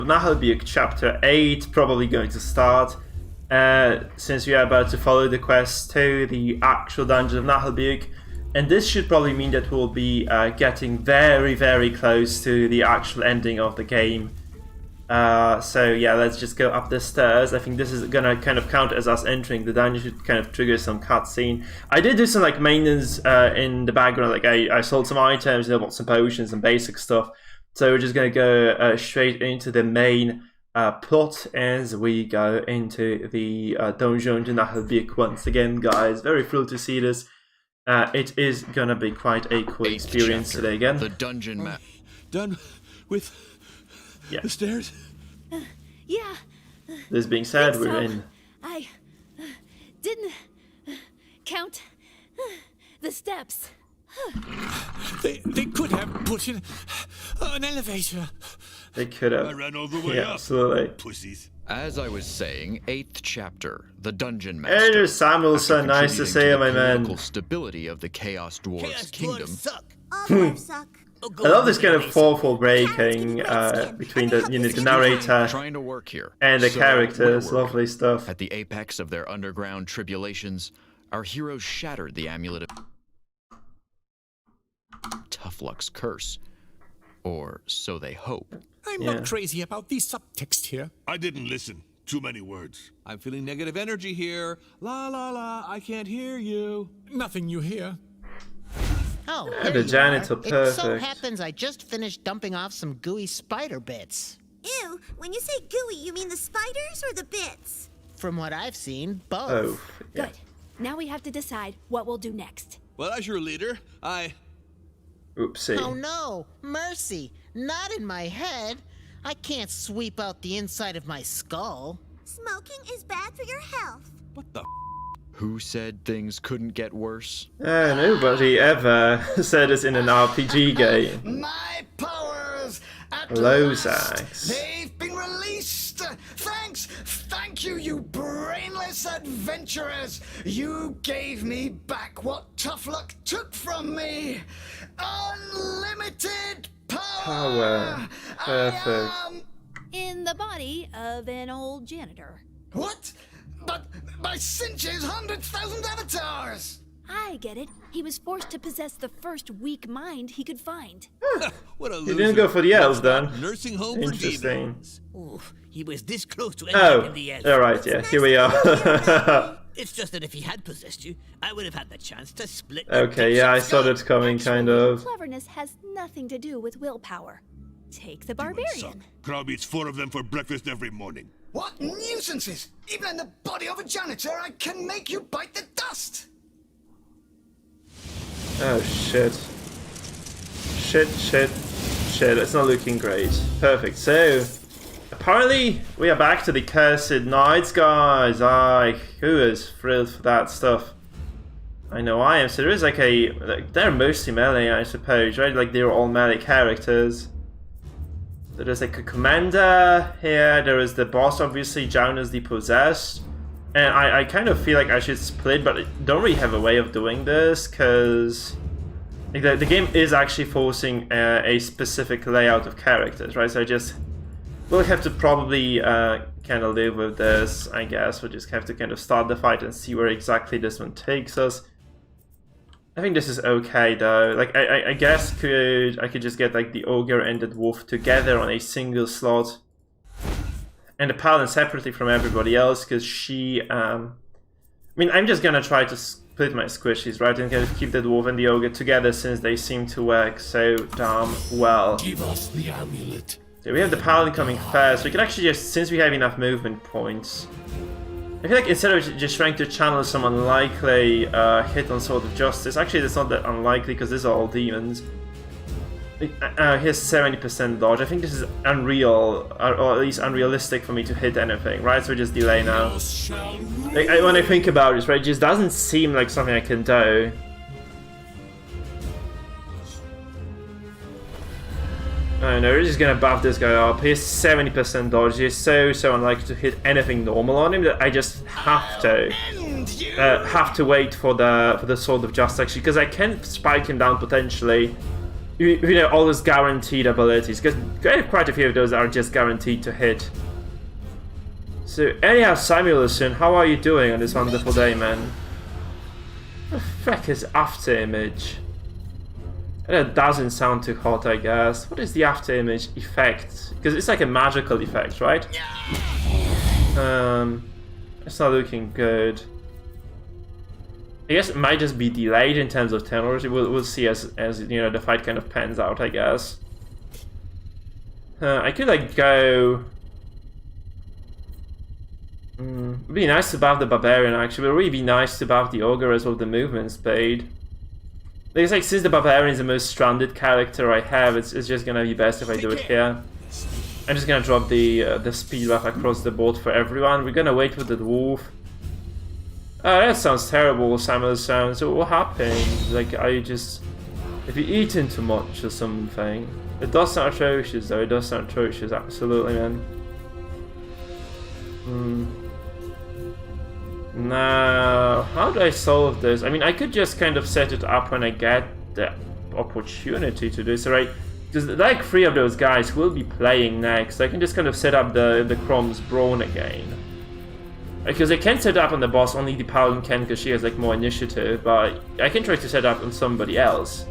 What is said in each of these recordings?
Naheulbeuk chapter 8 probably going to start, since we are about to follow the quest to the actual Dungeon of Naheulbeuk, and this should probably mean that we'll be getting very, very close to the actual ending of the game. So yeah, let's just go up the stairs. I think this is gonna kind of count as us entering the dungeon, should kind of trigger some cutscene. I did do some like maintenance in the background, like I sold some items, bought some potions and basic stuff. So we're just gonna go straight into the main plot as we go into the Dungeon of Naheulbeuk once again, guys. Very thrilled to see this. It is gonna be quite a cool experience today again. The dungeon map. Done with the stairs? Yeah. This being said, we're in. I didn't count the steps. They could have put in an elevator. They could have. I ran all the way Yeah, up. absolutely. Pussies. As I was saying, 8th chapter, the Dungeon Hey, Master. there's Samuelson. After Nice to contributing see you, the my man. political stability of the Chaos Dwarves' Chaos kingdom. dwarves suck. All dwarves suck. I love this kind of fourth wall breaking between the the narrator Trying to work here. and the So, characters. we're working. Lovely stuff. At the apex of their underground tribulations, our heroes shattered the Amulet of Tough Luck's curse. Or so they hope. I'm Yeah. not crazy about the subtext here. I didn't listen. Too many words. I'm feeling negative energy here. La la la, I can't hear you. Nothing you hear. Oh, Yeah, here the you janitor, are. It so perfect. happens I just finished dumping off some gooey spider bits. Ew, when you say gooey, you mean the spiders or the bits? From what I've seen, both. Oh, yeah. Good. Now we have to decide what we'll do next. Well, as your leader, Oopsie. Oh no, mercy, not in my head. I can't sweep out the inside of my skull. Smoking is bad for your health. what the Who said things couldn't get worse? Nobody ever said this in an RPG game. My powers at Hello, last. Zax. They've been released. Thank you, you brainless adventurers. You gave me back what Tough Luck took from me. Unlimited power. Perfect. I am... In the body of an old janitor. What? But my cinches 100,000 avatars. I get it. He was forced to possess the first weak mind he could find. what a You loser. didn't go for the elves then. Nursing home for Interesting. demons. Ooh, he was this close to Oh, ending in the end. alright, yeah, here we are. It's just that if he had possessed you, I would have had the chance to split. Okay, yeah, I saw that coming, kind of. Cleverness has nothing to do with willpower. Take the Demons suck. barbarian. Crow eats 4 of them for breakfast every morning. What nuisances! Even in the body of a janitor, I can make you bite the dust. Oh, shit. Shit. It's not looking great. Perfect. So, apparently, we are back to the Cursed Knights, guys. Who is thrilled for that stuff? I know I am. So there is like they're mostly melee, I suppose, right? Like they're all melee characters. So there's like a commander here. There is the boss, obviously, Jonas the Possessed. And I kind of feel like I should split, but I don't really have a way of doing this, because like, the game is actually forcing a specific layout of characters, right? So I just will have to probably kind of live with this, I guess. We'll just have to kind of start the fight and see where exactly this one takes us. I think this is okay though. Like I guess I could just get like the ogre and the dwarf together on a single slot, and the paladin separately from everybody else, because she I mean, I'm just gonna try to split my squishies, right, and kind of keep the dwarf and the ogre together, since they seem to work so damn well. Give us the amulet. So we have the paladin coming first. We can actually just, since we have enough movement points, I feel like instead of just trying to channel some unlikely hit on Sword of Justice, actually that's not that unlikely because these are all demons. Here's 70% dodge. I think this is unreal, or at least unrealistic for me to hit anything, right? So we just delay now. Like, when I think about this, right, it just doesn't seem like something I can do. I know, we're just gonna buff this guy up. He's 70% dodge. He's so unlikely to hit anything normal on him that I just have to wait for the Sword of Justice, actually, because I can spike him down potentially you know, all those guaranteed abilities, because quite a few of those are just guaranteed to hit. So anyhow, Samuelson, how are you doing on this wonderful day, man? What the frick is after image? That doesn't sound too hot, I guess. What is the after image effect? Because it's like a magical effect, right? It's not looking good. I guess it might just be delayed in terms of technology. We'll see as you know, the fight kind of pans out, I guess. I could like go. It'd be nice to buff the barbarian actually. It would really be nice to buff the ogre as well, the movement speed. It's like, since the barbarian is the most stranded character I have, it's just gonna be best if I do it here. I'm just gonna drop the speed buff across the board for everyone. We're gonna wait for the dwarf. Oh, that sounds terrible, Samuel sounds. So what happened? Like, I just... If you're eating too much or something. It does sound atrocious though, it does sound atrocious, absolutely, man. Now, how do I solve this? I mean, I could just kind of set it up when I get the opportunity to do so, right? Because like 3 of those guys will be playing next. I can just kind of set up the Crom's Brawn again. Because I can set up on the boss, only the Paladin can, because she has like more initiative, but I can try to set up on somebody else.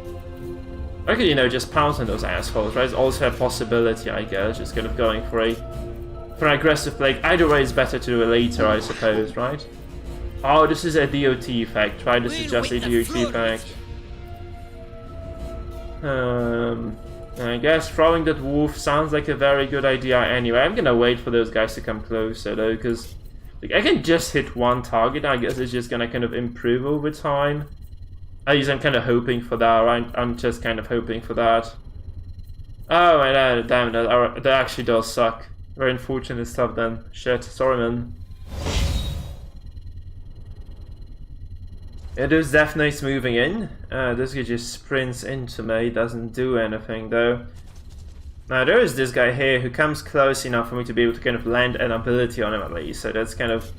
I could, you know, just pounce on those assholes, right? It's also a possibility, I guess, just kind of going for an aggressive play. Either way, it's better to do it later, I suppose, right? Oh, this is a DOT effect, right? This is just a DOT effect. I guess throwing that wolf sounds like a very good idea anyway. I'm gonna wait for those guys to come closer though, because like, I can just hit one target. I guess it's just gonna kind of improve over time. At least I'm kind of hoping for that, right? I'm just kind of hoping for that. Oh, and damn, that actually does suck. Very unfortunate stuff then. Shit, sorry man. It is definitely moving in. This guy just sprints into me, doesn't do anything though. Now there is this guy here who comes close enough for me to be able to kind of land an ability on him at least. So that's kind of,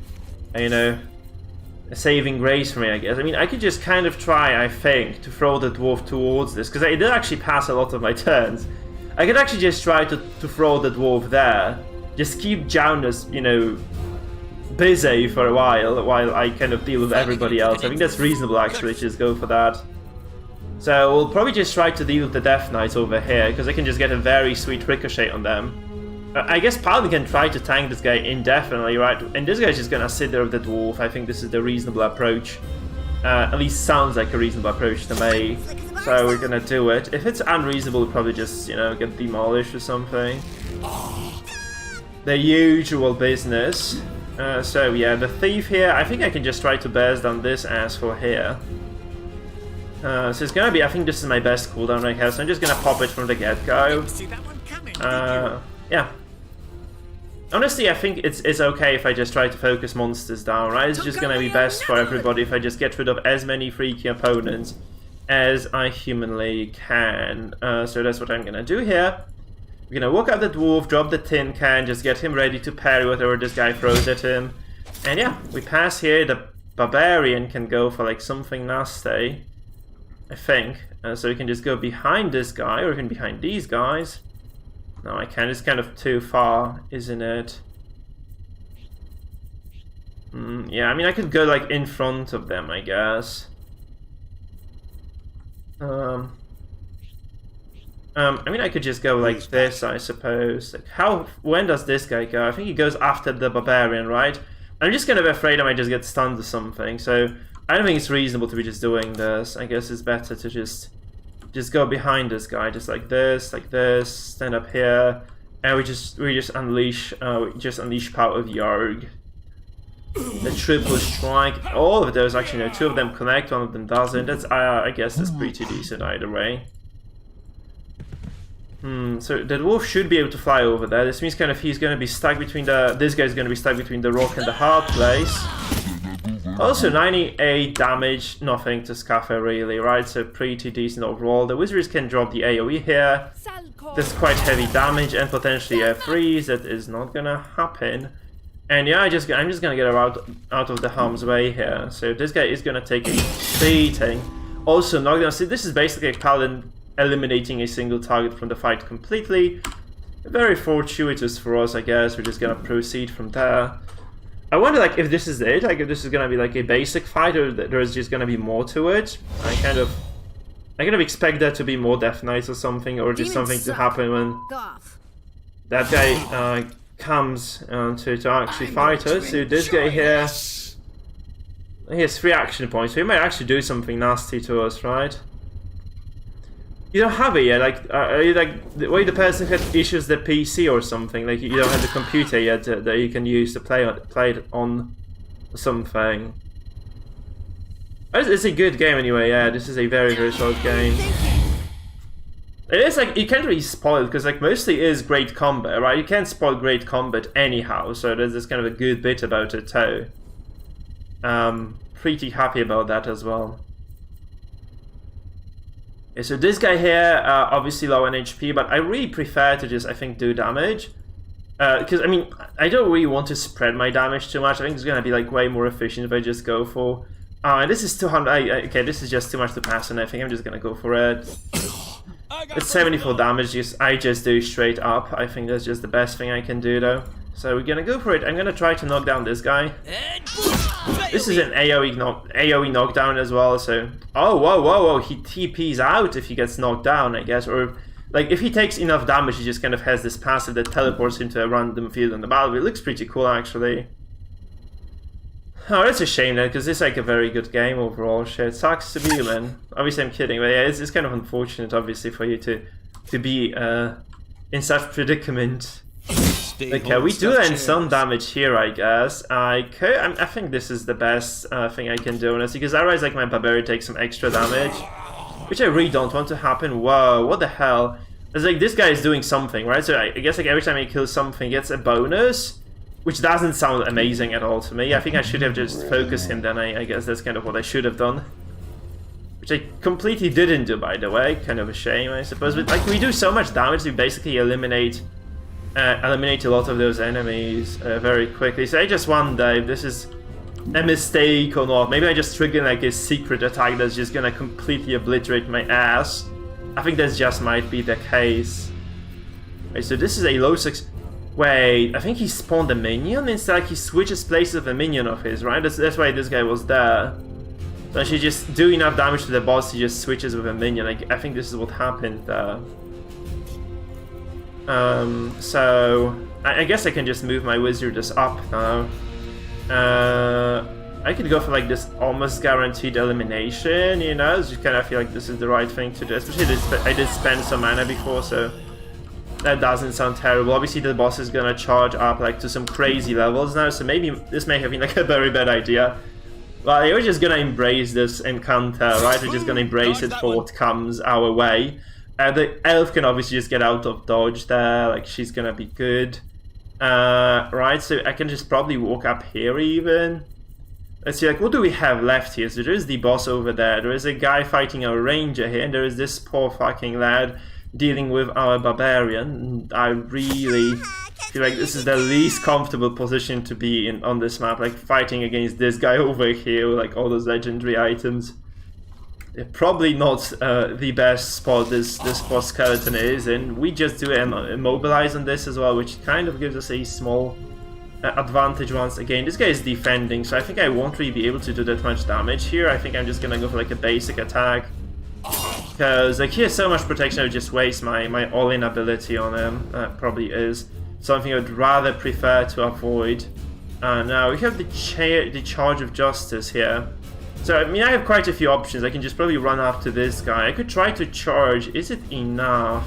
you know, a saving grace for me, I guess. I mean, I could just kind of try, I think, to throw the dwarf towards this, because I did actually pass a lot of my turns. I could actually just try to throw the dwarf there. Just keep Jonas, you know, busy for a while I kind of deal with everybody else. I think that's reasonable actually, just go for that. So we'll probably just try to deal with the Death Knights over here, because I can just get a very sweet ricochet on them. I guess Paladin can try to tank this guy indefinitely, right? And this guy's just gonna sit there with the dwarf. I think this is the reasonable approach. At least sounds like a reasonable approach to me. So we're gonna do it. If it's unreasonable, we'll probably just, you know, get demolished or something. The usual business. So yeah, the thief here, I think I can just try to burst down this asshole here. So it's gonna be, I think this is my best cooldown right here, so I'm just gonna pop it from the get-go. Yeah. Honestly, I think it's okay if I just try to focus monsters down, right? It's just gonna be best for everybody if I just get rid of as many freaky opponents as I humanly can. So that's what I'm gonna do here. We're gonna walk out the dwarf, drop the tin can, just get him ready to parry whatever this guy throws at him. And yeah, we pass here. The barbarian can go for like something nasty, I think. So we can just go behind this guy, or even behind these guys. No, I can't. It's kind of too far, isn't it? Yeah, I mean, I could go like in front of them, I guess. I mean, I could just go like this, I suppose. Like, when does this guy go? I think he goes after the barbarian, right? I'm just kind of afraid I might just get stunned or something, so I don't think it's reasonable to be just doing this. I guess it's better to just go behind this guy, just like this, stand up here, and we just unleash power of Yarg. The triple strike. All of those, actually, no, 2 of them connect, 1 of them doesn't. That's I guess that's pretty decent either way. So the dwarf should be able to fly over there. This means kind of he's going to be stuck between this guy's going to be stuck between the rock and the hard place. Also 98 damage, nothing to scuffer really, right? So pretty decent overall. The wizards can drop the AoE here. That's quite heavy damage and potentially a freeze. That is not gonna happen. And yeah, I'm just gonna get her out of the harm's way here. So this guy is gonna take a beating. Also not gonna see, this is basically a Paladin eliminating a single target from the fight completely. Very fortuitous for us, I guess. We're just gonna proceed from there. I wonder, like, if this is it, like, if this is gonna be like a basic fight, or that there's just gonna be more to it. I kind of expect there to be more Death Knights or something, or just something to happen when that guy comes to actually fight us. So this guy here, he has 3 action points, so he might actually do something nasty to us, right? You don't have it yet, like, are you like the way the person who issues the PC or something? Like, you don't have the computer yet that you can use to play it on something. It's a good game anyway, yeah, this is a very, very solid game. It is like, you can't really spoil it, because like mostly is great combat, right? You can't spoil great combat anyhow, so there's kind of a good bit about it too. Pretty happy about that as well. Yeah, so this guy here, obviously low on HP, but I really prefer to just, I think, do damage. Because, I mean, I don't really want to spread my damage too much. I think it's gonna be like way more efficient if I just go for... this is 200, okay, this is just too much to pass on. I think I'm just gonna go for it. It's 74 damage, I just do straight up. I think that's just the best thing I can do though. So we're gonna go for it. I'm gonna try to knock down this guy. This is an AoE knockdown as well, so... Oh, whoa, whoa, whoa, he TPs out if he gets knocked down, I guess. Or, like, if he takes enough damage, he just kind of has this passive that teleports him to a random field on the battlefield. It looks pretty cool, actually. Oh, that's a shame then, because it's like a very good game overall. Shit, sucks to be you, man. Obviously, I'm kidding, but yeah, it's kind of unfortunate, obviously, for you to be in such predicament. Okay, we do then some damage here, I guess. I think this is the best thing I can do, honestly, because otherwise, like, my Barbarian takes some extra damage, which I really don't want to happen. Whoa, what the hell? It's like, this guy is doing something, right? So I guess, like, every time he kills something, he gets a bonus, which doesn't sound amazing at all to me. I think I should have just focused him then. I guess that's kind of what I should have done. Which I completely didn't do, by the way. Kind of a shame, I suppose. But, like, we do so much damage, we basically eliminate a lot of those enemies very quickly. So I just wonder if this is a mistake or not. Maybe I just triggered like a secret attack that's just gonna completely obliterate my ass. I think that just might be the case. Right, so this is a low 6... Wait, I think he spawned a minion? Instead, like, he switches places with a minion of his, right? That's why this guy was there. So she just do enough damage to the boss, he just switches with a minion. Like, I think this is what happened there. So I guess I can just move my wizard just up now. I could go for like this almost guaranteed elimination, you know, just kind of feel like this is the right thing to do. Especially I did spend some mana before, so that doesn't sound terrible. Obviously the boss is gonna charge up like to some crazy levels now, so maybe this may have been like a very bad idea. Well, we're just gonna embrace this encounter, right? We're just gonna embrace it for what comes our way. The elf can obviously just get out of dodge there, like she's gonna be good. Right, so I can just probably walk up here even. Let's see, like, what do we have left here? So there is the boss over there, there is a guy fighting our ranger here, and there is this poor fucking lad dealing with our barbarian. I really feel like this is the least comfortable position to be in on this map, like fighting against this guy over here with like all those legendary items. Probably not the best spot this boss skeleton is in. We just do immobilize on this as well, which kind of gives us a small advantage once again. This guy is defending, so I think I won't really be able to do that much damage here. I think I'm just gonna go for like a basic attack, because like he has so much protection, I would just waste my all-in ability on him. Probably is something I would rather prefer to avoid. Now we have the charge of justice here. So, I mean, I have quite a few options. I can just probably run after this guy. I could try to charge. Is it enough?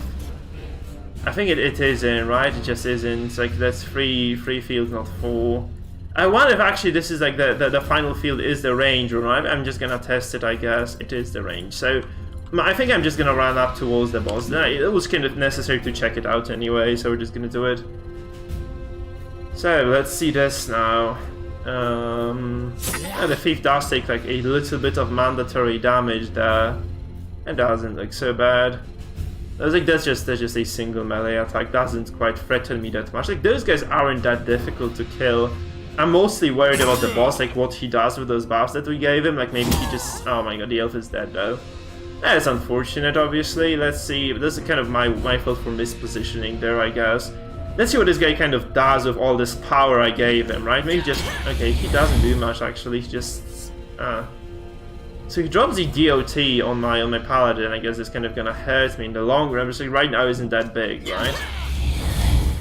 I think it isn't, right? It just isn't. It's like, that's three fields, not 4. I wonder if actually this is like the final field is the range, or not. I'm just gonna test it, I guess. It is the range. So, I think I'm just gonna run up towards the boss. It was kind of necessary to check it out anyway, so we're just gonna do it. So, let's see this now. The thief does take like a little bit of mandatory damage there. It doesn't look so bad. I was like, that's just a single melee attack, doesn't quite threaten me that much. Like, those guys aren't that difficult to kill. I'm mostly worried about the boss, like what he does with those buffs that we gave him. Like, maybe he just... Oh my god, the elf is dead though. That's unfortunate, obviously. Let's see. This is kind of my fault for mispositioning there, I guess. Let's see what this guy kind of does with all this power I gave him, right? Maybe just... Okay, he doesn't do much, actually. He just... So he drops the DOT on my paladin. I guess it's kind of gonna hurt me in the long run. So right now isn't that big, right?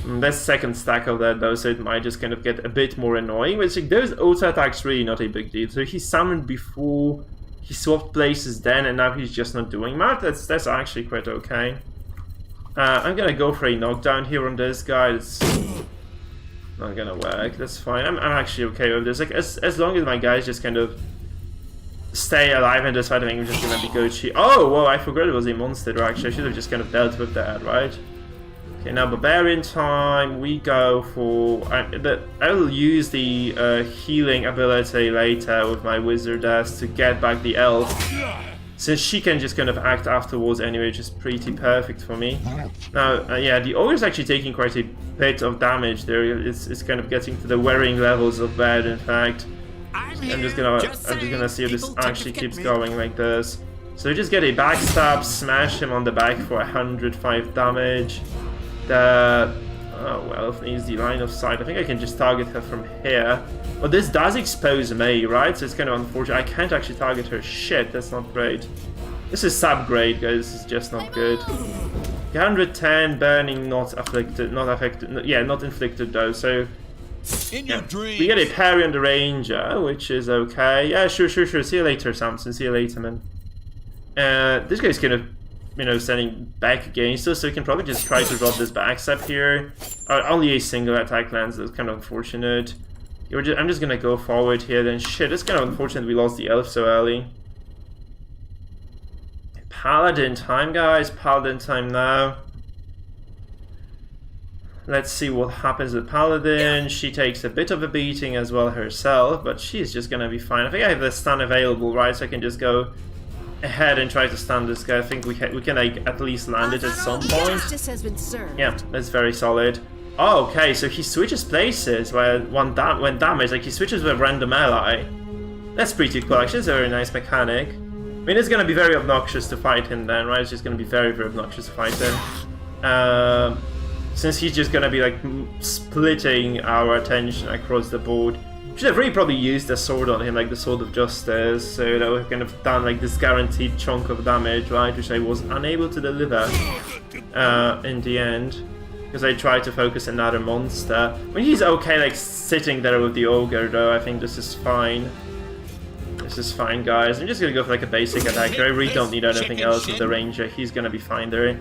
That's second stack of that though, so it might just kind of get a bit more annoying. But like, those auto attacks really not a big deal. So he summoned before, he swapped places then, and now he's just not doing much. That's actually quite okay. I'm gonna go for a knockdown here on this guy. It's not gonna work. That's fine. I'm actually okay with this. Like as long as my guys just kind of stay alive in this fight, I think I'm just gonna be good. Oh, whoa! I forgot it was a monster. Actually, I should have just kind of dealt with that, right? Okay, now barbarian time. We go for. I will use the healing ability later with my wizardess to get back the elf, since she can just kind of act afterwards anyway, which is pretty perfect for me. Now, yeah, the ogre is actually taking quite a bit of damage there. It's kind of getting to the worrying levels of bad. In fact, I'm just gonna see if this actually keeps going like this. So we just get a backstab, smash him on the back for 105 damage. Oh well, if needs the line of sight. I think I can just target her from here. But this does expose me, right? So it's kind of unfortunate. I can't actually target her. Shit, that's not great. This is sub-grade, guys. This is just not good. 110, burning, not afflicted, not affected. Yeah, not inflicted though. So yeah, we get a parry on the ranger, which is okay. Yeah, sure. See you later, Samson. See you later, man. This guy's kind of, you know, standing back against us, so we can probably just try to drop this backstab here. Only a single attack lands. That's kind of unfortunate. I'm just gonna go forward here then. Shit, it's kind of unfortunate we lost the elf so early. Paladin time, guys. Paladin time now. Let's see what happens with Paladin. She takes a bit of a beating as well herself, but she's just gonna be fine. I think I have the stun available, right? So I can just go ahead and try to stun this guy. I think we can like at least land it at some point. Yeah, that's very solid. Oh, okay, so he switches places when damaged, like he switches with a random ally. That's pretty cool, actually. It's a very nice mechanic. I mean, it's gonna be very obnoxious to fight him then, right? It's just gonna be very, very obnoxious to fight him. Since he's just gonna be like splitting our attention across the board. Should have really probably used a sword on him, like the Sword of Justice, so that would have kind of done like this guaranteed chunk of damage, right? Which I was unable to deliver in the end. Because I tried to focus another monster. When he's okay, like sitting there with the ogre, though, I think this is fine. This is fine, guys. I'm just gonna go for like a basic attack here. I really don't need anything else with the ranger. He's gonna be fine there.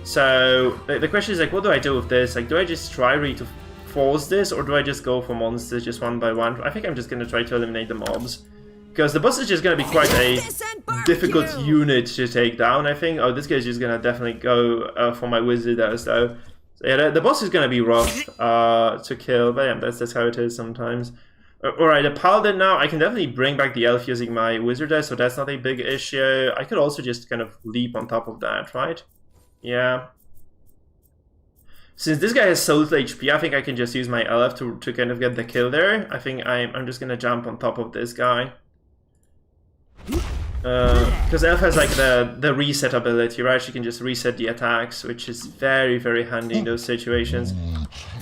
So the question is like, what do I do with this? Like, do I just try really to force this, or do I just go for monsters just one by one? I think I'm just gonna try to eliminate the mobs. Because the boss is just gonna be quite a difficult unit to take down, I think. Oh, this guy's just gonna definitely go for my wizardess, though. Yeah, the boss is gonna be rough to kill, but yeah, that's how it is sometimes. Alright, the paladin now, I can definitely bring back the elf using my wizardess, so that's not a big issue. I could also just kind of leap on top of that, right? Yeah. Since this guy has so little HP, I think I can just use my elf to kind of get the kill there. I think I'm just gonna jump on top of this guy. Because elf has like the reset ability, right? She can just reset the attacks, which is very, very handy in those situations.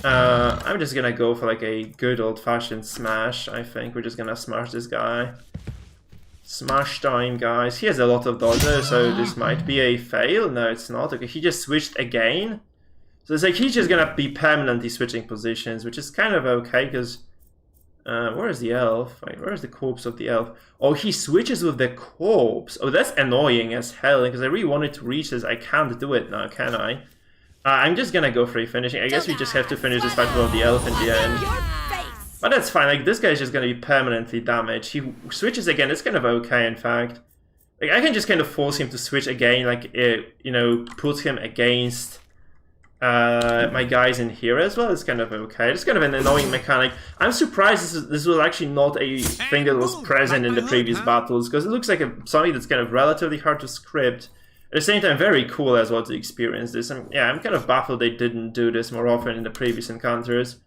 I'm just gonna go for like a good old-fashioned smash, I think. We're just gonna smash this guy. Smash time, guys. He has a lot of dodges, so this might be a fail. No, it's not. Okay, he just switched again. So it's like he's just gonna be permanently switching positions, which is kind of okay, because... where is the elf? Wait, where is the corpse of the elf? Oh, he switches with the corpse. Oh, that's annoying as hell, because I really wanted to reach this. I can't do it now, can I? I'm just gonna go for finishing. I guess we just have to finish this fight with the elf in the end. But that's fine, like, this guy's just gonna be permanently damaged. He switches again, it's kind of okay, in fact. Like, I can just kind of force him to switch again, like, you know, put him against... my guys in here as well. It's kind of okay. It's kind of an annoying mechanic. I'm surprised this was actually not a thing that was present in the previous battles, because it looks like something that's kind of relatively hard to script. At the same time, very cool as well to experience this. I'm kind of baffled they didn't do this more often in the previous encounters.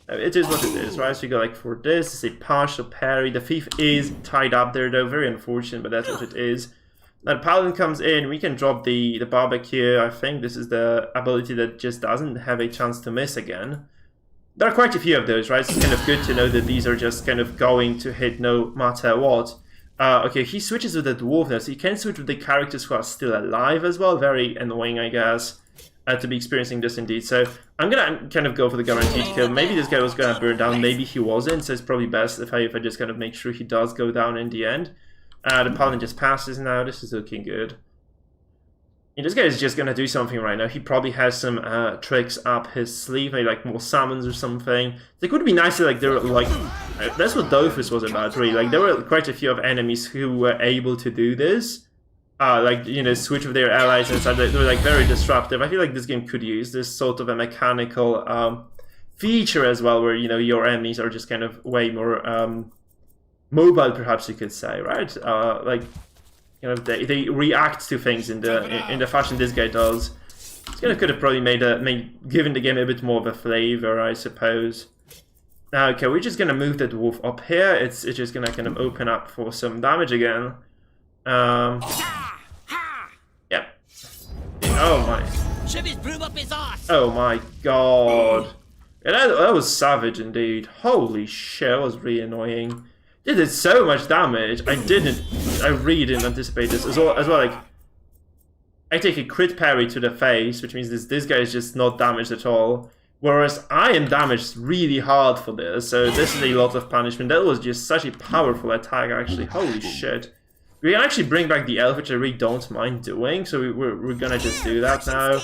It is what it is, right? So you go like for this, it's a partial parry. The thief is tied up there though, very unfortunate, but that's what it is. Now the Paladin comes in, we can drop the barbecue. I think this is the ability that just doesn't have a chance to miss again. There are quite a few of those, right? It's kind of good to know that these are just kind of going to hit no matter what. Okay, he switches with the Dwarf now, so he can switch with the characters who are still alive as well. Very annoying, I guess, to be experiencing this indeed. So I'm gonna kind of go for the guaranteed kill. Maybe this guy was gonna burn down, maybe he wasn't, so it's probably best if I just kind of make sure he does go down in the end. The Paladin just passes now, this is looking good. And this guy is just gonna do something right now. He probably has some tricks up his sleeve, maybe like more summons or something. It would be nice to like, there were like, that's what Dofus was about really. Like there were quite a few of enemies who were able to do this. Like, you know, switch with their allies and stuff. They were like very disruptive. I feel like this game could use this sort of a mechanical feature as well, where, you know, your enemies are just kind of way more mobile, perhaps you could say, right? Like, you know, they react to things in the fashion this guy does. It's kind of could have probably given the game a bit more of a flavor, I suppose. Okay, we're just gonna move the dwarf up here. It's just gonna kind of open up for some damage again. Yep. Oh my. Shove his broom up his arse. Oh my god. Yeah, that was savage indeed. Holy shit, that was really annoying. It did so much damage. I really didn't anticipate this. As well, like, I take a crit parry to the face, which means this guy is just not damaged at all. Whereas I am damaged really hard for this, so this is a lot of punishment. That was just such a powerful attack, actually. Holy shit. We can actually bring back the elf, which I really don't mind doing, so we're gonna just do that now.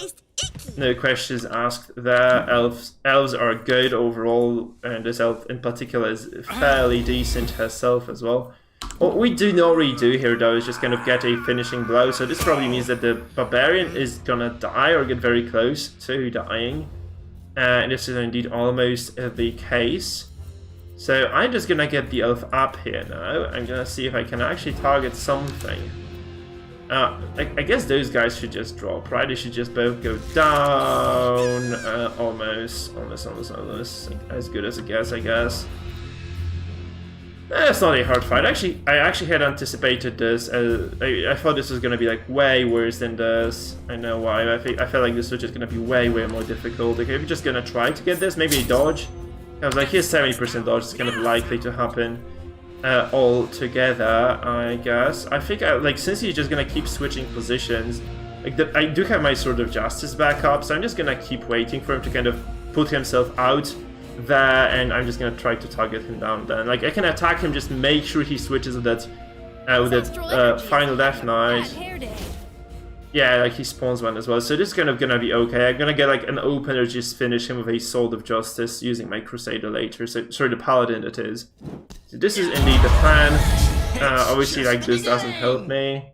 No questions asked there. Elves are good overall, and this elf in particular is fairly decent herself as well. What we do not really do here though is just kind of get a finishing blow, so this probably means that the barbarian is gonna die or get very close to dying. And this is indeed almost the case. So I'm just gonna get the elf up here now. I'm gonna see if I can actually target something. I guess those guys should just drop, right? They should just both go down. Almost. As good as it gets, I guess. It's not a hard fight. I actually had anticipated this. I thought this was gonna be like way worse than this. I know why. I felt like this was just gonna be way more difficult. Okay, if you're just gonna try to get this, maybe a dodge. I was like, here's 70% dodge. It's kind of likely to happen. All together, I guess. I think, like, since he's just gonna keep switching positions, like, I do have my Sword of Justice back up, so I'm just gonna keep waiting for him to kind of put himself out there, and I'm just gonna try to target him down then. Like, I can attack him, just make sure he switches with that final Death Knight. Yeah, like, he spawns one as well, so this is kind of gonna be okay. I'm gonna get, like, an opener, just finish him with a Sword of Justice using my Crusader later. So, sorry, the Paladin, that is. So this is indeed the plan. Obviously, like, this doesn't help me.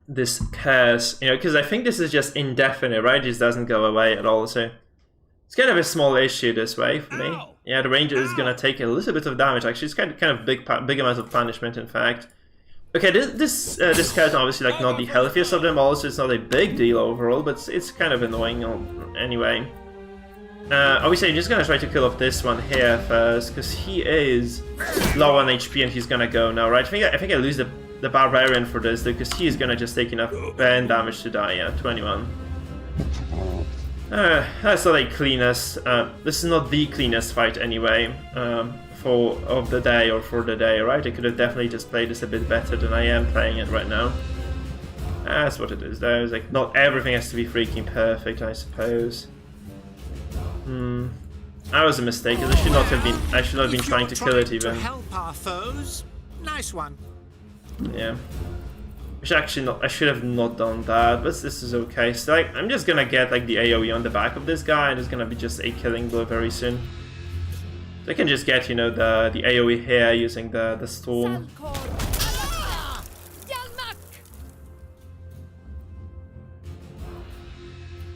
This curse, you know, because I think this is just indefinite, right? This doesn't go away at all, so it's kind of a small issue this way for me. Yeah, the ranger is gonna take a little bit of damage, actually. It's kind of big amount of punishment, in fact. Okay, this skeleton obviously like not the healthiest of them all, so it's not a big deal overall, but it's kind of annoying anyway. Obviously I'm just gonna try to kill off this one here first, because he is low on HP and he's gonna go now, right? I think I lose the barbarian for this, because he is gonna just take enough burn damage to die. Yeah, 21. That's not a cleanest. This is not the cleanest fight anyway. For the day, right? I could have definitely just played this a bit better than I am playing it right now. That's what it is though. It's like, not everything has to be freaking perfect, I suppose. That was a mistake, because I should not have been trying to kill it even. Help our foes. Nice one. Yeah. I should have not done that, but this is okay. So like, I'm just gonna get like the AoE on the back of this guy, and it's gonna be just a killing blow very soon. I can just get, you know, the AoE here using the storm.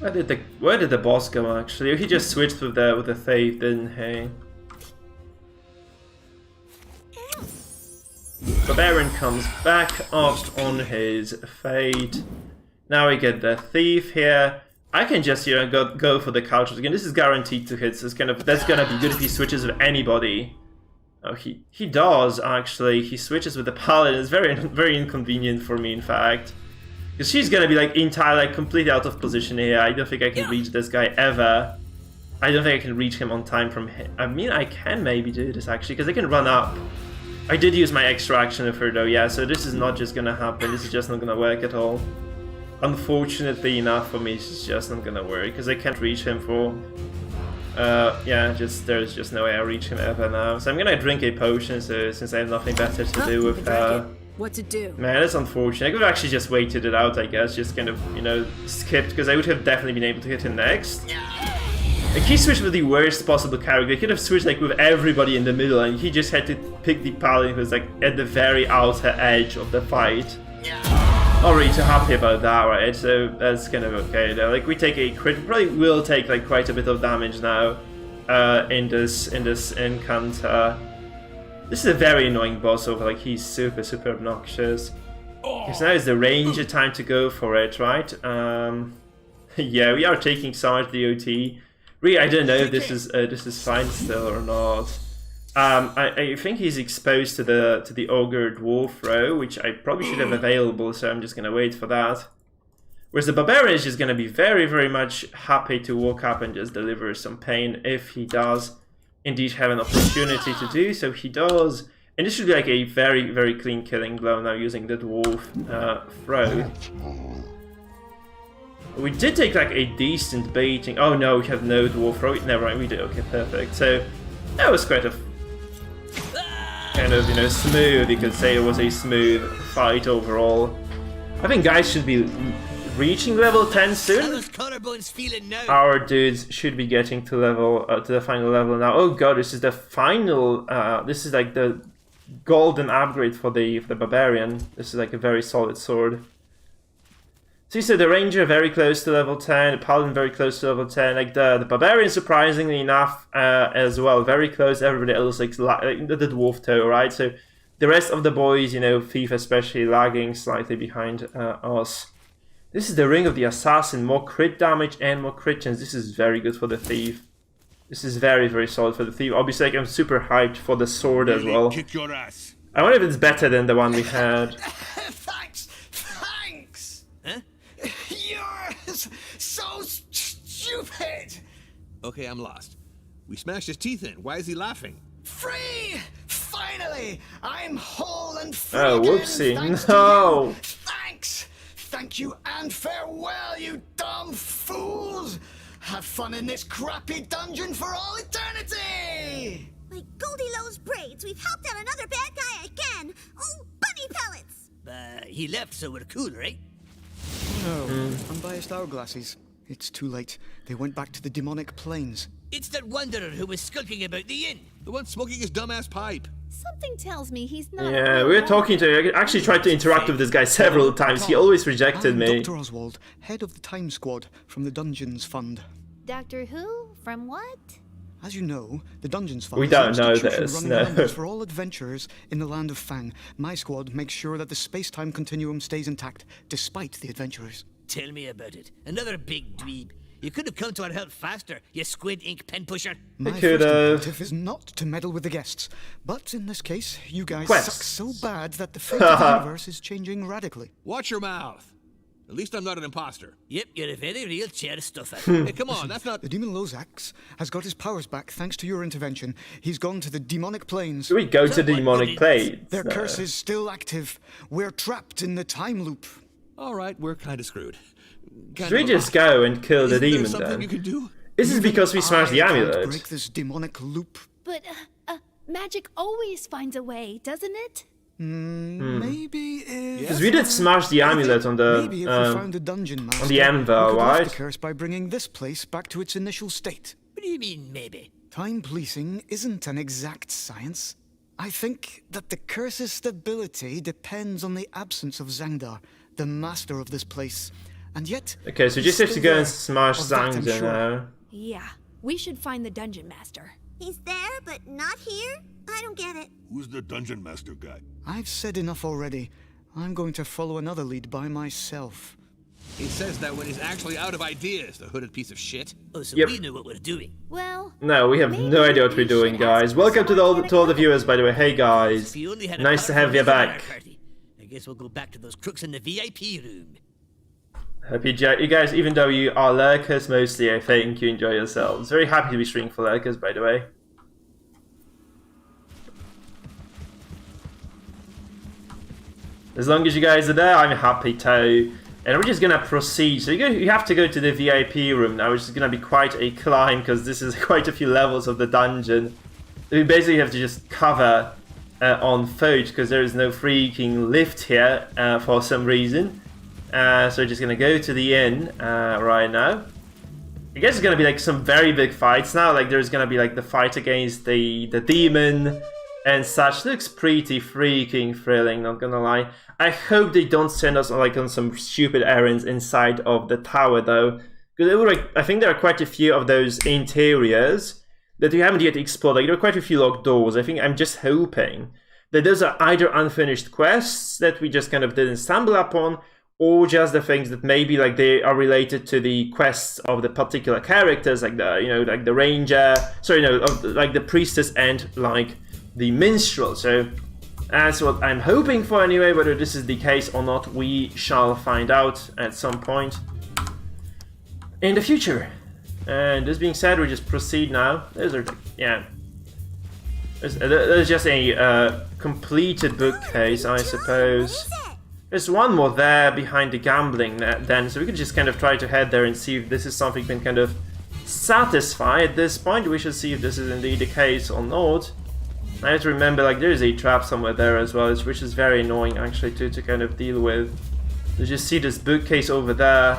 Where did the boss go actually? He just switched with the Faith, didn't he? Barbarian comes back up on his Fate. Now we get the Thief here. I can just, you know, go for the cultures again. This is guaranteed to hit, so it's kind of, that's gonna be good if he switches with anybody. Oh, he does, actually. He switches with the paladin. It's very inconvenient for me, in fact. Because she's gonna be, like, entirely, completely out of position here. I don't think I can reach this guy ever. I don't think I can reach him on time from him. I mean, I can maybe do this, actually, because I can run up. I did use my extra action of her, though, yeah, so this is not just gonna happen. This is just not gonna work at all. Unfortunately enough for me, it's just not gonna work, because I can't reach him for... yeah, there's just no way I reach him ever now. So I'm gonna drink a potion, so since I have nothing better to do with What to do? Man, that's unfortunate. I could have actually just waited it out, I guess. Just kind of, you know, skipped, because I would have definitely been able to hit him next. Like, he switched with the worst possible character. He could have switched, like, with everybody in the middle, and he just had to pick the paladin who was, like, at the very outer edge of the fight. Not really too happy about that, right? So that's kind of okay, though. Like, we take a crit. We probably will take, like, quite a bit of damage now in this encounter. This is a very annoying boss over, like, he's super obnoxious. Because now is the ranger time to go for it, right? Yeah, we are taking so much DOT. Really, I don't know if this is fine still or not. I think he's exposed to the ogre dwarf row, which I probably should have available, so I'm just gonna wait for that. Whereas the barbarian is just gonna be very much happy to walk up and just deliver some pain if he does indeed have an opportunity to do so. He does, and this should be like a very clean killing blow now using the dwarf throw. We did take like a decent baiting. Oh no, we have no dwarf throw. Never mind, we did. Okay, perfect. So that was quite a kind of, you know, smooth. You could say it was a smooth fight overall. I think guys should be reaching level 10 soon. Our dudes should be getting to level to the final level now. Oh god, this is the final. This is like the golden upgrade for the barbarian. This is like a very solid sword. So you said the ranger very close to level 10, the paladin very close to level 10, like the barbarian surprisingly enough as well, very close. Everybody else like the dwarf toe, right? So the rest of the boys, you know, thief especially, lagging slightly behind us. This is the ring of the assassin, more crit damage and more crit chance. This is very good for the thief. This is very solid for the thief. Obviously, like, I'm super hyped for the sword as well. Kick your ass. I wonder if it's better than the one we had. Thanks! Huh? You're so stupid! Okay, I'm lost. We smashed his teeth in. Why is he laughing? Free! Finally! I'm whole and free Oh, again, whoopsie. thanks No! to you. Thanks! Thank you and farewell, you dumb fools! Have fun in this crappy dungeon for all eternity! Like Goldilocks braids, we've helped out another bad guy again. Oh, bunny pellets! He left, so we're cool, right? No, unbiased hourglasses. It's too late. They went back to the demonic planes. It's that wanderer who was skulking about the inn. The one smoking his dumbass pipe. Something tells me he's not. Yeah, we were talking to. I actually tried to interact with this guy several times. He always rejected me. Dr. Oswald, head of the Time Squad from the Dungeons Fund. Doctor Who? From what? As you know, the Dungeons Fund We is don't an know institution this, running no. numbers for all adventurers in the land of Fang. My squad makes sure that the space-time continuum stays intact, despite the adventurers. Tell me about it. Another big dweeb. You could have come to our help faster, you squid ink pen pusher. My could first have. imperative is not to meddle with the guests, but in this case, you guys Quests. suck so bad that the fate of the universe is changing radically. Watch your mouth. At least I'm not an imposter. Yep, you're a very real chair stuffer. Hey, come on, that's not... The demon Lozax has got his powers back thanks to your intervention. He's gone to the demonic planes. Should we go to the demonic planes? Their No. curse is still active. We're trapped in the time loop. All right, we're kind of screwed. Should we just go and kill the Isn't there demon something then? you can do? This is because we smashed the I can't amulet. break this demonic loop. But magic always finds a way, doesn't it? Maybe if... Because we did smash the amulet on the Maybe if we found a dungeon master, the anvil, we could lift right? the curse by bringing this place back to its initial state. What do you mean, maybe? Time policing isn't an exact science. I think that the curse's stability depends on the absence of Zangdar, the master of this place. And yet... Okay, so we just have to go and smash Of that I'm Zangda sure. now. Yeah, we should find the dungeon master. He's there, but not here? I don't get it. Who's the dungeon master guy? I've said enough already. I'm going to follow another lead by myself. He says that when he's actually out of ideas, the hooded piece of shit. Oh, so Yep. we know what we're doing. Well, No, we have no idea what we're doing, guys. Welcome to all the viewers, by the way. Hey, guys. If you only had a Nice to powerful have you reason in our back. party. I guess we'll go back to those crooks in the VIP room. Hope you guys, even though you are lurkers mostly, I think you enjoy yourselves. Very happy to be streaming for lurkers, by the way. As long as you guys are there, I'm happy too. And we're just gonna proceed. So you have to go to the VIP room now, which is gonna be quite a climb because this is quite a few levels of the dungeon. We basically have to just cover on foot because there is no freaking lift here for some reason. So we're just gonna go to the inn right now. I guess it's gonna be like some very big fights now. Like there's gonna be like the fight against the demon and such. Looks pretty freaking thrilling, not gonna lie. I hope they don't send us on some stupid errands inside of the tower though, because I think there are quite a few of those interiors that we haven't yet explored. Like there are quite a few locked doors. I think I'm just hoping that those are either unfinished quests that we just kind of didn't stumble upon, or just the things that maybe like they are related to the quests of the particular characters, like the like the ranger, like the priestess and like the minstrel. So that's what I'm hoping for anyway. Whether this is the case or not, we shall find out at some point in the future. And this being said, we just proceed now. There's just a completed bookcase, I suppose. There's one more there behind the gambling den, so we could just kind of try to head there and see if this is something we can kind of satisfy at this point. We should see if this is indeed the case or not. I have to remember, like, there's a trap somewhere there as well, which is very annoying actually to kind of deal with. You just see this bookcase over there.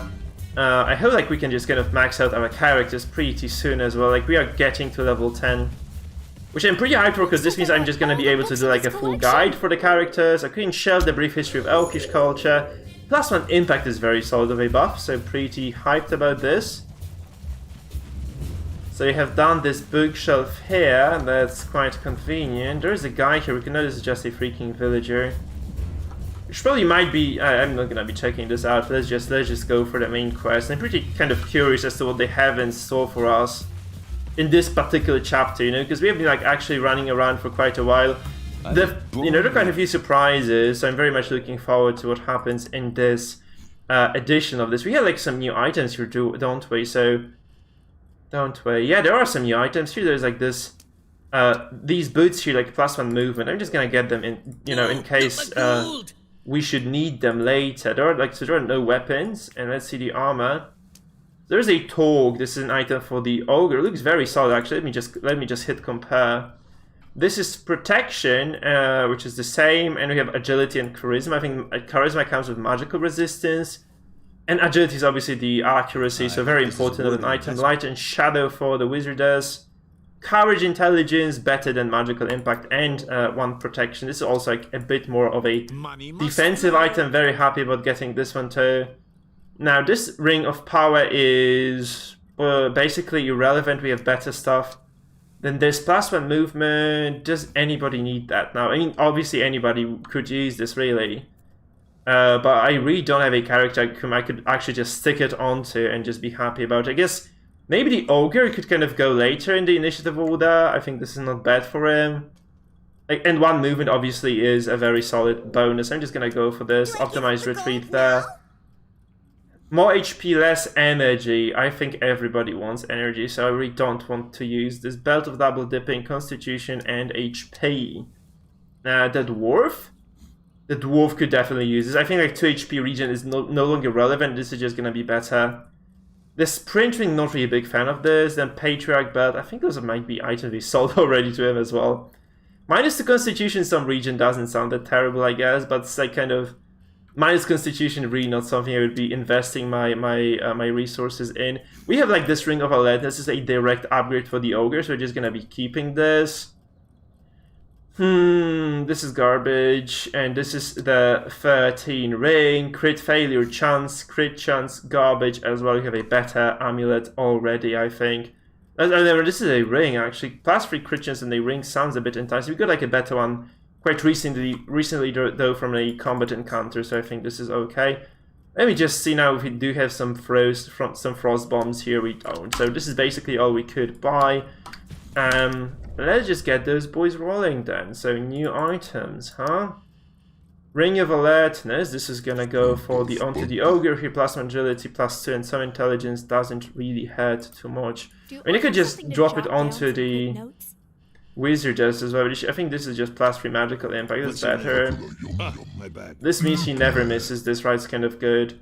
I hope like we can just kind of max out our characters pretty soon as well. Like we are getting to level 10. Which I'm pretty hyped for, because this means I'm just gonna be able to do like a full guide for the characters. A clean shell, the brief history of Elkish culture. +1 impact is very solid of a buff, so pretty hyped about this. So you have done this bookshelf here, that's quite convenient. There is a guy here, we can know this is just a freaking villager. Which probably might be, I'm not gonna be checking this out, let's just go for the main quest. I'm pretty kind of curious as to what they have in store for us in this particular chapter, because we have been like actually running around for quite a while. There are quite a few surprises, so I'm very much looking forward to what happens in this edition of this. We have like some new items here, don't we? Yeah, there are some new items here. There's like this, these boots here, like +1 movement. I'm just gonna get them in, in case we should need them later. There are no weapons, and let's see the armor. There's a Torg. This is an item for the ogre. It looks very solid actually. Let me just hit compare. This is protection, which is the same, and we have agility and charisma. I think charisma comes with magical resistance, and agility is obviously the accuracy, so very important of an item. Light and shadow for the wizardess. Courage, intelligence, better than magical impact, and 1 protection. This is also like a bit more of a defensive item. Very happy about getting this one too. Now this ring of power is basically irrelevant. We have better stuff. Then there's +1 movement. Does anybody need that now? I mean, obviously anybody could use this really. But I really don't have a character whom I could actually just stick it onto and just be happy about. I guess maybe the ogre could kind of go later in the initiative order. I think this is not bad for him. And 1 movement obviously is a very solid bonus. I'm just gonna go for this. Optimized retreat there. More HP, less energy. I think everybody wants energy, so I really don't want to use this. Belt of double dipping, constitution, and HP. The dwarf? The dwarf could definitely use this. I think like 2 HP regen is no longer relevant. This is just gonna be better. The sprint ring, not really a big fan of this. Then patriarch belt. I think those might be items we sold already to him as well. Minus the constitution, some region doesn't sound that terrible, I guess, but it's like kind of minus constitution, really not something I would be investing my resources in. We have like this ring of alertness. This is a direct upgrade for the ogre, so we're just gonna be keeping this. This is garbage, and this is the 13 ring. Crit failure chance, crit chance, garbage as well. We have a better amulet already, I think. This is a ring actually. +3 crit chance and a ring sounds a bit enticing. We got like a better one quite recently though from a combat encounter, so I think this is okay. Let me just see now if we do have some frost bombs here. We don't. So this is basically all we could buy. Let's just get those boys rolling then. So new items, huh? Ring of Alertness. This is gonna go for the onto the ogre here. Plus agility, +2, and some intelligence doesn't really hurt too much. I mean, you could just drop it onto the wizardess as well. I think this is just +3 magical impact. That's better. My bad. This means he never misses this, right? It's kind of good.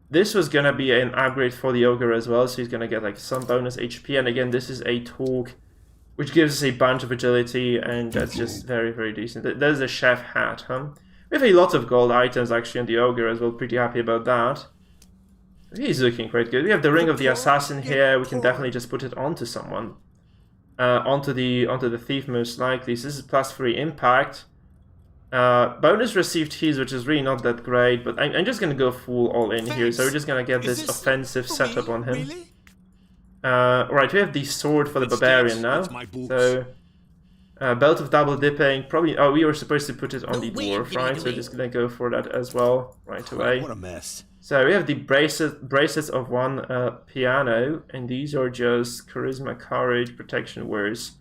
This was gonna be an upgrade for the ogre as well, so he's gonna get like some bonus HP. And again, this is a talk, which gives us a bunch of agility, and that's just very, very decent. There's a chef hat, huh? We have a lot of gold items actually on the ogre as well. Pretty happy about that. He's looking quite good. We have the ring of the assassin here. We can definitely just put it onto someone. Onto the thief most likely. So this is +3 impact. Bonus received heals, which is really not that great, but I'm just gonna go full all in here. So we're just gonna get this offensive setup on him. Right, we have the sword for the barbarian now. So belt of double dipping, probably. Oh, we were supposed to put it on the dwarf, right? So we're just gonna go for that as well right away. What a mess. So we have the bracelets of one piano, and these are just charisma, courage, protection, words.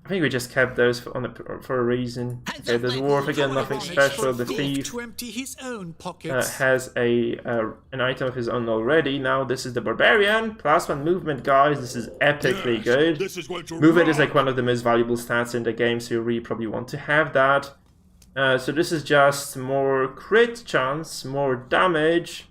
I think we just kept those for a reason. Okay, the dwarf again, nothing special. The thief has an item of his own already. Now this is the barbarian, +1 movement, guys. This is epically good. Movement is like one of the most valuable stats in the game, so you really probably want to have that. So this is just more crit chance, more damage,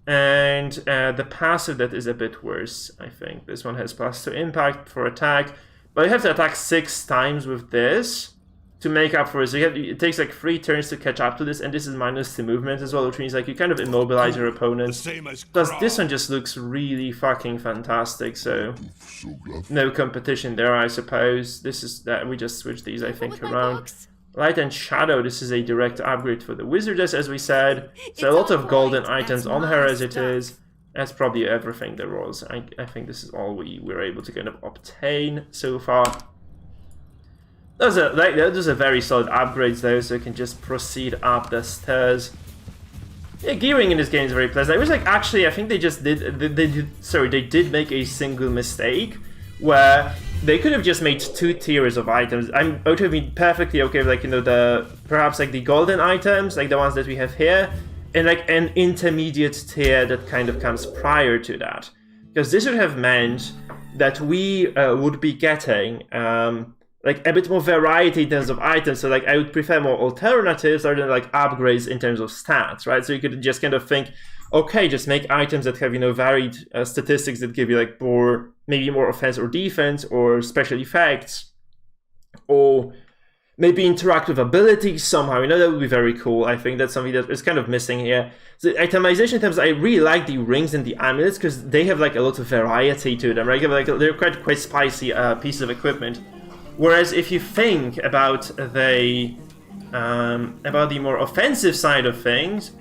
and the passive that is a bit worse, I think. This one has +2 impact for attack, but you have to attack 6 times with this to make up for it. So it takes like 3 turns to catch up to this, and this is -2 movement as well, which means like you kind of immobilize your opponents. Plus this one just looks really fucking fantastic, so no competition there, I suppose. This is that we just switched these, I think, around. Light and Shadow, this is a direct upgrade for the wizardess, as we said. So a lot of golden items on her as it is. That's probably everything there was. I think this is all we were able to kind of obtain so far. Those are very solid upgrades though, so you can just proceed up the stairs. Yeah, gearing in this game is very pleasant. I was like, actually, I think they just they did make a single mistake where they could have just made 2 tiers of items. I would have been perfectly okay with, like, you know, perhaps like the golden items, like the ones that we have here, and like an intermediate tier that kind of comes prior to that. Because this would have meant that we would be getting like a bit more variety in terms of items. So like I would prefer more alternatives rather than like upgrades in terms of stats, right? So you could just kind of think, okay, just make items that have, you know, varied statistics that give you like maybe more offense or defense, or special effects, or maybe interactive abilities somehow. You know, that would be very cool. I think that's something that is kind of missing here. So itemization in terms, I really like the rings and the amulets because they have like a lot of variety to them, right? Like they're quite spicy pieces of equipment. Whereas if you think about the more offensive side of things,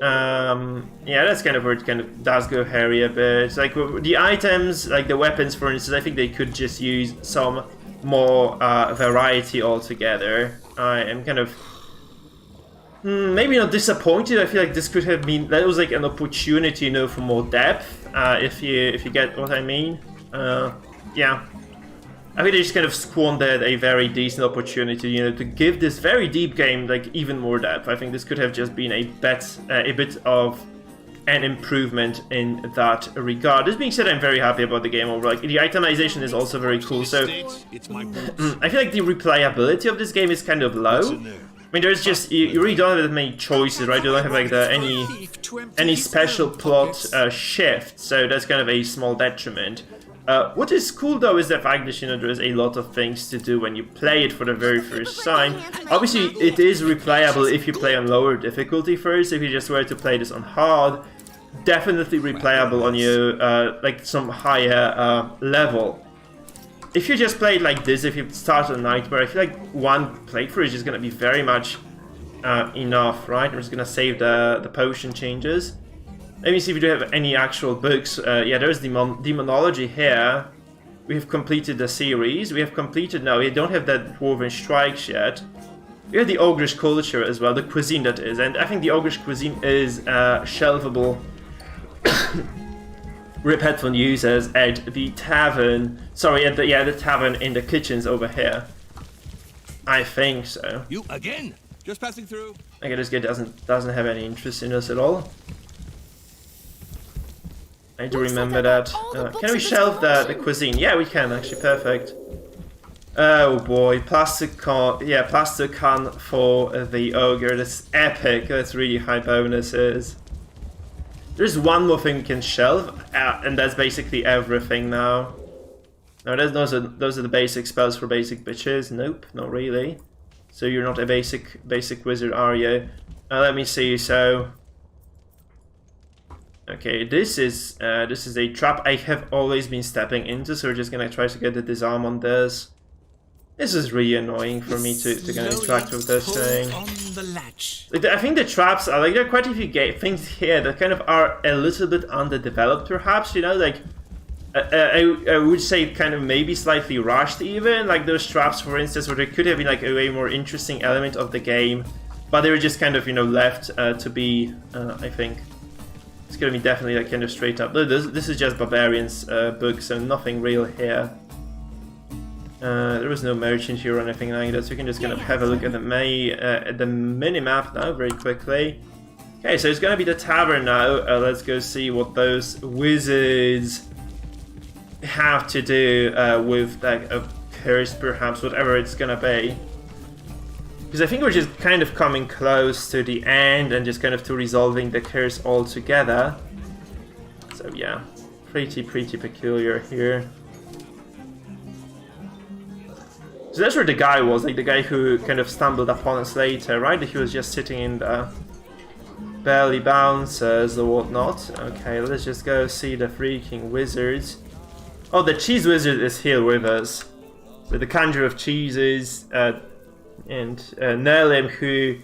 yeah, that's kind of where it kind of does go hairy a bit. Like the items, like the weapons, for instance, I think they could just use some more variety altogether. I am kind of maybe not disappointed. I feel like this could have been, that was like an opportunity, you know, for more depth. If you get what I mean. Yeah. I think they just kind of squandered a very decent opportunity, you know, to give this very deep game like even more depth. I think this could have just been a bit of an improvement in that regard. This being said, I'm very happy about the game overall. Like the itemization is also very cool. So I feel like the replayability of this game is kind of low. I mean, there's just you really don't have that many choices, right? You don't have like any special plot shift, so that's kind of a small detriment. What is cool though is the fact that, you know, there's a lot of things to do when you play it for the very first time. Obviously, it is replayable if you play on lower difficulty first. If you just were to play this on hard, definitely replayable on your like some higher level. If you just play it like this, if you start on Nightmare, I feel like one playthrough is just gonna be very much enough, right? I'm just gonna save the potion changes. Let me see if we do have any actual books. Yeah, there's Demonology here. We have completed the series. We have completed, no, we don't have that Dwarven Strikes yet. We have the ogrish culture as well, the cuisine that is, and I think the ogrish cuisine is shelvable. Rip headphone users at the tavern. Sorry, at the tavern in the kitchens over here. I think so. You again? Just passing through. Okay, this guy doesn't have any interest in us at all. I do remember that. Can we shelve the cuisine? Yeah, we can actually. Perfect. Oh boy, plastic can for the ogre. That's epic. That's really high bonuses. There's one more thing we can shelve, and that's basically everything now. No, those are the basic spells for basic bitches. Nope, not really. So you're not a basic wizard, are you? Let me see. So, okay, this is a trap I have always been stepping into. So we're just gonna try to get the disarm on this. This is really annoying for me to kind of interact with this thing. I think the traps are like, there are quite a few things here that kind of are a little bit underdeveloped, perhaps. You know, like I would say kind of maybe slightly rushed even. Like those traps, for instance, where there could have been like a way more interesting element of the game, but they were just kind of, you know, left to be. I think it's gonna be definitely like kind of straight up. This is just Barbarian's book, so nothing real here. There was no merchant here or anything like that, so we can just kind of have a look at the mini-map now very quickly. Okay, so it's gonna be the tavern now. Let's go see what those wizards have to do with like a curse, perhaps, whatever it's gonna be. Because I think we're just kind of coming close to the end and just kind of to resolving the curse altogether. So yeah, pretty peculiar here. So that's where the guy was, like the guy who kind of stumbled upon us later, right? He was just sitting in the belly bouncers or whatnot. Okay, let's just go see the freaking wizards. Oh, the cheese wizard is here with us. So the conjurer of cheeses, and Nelim, who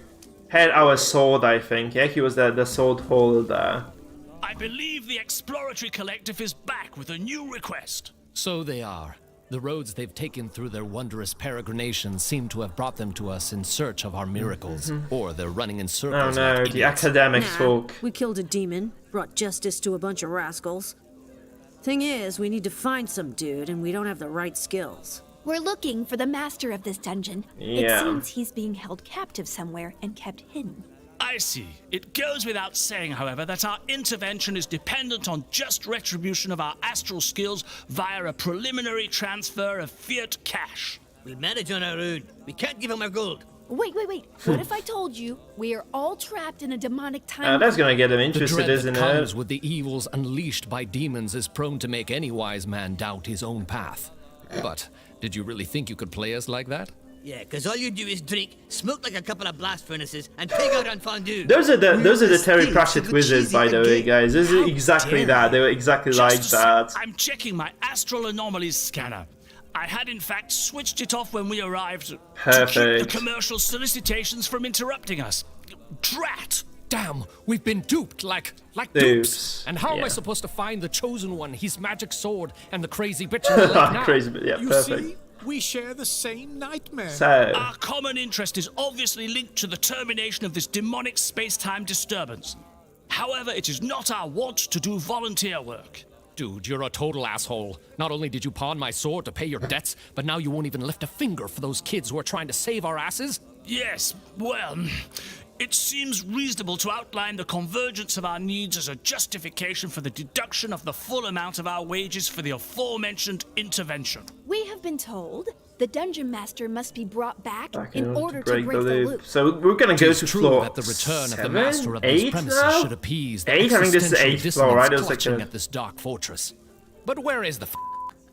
had our sword, I think. Yeah, he was the sword holder. I believe the exploratory collective is back with a new request. So they are. The roads they've taken through their wondrous peregrinations seem to have brought them to us in search of our miracles. Or they're running in circles. Oh no, like the academic folk. We killed a demon, brought justice to a bunch of rascals. Thing is, we need to find some dude, and we don't have the right skills. We're looking for the master of this dungeon. Yeah. It seems he's being held captive somewhere and kept hidden. I see. It goes without saying, however, that our intervention is dependent on just retribution of our astral skills via a preliminary transfer of fiat cash. We'll manage on our own. We can't give him our gold. Wait. What if I told you we are all trapped in a demonic time? That's gonna get them interested, the dread isn't that comes it? with the evils unleashed by demons is prone to make any wise man doubt his own path. But did you really think you could play us like that? Yeah, because all you do is drink, smoke like a couple of blast furnaces, and pig out on fondue. Those are the Terry Pratchett wizards, by the way, guys. This is exactly that. They were exactly like that. I'm checking my astral anomalies scanner. I had in fact switched it off when we arrived. Perfect. To keep the commercial solicitations from interrupting us. Drat! Damn, we've been duped like dupes. And how am I supposed to find the chosen one, his magic sword, and the crazy bitch in the lake now? Crazy bitch, yeah, You perfect. see, we share the same nightmare. So, Our common interest is obviously linked to the termination of this demonic space-time disturbance. However, it is not our wont to do volunteer work. Dude, you're a total asshole. Not only did you pawn my sword to pay your debts, but now you won't even lift a finger for those kids who are trying to save our asses? Yes, well, it seems reasonable to outline the convergence of our needs as a justification for the deduction of the full amount of our wages for the aforementioned intervention. We have been told the dungeon master must be brought back in order to break break the loop. So we're gonna go to true floor that the return 7, of the master of those 8 premises now? should appease the 8? I think this is the 8th floor, right? It was like clutching a... at this dark fortress. But where is the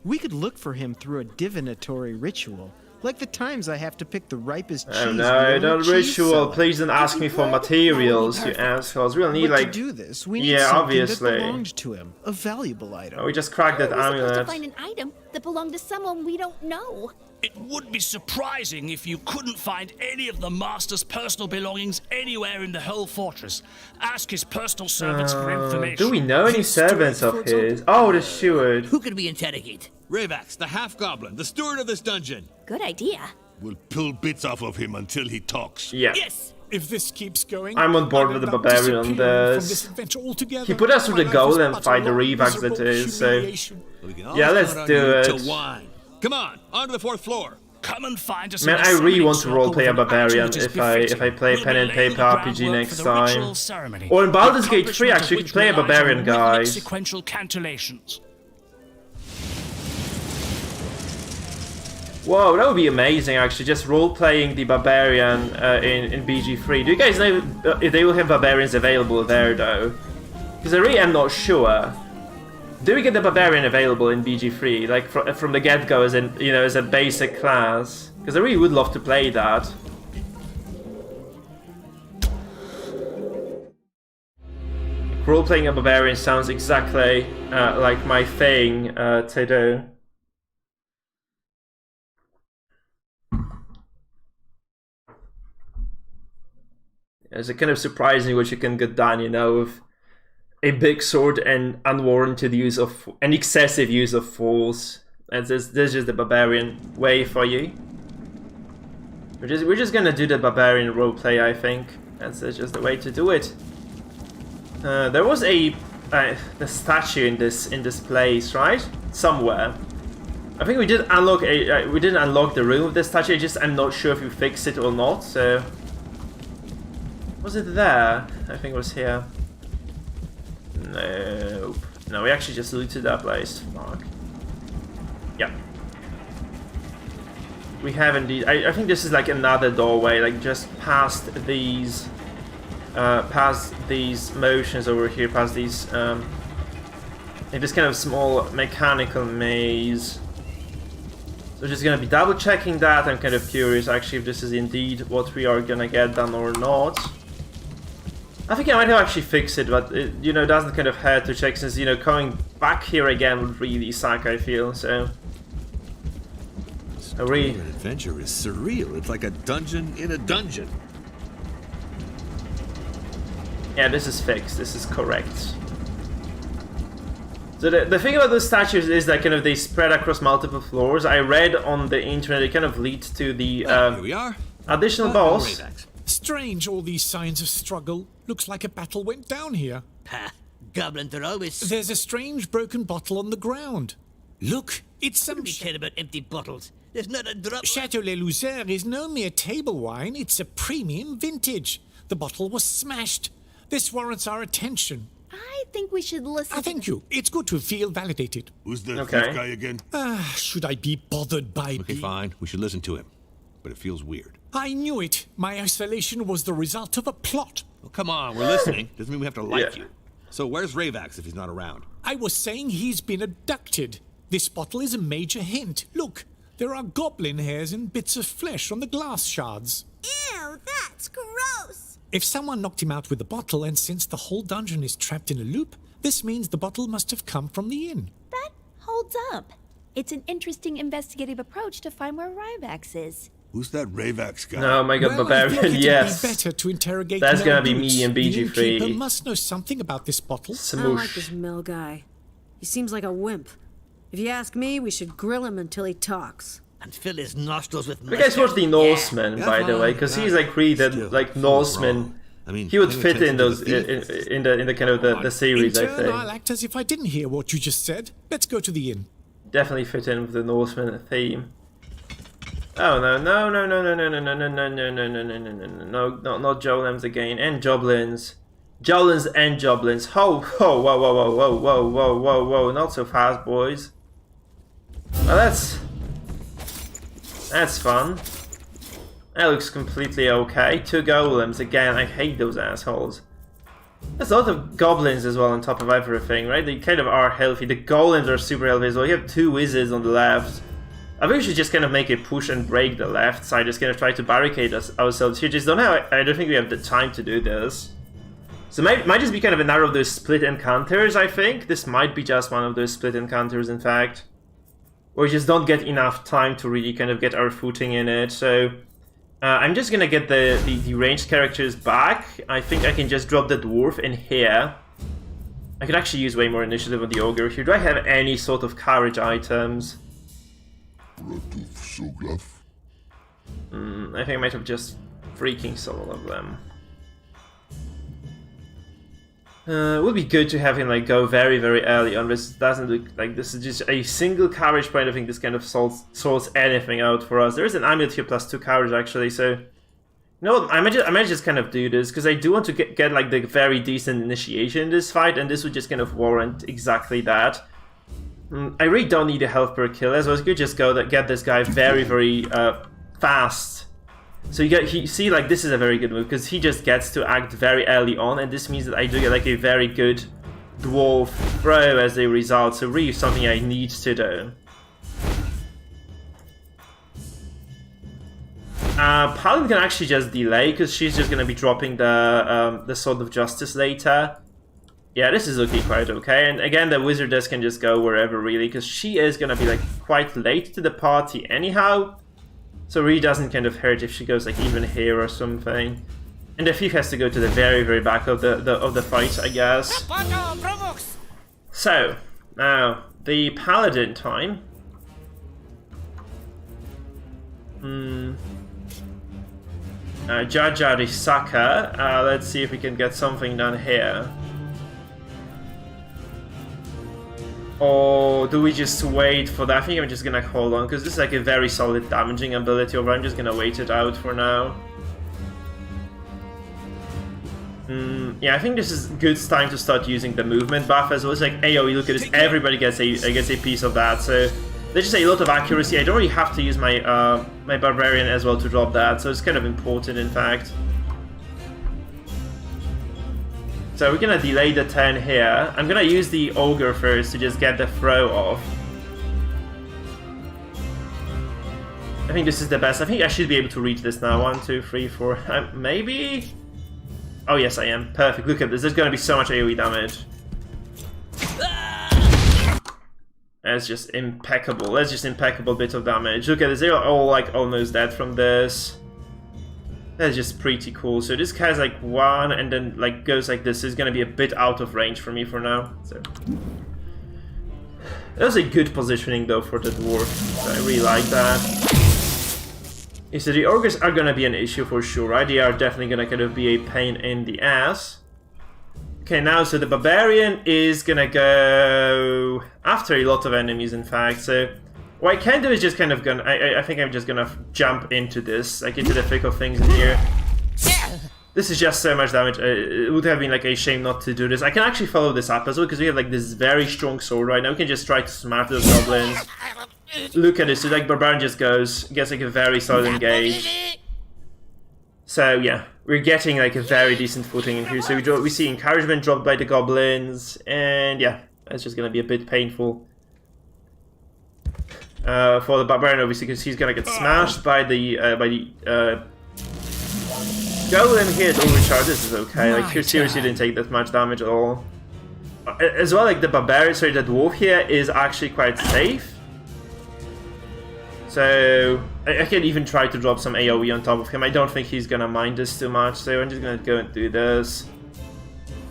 We could look for him through a divinatory ritual. Like the times I have to pick the ripest cheese. Oh no, the not ritual. Please don't ask me for materials, you assholes. We'll need, But like... to do this, we need something obviously. that belonged to him. A valuable item. Oh, we just cracked that We're supposed to amulet. find an item that belonged to someone we don't know. It would be surprising if you couldn't find any of the master's personal belongings anywhere in the whole fortress. Ask his personal servants for information. Do we know any servants of his? Oh, the steward. Who could we interrogate? Ravax, the half-goblin, the steward of this dungeon. Good idea. We'll pull bits off of him until he talks. Yeah. Yes. If this keeps going, I'm on board with the barbarian on this. He put us through the golem fight, the revacs that is, so yeah, let's do it. Come on, onto the 4th floor. Come and find us. Man, I really want to roleplay a barbarian if I play pen and paper RPG next time. Or in Baldur's Gate 3, actually, you could play a barbarian, guys. Sequential cantellations. Whoa, that would be amazing, actually, just role-playing the barbarian in BG3. Do you guys know if they will have barbarians available there, though? Because I really am not sure. Do we get the barbarian available in BG3, like from the get-go, as in, you know, as a basic class? Because I really would love to play that. Role-playing a barbarian sounds exactly like my thing to do. It's kind of surprising what you can get done, you know, with a big sword and unwarranted use of, an excessive use of force. And this is just the barbarian way for you. We're just gonna do the barbarian roleplay, I think. That's just the way to do it. There was the statue in this place, right? Somewhere. I think we did unlock we didn't unlock the room with the statue. I'm not sure if we fixed it or not. So was it there? I think it was here. Nope. No, we actually just looted that place. Fuck. Yeah. We have indeed. I think this is like another doorway, like just past these motions over here, past these like this kind of small mechanical maze. So just gonna be double checking that. I'm kind of curious actually if this is indeed what we are gonna get done or not. I think I might have actually fixed it, but it, you know, doesn't kind of hurt to check, since, you know, coming back here again would really suck, I feel, so. An adventure is surreal. It's like a dungeon in a dungeon. Yeah, this is fixed. This is correct. So the thing about those statues is that kind of they spread across multiple floors. I read on the internet they kind of lead to the here we are. Additional boss. Strange, all these signs of struggle. Looks like a battle went down here. Ha! Goblins are always... There's a strange broken bottle on the ground. Look, it's some... Don't care about empty bottles. There's not a drop... Chateau Le Luzerne is no mere table wine. It's a premium vintage. The bottle was smashed. This warrants our attention. I think we should listen. Thank you. It's good to feel validated. Who's the thief guy again? Should I be bothered by... Okay, fine. We should listen to him. But it feels weird. I knew it. My isolation was the result of a plot. Well, come on. We're listening. Doesn't mean we have to like you. So where's Ravax if he's not around? I was saying he's been abducted. This bottle is a major hint. Look, there are goblin hairs and bits of flesh on the glass shards. Ew, that's gross. If someone knocked him out with the bottle, and since the whole dungeon is trapped in a loop, this means the bottle must have come from the inn. That holds up. It's an interesting investigative approach to find where Ryvax is. Who's that Ravax guy? Oh my god, barbarian, yes. Better to interrogate. That's gonna be me in BG3. The innkeeper must know something about this bottle. I don't like this Mill guy. He seems like a wimp. If you ask me, we should grill him until he talks. And fill his nostrils with You guys watch the Norseman, by the way, because he's like read like Norseman. I mean, he would fit in those in the kind of the series, I think. I'll act as if I didn't hear what you just said. Let's go to the inn. Definitely fit in with the Norseman theme. Oh no, not Jolems again, and Joblins. Joblins and Joblins. Whoa, not so fast, boys. Well, that's fun. That looks completely okay. 2 golems again. I hate those assholes. There's a lot of goblins as well on top of everything, right? They kind of are healthy. The golems are super healthy as well. You have 2 wizards on the left. I think we should just kind of make a push and break the left side. Just kind of try to barricade ourselves here. Just I don't think we have the time to do this. So it might just be kind of another of those split encounters, I think. This might be just one of those split encounters, in fact. Or we just don't get enough time to really kind of get our footing in it. So I'm just gonna get the ranged characters back. I think I can just drop the dwarf in here. I could actually use way more initiative on the ogre here. Do I have any sort of courage items? I think I might have just freaking soul of them. It would be good to have him like go very, very early on. This doesn't look like this is just a single courage point. I think this kind of sorts anything out for us. There is an amulet here plus 2 courage actually, so you know what, I might just kind of do this because I do want to get like the very decent initiation in this fight, and this would just kind of warrant exactly that. I really don't need a health per kill, as well as you could just go get this guy very, very fast. So you see, like, this is a very good move because he just gets to act very early on, and this means that I do get like a very good dwarf throw as a result. So really something I need to do. Paladin can actually just delay because she's just gonna be dropping the Sword of Justice later. Yeah, this is looking quite okay. And again, the Wizardess can just go wherever really because she is gonna be like quite late to the party anyhow. So it really doesn't kind of hurt if she goes like even here or something. And the thief has to go to the very, very back of the fight, I guess. So now the paladin time. Jaja Risaka. Let's see if we can get something done here. Or do we just wait for that? I think I'm just gonna hold on, because this is like a very solid damaging ability, or I'm just gonna wait it out for now. Yeah, I think this is good time to start using the movement buff as well. It's like AoE, look at this, everybody gets a piece of that, so there's just a lot of accuracy. I don't really have to use my my Barbarian as well to drop that, so it's kind of important in fact. So we're gonna delay the turn here. I'm gonna use the Ogre first to just get the throw off. I think this is the best. I think I should be able to reach this now. 1, 2, 3, 4. Maybe? Oh yes, I am. Perfect. Look at this. There's gonna be so much AoE damage. That's just impeccable. That's just impeccable bit of damage. Look at this. They're all like almost dead from this. That's just pretty cool. So this guy's like 1 and then like goes like this. Is gonna be a bit out of range for me for now. So that was a good positioning though for the dwarf. So I really like that. Yeah, so the ogres are gonna be an issue for sure, right? They are definitely gonna kind of be a pain in the ass. Okay, now so the barbarian is gonna go after a lot of enemies in fact. So what I can do is just kind of gonna, I think I'm just gonna jump into this, like into the thick of things in here. This is just so much damage. It would have been like a shame not to do this. I can actually follow this up as well because we have like this very strong sword right now. We can just try to smash those goblins. Look at this. So like barbarian just gets like a very solid engage. So yeah, we're getting like a very decent footing in here. So we see encouragement dropped by the goblins, and yeah, that's just gonna be a bit painful. For the barbarian obviously because he's gonna get smashed by the golem here. Overcharge. This is okay. Like he seriously didn't take that much damage at all. As well, like the barbarian, sorry, the dwarf here is actually quite safe. So I can even try to drop some AoE on top of him. I don't think he's gonna mind this too much. So I'm just gonna go and do this.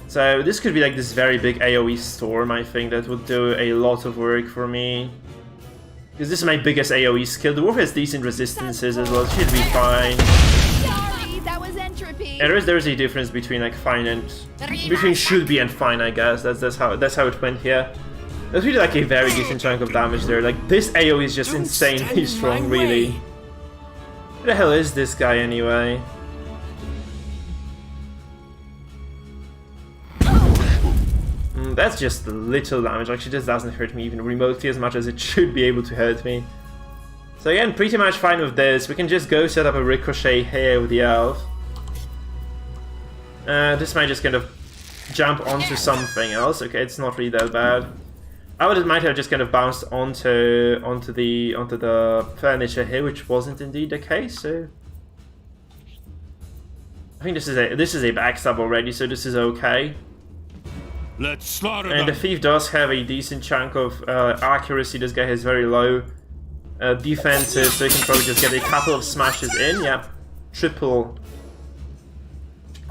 So this could be like this very big AoE storm. I think that would do a lot of work for me. Because this is my biggest AoE skill. The dwarf has decent resistances as well. It should be fine. Sorry, that was entropy. And there's a difference between like fine and between should be and fine. I guess that's how it went here. That's really like a very decent chunk of damage there. Like this AoE is just insanely strong, really. Who the hell is this guy anyway? That's just a little damage. Actually, this doesn't hurt me even remotely as much as it should be able to hurt me. So again, pretty much fine with this. We can just go set up a ricochet here with the elf. This might just kind of jump onto something else. Okay, it's not really that bad. It might have just kind of bounced onto the furniture here, which wasn't indeed the case. So I think this is a backstab already, so this is okay. Let's slaughter them. And the thief does have a decent chunk of accuracy. This guy has very low defenses, so he can probably just get a couple of smashes in. Yeah, triple.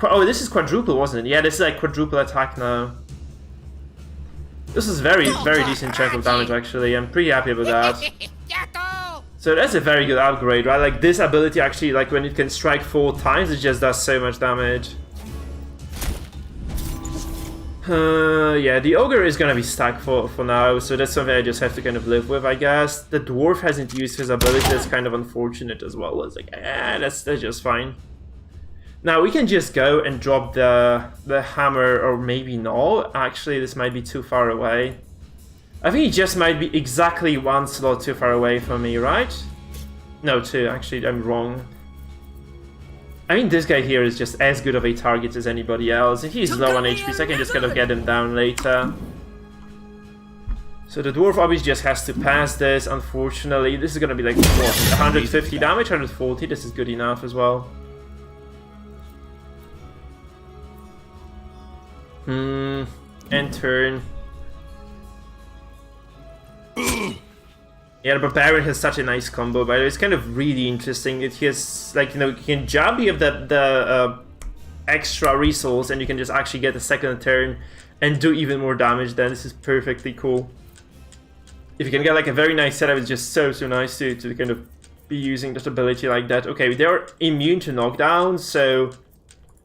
Oh, this is quadruple, wasn't it? Yeah, this is like quadruple attack now. This is very decent chunk of damage actually. I'm pretty happy about that. So that's a very good upgrade, right? Like this ability actually, like when it can strike 4 times, it just does so much damage. Yeah, the ogre is gonna be stuck for now, so that's something I just have to kind of live with, I guess. The dwarf hasn't used his ability, that's kind of unfortunate as well. It's like, that's just fine. Now we can just go and drop the hammer, or maybe no. Actually, this might be too far away. I think it just might be exactly 1 slot too far away from me, right? No, 2. Actually, I'm wrong. I mean, this guy here is just as good of a target as anybody else. He's low on HP, so I can just kind of get him down later. So the dwarf obviously just has to pass this, unfortunately. This is gonna be like, what, 150 damage, 140, this is good enough as well. End turn. Yeah, the Barbarian has such a nice combo, by the way. It's kind of really interesting. It has, like, you know, you can jump, you have the extra resource, and you can just actually get a second turn and do even more damage then. This is perfectly cool. If you can get, like, a very nice setup, it's just so nice to kind of be using that ability like that. Okay, they're immune to knockdown, so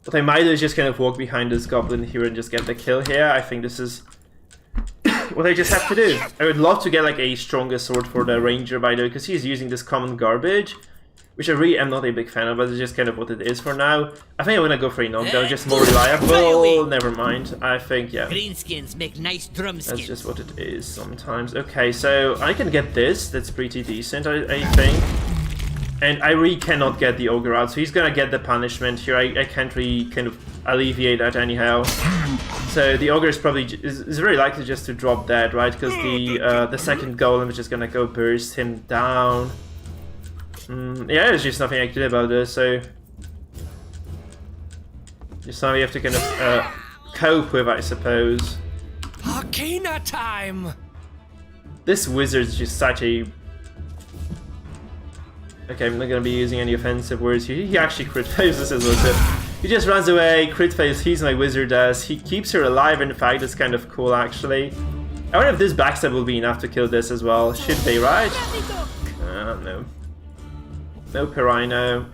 what I might do is just kind of walk behind this goblin here and just get the kill here. I think this is what I just have to do. I would love to get like a stronger sword for the ranger, by the way, because he's using this common garbage, which I really am not a big fan of, but it's just kind of what it is for now. I think I'm gonna go for a knockdown, just more reliable. Never mind. I think, yeah. Greenskins make nice drum skins. That's just what it is sometimes. Okay, so I can get this. That's pretty decent, I think. And I really cannot get the ogre out, so he's gonna get the punishment here. I can't really kind of alleviate that anyhow. So the ogre is probably is very likely just to drop dead, right? Because the second golem is just gonna go burst him down. Yeah, there's just nothing I can do about this. So just something you have to kind of cope with, I suppose. Arcana time. This wizard's just such a. Okay, I'm not gonna be using any offensive words here. He actually crit fails this as well, so he just runs away, crit fails, he's my wizard does. He keeps her alive, in fact, it's kind of cool actually. I wonder if this backstab will be enough to kill this as well. Should be, right? No. No Pirino.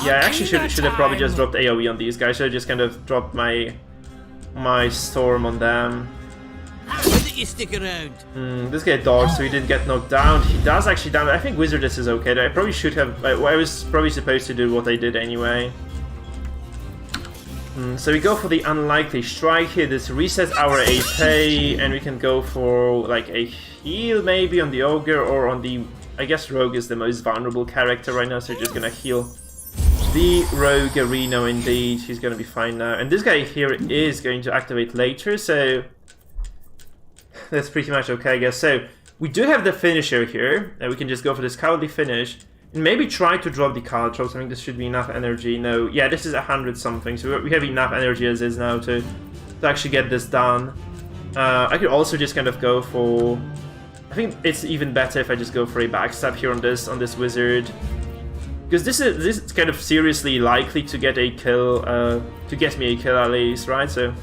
Yeah, I actually should have probably just dropped AoE on these guys. Should have just kind of dropped my storm on them. You stick around. This guy dodged, so he didn't get knocked down. He does actually damage. I think Wizardess is okay. I probably should have. I was probably supposed to do what I did anyway. So we go for the unlikely strike here. This resets our AP, and we can go for like a heal maybe on the ogre or on the. I guess Rogue is the most vulnerable character right now, so we're just gonna heal the Rogue Reno indeed. He's gonna be fine now. And this guy here is going to activate later, so that's pretty much okay, I guess. So we do have the finisher here, and we can just go for this cowardly finish and maybe try to drop the caltrops. I think this should be enough energy. No, yeah, this is 100 something, so we have enough energy as is now to actually get this done. I could also just kind of go for. I think it's even better if I just go for a backstab here on this wizard, because this is kind of seriously likely to get a kill, to get me a kill at least, right? So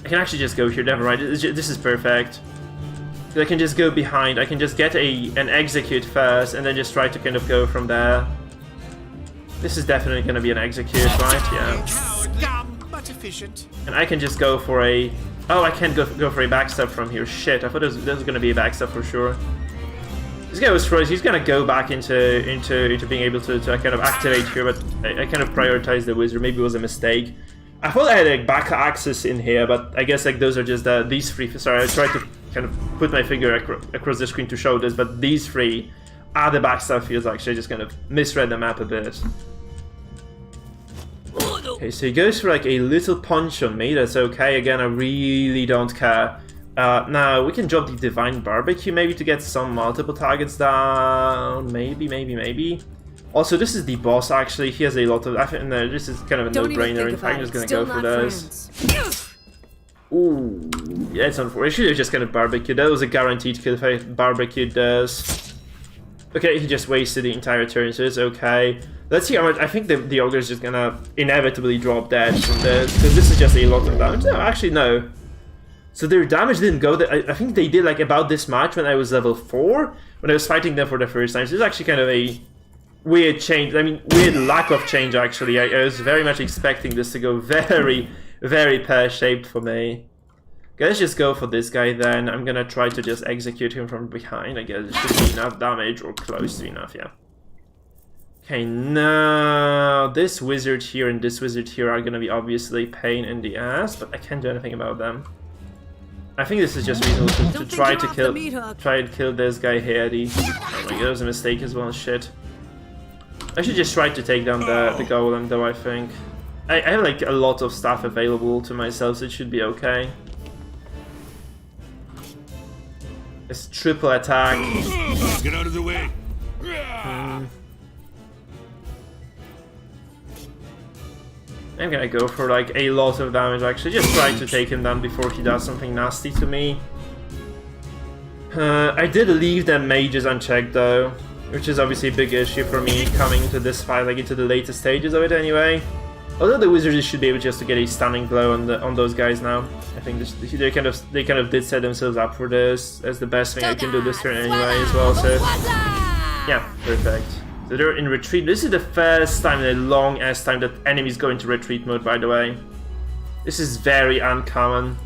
I can actually just go here, never mind, this is perfect. I can just go behind, I can just get an execute first, and then just try to kind of go from there. This is definitely going to be an execute, right? Yeah. But efficient. And I can just go for a... Oh, I can't go for a backstab from here. Shit, I thought this was going to be a backstab for sure. This guy was frozen. He's going to go back into being able to kind of activate here, but I kind of prioritized the wizard. Maybe it was a mistake. I thought I had like back access in here, but I guess like those are just these three. Sorry, I tried to kind of put my finger across the screen to show this, but these three are the backstab fields. Actually, I just kind of misread the map a bit. Okay, so he goes for like a little punch on me. That's okay. Again, I really don't care. Now we can drop the Divine Barbecue maybe to get some multiple targets down. Maybe. Also, this is the boss, actually. He has a lot of... I think this is kind of a no-brainer. In fact, I'm just gonna go for this. Ooh, yeah, it's unfortunate. I should have just kind of barbecued. That was a guaranteed kill if I barbecued this. Okay, he just wasted the entire turn, so it's okay. Let's see how much... I think the ogre is just gonna inevitably drop dead from this, because this is just a lot of damage. No, actually, no. So their damage didn't go there. I think they did like about this much when I was level 4, when I was fighting them for the first time. So it's actually kind of a weird change. I mean, weird lack of change, actually. I was very much expecting this to go very, very pear-shaped for me. Okay, let's just go for this guy then. I'm gonna try to just execute him from behind. I guess it should be enough damage, or close to enough, yeah. Okay, now this wizard here and this wizard here are gonna be obviously pain in the ass, but I can't do anything about them. I think this is just reasonable to try to kill this guy here. Oh my god, that was a mistake as well. Shit. I should just try to take down the golem though, I think. I have like a lot of stuff available to myself, so it should be okay. It's triple attack. Get out of the way. I'm gonna go for like a lot of damage actually, just try to take him down before he does something nasty to me. I did leave the mages unchecked though, which is obviously a big issue for me coming into this fight, like into the later stages of it anyway. Although the wizards should be able just to get a stunning blow on those guys now. I think they kind of did set themselves up for this as the best thing I can do this turn anyway as well. So yeah, perfect. So they're in retreat. This is the first time in a long ass time that enemies go into retreat mode, by the way. This is very uncommon.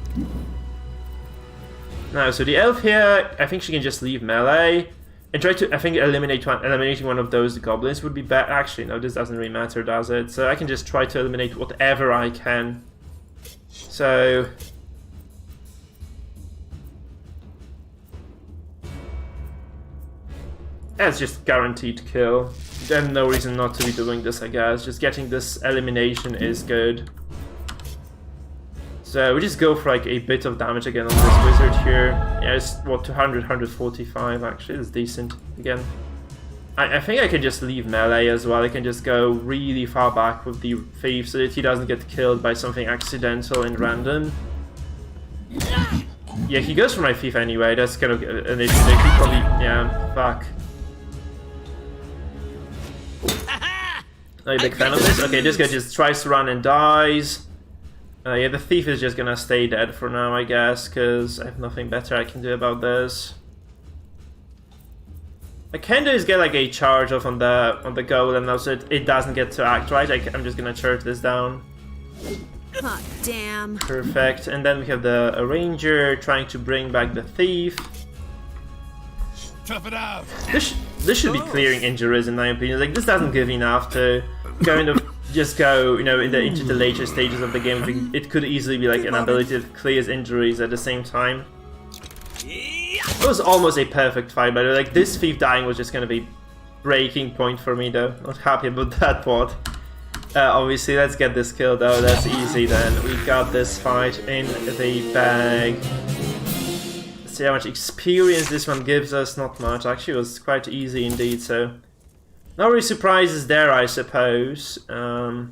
Now, so the elf here, I think she can just leave melee and try to, I think, eliminating one of those goblins would be better. Actually, no, this doesn't really matter, does it? So I can just try to eliminate whatever I can. So that's just guaranteed kill. There's no reason not to be doing this, I guess. Just getting this elimination is good. So we just go for like a bit of damage again on this wizard here. Yeah, it's what, 200, 145 actually. It's decent again. I think I can just leave melee as well. I can just go really far back with the thief so that he doesn't get killed by something accidental and random. Yeah, he goes for my thief anyway. That's kind of an issue. He probably, yeah, fuck. Are you a big fan of this? Okay, this guy just tries to run and dies. Yeah, the thief is just gonna stay dead for now, I guess, because I have nothing better I can do about this. I can do is get like a charge off on the golem now, so it doesn't get to act right. I'm just gonna charge this down. Hot damn. Perfect. And then we have the ranger trying to bring back the thief. Tough it out. This should be clearing injuries in my opinion. Like, this doesn't give enough to kind of just go, you know, into the later stages of the game. It could easily be like an ability that clears injuries at the same time. It was almost a perfect fight, but like this thief dying was just gonna be breaking point for me though. Not happy about that part. Obviously, let's get this kill though. That's easy then. We got this fight in the bag. Let's see how much experience this one gives us. Not much. Actually, it was quite easy indeed. So, no really surprises there, I suppose. I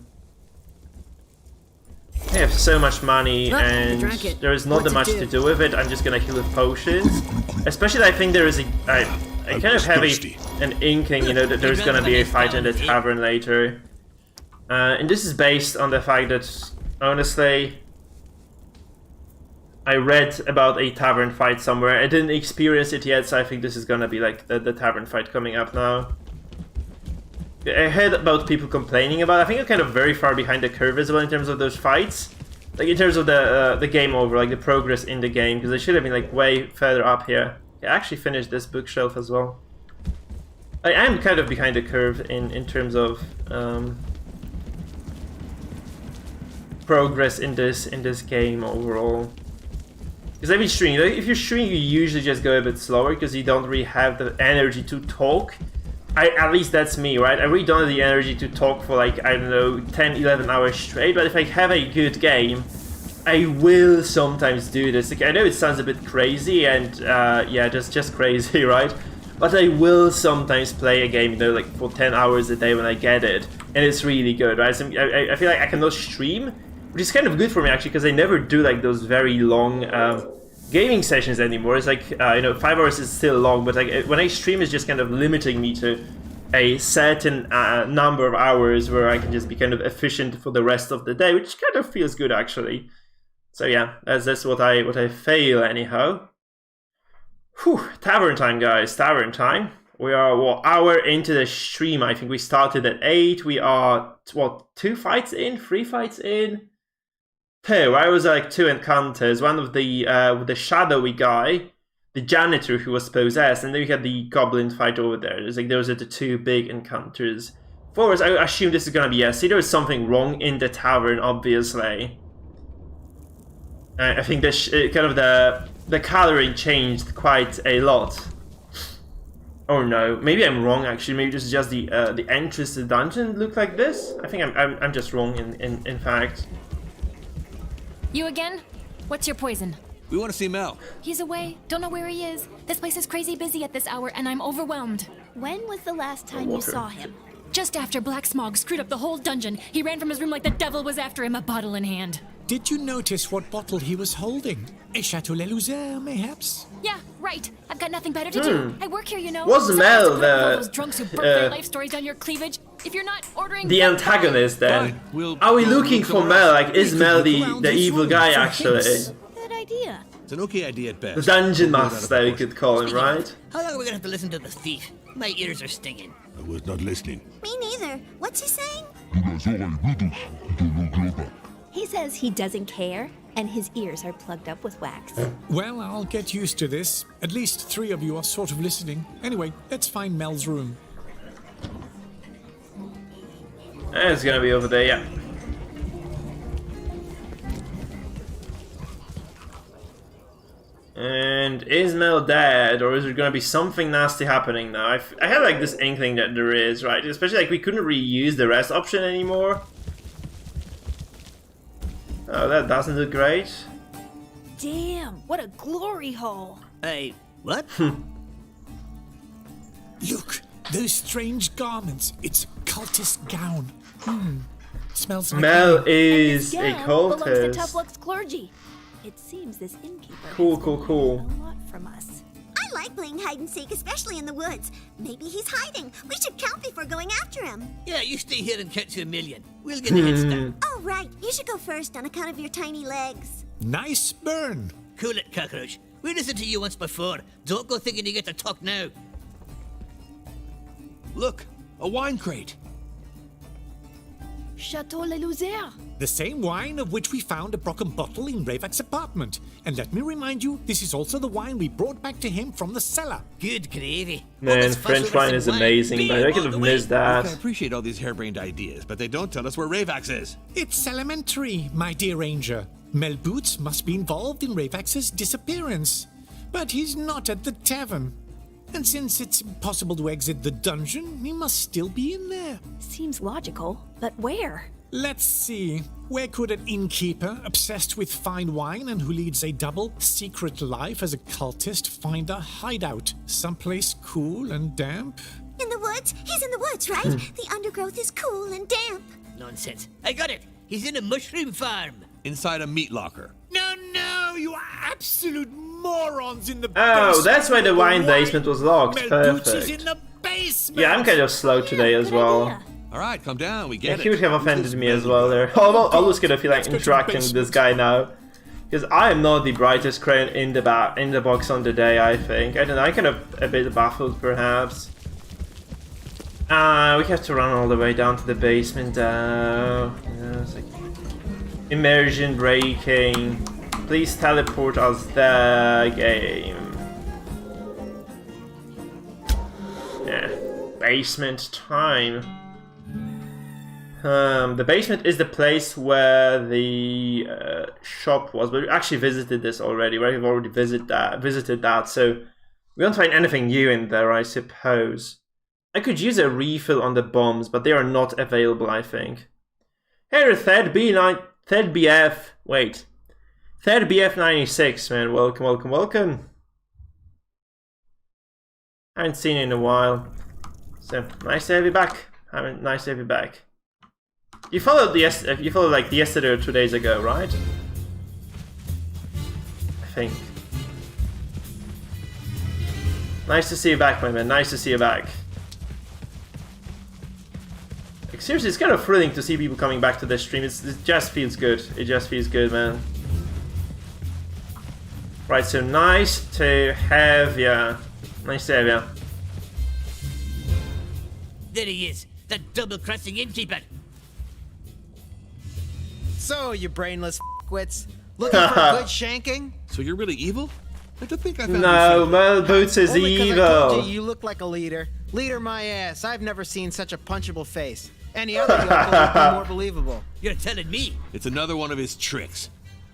have so much money and there is not that much to do with it. I'm just gonna heal with potions. Especially, I think there is I kind of have an inkling, you know, that there's gonna be a fight in the tavern later. And this is based on the fact that, honestly, I read about a tavern fight somewhere. I didn't experience it yet, so I think this is gonna be like the tavern fight coming up now. I heard about people complaining about it. I think I'm kind of very far behind the curve as well in terms of those fights. Like in terms of the game over, like the progress in the game, because I should have been like way further up here. I actually finished this bookshelf as well. I am kind of behind the curve in terms of progress in this game overall. Because I've been streaming. Like, if you're streaming, you usually just go a bit slower because you don't really have the energy to talk. At least that's me, right? I really don't have the energy to talk for like, I don't know, 10, 11 hours straight, but if I have a good game, I will sometimes do this. Like, I know it sounds a bit crazy and, yeah, just crazy, right? But I will sometimes play a game, you know, like for 10 hours a day when I get it, and it's really good, right? So I feel like I cannot stream, which is kind of good for me actually, because I never do like those very long gaming sessions anymore. It's like, you know, 5 hours is still long, but like when I stream, it's just kind of limiting me to a certain number of hours where I can just be kind of efficient for the rest of the day, which kind of feels good actually. So yeah, that's what I fail anyhow. Whew, tavern time, guys, tavern time. We are, what, hour into the stream. I think we started at 8. We are, what, 2 fights in? 3 fights in? 2. I was like 2 encounters. One of the with the shadowy guy, the janitor who was possessed, and then we had the goblin fight over there. It's like those are the 2 big encounters. Forwards, I assume this is gonna be see, there is something wrong in the tavern, obviously. I think this kind of the coloring changed quite a lot. Oh no, maybe I'm wrong actually. Maybe this is just the entrance to the dungeon look like this. I think I'm just wrong in fact. You again? What's your poison? We want to see Mel. He's away. Don't know where he is. This place is crazy busy at this hour, and I'm overwhelmed. When was the last time you saw him? Just after Black Smog screwed up the whole dungeon. He ran from his room like the devil was after him, a bottle in hand. Did you notice what bottle he was holding? A Chateau Le Lousère, mayhaps? Yeah, right. I've got nothing better to do. I work here, you know. Was Mel those drunks who burnt their life stories down your cleavage? If you're not ordering the antagonist, then are we looking for Mel? Like, is Mel the evil guy actually? Good idea. It's an okay idea at best. The dungeon master, you could call him, right? How long are we gonna have to listen to the thief? My ears are stinging. I was not listening. Me neither. What's he saying? He says he doesn't care, and his ears are plugged up with wax. Well, I'll get used to this. At least 3 of you are sort of listening. Anyway, let's find Mel's room. It's gonna be over there, yeah. And is Mel dead, or is there gonna be something nasty happening now? I had like this inkling that there is, right? Especially like we couldn't really use the rest option anymore. Oh, that doesn't look great. Damn, what a glory hole. Hey, what? Look, those strange garments. It's a cultist gown. Smells like Mel is and a this gown belongs to cultist. Tough Luck's clergy. It seems this innkeeper Cool, has cool, been cool. hiding a lot from us. I like playing hide and seek, especially in the woods. Maybe he's hiding. We should count before going after him. Yeah, you stay here and catch a million. We'll get a head start. Oh, right. You should go first on account of your tiny legs. Nice burn. Cool it, cockroach. We listened to you once before. Don't go thinking you get to talk now. Look, a wine crate. Chateau Le Lousère. The same wine of which we found a broken bottle in Ravak's apartment. And let me remind you, this is also the wine we brought back to him from the cellar. Good gravy. Man, French wine is amazing, but I could have missed I that. appreciate all these harebrained ideas, but they don't tell us where Ravax is. It's elementary, my dear Ranger. Mel Boots must be involved in Ravax's disappearance. But he's not at the tavern. And since it's impossible to exit the dungeon, he must still be in there. Seems logical, but where? Let's see. Where could an innkeeper, obsessed with fine wine and who leads a double secret life as a cultist, find a hideout? Someplace cool and damp? In the woods? He's in the woods, right? The undergrowth is cool and damp. Nonsense. I got it. He's in a mushroom farm. Inside a meat locker. No, you are absolute morons in the Oh, basement. that's why the wine basement was locked. Mel Boots is Perfect. in the basement. Yeah, I'm kind of slow today as well. All right, calm down. We Yeah, get he it. would have offended me as well there. Almost gonna feel like interacting with this guy now. Because I am not the brightest crayon in the box on the day, I think. I don't know, I'm kind of a bit baffled perhaps. We have to run all the way down to the basement though. You know, it's like immersion breaking. Please teleport us the game. Yeah, basement time. The basement is the place where the shop was, but we actually visited this already, right? We've already visited that, so we won't find anything new in there, I suppose. I could use a refill on the bombs, but they are not available, I think. Hey, Third BF 96, man. Welcome. I haven't seen you in a while, so nice to have you back. Nice to have you back. You followed like yesterday or 2 days ago, right? I think. Nice to see you back, my man. Nice to see you back. Like, seriously, it's kind of thrilling to see people coming back to this stream. It just feels good. It just feels good, man. Right, so nice to have ya. Nice to have ya. There he is, that double-crossing innkeeper. So, you brainless wits, looking for a good shanking? So you're really evil? I don't think I found No, Mel Boots is Only 'cause evil. I told you look like a leader. Leader my ass. I've never seen such a punchable face. Any other yokel would be more believable. You're telling me? It's another one of his tricks.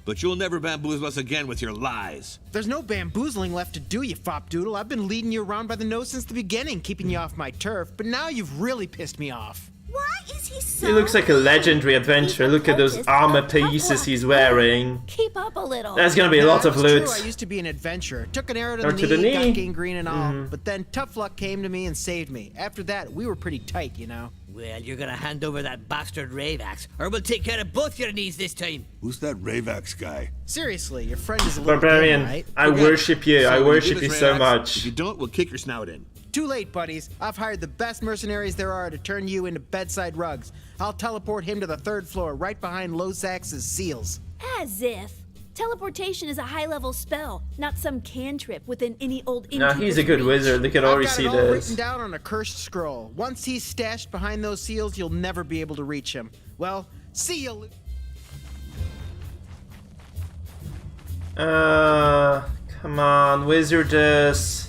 But you'll never bamboozle us again with your lies. There's no bamboozling left to do, you fopdoodle. I've been leading you around by the nose since the beginning, keeping you off my turf, but now you've really pissed me off. Why is he so... He looks like a legendary adventurer. Look at those armor pieces he's wearing. Keep up a little. There's gonna be a lot of loot. True, I used to be an adventurer. Took an arrow to Or the to the knee, knee. got gangrene and all. But then Tough Luck came to me and saved me. After that, we were pretty tight, you know. Well, you're gonna hand over that bastard rave axe, or we'll take care of both your knees this time. Who's that Ravax guy? Seriously, your friend is a little Barbarian, gay, right? I worship you. I worship you so If much. you don't, we'll kick your snout in. Too late, buddies. I've hired the best mercenaries there are to turn you into bedside rugs. I'll teleport him to the 3rd floor, right behind Losax's seals. As if. Teleportation is a high-level spell, not some cantrip within any old No, he's a good reach. wizard. They can already I've got see it all this. written down on a cursed scroll. Once he's stashed behind those seals, you'll never be able to reach him. Well, see you. Come on, Wizardess.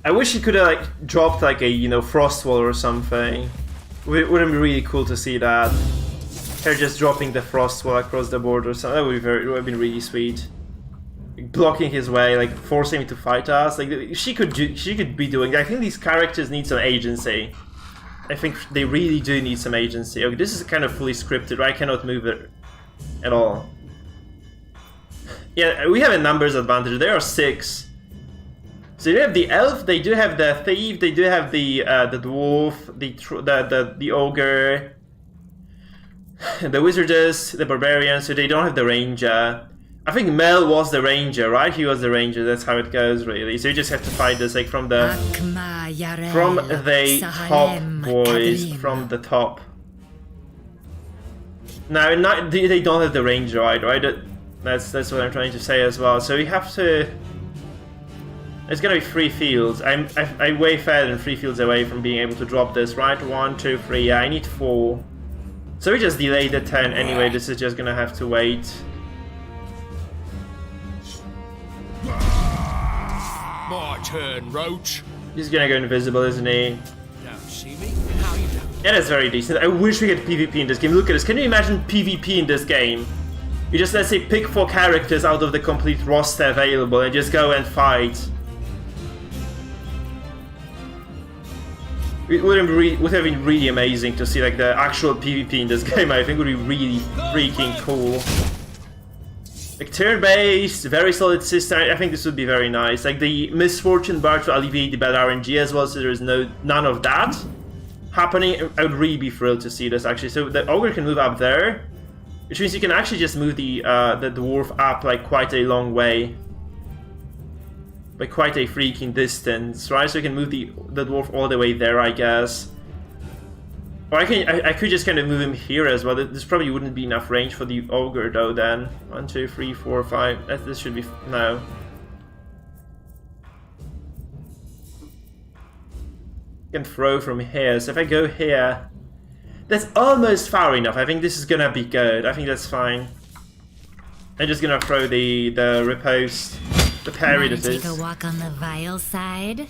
I wish he could have like dropped like a, you know, frost wall or something. Wouldn't it be really cool to see that? Her just dropping the frost wall across the board or something. That would be it would have been really sweet. Like, blocking his way, like forcing him to fight us. Like she could be doing. I think these characters need some agency. I think they really do need some agency. Okay, this is kind of fully scripted, right? I cannot move it at all. Yeah, we have a numbers advantage. There are 6. So you have the elf, they do have the thief, they do have the dwarf, the ogre, the wizardess, the barbarian. So they don't have the ranger. I think Mel was the ranger, right? He was the ranger. That's how it goes, really. So you just have to fight this like from the top boys, from the top. No, they don't have the ranger, right? That's what I'm trying to say as well. So we have to. It's gonna be 3 fields. I'm way further than 3 fields away from being able to drop this, right? 1, 2, 3. Yeah, I need 4. So we just delayed the turn anyway. This is just gonna have to wait. My turn, Roach. He's gonna go invisible, isn't he? Don't see me? How you doing? Yeah, that's very decent. I wish we had PvP in this game. Look at this. Can you imagine PvP in this game? You just, let's say, pick 4 characters out of the complete roster available and just go and fight. It would have been really amazing to see like the actual PvP in this game. I think would be really freaking cool. Like turn-based, very solid system. I think this would be very nice. Like the misfortune bar to alleviate the bad RNG as well, so there's none of that happening. I would really be thrilled to see this actually. So the ogre can move up there, which means you can actually just move the dwarf up like quite a long way. By quite a freaking distance, right? So you can move the dwarf all the way there, I guess. Or I could just kind of move him here as well. This probably wouldn't be enough range for the ogre though then. 1, 2, 3, 4, 5. This should be... no. I can throw from here. So if I go here... that's almost far enough. I think this is gonna be good. I think that's fine. I'm just gonna throw the riposte. The parry that is. Take a walk on the vile side.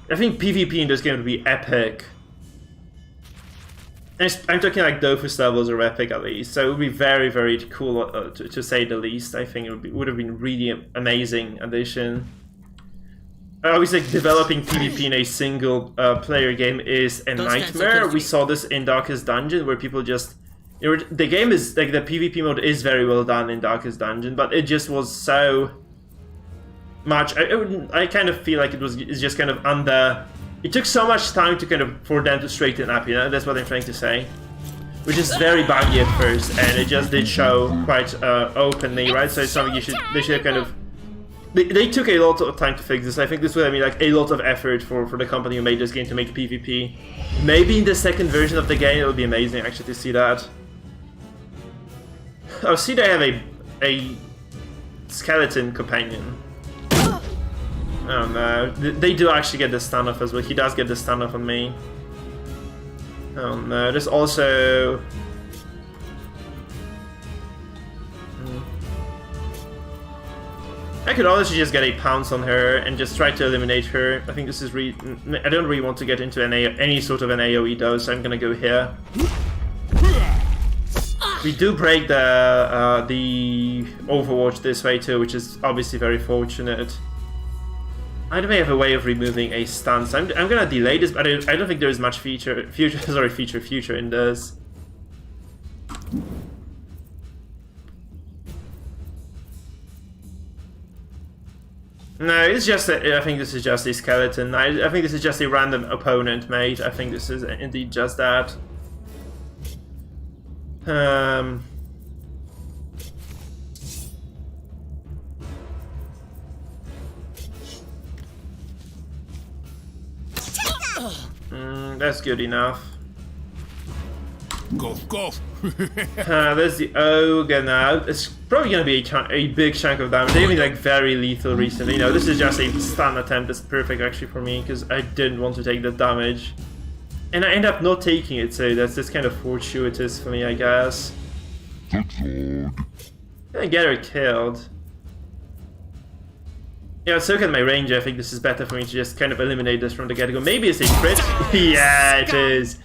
I think PvP in this game would be epic. And I'm talking like Dofus levels are epic at least, so it would be very, very cool to say the least. I think it would have been really amazing addition. Obviously, developing PvP in a single player game is a nightmare. We saw this in Darkest Dungeon, where people just... the game is, like, the PvP mode is very well done in Darkest Dungeon, but it just was so... much. I kind of feel like it's just kind of under. It took so much time to kind of for them to straighten up, you know. That's what I'm trying to say. Which is very buggy at first, and it just did show quite openly, right? So it's something they should kind of. They took a lot of time to fix this. I think this would have been like a lot of effort for the company who made this game to make PvP. Maybe in the second version of the game it would be amazing actually to see that. Oh, see, they have a skeleton companion. Oh no, they do actually get the stun off as well. He does get the stun off on me. Oh no, there's also... I could honestly just get a pounce on her and just try to eliminate her. I think this is I don't really want to get into any sort of an AoE though, so I'm gonna go here. We do break the Overwatch this way too, which is obviously very fortunate. I may have a way of removing a stun, so I'm gonna delay this, but I don't think there is much future in this. No, it's just I think this is just a skeleton. I think this is just a random opponent, mate. I think this is indeed just that. That's good enough. Go, go. There's the ogre now. It's probably gonna be a big chunk of damage. They've been like very lethal recently. You know, this is just a stun attempt. That's perfect actually for me because I didn't want to take the damage, and I end up not taking it. So that's just kind of fortuitous for me, I guess. Gonna get her killed. Yeah, let's look at my range. I think this is better for me to just kind of eliminate this from the get-go. Maybe it's a crit. Yeah, it is.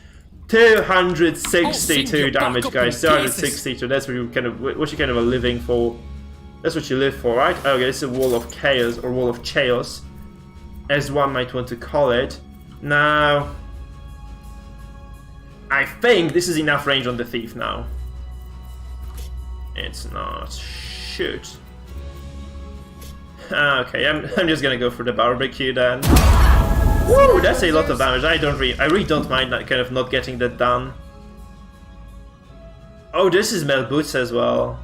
262 damage, guys. 262. That's what you kind of are living for. That's what you live for, right? Okay, this is a wall of chaos or wall of chaos, as one might want to call it. Now, I think this is enough range on the thief now. It's not. Shoot. Okay, I'm just gonna go for the barbecue then. Woo, that's a lot of damage. I really don't mind that kind of not getting that done. Oh, this is Mel Boots as well.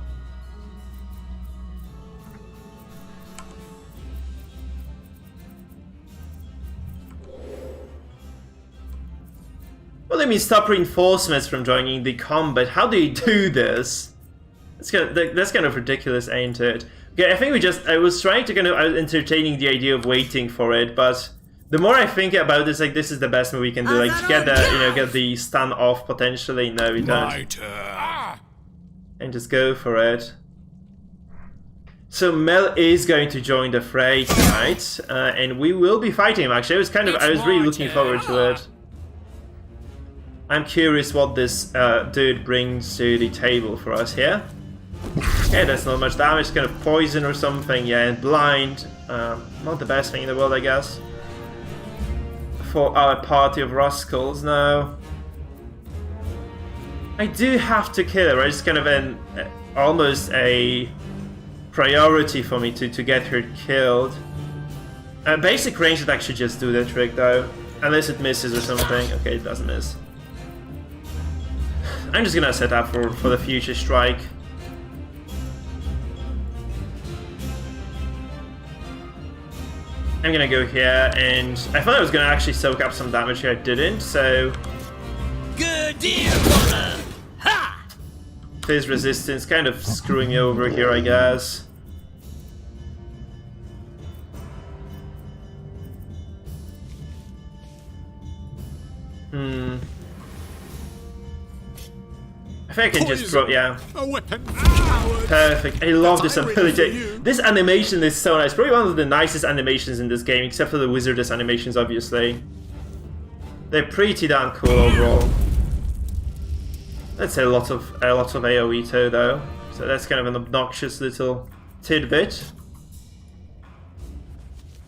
Well, let me stop reinforcements from joining the combat. How do you do this? That's kind of ridiculous, ain't it? Okay, I think I was trying to I was entertaining the idea of waiting for it, but the more I think about this, like, this is the best move we can do. Like, get the stun off potentially. No, we don't. My turn. And just go for it. So Mel is going to join the fray tonight, and we will be fighting him. Actually, I was really looking forward to it. I'm curious what this dude brings to the table for us here. Okay, that's not much damage, kind of poison or something, yeah, and blind. Not the best thing in the world, I guess. For our party of rascals now. I do have to kill her, right? It's kind of almost a priority for me to get her killed. Basic range should actually just do the trick though. Unless it misses or something. Okay, it doesn't miss. I'm just gonna set up for the future strike. I'm gonna go here, and I thought I was gonna actually soak up some damage here, I didn't, so... Good deal, brother! Ha! His resistance kind of screwing me over here, I guess. I think I can just throw, yeah. A weapon. Perfect. I love this ability. This animation is so nice. Probably one of the nicest animations in this game, except for the Wizardess animations, obviously. They're pretty damn cool overall. That's a lot of AoE too, though. So that's kind of an obnoxious little tidbit.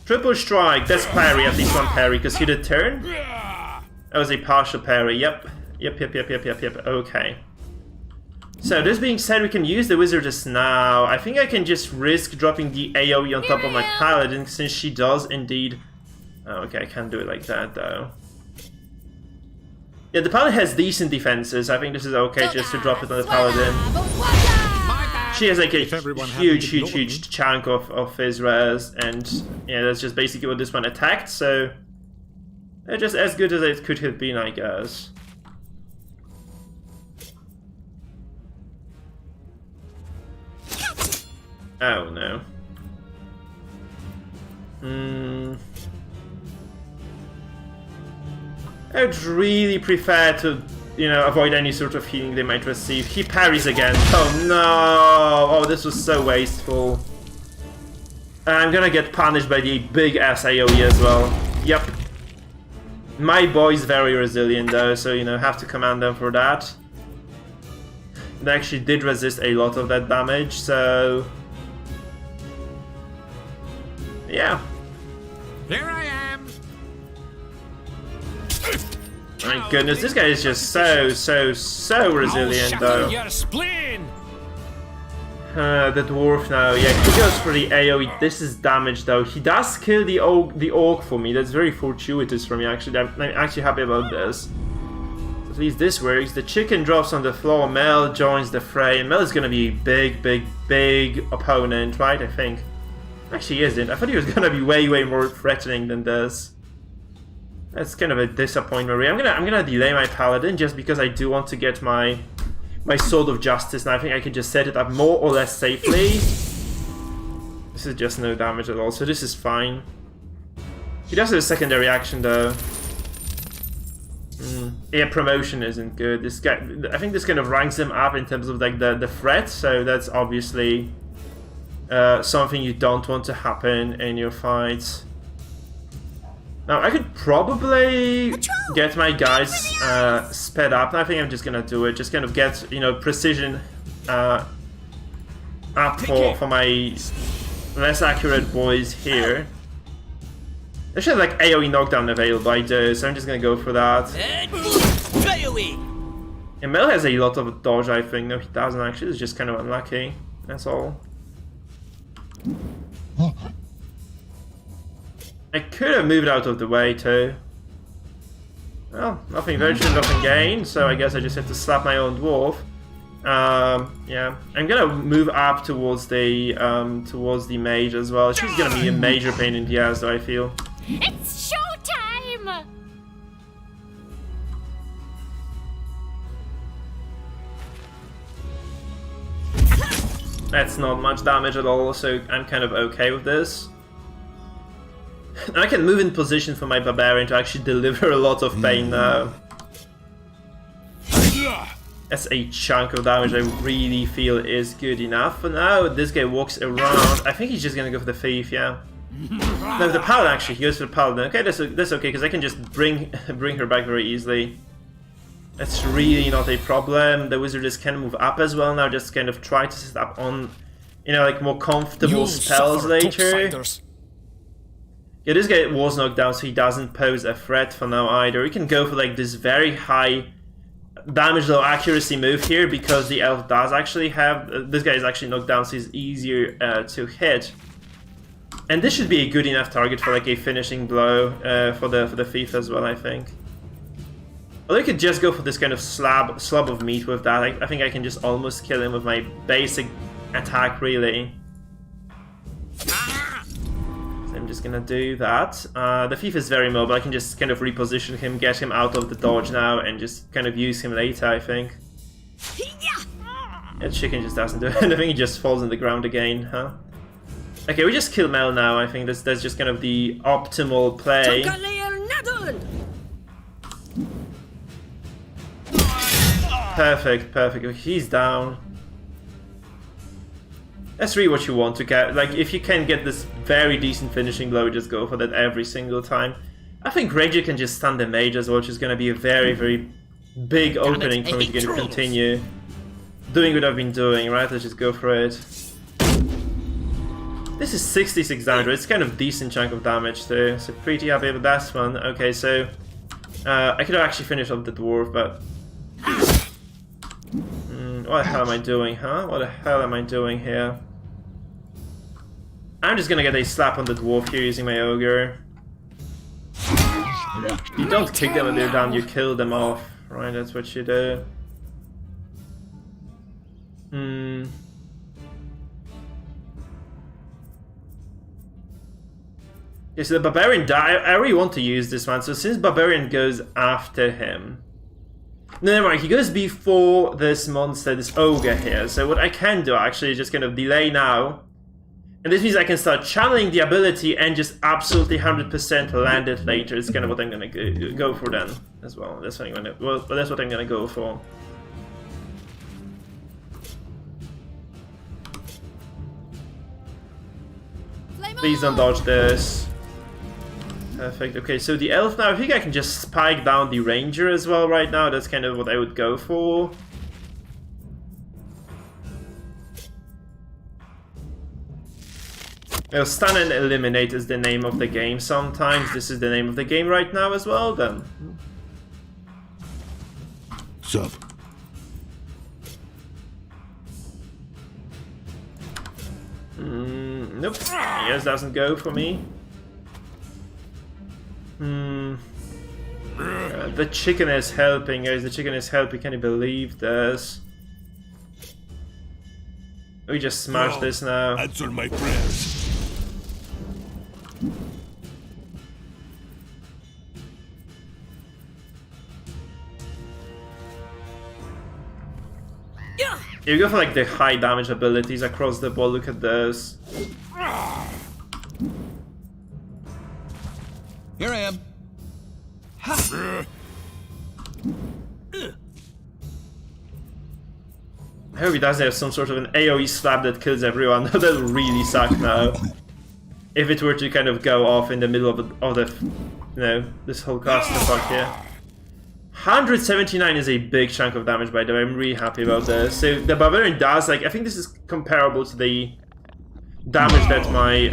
Triple strike. That's parry. At least one parry, because he did turn. That was a partial parry. Yep. Yep. Okay. So this being said, we can use the Wizardess now. I think I can just risk dropping the AoE on top of my Paladin, since she does indeed... Oh, okay, I can't do it like that, though. Yeah, the Paladin has decent defenses. I think this is okay just to drop it on the Paladin. She has like a huge chunk of his res, and yeah, that's just basically what this one attacked, so... They're just as good as it could have been, I guess. Oh no. I would really prefer to, you know, avoid any sort of healing they might receive. He parries again. Oh no! Oh, this was so wasteful. I'm gonna get punished by the big ass AoE as well. Yep. My boy's very resilient though, so, you know, have to command them for that. They actually did resist a lot of that damage, so... yeah. There I am. My goodness, this guy is just so resilient though. Your spleen. The dwarf now, yeah, he goes for the AoE. This is damage though. He does kill the orc for me. That's very fortuitous for me actually. I'm actually happy about this. So at least this works. The chicken drops on the floor. Mel joins the fray. And Mel is gonna be a big opponent, right? I think. Actually, he isn't. I thought he was gonna be way more threatening than this. That's kind of a disappointment. I'm gonna delay my paladin just because I do want to get my sword of justice. Now I think I can just set it up more or less safely. This is just no damage at all, so this is fine. He does have a secondary action though. Yeah, promotion isn't good. This guy, I think this kind of ranks him up in terms of like the threat. So that's obviously something you don't want to happen in your fights. Now, I could probably get my guys sped up. I think I'm just gonna do it. Just kind of get, you know, precision up for my less accurate boys here. They should have like AoE knockdown available, I do, so I'm just gonna go for that. And Mel has a lot of dodge, I think. No, he doesn't actually. It's just kind of unlucky. That's all. I could have moved out of the way too. Well, nothing ventured, nothing gained, so I guess I just have to slap my own dwarf. Yeah, I'm gonna move up towards the mage as well. She's gonna be a major pain in the ass, though, I feel. It's showtime! That's not much damage at all, so I'm kind of okay with this. I can move in position for my barbarian to actually deliver a lot of pain now. That's a chunk of damage I really feel is good enough. For now, this guy walks around. I think he's just gonna go for the thief, yeah. No, the paladin actually, he goes for the paladin. Okay, that's okay, because I can just bring her back very easily. That's really not a problem. The wizard just can move up as well now, just kind of try to set up on, you know, like more comfortable spells later. Yeah, this guy was knocked down, so he doesn't pose a threat for now either. We can go for like this very high damage low accuracy move here because the elf does actually have... this guy is actually knocked down, so he's easier to hit. And this should be a good enough target for like a finishing blow for the thief as well, I think. Or I could just go for this kind of slab of meat with that. I think I can just almost kill him with my basic attack, really. I'm just gonna do that. The thief is very mobile. I can just kind of reposition him, get him out of the dodge now, and just kind of use him later, I think. That chicken just doesn't do anything, he just falls on the ground again, huh? Okay, we just kill Mel now. I think that's just kind of the optimal play. Perfect, perfect. He's down. That's really what you want to get. Like, if you can get this very decent finishing blow, just go for that every single time. I think Ranger can just stun the mage as well, which is going to be a very, very big opening for me to continue doing what I've been doing, right? Let's just go for it. This is 66 damage, it's kind of decent chunk of damage too, so pretty happy with that one. Okay, so I could have actually finished off the dwarf, but... what the hell am I doing, huh? What the hell am I doing here? I'm just gonna get a slap on the dwarf here using my ogre. You don't kick them when they're down, you kill them off. Right, that's what you do. Yeah, so the barbarian died. I really want to use this one, so since barbarian goes after him... No, never mind, he goes before this monster, this ogre here. So what I can do actually is just kind of delay now And this means I can start channeling the ability and just absolutely 100% land it later. It's kind of what I'm gonna go for then as well. That's what I'm gonna. Well, that's what I'm gonna go for. Please don't dodge this. Perfect. Okay, so the elf now. I think I can just spike down the ranger as well right now. That's kind of what I would go for. Well, stun and eliminate is the name of the game. Sometimes this is the name of the game right now as well. Then. Sup? Nope. Yes, doesn't go for me. The chicken is helping, guys. The chicken is helping. Can you believe this? We just smashed this now. Answer my prayers. You go for like the high damage abilities across the board. Look at this. Here I am. I hope he doesn't have some sort of an AoE slap that kills everyone. That would really suck now. If it were to kind of go off in the middle of the you know, this whole clusterfuck here. 179 is a big chunk of damage, by the way. I'm really happy about this. So the Barbarian does, like, I think this is comparable to the damage that my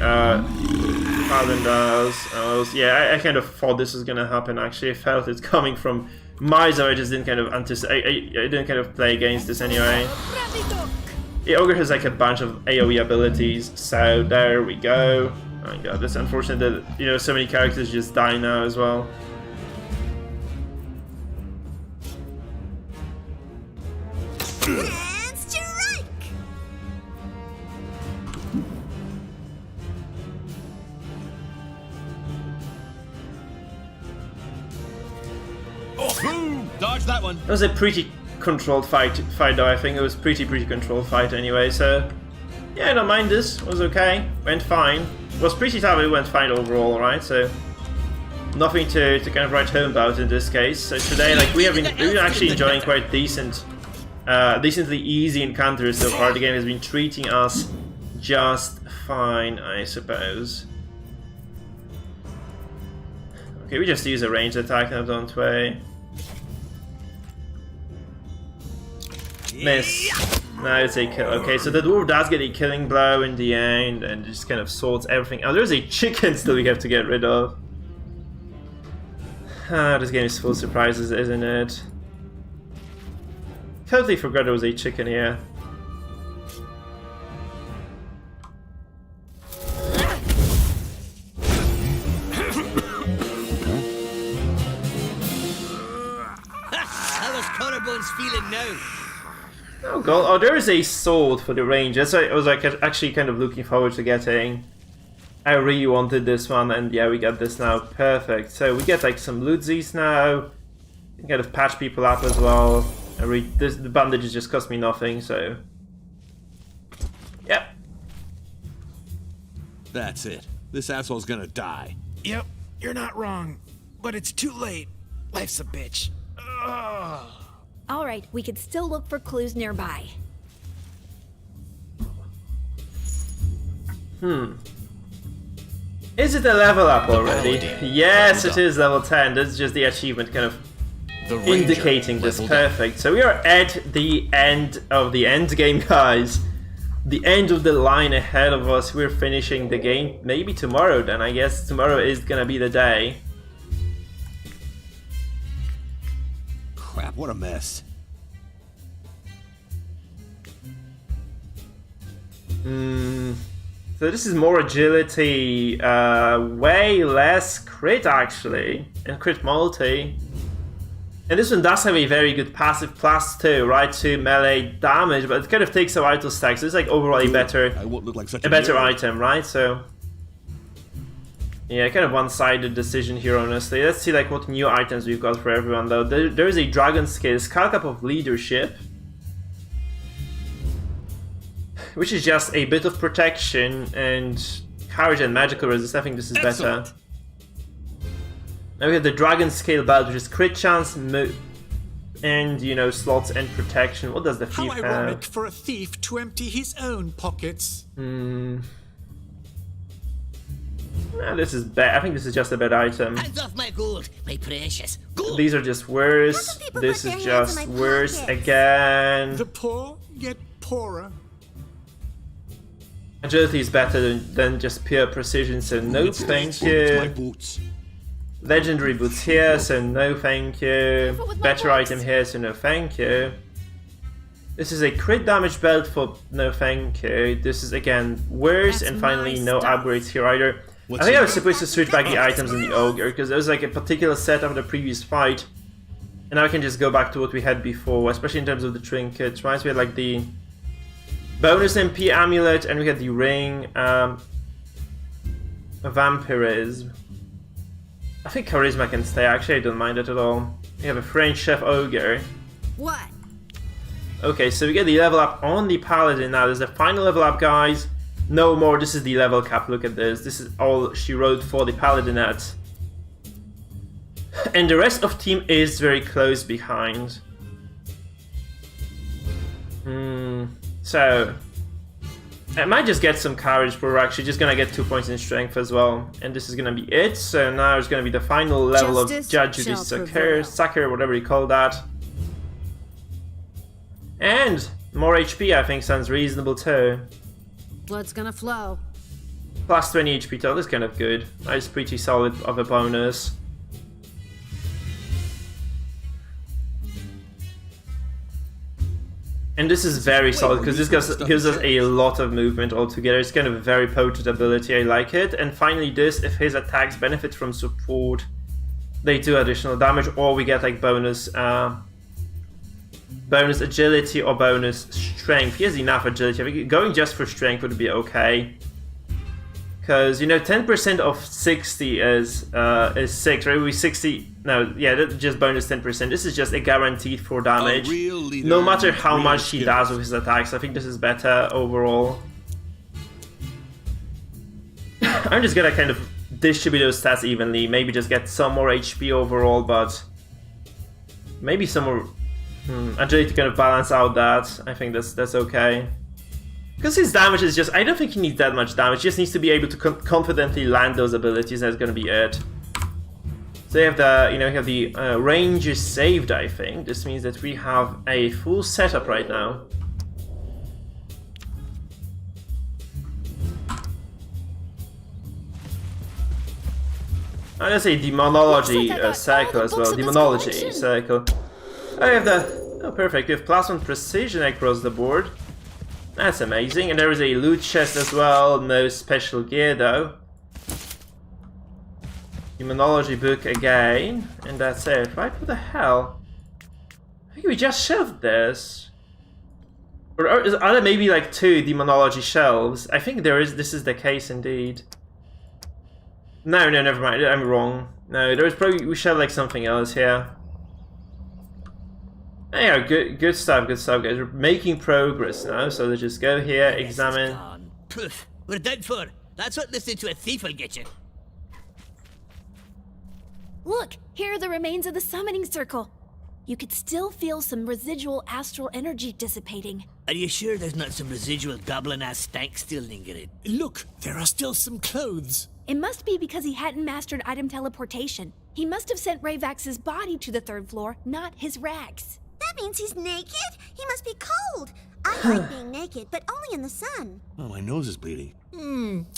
Paladin does. Yeah, I kind of thought this was gonna happen, actually. I felt it coming from Miser. I just didn't kind of anticipate. I didn't kind of play against this anyway. The Ogre has like a bunch of AoE abilities, so there we go. Oh my god, that's unfortunate that, you know, so many characters just die now as well. And strike! Oh, dodge that one. It was a pretty controlled fight though. I think it was pretty controlled fight anyway, so yeah, I don't mind this. It was okay. Went fine. It was pretty tough, it went fine overall, right? So nothing to kind of write home about in this case. So today, like, we've been actually enjoying quite decently easy encounters so far. The game has been treating us just fine, I suppose. Okay, we just use a ranged attack now, don't we? Miss. Now it's a kill. Okay, so the dwarf does get a killing blow in the end and just kind of sorts everything out. There's a chicken still we have to get rid of. This game is full of surprises, isn't it? Totally forgot there was a chicken here. How is Collarbones feeling now? Oh god, oh, there is a sword for the range. That's what I was like actually kind of looking forward to getting. I really wanted this one, and yeah, we got this now. Perfect. So we get like some lootsies now. We can kind of patch people up as well. The bandages just cost me nothing, so yep. That's it. This asshole's gonna die. Yep, you're not wrong. But it's too late. Life's a bitch. Ugh. All right, we could still look for clues nearby. Is it a level up already? Yes, it is level 10. That's just the achievement kind of indicating this. Perfect. So we are at the end of the end game, guys. The end of the line ahead of us. We're finishing the game maybe tomorrow then. I guess tomorrow is gonna be the day. Crap, what a mess. So this is more agility, way less crit actually, and crit multi. And this one does have a very good passive +2, right, to melee damage, but it kind of takes a while to stack, so it's like overall a better item, right? So yeah, kind of one-sided decision here, honestly. Let's see like what new items we've got for everyone though. There is a dragon skill, Skull Cup of Leadership. which is just a bit of protection and courage and magical resist. I think this is better. Now we have the Dragon Scale Belt, which is crit chance, and, you know, slots and protection. What does the thief have? How ironic for a thief to empty his own pockets. This is bad. I think this is just a bad item. Hands off my gold, my precious gold. These are just worse. This is just worse again. The poor get poorer. Agility is better than just pure precision, so no thank you. Legendary boots here, so no thank you. Better item here, so no thank you. This is a crit damage belt for no thank you. This is again worse, and finally no upgrades here either. I think I was supposed to switch back the items in the Ogre, because there was like a particular set of the previous fight. And now I can just go back to what we had before, especially in terms of the trinkets, right? So we had like the bonus MP amulet, and we had the ring, vampirism. I think charisma can stay, actually I don't mind it at all. We have a French chef ogre. What? Okay, so we get the level up on the paladin now. There's the final level up, guys. No more, this is the level cap, look at this. This is all she wrote for the paladinette. And the rest of team is very close behind. So I might just get some courage, but we're actually just gonna get 2 points in strength as well. And this is gonna be it. So now it's gonna be the final level of Judge Sucker, whatever you call that. And more HP I think sounds reasonable too. Blood's gonna flow. Plus 20 HP total is kind of good. That's pretty solid of a bonus. And this is very solid because this gives us a lot of movement altogether. It's kind of a very potent ability, I like it. And finally this, if his attacks benefit from support, they do additional damage, or we get like bonus bonus agility or bonus strength. He has enough agility. I think going just for strength would be okay. Because, you know, 10% of 60 is 6, right? We 60... No, yeah, that's just bonus 10%. This is just a guaranteed for damage. No matter how much he does with his attacks, I think this is better overall. I'm just gonna kind of distribute those stats evenly. Maybe just get some more HP overall, but... Maybe some more... agility to kind of balance out that. I think that's okay. Because his damage is just... I don't think he needs that much damage. He just needs to be able to confidently land those abilities, and that's gonna be it. So you have the... You know, we have the range is saved, I think. This means that we have a full setup right now. I'm gonna say demonology circle as well. Demonology circle. I have the... Oh, perfect. We have +1 precision across the board. That's amazing. And there is a loot chest as well. No special gear though. Demonology book again. And that's it. Right? What the hell? I think we just shelved this. Or are there maybe like 2 demonology shelves? I think there is. This is the case indeed. No, never mind. I'm wrong. No, there is probably... We shelved like something else here. Yeah, good stuff, guys. We're making progress now, so let's just go here, examine. Poof, we're done for. That's what listening to a thief will get you. Look, here are the remains of the summoning circle. You could still feel some residual astral energy dissipating. Are you sure there's not some residual goblin-ass stank still lingering? Look, there are still some clothes. It must be because he hadn't mastered item teleportation. He must have sent Rayvax's body to the 3rd floor, not his rags. That means he's naked? He must be cold. I like being naked, but only in the sun. Oh, my nose is bleeding.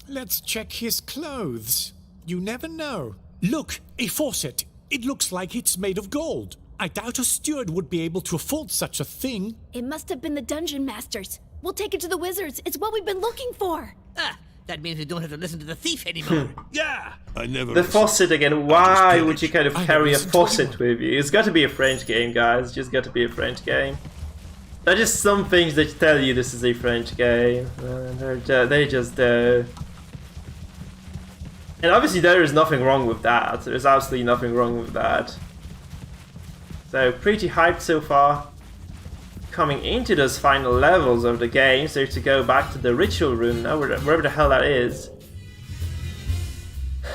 Let's check his clothes. You never know. Look, a faucet. It looks like it's made of gold. I doubt a steward would be able to afford such a thing. It must have been the dungeon masters. We'll take it to the wizards. It's what we've been looking for. Ah, that means we don't have to listen to the thief anymore. Yeah! I never... The faucet again. Why would you kind of carry a faucet with you? It's got to be a French game, guys. It's just got to be a French game. There are just some things that tell you this is a French game. They just do. And obviously there is nothing wrong with that. There's absolutely nothing wrong with that. So pretty hyped so far. coming into those final levels of the game, so to go back to the ritual room now, wherever the hell that is.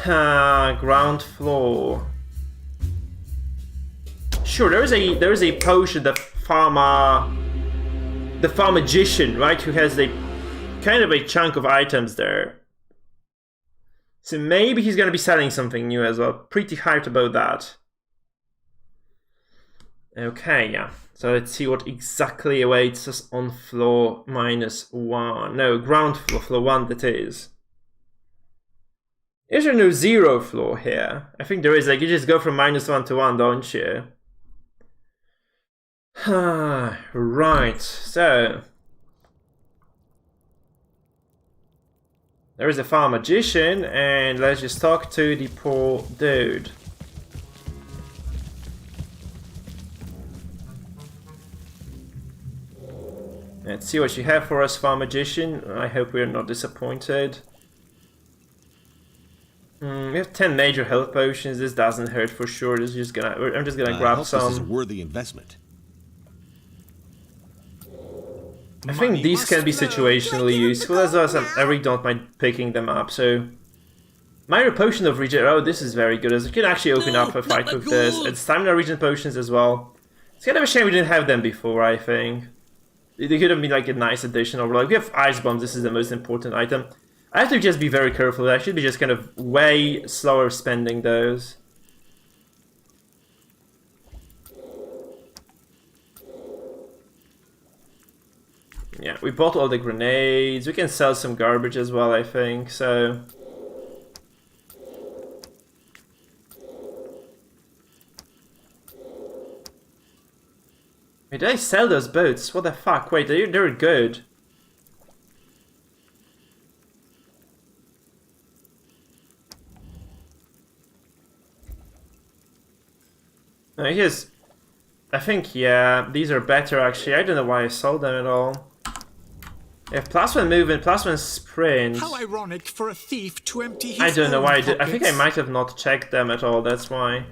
Ground floor. Sure, there is a potion, the magician, right, who has a kind of a chunk of items there. So maybe he's gonna be selling something new as well. Pretty hyped about that. Okay, yeah. So let's see what exactly awaits us on floor -1. No, ground floor, floor 1 that is. Is there no 0 floor here? I think there is, like, you just go from -1 to 1, don't you? Right, so... there is a farm magician, and let's just talk to the poor dude. Let's see what you have for us, farm magician. I hope we're not disappointed. We have 10 major health potions. This doesn't hurt for sure. I'm just gonna grab some. This is a worthy investment. I think these can be situationally useful, as well as I really don't mind picking them up. So, minor potion of regen. Oh, this is very good, as you can actually open up a fight with this. It's stamina regen potions as well. It's kind of a shame we didn't have them before, I think. They could have been like a nice addition, or like we have ice bombs. This is the most important item. I have to just be very careful. I should be just kind of way slower spending those. Yeah, we bought all the grenades. We can sell some garbage as well, I think, so... Wait, did I sell those boats? What the fuck? Wait, they're good. No, here's... I think, yeah, these are better actually. I don't know why I sold them at all. If +1 movement, +1 sprint. How ironic for a thief to empty his I don't know why I did. I pockets. think I might have not checked them at all. That's why.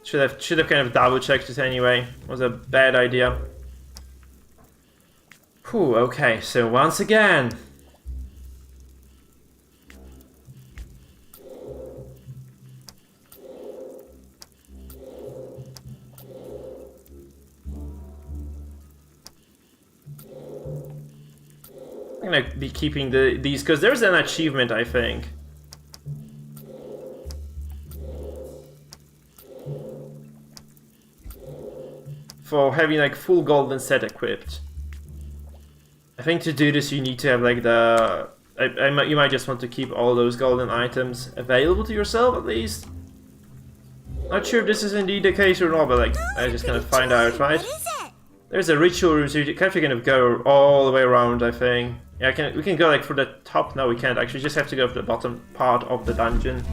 Should have kind of double checked it anyway. It was a bad idea. Whew, okay, so once again. I'm gonna be keeping these because there's an achievement, I think. For having like full golden set equipped. I think to do this you need to have like the... you might just want to keep all those golden items available to yourself at least. Not sure if this is indeed the case or not, but like I just kind of find out, right? There's a ritual room, so you kind of go all the way around, I think. Yeah, we can go like for the top. No, we can't actually. We just have to go for the bottom part of the dungeon.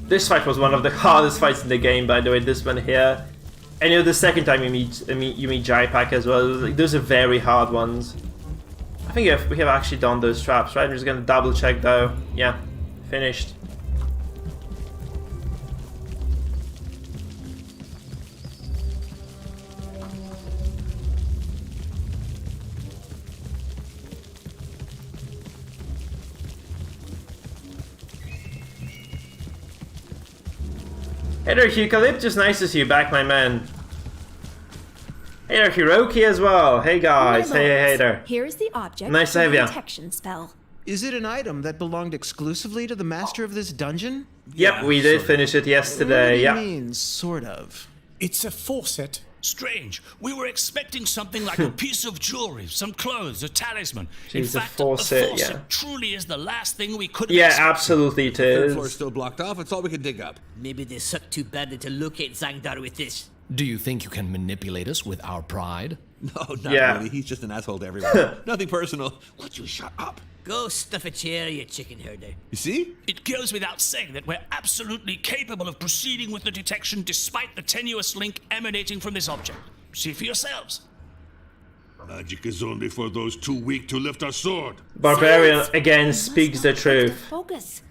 This fight was one of the hardest fights in the game, by the way. This one here, and you know the second time you meet Jaipak as well. Like, those are very hard ones. I think we have actually done those traps, right? I'm just gonna double check though. Yeah, finished. Hey there, Eucalyptus, nice to see you back, my man. Hey there, Hiroki as well. Hey guys, hey there. Here's the object. Nice to have ya. Protection spell. Is it an item that belonged exclusively to the master of this dungeon? Yep, we did finish it yesterday. What do you mean, sort of? It's a faucet. Strange. We were expecting something like a piece of jewelry, some clothes, a talisman. In Jeez, fact, a faucet, faucet yeah. truly is the last thing we could have Yeah, expected. absolutely it Third is. floor's still blocked off. It's all we can dig up. Maybe they suck too badly to locate Zangdar with this. Do you think you can manipulate us with our pride? No, not Yeah. really. He's just an asshole to everyone. Nothing personal. Would you shut up? Go stuff a chair, you chicken herder. You see? It goes without saying that we're absolutely capable of proceeding with the detection despite the tenuous link emanating from this object. See for yourselves. Magic is only for those too weak to lift a sword. Barbarian again speaks the truth. Focus.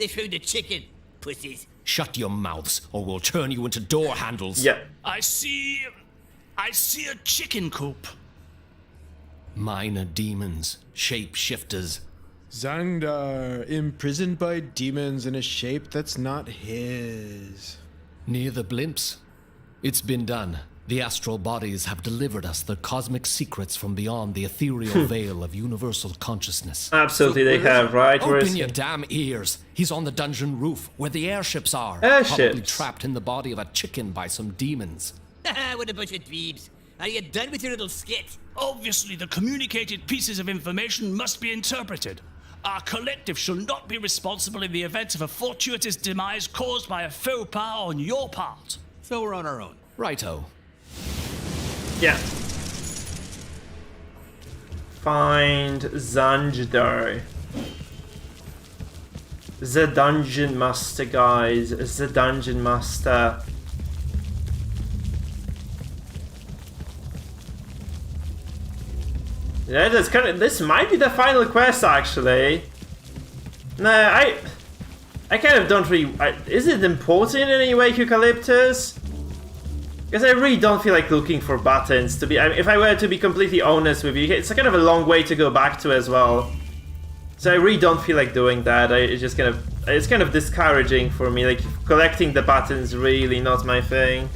They found a chicken. Pussies. Shut your mouths, or we'll turn you into door handles. Yeah. I see a chicken coop. Minor demons, shapeshifters. Zangdar, imprisoned by demons in a shape that's not his. Near the blimps. It's been done. The astral bodies have delivered us the cosmic secrets from beyond the ethereal veil of universal consciousness. Absolutely, they have, right? Open your damn ears. He's on the dungeon roof, where the airships are. Airships? Probably trapped in the body of a chicken by some demons. What a bunch of dweebs. Are you done with your little skit? Obviously, the communicated pieces of information must be interpreted. Our collective shall not be responsible in the event of a fortuitous demise caused by a faux pas on your part. So we're on our own. Righto. Yeah. Find Zangdar. The Dungeon Master, guys. The Dungeon Master. Yeah, that's kind of. This might be the final quest, actually. No, I kind of don't really. Is it important in any way, Eucalyptus? Because I really don't feel like looking for buttons. To be, if I were to be completely honest with you, it's kind of a long way to go back to as well. So I really don't feel like doing that. It's kind of discouraging for me. Like collecting the buttons, really not my thing.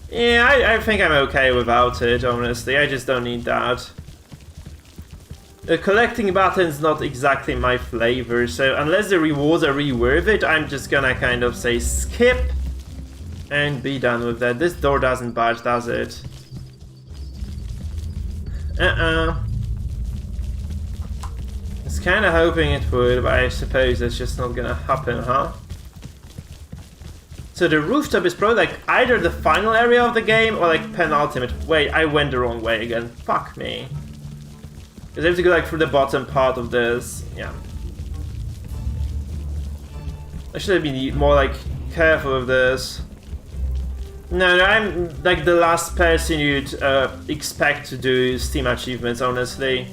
Yeah, I think I'm okay without it. Honestly, I just don't need that. Collecting buttons not exactly my flavor. So unless the rewards are really worth it, I'm just gonna kind of say skip. And be done with that. This door doesn't budge, does it? I was kind of hoping it would, but I suppose that's just not gonna happen, huh? So the rooftop is probably like either the final area of the game or like penultimate. Wait, I went the wrong way again. Fuck me. Because I have to go like through the bottom part of this. Yeah. I should have been more like careful with this. No, I'm like the last person you'd expect to do Steam achievements, honestly.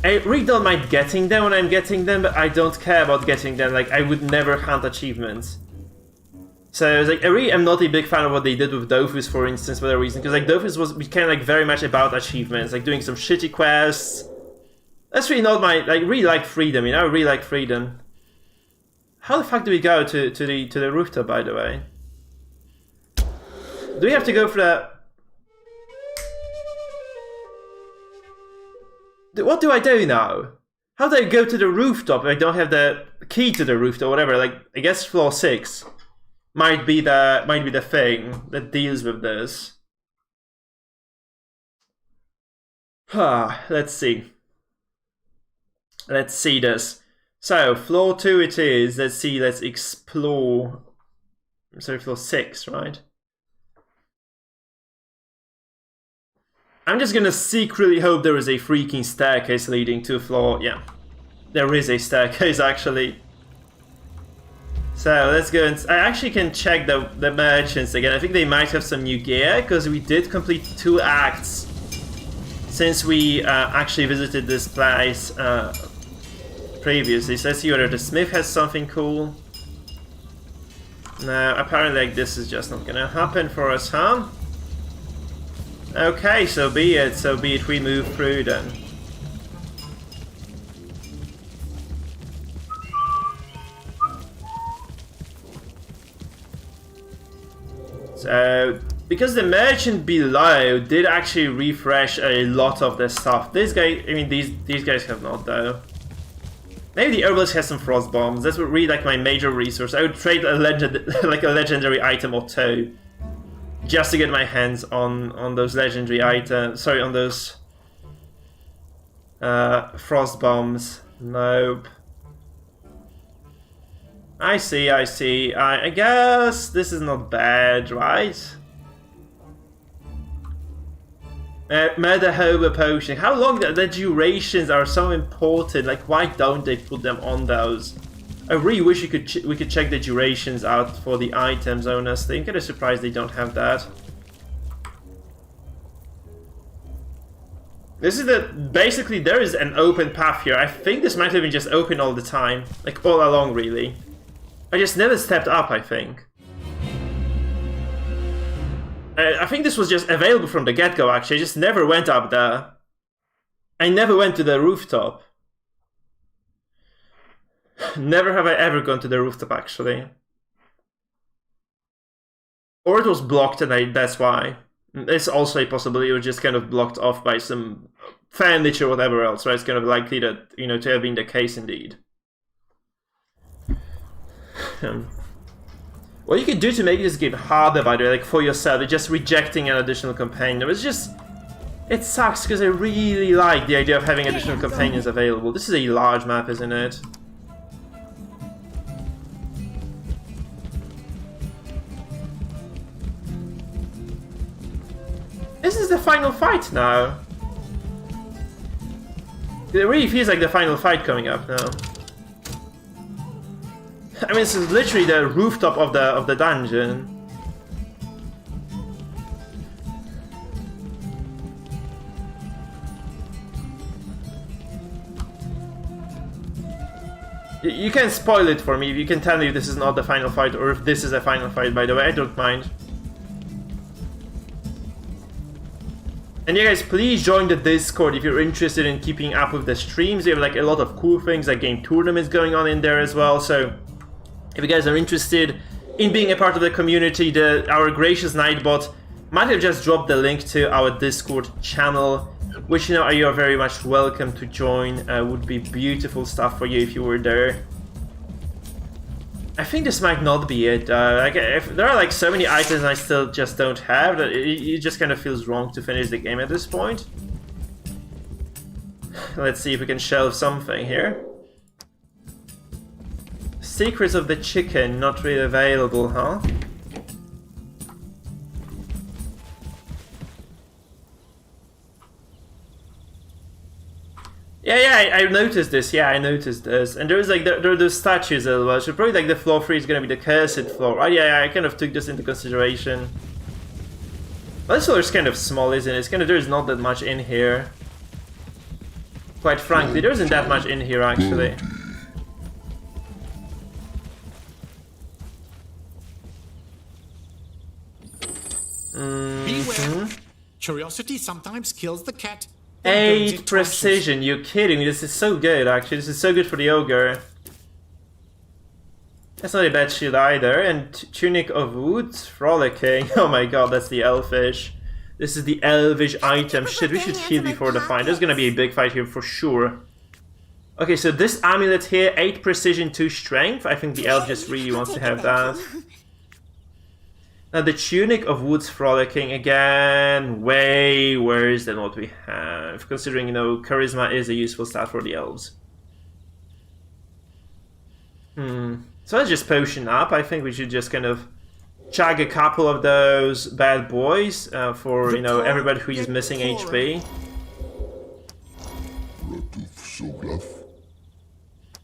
I really don't mind getting them when I'm getting them, but I don't care about getting them. Like, I would never hunt achievements. So, like, I really am not a big fan of what they did with Dofus, for instance, for that reason. Because, like, Dofus became, like, very much about achievements. Like, doing some shitty quests. That's really not my... Like, really like freedom, you know? I really like freedom. How the fuck do we go to the rooftop, by the way? Do we have to go for that? What do I do now? How do I go to the rooftop if I don't have the key to the rooftop or whatever? Like, I guess floor 6 might be the thing that deals with this. Let's see. Let's see this. So, floor 2 it is. Let's see, let's explore. Sorry, floor 6, right? I'm just gonna secretly hope there is a freaking staircase leading to floor... Yeah. There is a staircase, actually. So, let's go and... I actually can check the merchants again. I think they might have some new gear, because we did complete 2 acts since we actually visited this place previously. So, let's see whether the smith has something cool. No, apparently like, this is just not gonna happen for us, huh? Okay, so be it, we move through then. So, because the merchant below did actually refresh a lot of the stuff. This guy, I mean, these guys have not though. Maybe the herbalist has some frost bombs. That's what really like my major resource. I would trade a legendary item or 2. Just to get my hands on those legendary items. Sorry, on those frost bombs. Nope. I see. I guess this is not bad, right? Naheulbeuk potion. How long the durations are so important? Like, why don't they put them on those? I really wish we could check the durations out for the items, honestly. I'm kind of surprised they don't have that. This is basically there is an open path here. I think this might have been just open all the time, like all along really. I just never stepped up, I think. I think this was just available from the get-go, actually. I just never went up there. I never went to the rooftop. Never have I ever gone to the rooftop, actually. Or it was blocked and that's why. It's also a possibility it was just kind of blocked off by some furniture or whatever else, right? It's kind of likely that, you know, to have been the case indeed. What you could do to make this game harder, by the way, like for yourself, is just rejecting an additional companion. It's just... It sucks, because I really like the idea of having additional companions available. This is a large map, isn't it? This is the final fight now. It really feels like the final fight coming up now. I mean, this is literally the rooftop of the dungeon. You can spoil it for me. You can tell me if this is not the final fight or if this is a final fight, by the way. I don't mind. And yeah, guys, please join the Discord if you're interested in keeping up with the streams. We have like a lot of cool things, like game tournaments going on in there as well. So if you guys are interested in being a part of the community, our gracious Nightbot might have just dropped the link to our Discord channel, which, you know, you are very much welcome to join. Would be beautiful stuff for you if you were there. I think this might not be it. Like, if there are like so many items I still just don't have, that it just kind of feels wrong to finish the game at this point. Let's see if we can shelve something here. Secrets of the Chicken, not really available, huh? Yeah, I noticed this. Yeah, I noticed this. And there's like there are those statues as well. So probably like the floor 3 is gonna be the cursed floor. Right? Yeah, I kind of took this into consideration. Well, this floor is kind of small, isn't it? It's kind of, there's not that much in here. Quite frankly, there isn't that much in here actually. Beware. Curiosity sometimes kills the cat. 8 precision, you're kidding me, this is so good actually, this is so good for the ogre. That's not a bad shield either, and Tunic of Woods, Frolicking, oh my god, that's the elfish. This is the elvish item, shit, we should heal before the fight, there's gonna be a big fight here for sure. Okay, so this amulet here, 8 precision, 2 strength, I think the elf just really wants to have that. Now the Tunic of Woods Frolicking, again, way worse than what we have, considering, you know, Charisma is a useful stat for the elves. So let's just potion up. I think we should just kind of chug a couple of those bad boys for, you know, everybody who is missing HP.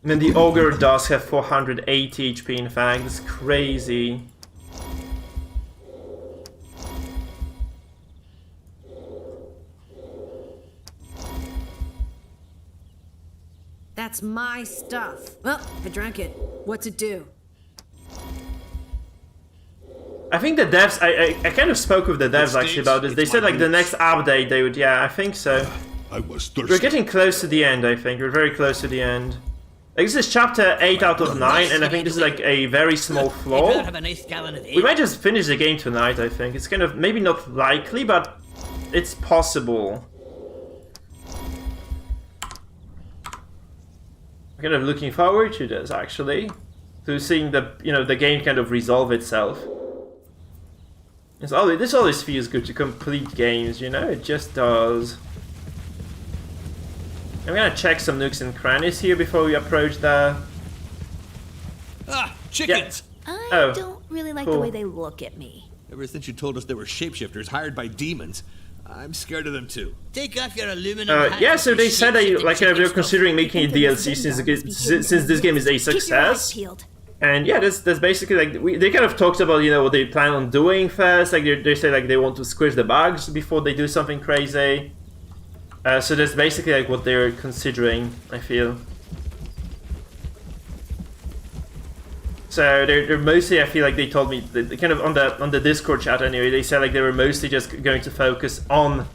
And then the ogre does have 480 HP, in fact, it's crazy. That's my stuff. Well, I drank it. What's it do? I think the devs, I kind of spoke with the devs actually about this. They said like the next update they would, yeah, I think so. I was thirsty. We're getting close to the end, I think. We're very close to the end. Like, this is chapter 8 out of 9, and I think this is like a very small flaw. We might just finish the game tonight, I think. It's kind of, maybe not likely, but it's possible. I'm kind of looking forward to this, actually. To seeing the, you know, the game kind of resolve itself. This always feels good to complete games, you know? It just does. I'm gonna check some nooks and crannies here before we approach the... Ah, chickens! I don't really like cool. the way they look at me. Ever since you told us they were shapeshifters hired by demons, I'm scared of them too. Take off your aluminum hat. Yeah, so they said they they're considering making a DLC since this game is a success. And yeah, that's basically like they kind of talked about, you know, what they plan on doing first. Like they say like they want to squish the bugs before they do something crazy. So that's basically like what they're considering, I feel. So they're mostly, I feel like they told me, they kind of on the Discord chat anyway, they said like they were mostly just going to focus on,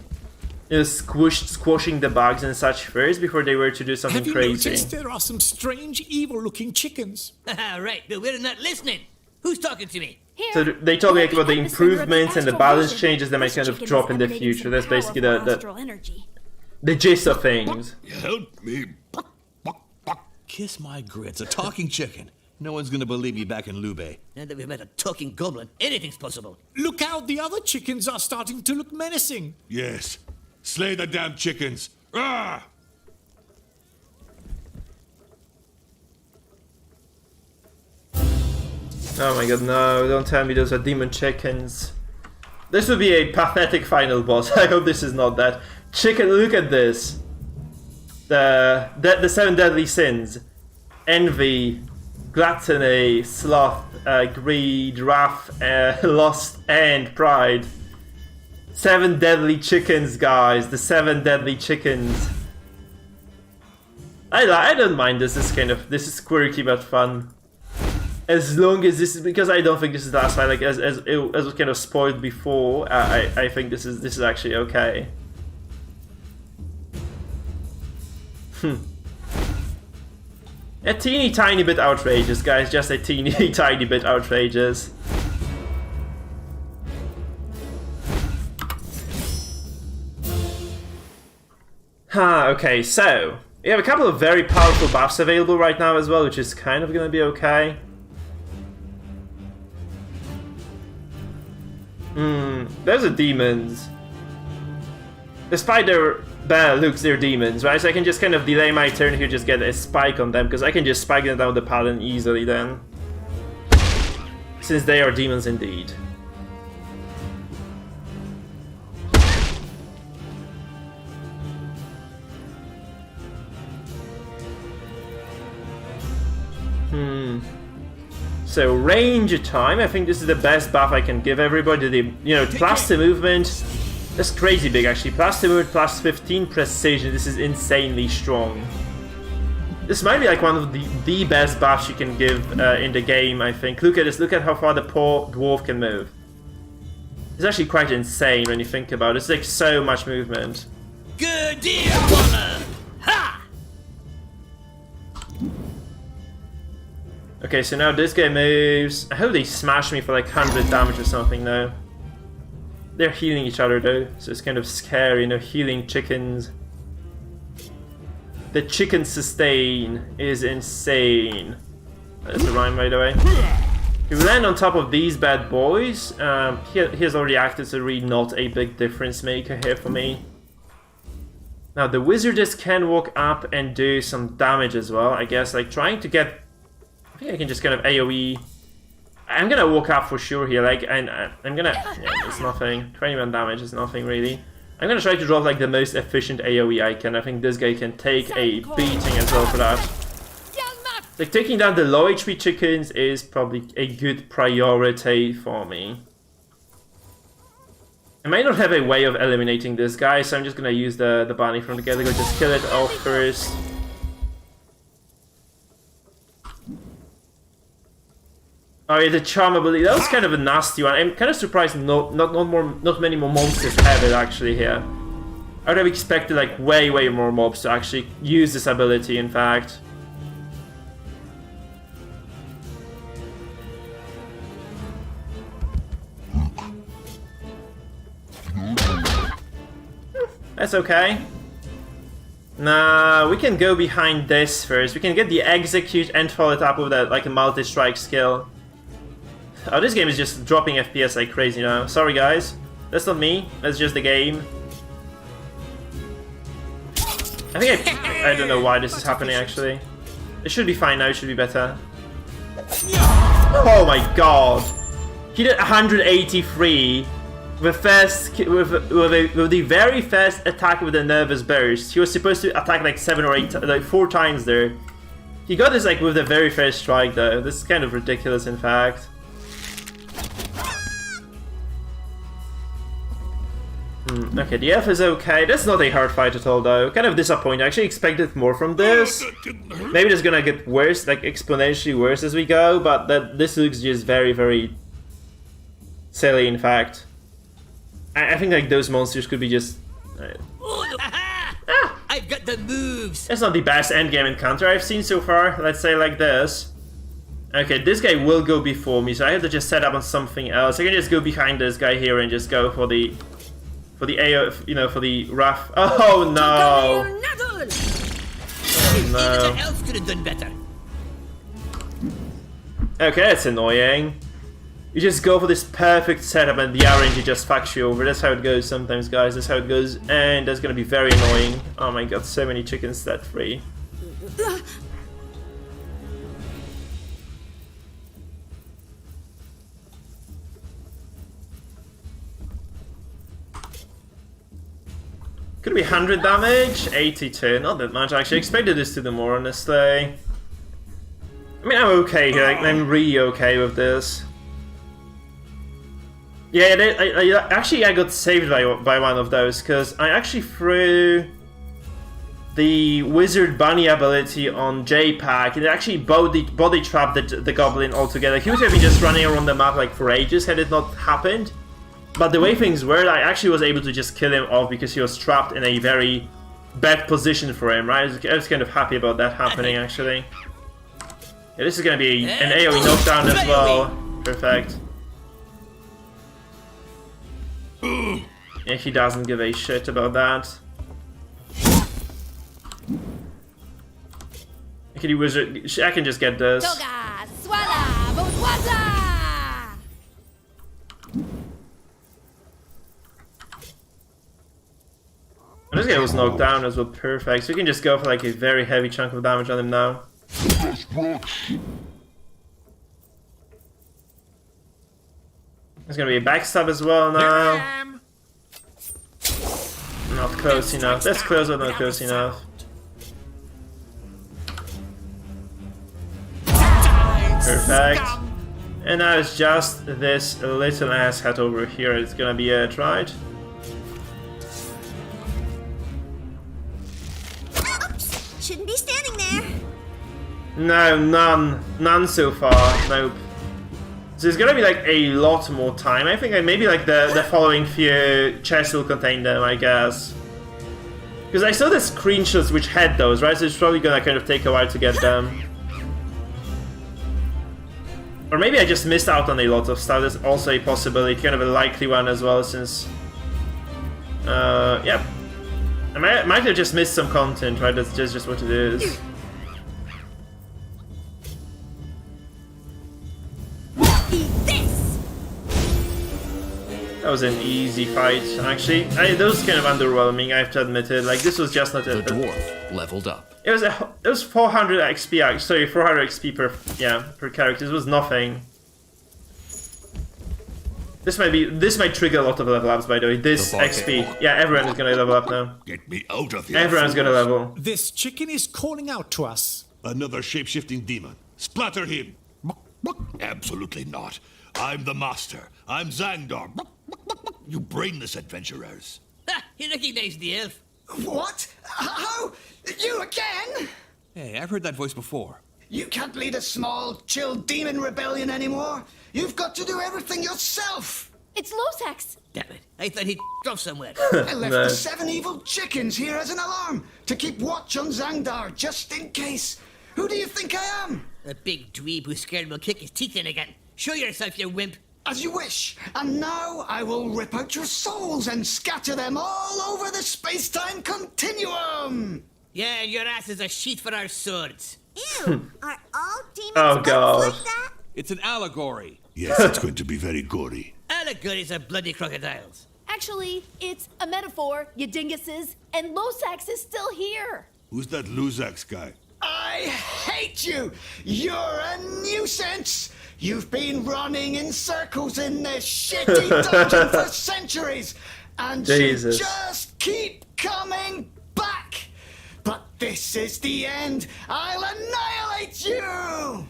you know, squashing the bugs and such first before they were to do something Have you crazy. noticed there are some strange, evil-looking chickens? Right, but we're not listening. Who's talking to me? So they told me like about the improvements and the balance changes that might kind of drop in the future. That's basically the gist of things. Help me. Kiss my grits, a talking chicken. No one's gonna believe me back in Lube. Now that we've met a talking goblin, anything's possible. Look out, the other chickens are starting to look menacing. Yes. Slay the damn chickens. Ah! Oh my god, no, don't tell me those are demon chickens. This would be a pathetic final boss. I hope this is not that. Chicken, look at this. The 7 deadly sins. Envy, gluttony, sloth, greed, wrath, lust, and pride. 7 deadly chickens, guys. The 7 deadly chickens. I don't mind this. This is quirky but fun. As long as this is, because I don't think this is the last fight. Like as was kind of spoiled before. I think this is actually okay. A teeny tiny bit outrageous, guys. Just a teeny tiny bit outrageous. Okay, so we have a couple of very powerful buffs available right now as well, which is kind of gonna be okay. Those are demons. Despite their bad looks, they're demons, right? So I can just kind of delay my turn here, just get a spike on them, because I can just spike them down the paladin easily then. Since they are demons indeed. So range time, I think this is the best buff I can give everybody. The, you know, plus 2 movement, that's crazy big actually. Plus 2 movement, plus 15 precision. This is insanely strong. This might be like one of the best buffs you can give in the game, I think. Look at this. Look at how far the poor dwarf can move. It's actually quite insane when you think about it. It's like so much movement. Good deal, Waller! Ha! Okay, so now this guy moves. I hope they smash me for like 100 damage or something now. They're healing each other though, so it's kind of scary, you know, healing chickens. The chicken sustain is insane. That's a rhyme, by the way. If we land on top of these bad boys, he has already acted, so really not a big difference maker here for me. Now the wizardess can walk up and do some damage as well, I guess, like trying to get... I think I can just kind of AoE. I'm gonna walk up for sure here, like, and I'm gonna... Yeah, it's nothing. 21 damage is nothing, really. I'm gonna try to drop, like, the most efficient AoE I can. I think this guy can take a beating as well for that. Like, taking down the low HP chickens is probably a good priority for me. I might not have a way of eliminating this guy, so I'm just gonna use the bunny from the get-go. Just kill it off first. Oh yeah, the charm ability. That was kind of a nasty one. I'm kind of surprised not many more monsters have it actually here. I would have expected like way more mobs to actually use this ability, in fact. That's okay. Nah, we can go behind this first. We can get the execute and follow it up with that, like a multi-strike skill. Oh, this game is just dropping FPS like crazy now. Sorry guys, that's not me, that's just the game. I think I don't know why this is happening actually. It should be fine now, it should be better. Oh my god! He did 183 with the very first attack with a nervous burst. He was supposed to attack like 7 or 8, like 4 times there. He got this like with the very first strike though. This is kind of ridiculous in fact. Okay, the elf is okay. That's not a hard fight at all, though. Kind of disappointing. I actually expected more from this. Maybe it's gonna get worse, like exponentially worse as we go, but this looks just very, very silly, in fact. I think like those monsters could be just... I've got the moves! That's not the best endgame encounter I've seen so far, let's say like this. Okay, this guy will go before me, so I have to just set up on something else. I can just go behind this guy here and just go for the AO, you know, for the rough. Oh no! Oh no! Even the elves could have done better. Okay, that's annoying. You just go for this perfect setup and the RNG just fucks you over. That's how it goes sometimes, guys. That's how it goes, and that's gonna be very annoying. Oh my god, so many chickens stat free. Could be 100 damage, 82, not that much. I actually expected this to do more, honestly. I mean, I'm okay here, like, I'm really okay with this. Yeah, I got saved by one of those, because I actually threw the Wizard Bunny ability on J-Pack, and it actually body trapped the goblin altogether. He would have been just running around the map like for ages had it not happened. But the way things were, I actually was able to just kill him off because he was trapped in a very bad position for him, right? I was kind of happy about that happening, actually. Yeah, this is gonna be an AoE knockdown as well. Perfect. Yeah, he doesn't give a shit about that. I can do wizard. I can just get this. This guy was knocked down as well, perfect. So we can just go for like a very heavy chunk of damage on him now. There's gonna be a backstab as well now. Not close enough. That's close, but not close enough. Perfect. And now it's just this little ass hat over here. It's gonna be it, right? Shouldn't be standing there. No, none so far. Nope. So it's gonna be like a lot more time. I think maybe like the following few chests will contain them, I guess. Because I saw the screenshots which had those, right? So it's probably gonna kind of take a while to get them. Or maybe I just missed out on a lot of stuff. That's also a possibility, kind of a likely one as well, since... yeah. I might have just missed some content, right? That's just what it is. That was an easy fight, actually. That was kind of underwhelming, I have to admit it. Like, this was just not a... The dwarf leveled up. It was 400 XP, sorry, 400 XP per character. It was nothing. This might trigger a lot of level ups, by the way. This XP. Yeah, everyone is gonna level up now. Get me out of here. Everyone's gonna level. This chicken is calling out to us. Another shape-shifting demon. Splatter him. Absolutely not. I'm the master. I'm Zangdar. You brainless adventurers. Ha! He recognized the elf. What? How? You again? Hey, I've heard that voice before. You can't lead a small, chill demon rebellion anymore. You've got to do everything yourself. It's Losax. Damn it. I thought he'd drop somewhere. I left the 7 evil chickens here as an alarm to keep watch on Zangdar, just in case. Who do you think I am? A big dweeb who's scared will kick his teeth in again. Show yourself, you wimp. As you wish. And now I will rip out your souls and scatter them all over the space-time continuum. Yeah, and your ass is a sheath for our swords. Ew, are all demons Oh god. like that? It's an allegory. Yes, it's going to be very gory. Allegories are bloody crocodiles. Actually, it's a metaphor, you dinguses, and Losax is still here. Who's that Luzax guy? I hate you! You're a nuisance! You've been running in circles in this shitty dungeon for centuries, and Jesus. you just keep coming back! But this is the end! I'll annihilate you!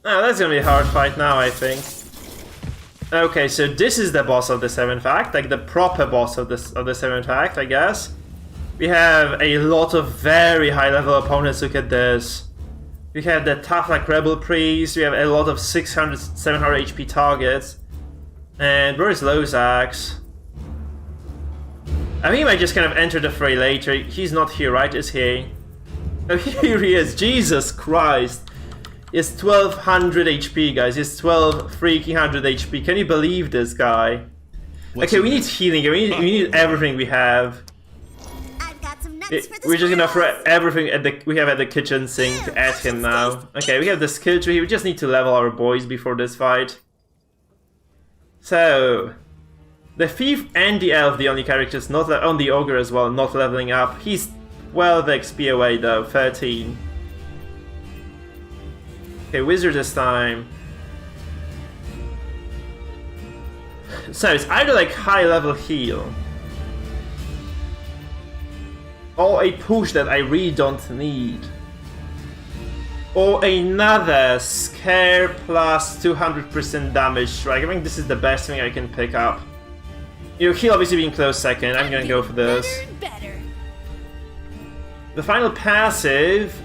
Oh, that's gonna be a hard fight now, I think. Okay, so this is the boss of the 7th act, like the proper boss of the 7th act, I guess. We have a lot of very high level opponents, look at this. We have the tough like Rebel Priest, we have a lot of 600, 700 HP targets. And where is Lozax? I think he might just kind of enter the fray later. He's not here, right? Is he? Oh, here he is, Jesus Christ. He has 1200 HP, guys. He has 12 freaking 100 HP. Can you believe this guy? Okay, we need healing. We need everything we have. I've got some nuts for the We're just gonna throw everything we have at the kitchen sink at him now. Okay, we have the skill tree. We just need to level our boys before this fight. So, the thief and the elf, the only characters not on the ogre as well, not leveling up. He's 12 XP away though, 13. Okay, wizard this time. So it's either like high level heal or a push that I really don't need, or another scare plus 200% damage strike. I think this is the best thing I can pick up. You know, heal obviously being close second. I'm gonna go for this. The final passive,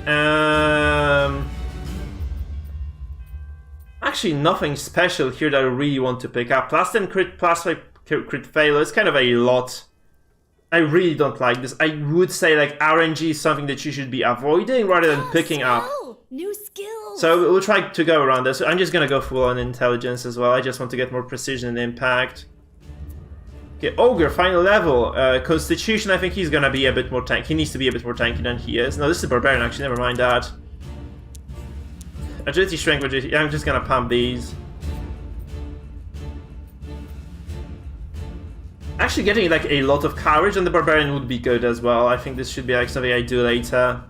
actually nothing special here that I really want to pick up. Plus 10 crit, plus 5 crit fail, it's kind of a lot. I really don't like this. I would say like RNG is something that you should be avoiding rather than picking up. New skills. So we'll try to go around this. I'm just gonna go full on intelligence as well. I just want to get more precision and impact. Okay, Ogre, final level. Constitution, I think he's gonna be a bit more tanky. He needs to be a bit more tanky than he is. No, this is Barbarian actually, never mind that. Agility, Strength, Agility. I'm just gonna pump these. Actually getting like a lot of courage on the Barbarian would be good as well. I think this should be like something I do later.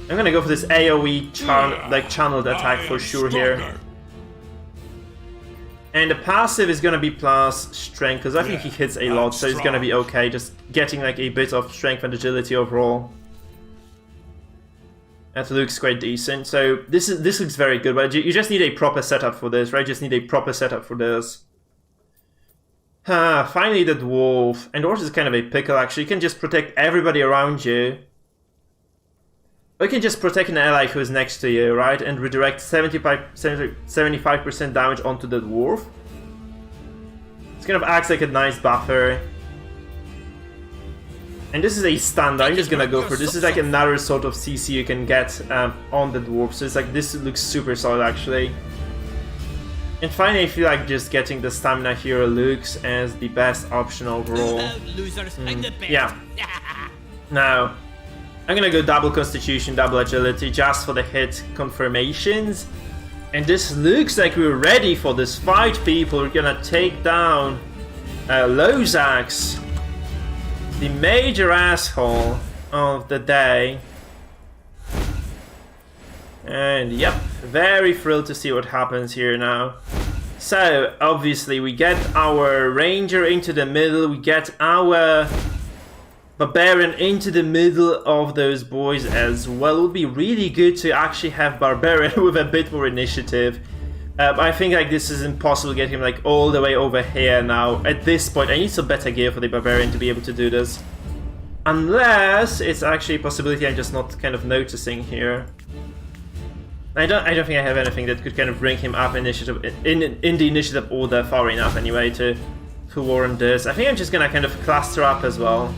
I'm gonna go for this AoE channeled attack for sure here. And the passive is gonna be plus strength, because I think he hits a lot, so it's gonna be okay, just getting like a bit of strength and agility overall. That looks quite decent. So this looks very good, but you just need a proper setup for this, right? Just need a proper setup for this. Finally the dwarf. And dwarf is kind of a pickle actually. You can just protect everybody around you. Or you can just protect an ally who is next to you, right? And redirect 75% damage onto the dwarf. It kind of acts like a nice buffer. And this is a standard. I'm just gonna go for this. Is like another sort of CC you can get on the dwarf. So it's like, this looks super solid actually. And finally, I feel like just getting the stamina hero looks as the best option overall. Yeah. Now, I'm gonna go double constitution, double agility just for the hit confirmations. And this looks like we're ready for this fight, people. We're gonna take down Lozax, the major asshole of the day. And yep, very thrilled to see what happens here now. So, obviously, we get our ranger into the middle, we get our barbarian into the middle of those boys as well. It would be really good to actually have barbarian with a bit more initiative. I think like this is impossible to get him like all the way over here now. At this point, I need some better gear for the barbarian to be able to do this. Unless it's actually a possibility I'm just not kind of noticing here. I don't think I have anything that could kind of bring him up initiative in the initiative order far enough anyway to warrant this. I think I'm just gonna kind of cluster up as well.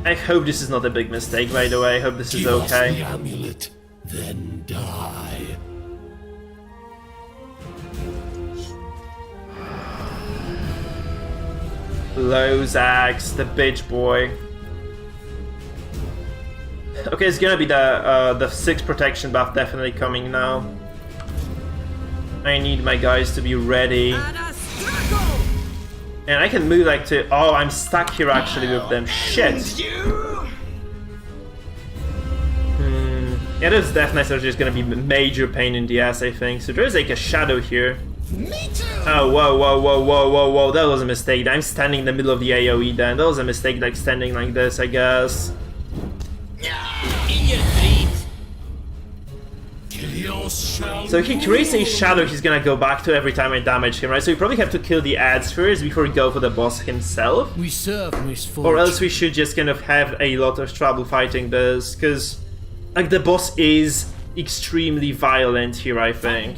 I hope this is not a big mistake, by the way. I hope this is okay. Give us the amulet, then die. Lozax, the bitch boy. Okay, it's gonna be the 6 protection buff definitely coming now. I need my guys to be ready. And I can move like to... Oh, I'm stuck here actually with them. Shit! Yeah, those Death Knights are just gonna be a major pain in the ass, I think. So there's like a shadow here. Oh, whoa, whoa, whoa, whoa, whoa, whoa. That was a mistake. I'm standing in the middle of the AoE then. That was a mistake, like standing like this, I guess. In your dreams. So he creates a shadow he's gonna go back to every time I damage him, right? So we probably have to kill the ads first before we go for the boss himself. We serve misfortune. Or else we should just kind of have a lot of trouble fighting this, because like the boss is extremely violent here, I think.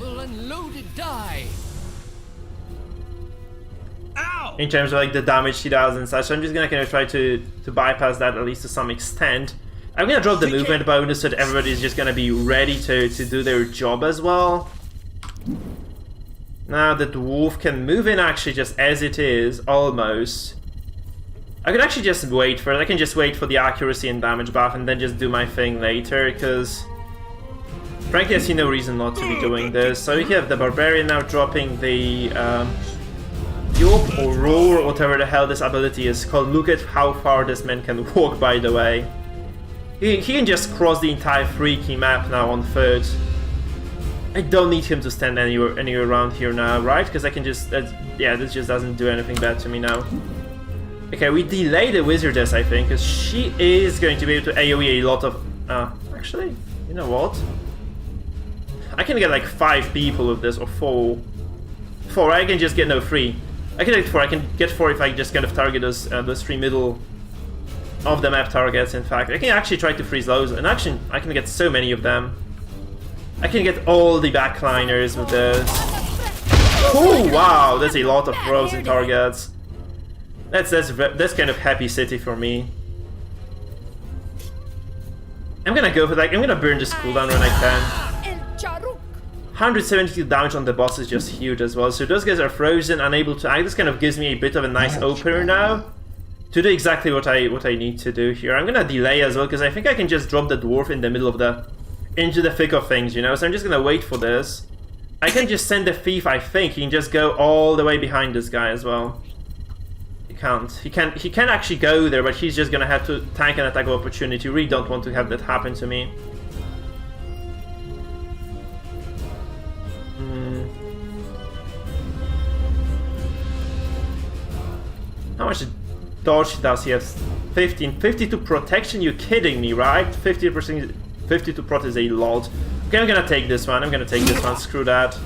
In terms of like the damage he does and such. So I'm just gonna kind of try to bypass that at least to some extent. I'm gonna drop the movement bonus so that everybody's just gonna be ready to do their job as well. Now the dwarf can move in actually just as it is, almost. I could actually just wait for it. I can just wait for the accuracy and damage buff and then just do my thing later, because frankly I see no reason not to be doing this. So we have the barbarian now dropping the Yelp or Roar, or whatever the hell this ability is called. Look at how far this man can walk, by the way. He can just cross the entire freaky map now on foot. I don't need him to stand anywhere around here now, right? Because I can just... yeah, this just doesn't do anything bad to me now. Okay, we delay the wizardess, I think, because she is going to be able to AoE a lot of... actually, you know what? I can get like 5 people with this, or 4. 4, I can just get 3. I can get 4. I can get 4 if I just kind of target those 3 middle of the map targets. In fact, I can actually try to freeze those, and actually I can get so many of them. I can get all the backliners with this. Oh wow, that's a lot of frozen targets. That's kind of happy city for me. I'm gonna go for that. I'm gonna burn this cooldown when I can. 172 damage on the boss is just huge as well. So those guys are frozen, unable to act. This kind of gives me a bit of a nice opener now to do exactly what I need to do here. I'm gonna delay as well because I think I can just drop the dwarf in the middle of into the thick of things, you know. So I'm just gonna wait for this. I can just send the thief. I think he can just go all the way behind this guy as well. He can't. He can actually go there, but he's just gonna have to tank an attack of opportunity. Really don't want to have that happen to me. How much dodge does he have? 15. 52 protection? You're kidding me, right? 50%, 52 prot is a lot. Okay, I'm gonna take this one. I'm gonna take this one. Screw that.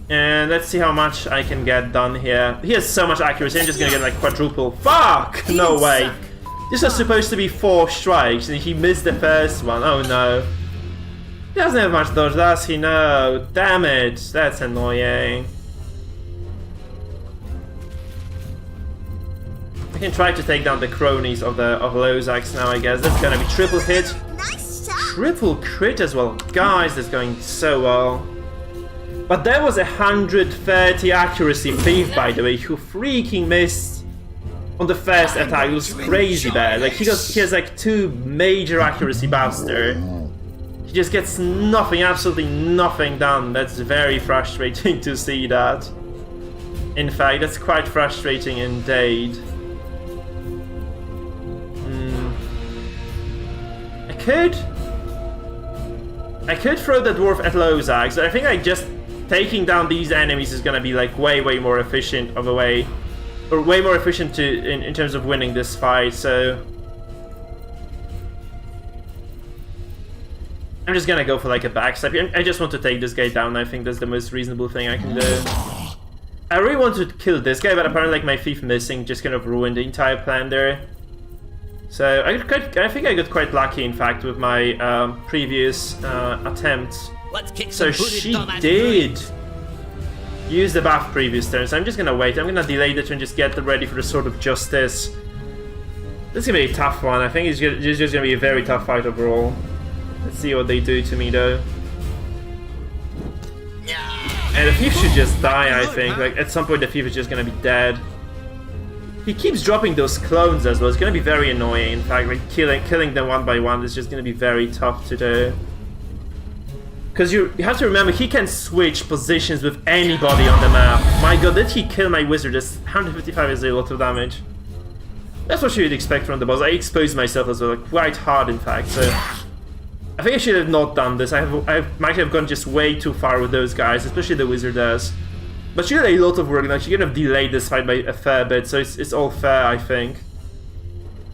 And let's see how much I can get done here. He has so much accuracy. I'm just gonna get like quadruple. Fuck! No way. This was supposed to be 4 strikes, and he missed the first one. Oh no. He doesn't have much dodge, does he? No. Damn it. That's annoying. I can try to take down the cronies of Lozax now, I guess. That's gonna be triple hit. Triple crit as well. Guys, that's going so well. But there was 130 accuracy thief, by the way, who freaking missed on the first attack. It was crazy bad. Like he has like 2 major accuracy buffs there. He just gets nothing, absolutely nothing done. That's very frustrating to see that. In fact, that's quite frustrating indeed. I could throw the dwarf at Lozax, but I think like just taking down these enemies is gonna be like way more efficient of a way, or way more efficient in terms of winning this fight. So I'm just gonna go for like a backstab. I just want to take this guy down. I think that's the most reasonable thing I can do. I really want to kill this guy, but apparently like my thief missing just kind of ruined the entire plan there. So I think I got quite lucky, in fact, with my previous attempts. So she did use the buff previous turn, so I'm just gonna wait. I'm gonna delay the turn, just get ready for the Sword of Justice. This is gonna be a tough one. I think it's just gonna be a very tough fight overall. Let's see what they do to me, though. And the thief should just die, I think. Like at some point, the thief is just gonna be dead. He keeps dropping those clones as well. It's gonna be very annoying. In fact, like killing them one by one is just gonna be very tough to do. Because you have to remember, he can switch positions with anybody on the map. My god, did he kill my wizard? 155 is a lot of damage. That's what you would expect from the boss. I exposed myself as well, like, quite hard in fact. So I think I should have not done this. I might have gone just way too far with those guys, especially the wizardess. But she did a lot of work, like she could have delayed this fight by a fair bit, so it's all fair, I think.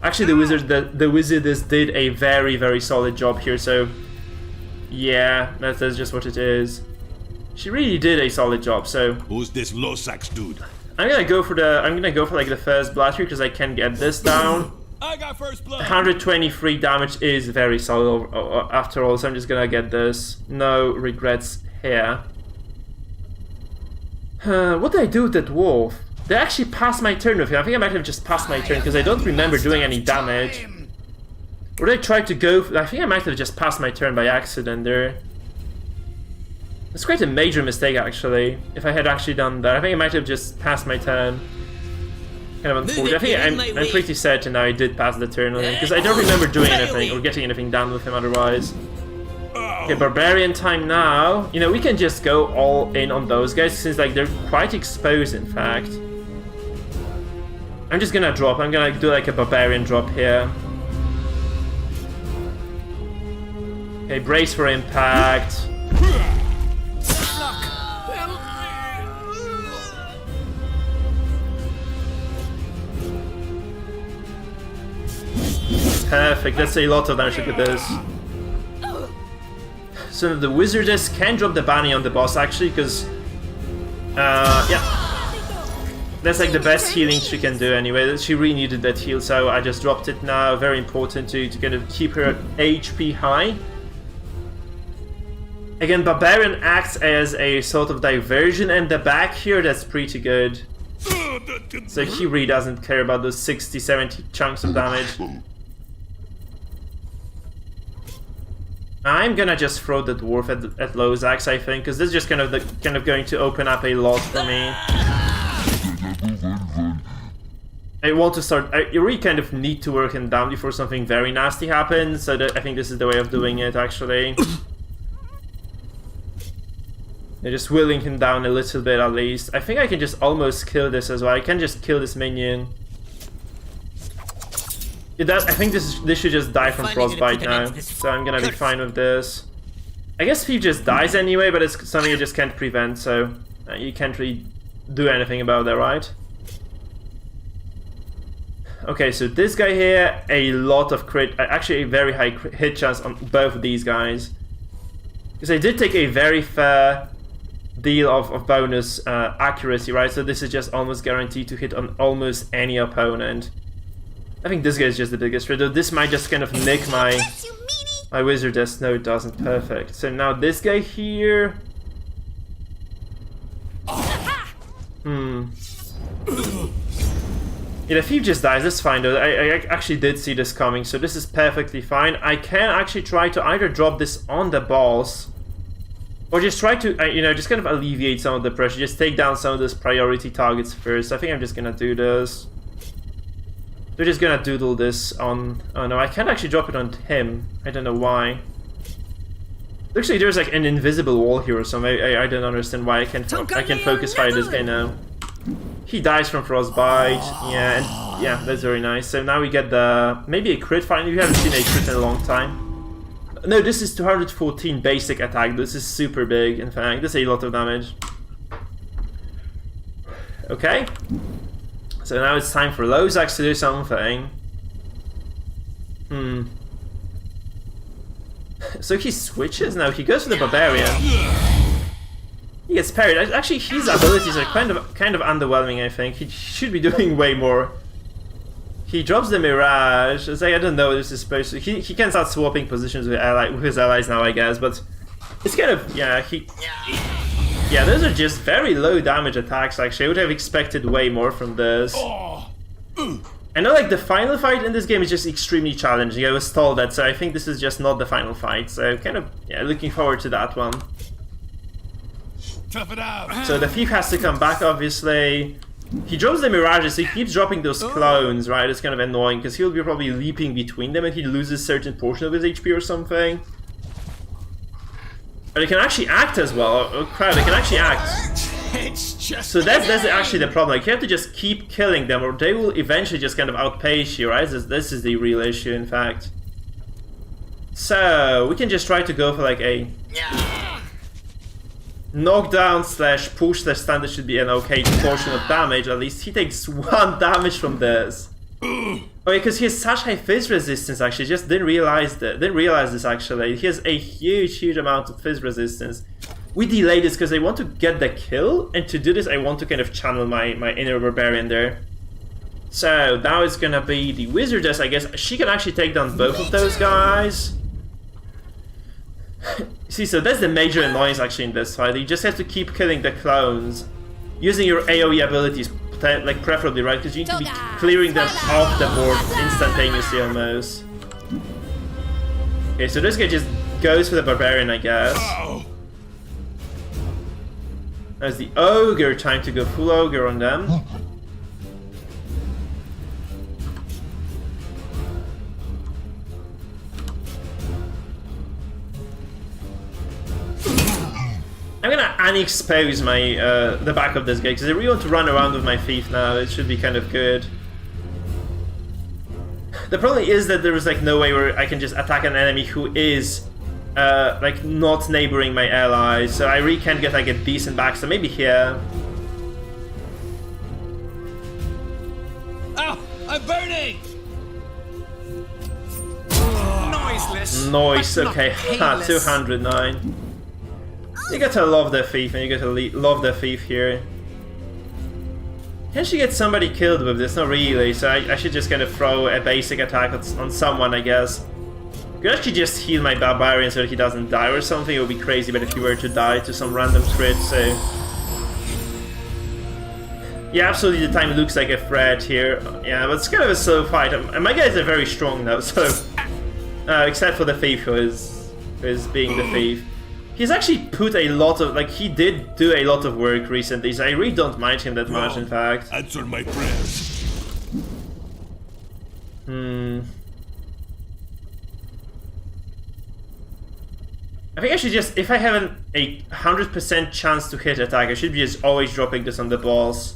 Actually, the wizardess did a very solid job here, so Yeah, that's just what it is. She really did a solid job, so... Who's this Losax dude? I'm gonna go for like the first blast here because I can get this down. I got first blood. 123 damage is very solid after all, so I'm just gonna get this. No regrets here. What did I do with that dwarf? They actually passed my turn with him. I think I might have just passed my turn because I don't remember doing any damage. Or did I try to go... I think I might have just passed my turn by accident there. It's quite a major mistake actually, if I had actually done that. I think I might have just passed my turn. Kind of unfortunate. I think I'm pretty certain now I did pass the turn on him, because I don't remember doing anything or getting anything done with him otherwise. Okay, barbarian time now. You know, we can just go all in on those guys, since like they're quite exposed in fact. I'm just gonna drop. I'm gonna do like a barbarian drop here. Okay, brace for impact. Perfect, that's a lot of damage. Look at this. So the wizardess can drop the bounty on the boss actually, because yeah, that's like the best healing she can do anyway. She really needed that heal, so I just dropped it now. Very important to kind of keep her HP high. Again, barbarian acts as a sort of diversion in the back here. That's pretty good. So he really doesn't care about those 60-70 chunks of damage. I'm gonna just throw the dwarf at Losax, I think, because this is just kind of going to open up a lot for me. I want to start. I really kind of need to work him down before something very nasty happens. So I think this is the way of doing it, actually. They're just willing him down a little bit at least. I think I can just almost kill this as well. I can just kill this minion. I think this should just die from frostbite now, so I'm gonna be fine with this. I guess Thief just dies anyway, but it's something you just can't prevent, so you can't really do anything about that, right? Okay, so this guy here, a lot of crit, actually a very high hit chance on both of these guys. Because I did take a very fair deal of bonus accuracy, right? So this is just almost guaranteed to hit on almost any opponent. I think this guy is just the biggest threat, though this might just kind of nick my wizardess. No, it doesn't. Perfect. So now this guy here... Yeah, if he just dies, that's fine though. I actually did see this coming, so this is perfectly fine. I can actually try to either drop this on the boss, or just try to, you know, just kind of alleviate some of the pressure. Just take down some of those priority targets first. I think I'm just gonna do this. They're just gonna doodle this on... Oh no, I can't actually drop it on him. I don't know why. Actually, there's like an invisible wall here or something. I don't understand why I can focus fire this guy now. He dies from frostbite. Yeah, and yeah, that's very nice. So now we get the... Maybe a crit. Finally, we haven't seen a crit in a long time. No, this is 214 basic attack. This is super big, in fact. This is a lot of damage. Okay. So now it's time for Losax to do something. So he switches now. He goes for the barbarian. He gets parried. Actually, his abilities are kind of underwhelming. I think he should be doing way more. He drops the mirage. It's like, I don't know what this is supposed to. He can start swapping positions with his allies now, I guess. But it's kind of, yeah. Yeah, those are just very low damage attacks, actually. I would have expected way more from this. I know, like, the final fight in this game is just extremely challenging. I was told that, so I think this is just not the final fight. So, kind of, yeah, looking forward to that one. Tough it out. So the Thief has to come back, obviously. He drops the mirages, so he keeps dropping those clones, right? It's kind of annoying, because he'll be probably leaping between them and he loses a certain portion of his HP or something. But it can actually act as well. Oh crap, it can actually act. So that's actually the problem. Like, you have to just keep killing them or they will eventually just kind of outpace you, right? This is the real issue, in fact. So, we can just try to go for like a... knockdown slash push slash stand. That should be an okay portion of damage. At least he takes 1 damage from this. Oh, because he has such high fizz resistance. Actually, just didn't realize that. Didn't realize this actually. He has a huge amount of fizz resistance. We delayed this because I want to get the kill, and to do this, I want to kind of channel my inner barbarian there. So now it's gonna be the wizardess. I guess she can actually take down both of those guys. See, so that's the major annoyance actually in this fight. You just have to keep killing the clones using your AoE abilities. Like preferably, right? Because you need to be clearing them off the board instantaneously almost. Okay, so this guy just goes for the barbarian, I guess. There's the ogre trying to go full ogre on them. I'm gonna unexpose my the back of this guy because I really want to run around with my thief now. It should be kind of good. The problem is that there is like no way where I can just attack an enemy who is like not neighboring my allies. So I really can't get like a decent back. So maybe here. Oh, I'm burning! Noiseless. Noise. Okay, 209. You get to love the thief, and you get to love the thief here. Can she get somebody killed with this? Not really, so I should just kind of throw a basic attack on someone, I guess. Could actually just heal my barbarian so that he doesn't die or something. It would be crazy, but if he were to die to some random crit, so... Yeah, absolutely, the time looks like a threat here. Yeah, but it's kind of a slow fight. And my guys are very strong now, so... except for the thief who is being the thief. He's actually put a lot of, like, he did do a lot of work recently, so I really don't mind him that much, in fact. Answer my prayers. I think I should just, if I have a 100% chance to hit attack, I should be just always dropping this on the boss.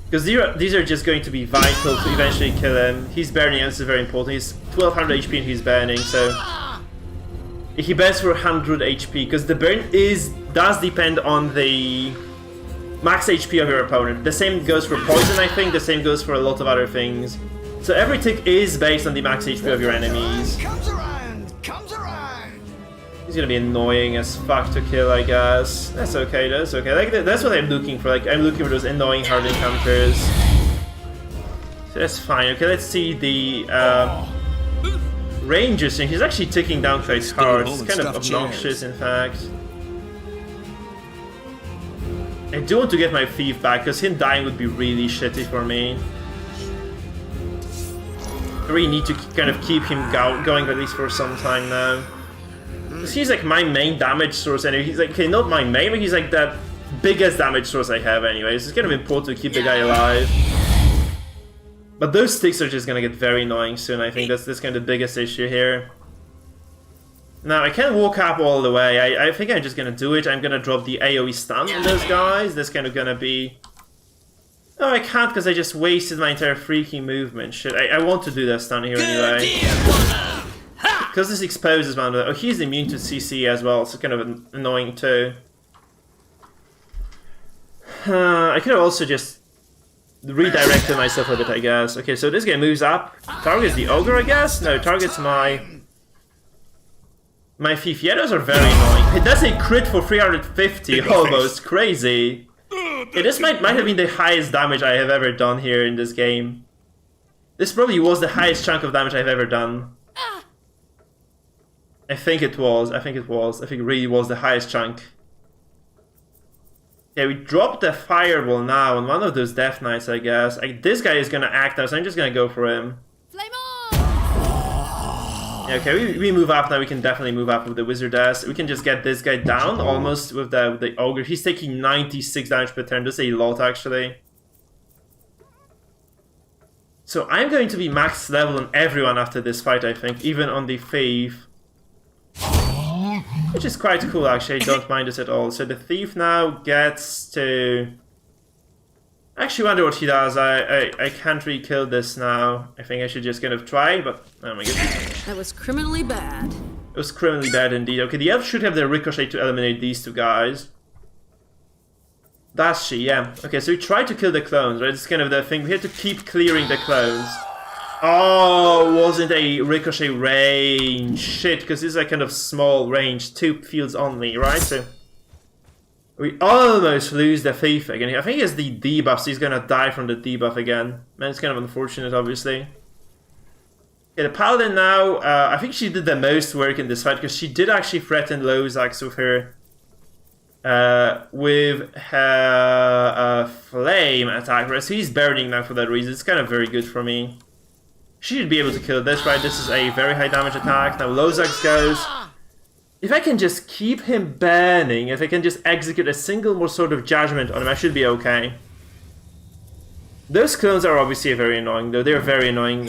Because these are just going to be vital to eventually kill him. He's burning, and this is very important. He's 1200 HP and he's burning, so... He burns for 100 HP, because the burn does depend on the max HP of your opponent. The same goes for poison, I think, the same goes for a lot of other things. So every tick is based on the max HP of your enemies. Comes around. He's gonna be annoying as fuck to kill, I guess. That's okay, that's okay. Like, that's what I'm looking for, like, I'm looking for those annoying hard encounters. So that's fine. Okay, let's see the... Rangers, and he's actually taking down quite hard. It's kind of obnoxious, in fact. I do want to get my thief back, because him dying would be really shitty for me. I really need to kind of keep him going at least for some time now. Because he's like my main damage source anyway. He's like, okay, not my main, but he's like the biggest damage source I have anyways. It's kind of important to keep the guy alive. But those sticks are just gonna get very annoying soon, I think. That's kind of the biggest issue here. Now, I can't walk up all the way. I think I'm just gonna do it. I'm gonna drop the AoE stun on those guys. That's kind of gonna be... Oh, I can't because I just wasted my entire freaking movement. Shit, I want to do that stun here anyway. Because this exposes one of the... Oh, he's immune to CC as well, so it's kind of annoying too. I could have also just... redirected myself a bit, I guess. Okay, so this guy moves up. Targets the ogre, I guess? No, targets my thief. Yeah, those are very annoying. That's a crit for 350, almost. Crazy. Yeah, this might have been the highest damage I have ever done here in this game. This probably was the highest chunk of damage I've ever done. I think it was. I think it really was the highest chunk. Yeah, we dropped the fireball now on one of those Death Knights, I guess. This guy is gonna act now, so I'm just gonna go for him. Yeah, okay, we move up now. We can definitely move up with the Wizardess. We can just get this guy down almost with the Ogre. He's taking 96 damage per turn. That's a lot, actually. So I'm going to be max level on everyone after this fight, I think. Even on the Thief. Which is quite cool, actually. I don't mind this at all. So the Thief now gets to... I actually wonder what he does. I can't really kill this now. I think I should just kind of try, but... Oh my god. That was criminally bad. It was criminally bad indeed. Okay, the elf should have the ricochet to eliminate these two guys. Does she? Yeah. Okay, so we tried to kill the clones, right? It's kind of the thing. We had to keep clearing the clones. Oh, wasn't a ricochet range. Shit, because this is a kind of small range. 2 fields only, right? So we almost lose the thief again. I think he has the debuff, so he's gonna die from the debuff again. Man, it's kind of unfortunate, obviously. Yeah, the paladin now, I think she did the most work in this fight, because she did actually threaten Lozax with her flame attack, right? So he's burning now for that reason. It's kind of very good for me. She should be able to kill this, right? This is a very high damage attack. Now Lozax goes. If I can just keep him burning, if I can just execute a single more sort of judgment on him, I should be okay. Those clones are obviously very annoying, though. They're very annoying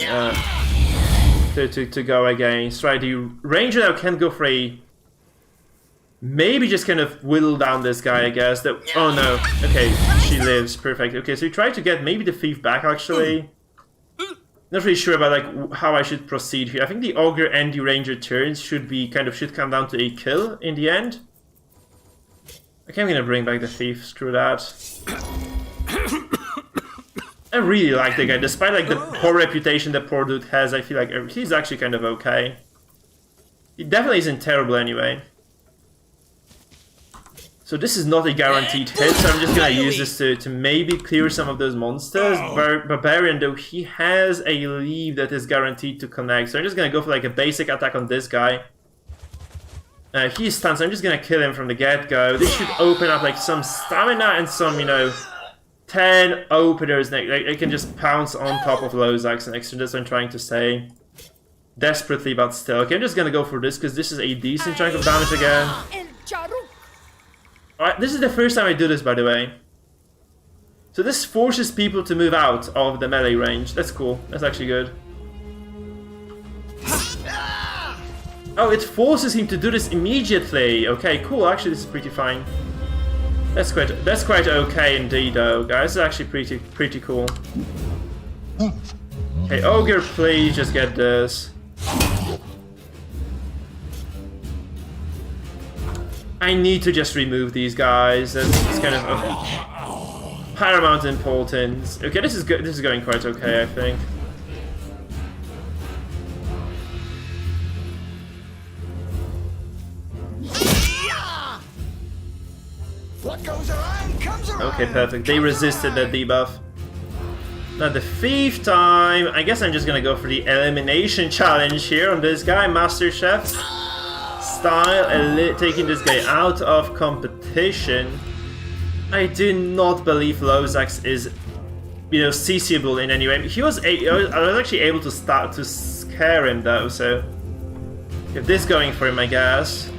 to go against, right? The ranger now can go for a... Maybe just kind of whittle down this guy, I guess. That, oh no. Okay, she lives. Perfect. Okay, so we try to get maybe the thief back, actually. Not really sure about like how I should proceed here. I think the ogre and the ranger turns should come down to a kill in the end. Okay, I'm gonna bring back the thief. Screw that. I really like the guy, despite like the poor reputation the poor dude has. I feel like he's actually kind of okay. He definitely isn't terrible anyway. So this is not a guaranteed hit, so I'm just gonna use this to maybe clear some of those monsters. Barbarian, though, he has a leave that is guaranteed to connect, so I'm just gonna go for like a basic attack on this guy. He's stunned, so I'm just gonna kill him from the get-go. This should open up like some stamina and some, 10 openers. I can just pounce on top of Lozax next to this. I'm trying to say. Desperately, but still. Okay, I'm just gonna go for this, because this is a decent chunk of damage again. Alright, this is the first time I do this, by the way. So this forces people to move out of the melee range. That's cool. That's actually good. Oh, it forces him to do this immediately. Okay, cool. Actually, this is pretty fine. That's quite okay indeed, though, guys. It's actually pretty cool. Okay, ogre, please just get this. I need to just remove these guys. That's kind of paramount importance. Okay, this is good. This is going quite okay, I think. What goes around comes around. Okay, perfect. They resisted that debuff. Now the thief time. I guess I'm just gonna go for the elimination challenge here on this guy, Master Chef style, taking this guy out of competition. I do not believe Lozax is, CCable in any way. I was actually able to start to scare him though, so get this going for him, I guess.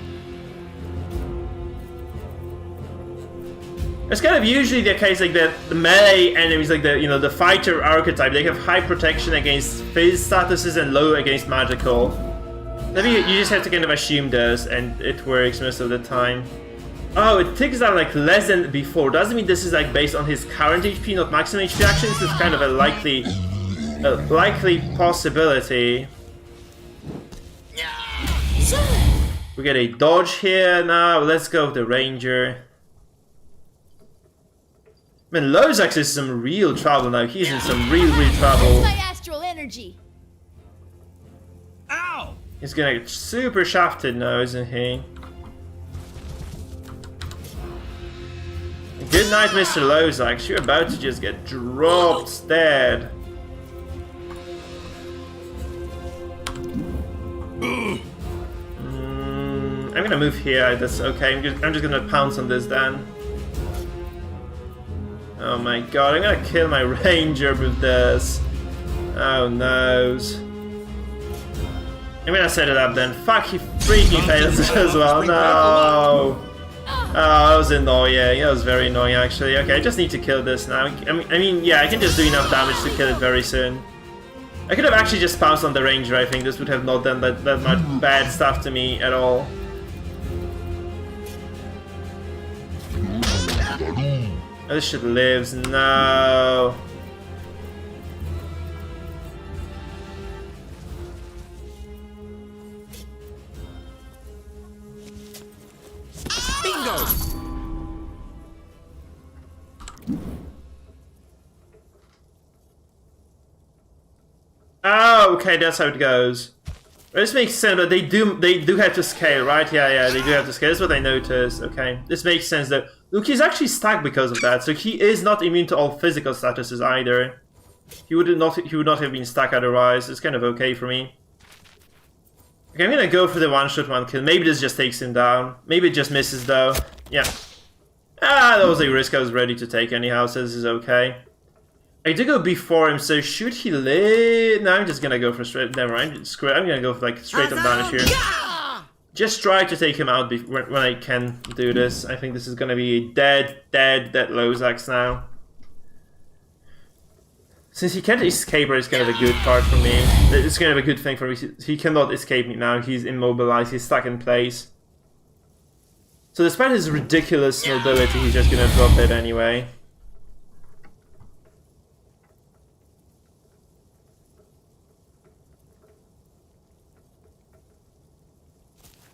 It's kind of usually the case, like the melee enemies, like the fighter archetype, they have high protection against phase statuses and low against magical. Maybe you just have to kind of assume this, and it works most of the time. Oh, it ticks down like less than before. Doesn't mean this is like based on his current HP, not maximum HP. Actually, this is kind of a likely possibility. We get a dodge here now. Let's go with the ranger. Man, Lozax is some real trouble now. He's in some real trouble. My astral energy. Ow! He's gonna get super shafted now, isn't he? Good night, Mr. Lozax. You're about to just get dropped dead. I'm gonna move here. That's okay. I'm just gonna pounce on this then. Oh my god, I'm gonna kill my ranger with this. Oh no. I'm gonna set it up then. Fuck, he freaking fails it as well. No. Oh, that was annoying. That was very annoying actually. Okay, I just need to kill this now. I mean, yeah, I can just do enough damage to kill it very soon. I could have actually just pounced on the ranger. I think this would have not done that much bad stuff to me at all. Oh, this shit lives. No. Bingo! okay, that's how it goes. This makes sense, but they do have to scale, right? Yeah, they do have to scale. That's what I noticed. Okay, this makes sense though. Look, he's actually stuck because of that, so he is not immune to all physical statuses either. He would not have been stuck otherwise. It's kind of okay for me. Okay, I'm gonna go for the one-shot one kill. Maybe this just takes him down. Maybe it just misses though. Yeah. That was a risk I was ready to take anyhow, so this is okay. I did go before him, so should he live? No, I'm just gonna go for straight. Never mind. Screw it. I'm gonna go for like straight up damage here. Just try to take him out when I can do this. I think this is gonna be a dead Lozax now. Since he can't escape, it's kind of a good part for me. It's kind of a good thing for me. He cannot escape me now. He's immobilized. He's stuck in place. So despite his ridiculous mobility, he's just gonna drop it anyway.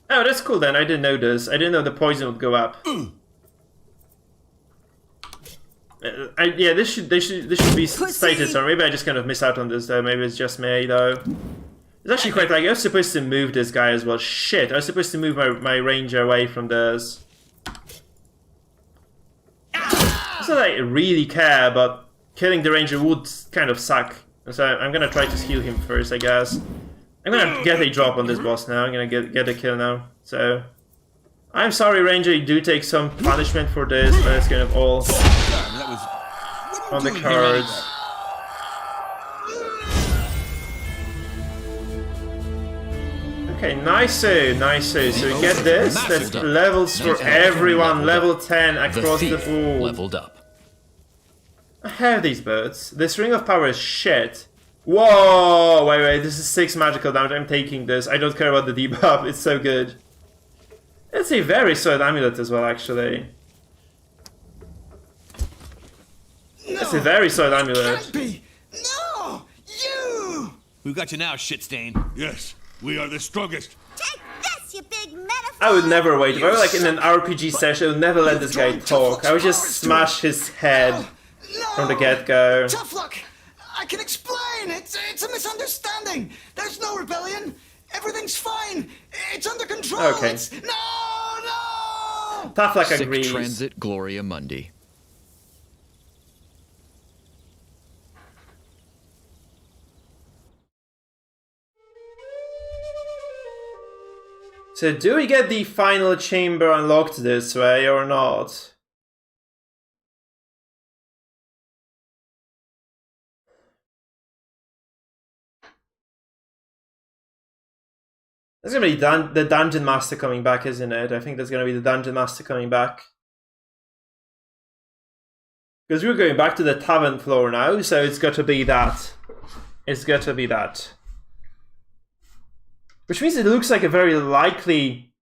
Oh, that's cool then. I didn't know this. I didn't know the poison would go up. Yeah, this should be stated. So maybe I just kind of miss out on this though. Maybe it's just me though. It's actually quite like I was supposed to move this guy as well. Shit, I was supposed to move my ranger away from this. It's not that I really care, but killing the ranger would kind of suck. So I'm gonna try to heal him first, I guess. I'm gonna get a drop on this boss now. I'm gonna get a kill now. So I'm sorry, Ranger, you do take some punishment for this, but it's kind of all on the cards. Okay, nice. So we get this. That's levels for everyone. Level 10 across the board. Leveled up. I have these birds. This ring of power is shit. Whoa! Wait, this is 6 magical damage. I'm taking this. I don't care about the debuff. It's so good. It's a very solid amulet as well, actually. It's a very solid amulet. No! You! We've got you now, shit stain. Yes, we are the strongest. Take this, you big metaphor! I would never wait. If I were like in an RPG session, I would never let this guy talk. I would just smash his head from the get-go. Tough luck! I can explain! It's a misunderstanding! There's no rebellion! Everything's fine! It's under control! Okay. No! Tough luck Sic agrees. transit Gloria Mundi. So do we get the final chamber unlocked this way or not? That's gonna be the Dungeon Master coming back, isn't it? I think that's gonna be the Dungeon Master coming back. Because we're going back to the tavern floor now, so it's got to be that. It's got to be that. Which means it looks like a very likely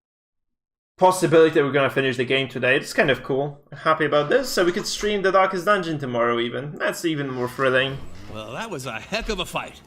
possibility that we're gonna finish the game today. It's kind of cool. I'm happy about this. So we could stream the Darkest Dungeon tomorrow even. That's even more thrilling. Well, that was a heck of a fight.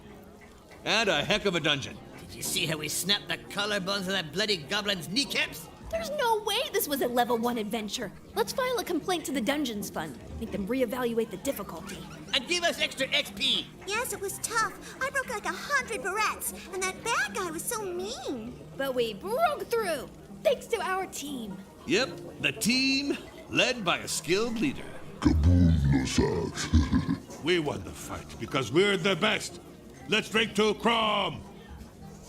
And a heck of a dungeon. Did you see how we snapped the collarbones of that bloody goblin's kneecaps? There's no way this was a level 1 adventure. Let's file a complaint to the Dungeons Fund. Make them reevaluate the difficulty. And give us extra XP. Yes, it was tough. I broke like 100 barrettes, and that bad guy was so mean. But we broke through, thanks to our team. Yep, the team led by a skilled leader. Kaboom, Lozax. We won the fight because we're the best. Let's drink to Crom.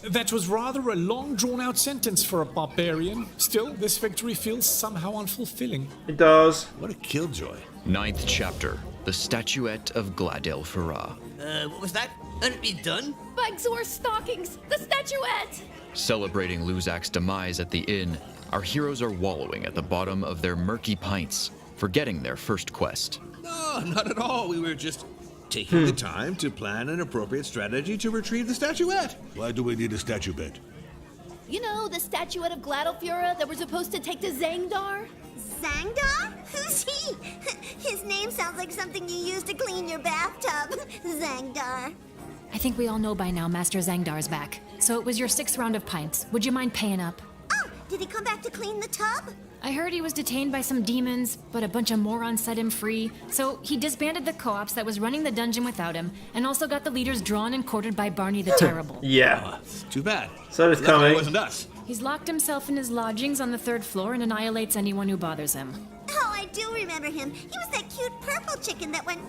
That was rather a long, drawn-out sentence for a barbarian. Still, this victory feels somehow unfulfilling. It does. What a killjoy. 9th chapter, the Statuette of Gladel Farah. What was that? Hadn't it be done? Bugs or stockings, the statuette! Celebrating Luzak's demise at the inn, our heroes are wallowing at the bottom of their murky pints, forgetting their first quest. No, not at all. We were just taking the time to plan an appropriate strategy to retrieve the statuette. Why do we need a statuette? You know, the statuette of Gladelfura that we're supposed to take to Zangdar? Zangdar? Who's he? His name sounds like something you use to clean your bathtub. Zangdar. I think we all know by now Master Zangdar's back. So it was your 6th round of pints. Would you mind paying up? Oh, Did he come back to clean the tub? I heard he was detained by some demons, but a bunch of morons set him free. So he disbanded the co-ops that was running the dungeon without him, and also got the leaders drawn and quartered by Barney the Terrible. Yeah. Too bad. So it's coming. It wasn't us. He's locked himself in his lodgings on the 3rd floor and annihilates anyone who bothers him. Oh, I do remember him. He was that cute purple chicken that went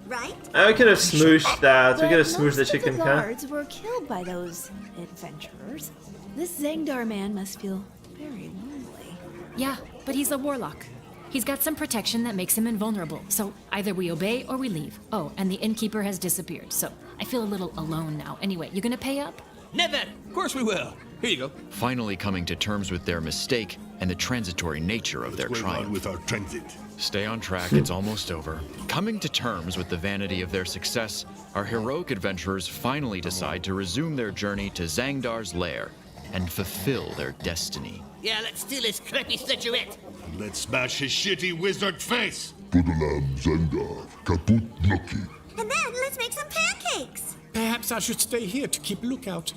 right? We could have smooshed that. We But could have smooshed the most of chicken the cut. guards were killed by those adventurers. This Zangdar man must feel very lonely. Yeah, but he's a warlock. He's got some protection that makes him invulnerable, so either we obey or we leave. Oh, and the innkeeper has disappeared, so I feel a little alone now. Anyway, you gonna pay up? Never! Of course we will. Here you go. Finally coming to terms with their mistake and the transitory nature of their What's going on triumph. with our transit? Stay on track, it's almost over. Coming to terms with the vanity of their success, our heroic adventurers finally decide to resume their journey to Zangdar's lair and fulfill their destiny. Yeah, let's steal his crappy statuette. Let's smash his shitty wizard face. Podalam Zangdar, kaput bloki. And then let's make some pancakes. Perhaps I should stay here to keep lookout.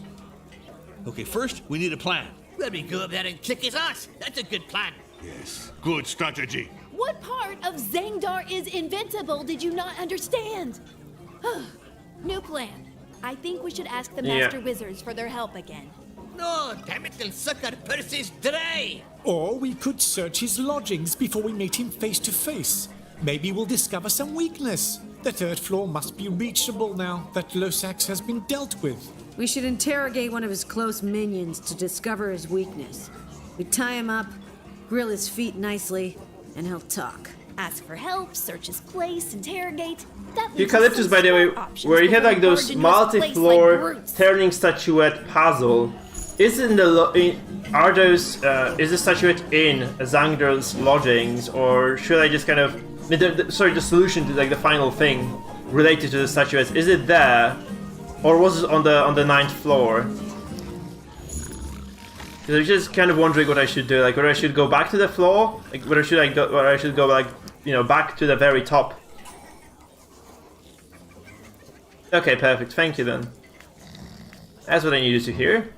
Okay, first, we need a plan. Let me go up there and kick his ass. That's a good plan. Yes, good strategy. What part of Zangdar is invincible did you not understand? New plan. I think we should ask the Master Wizards for their help again. No, damn it, they'll suck our purses dry. Or we could search his lodgings before we meet him face to face. Maybe we'll discover some weakness. The 3rd floor must be reachable now that Losax has been dealt with. We should interrogate one of his close minions to discover his weakness. We tie him up, grill his feet nicely, and he'll talk. Ask for help, search his place, interrogate. That leaves Eucalyptus, us by the way, some options where you had before like we those barge into his place multi-floor like brutes. turning statuette puzzle. Is in the are those is the statuette in Zangdar's lodgings, or should I just kind of sorry, the solution to like the final thing related to the statuette, is it there, or was it on the 9th floor? Because I'm just kind of wondering what I should do, like whether I should go back to the floor, like whether I should go like, you know, back to the very top. Okay, perfect. Thank you then. That's what I needed to hear.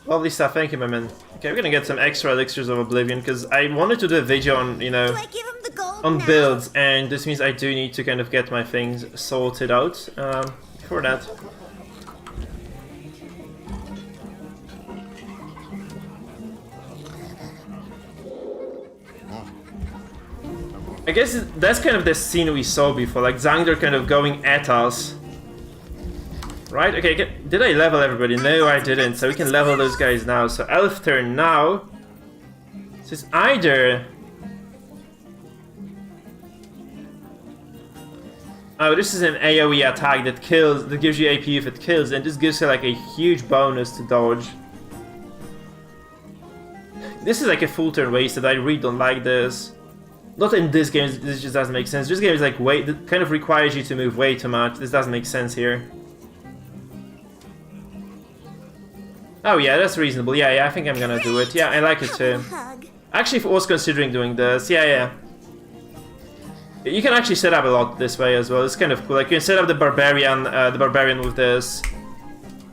Lovely stuff, thank you, my man. Okay, we're gonna get some extra elixirs of oblivion because I wanted to do a video on, you know, Do I give him the gold on now? builds, and this means I do need to kind of get my things sorted out for that. I guess that's kind of the scene we saw before, like Zangdar kind of going at us. Right, okay, did I level everybody? No, I didn't, so we can level those guys now. So elf turn now. So it's either... Oh, this is an AoE attack that kills, that gives you AP if it kills, and this gives you like a huge bonus to dodge. This is like a full turn wasted, I really don't like this. Not in this game, this just doesn't make sense. This game is like kind of requires you to move way too much. This doesn't make sense here. Oh yeah, that's reasonable. Yeah, I think I'm gonna do it. Yeah, I like it too. Actually, I was considering doing this. Yeah. You can actually set up a lot this way as well. It's kind of cool. Like you can set up the barbarian with this,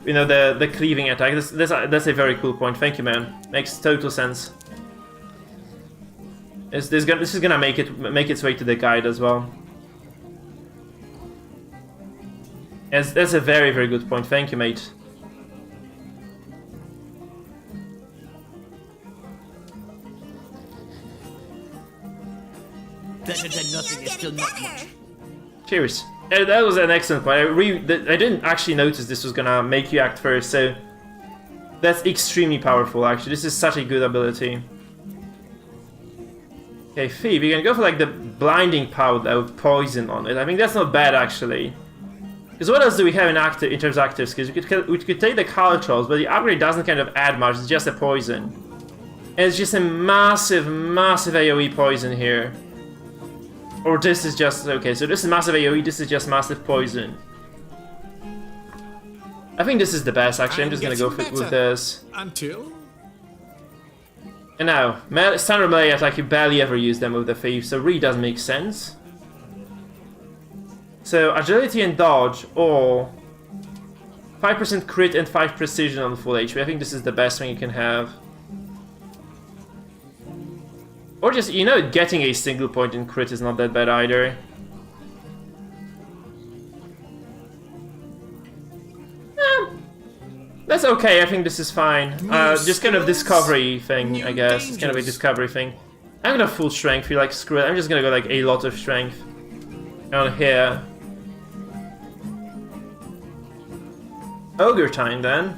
you know, the cleaving attack. That's a very cool point. Thank you, man. Makes total sense. This is gonna make its way to the guide as well. That's a very, very good point. Thank you, mate. Better than nothing is still not much. Cheers. That was an excellent point. I didn't actually notice this was gonna make you act first, so that's extremely powerful. Actually, this is such a good ability. Okay, Phoebe, you can go for like the blinding powder with poison on it. I think that's not bad actually. Because what else do we have in terms of active skills? We could take the Caltrols, but the upgrade doesn't kind of add much. It's just a poison, and it's just a massive, massive AOE poison here. Or this is just... okay, so this is massive AoE, this is just massive poison. I think this is the best, actually. I'm just gonna go with this. Until... And now, standard melee attack, you barely ever use them with the thief, so really doesn't make sense. So, agility and dodge, or... 5% crit and 5 precision on full HP. I think this is the best thing you can have. Or just, you know, getting a single point in crit is not that bad either. That's okay, I think this is fine. Just kind of discovery thing, I guess. It's kind of a discovery thing. I'm gonna full strength, feel like screw it. I'm just gonna go like a lot of strength on here. Ogre time then.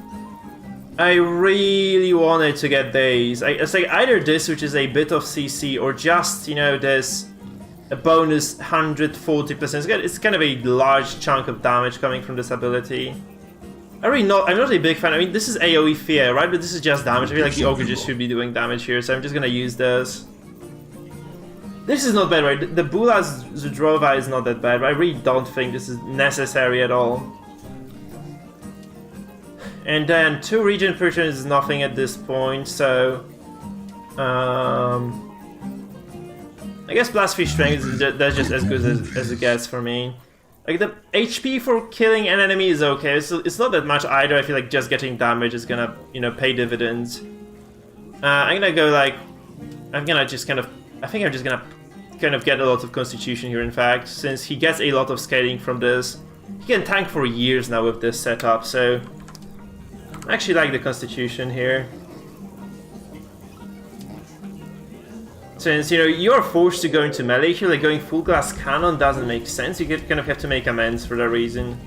I really wanted to get these. It's like either this, which is a bit of CC, or just, you know, this a bonus 140%. It's kind of a large chunk of damage coming from this ability. I'm not a big fan. I mean, this is AoE fear, right? But this is just damage. I feel like the ogre just should be doing damage here, so I'm just gonna use this. This is not bad, right? The Bula Zdrova is not that bad, but I really don't think this is necessary at all. And then 2 regen percent is nothing at this point, so I guess plus 3 strength that's just as good as it gets for me. Like the HP for killing an enemy is okay. It's not that much either. I feel like just getting damage is gonna, you know, pay dividends. I'm gonna go like I think I'm just gonna kind of get a lot of constitution here. In fact, since he gets a lot of scaling from this, he can tank for years now with this setup. So I actually like the constitution here. Since, you know, you're forced to go into melee here, like going full glass cannon doesn't make sense. You kind of have to make amends for that reason.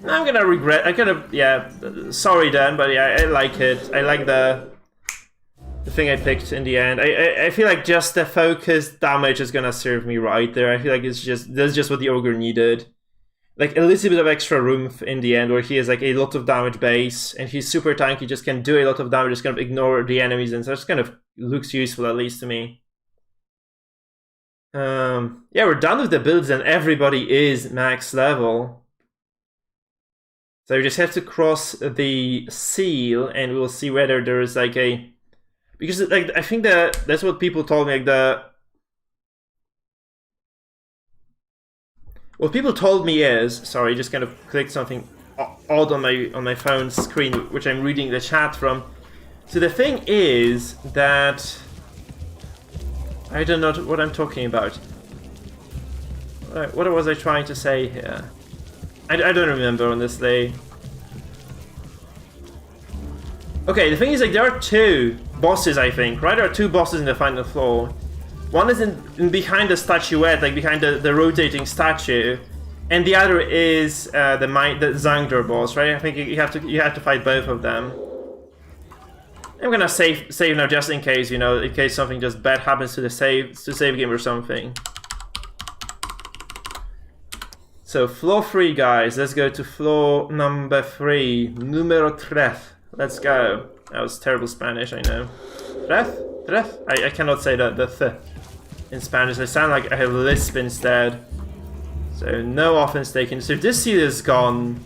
I'm gonna regret. Yeah. Sorry, Dan, but yeah, I like it. I like the thing I picked in the end. I feel like just the focused damage is gonna serve me right there. I feel like that's just what the ogre needed. Like a little bit of extra room in the end, where he has like a lot of damage base, and he's super tanky, just can do a lot of damage, just kind of ignore the enemies, and so it kind of looks useful, at least to me. Yeah, we're done with the builds, and everybody is max level. So you just have to cross the seal, and we'll see whether there is like a... Because like I think that's what people told me, like what people told me is, sorry, just kind of clicked something odd on my phone screen, which I'm reading the chat from. So the thing is that I don't know what I'm talking about. What was I trying to say here? I don't remember, honestly. Okay, the thing is, like, there are 2 bosses, I think, right? There are 2 bosses in the final floor. One is in behind the statuette, like behind the rotating statue, and the other is the Zangdor boss, right? I think you have to fight both of them. I'm gonna save now just in case, you know, in case something just bad happens to the save game or something. So floor 3, guys. Let's go to floor number 3, numero 3. Let's go. That was terrible Spanish, I know. I cannot say the th in Spanish. I sound like I have lisp instead. So no offense taken. So if this seal is gone,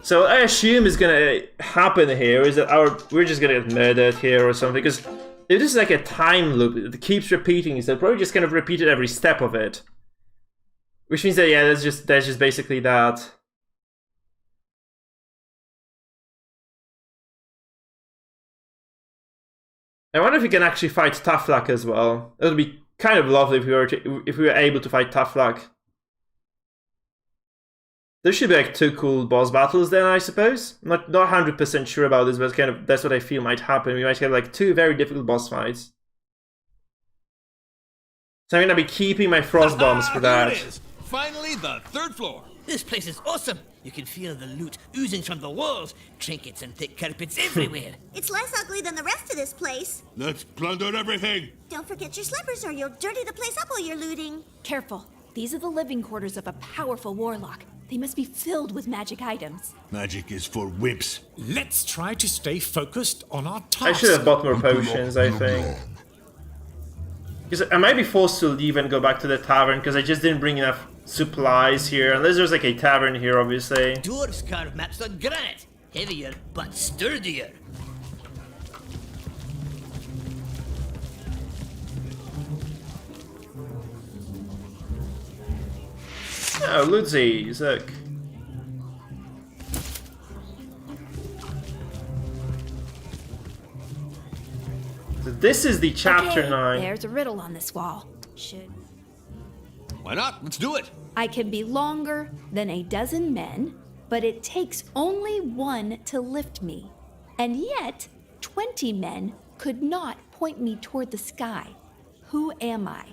so I assume is gonna happen here is that we're just gonna get murdered here or something. Because if this is like a time loop that keeps repeating, so probably just kind of repeated every step of it. Which means that yeah, that's just basically that. I wonder if we can actually fight Tough Luck as well. It would be kind of lovely if we were able to fight Tough Luck. There should be like 2 cool boss battles then, I suppose. I'm not 100% sure about this, but that's what I feel might happen. We might have like 2 very difficult boss fights. So I'm gonna be keeping my frost bombs for that. Here it is. Finally, the 3rd floor. This place is awesome. You can feel the loot oozing from the walls. Trinkets and thick carpets everywhere. It's less ugly than the rest of this place. Let's plunder everything. Don't forget your slippers or you'll dirty the place up while you're looting. Careful. These are the living quarters of a powerful warlock. They must be filled with magic items. Magic is for wimps. Let's try to stay focused on our task. I should have bought more potions, I think. Because I might be forced to leave and go back to the tavern because I just didn't bring enough supplies here. Unless there's like a tavern here, obviously. Dwarves carve maps on granite. Heavier, but sturdier. Oh, Ludzies, look. So this is the chapter Okay, 9. there's a riddle on this wall. Why not? Let's do it. I can be longer than a dozen men, but it takes only one to lift me. And yet, 20 men could not point me toward the sky. Who am I?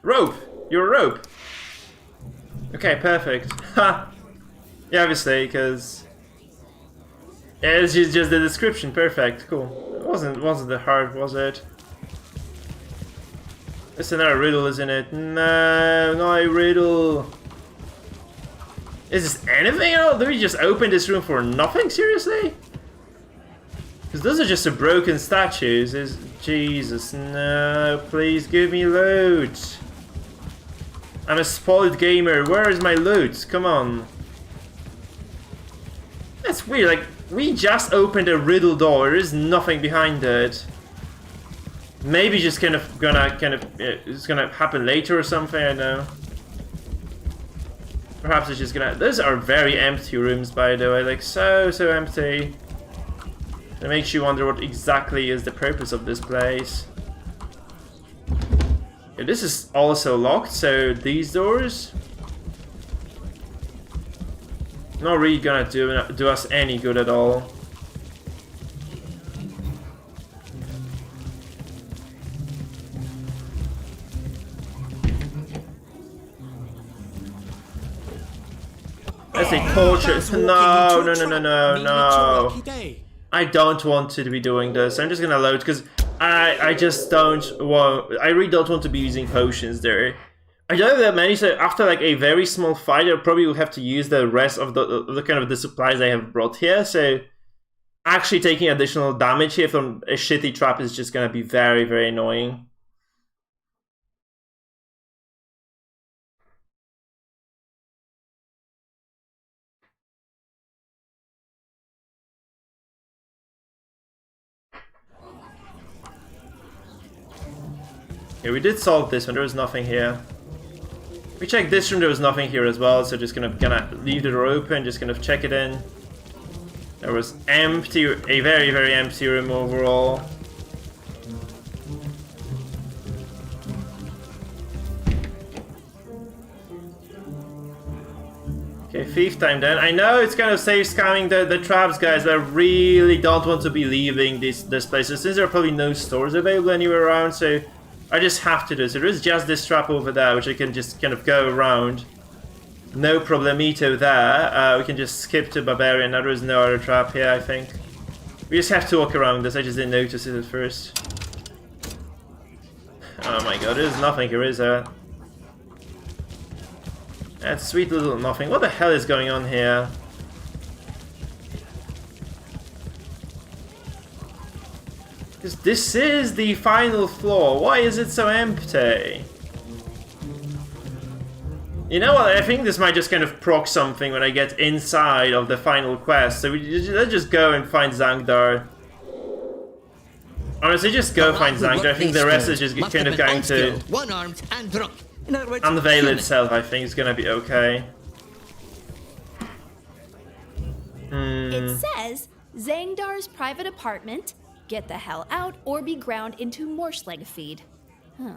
Rope! You're a rope! Okay, perfect. Ha! Yeah, obviously, because... it's just the description, perfect, cool. It wasn't that hard, was it? It's another riddle, isn't it? No, not a riddle. Is this anything at all? Did we just open this room for nothing? Seriously? Because those are just the broken statues. Jesus, no. Please give me loot. I'm a spoiled gamer. Where is my loot? Come on. That's weird. Like, we just opened a riddle door. There is nothing behind it. Maybe just it's gonna happen later or something. I don't know. Perhaps it's just gonna. Those are very empty rooms, by the way. Like so empty. It makes you wonder what exactly is the purpose of this place. Yeah, this is also locked. So these doors not really gonna do us any good at all. That's a torture. No. I don't want to be doing this. I'm just gonna load because I just don't want. I really don't want to be using potions there. I don't have that many, so after like a very small fight, I probably will have to use the rest of the kind of the supplies I have brought here. So actually taking additional damage here from a shitty trap is just gonna be very, very annoying. Yeah, we did solve this one. There was nothing here. We checked this room. There was nothing here as well. So just gonna leave the door open. Just gonna check it in. There was empty, a very, very empty room overall. Okay, fifth time then. I know it's kind of safe scamming the traps, guys, but I really don't want to be leaving this place. Since there are probably no stores available anywhere around, so I just have to do it. So there's just this trap over there, which I can just kind of go around. No problemito there. We can just skip to Barbarian. Now there is no other trap here, I think. We just have to walk around this. I just didn't notice it at first. Oh my god, there's nothing here, is there? That sweet little nothing. What the hell is going on here? This is the final floor. Why is it so empty? You know what? I think this might just kind of proc something when I get inside of the final quest. So let's just go and find Zangdar. Honestly, just go find Zangdar. I think the rest is just kind of going to one-armed and drunk. In other words, unveil human. itself. I think it's gonna be okay. It says Zangdar's private apartment. Get the hell out or be ground into Morschlag feed. Huh.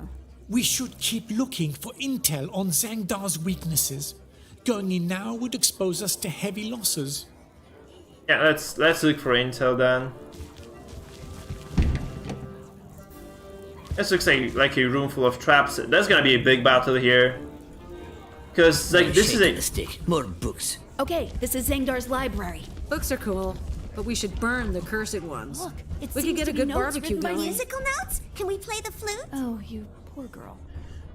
We should keep looking for intel on Zangdar's weaknesses. Going in now would expose us to heavy losses. Yeah, let's look for intel then. This looks like a room full of traps. There's gonna be a big battle here. Cause like this is a stick. More books. Okay, this is Zangdar's library. Books are cool, but we should burn the cursed ones. Look, it we seems could get to a be good notes barbecue written by going. Musical notes? Can we play the flute? Oh, you poor girl.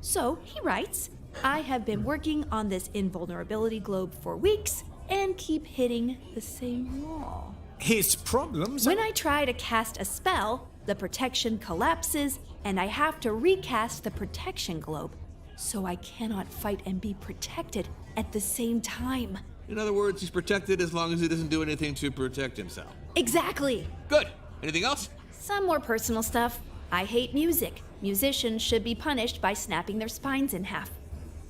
So he writes, I have been working on this invulnerability globe for weeks and keep hitting the same wall. His problems. When I try to cast a spell, the protection collapses and I have to recast the protection globe. So I cannot fight and be protected at the same time. In other words, he's protected as long as he doesn't do anything to protect himself. Exactly. Good. Anything else? Some more personal stuff. I hate music. Musicians should be punished by snapping their spines in half.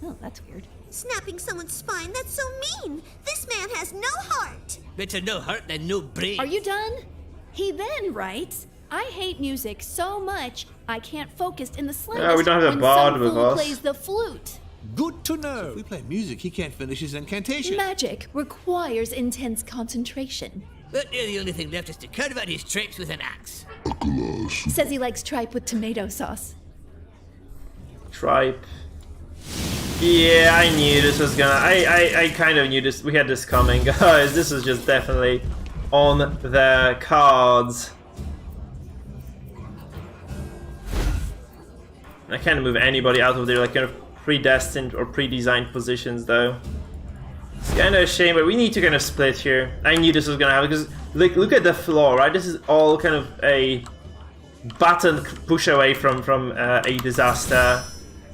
Oh, that's weird. Snapping someone's spine, that's so mean. This man has no heart. Better no heart than no brain. Are you done? He then writes, I hate music so much I can't focus in the slightest Yeah, we don't have the when bard some with fool us. plays the flute. Good to know. So if we play music, he can't finish his incantation. Magic requires intense concentration. But now the only thing left is to carve out his tripes with an axe. Says he likes tripe with tomato sauce. Tripe. Yeah, I knew this was gonna... I kind of knew this. We had this coming, guys. This is just definitely on the cards. I can't move anybody out of their like kind of predestined or pre-designed positions though. It's kind of a shame, but we need to kind of split here. I knew this was gonna happen because look at the floor, right? This is all kind of a button push away from a disaster.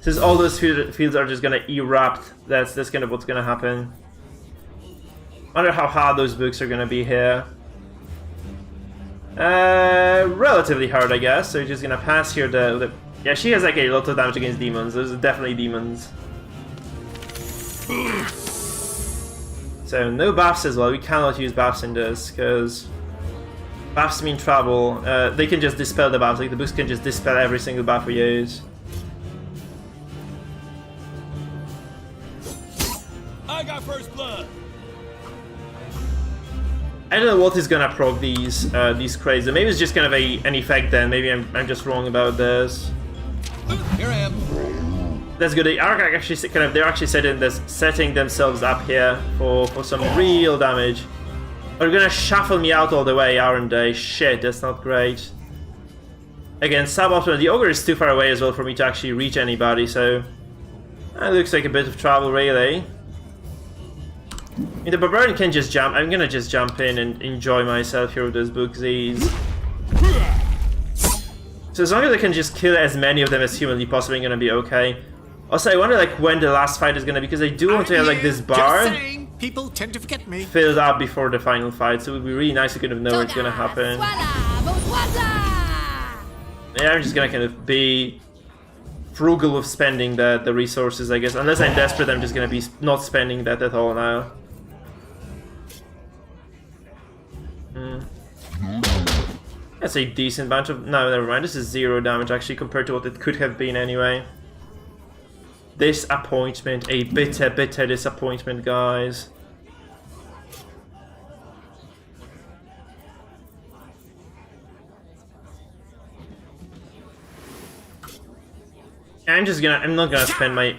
Since all those fields are just gonna erupt, that's kind of what's gonna happen. Wonder how hard those books are gonna be here. Relatively hard, I guess. So we're just gonna pass here the yeah, she has like a lot of damage against demons. Those are definitely demons. So no buffs as well. We cannot use buffs in this because buffs mean trouble. They can just dispel the buffs. Like the books can just dispel every single buff we use. I got first blood. I don't know what is gonna proc these crates. Maybe it's just kind of an effect then. Maybe I'm just wrong about this. Here I am. That's good. They are actually they're actually setting themselves up here for some real damage. They're gonna shuffle me out all the way, aren't they? Shit, that's not great. Again, suboptimal. The ogre is too far away as well for me to actually reach anybody, so that looks like a bit of trouble, really. The barbarian can just jump. I'm gonna just jump in and enjoy myself here with those booksies. So as long as I can just kill as many of them as humanly possible, I'm gonna be okay. Also, I wonder like when the last fight is gonna be, because I do want to have like this bar people tend to forget me. filled up before the final fight, so it would be really nice to kind of know what's gonna happen. Yeah, I'm just gonna kind of be frugal with spending the resources, I guess. Unless I'm desperate, I'm just gonna be not spending that at all now. That's a decent bunch of... No, never mind. This is 0 damage actually compared to what it could have been anyway. Disappointment. A bitter, bitter disappointment, guys. I'm not gonna spend my...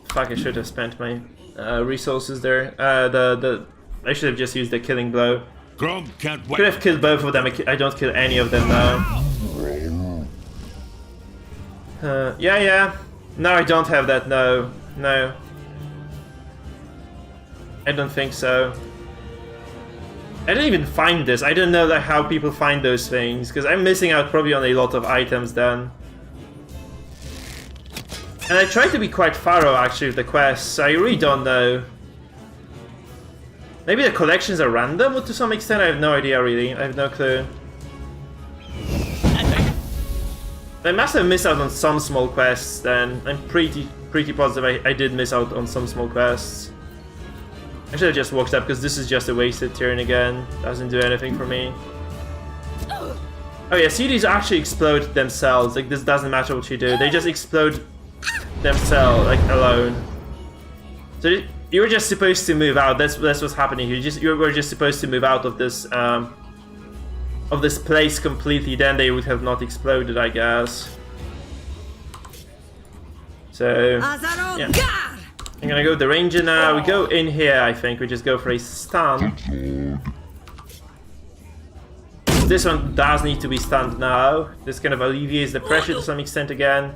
Fuck, I should have spent my resources there. I should have just used the killing blow. Could have killed both of them. I don't kill any of them now. Yeah. No, I don't have that. No. I don't think so. I didn't even find this. I don't know like, how people find those things, because I'm missing out probably on a lot of items then. And I try to be quite thorough actually with the quests, so I really don't know. Maybe the collections are random to some extent, I have no idea really, I have no clue. I must have missed out on some small quests then. I'm pretty positive I did miss out on some small quests. I should have just walked up because this is just a wasted turn again. Doesn't do anything for me. Oh yeah, see, these actually explode themselves. Like this doesn't matter what you do, they just explode themselves like alone. So you were just supposed to move out. That's what's happening here. You were just supposed to move out of this place completely. Then they would have not exploded, I guess. So yeah. I'm gonna go with the ranger now. We go in here. I think we just go for a stun. This one does need to be stunned now. This kind of alleviates the pressure to some extent again.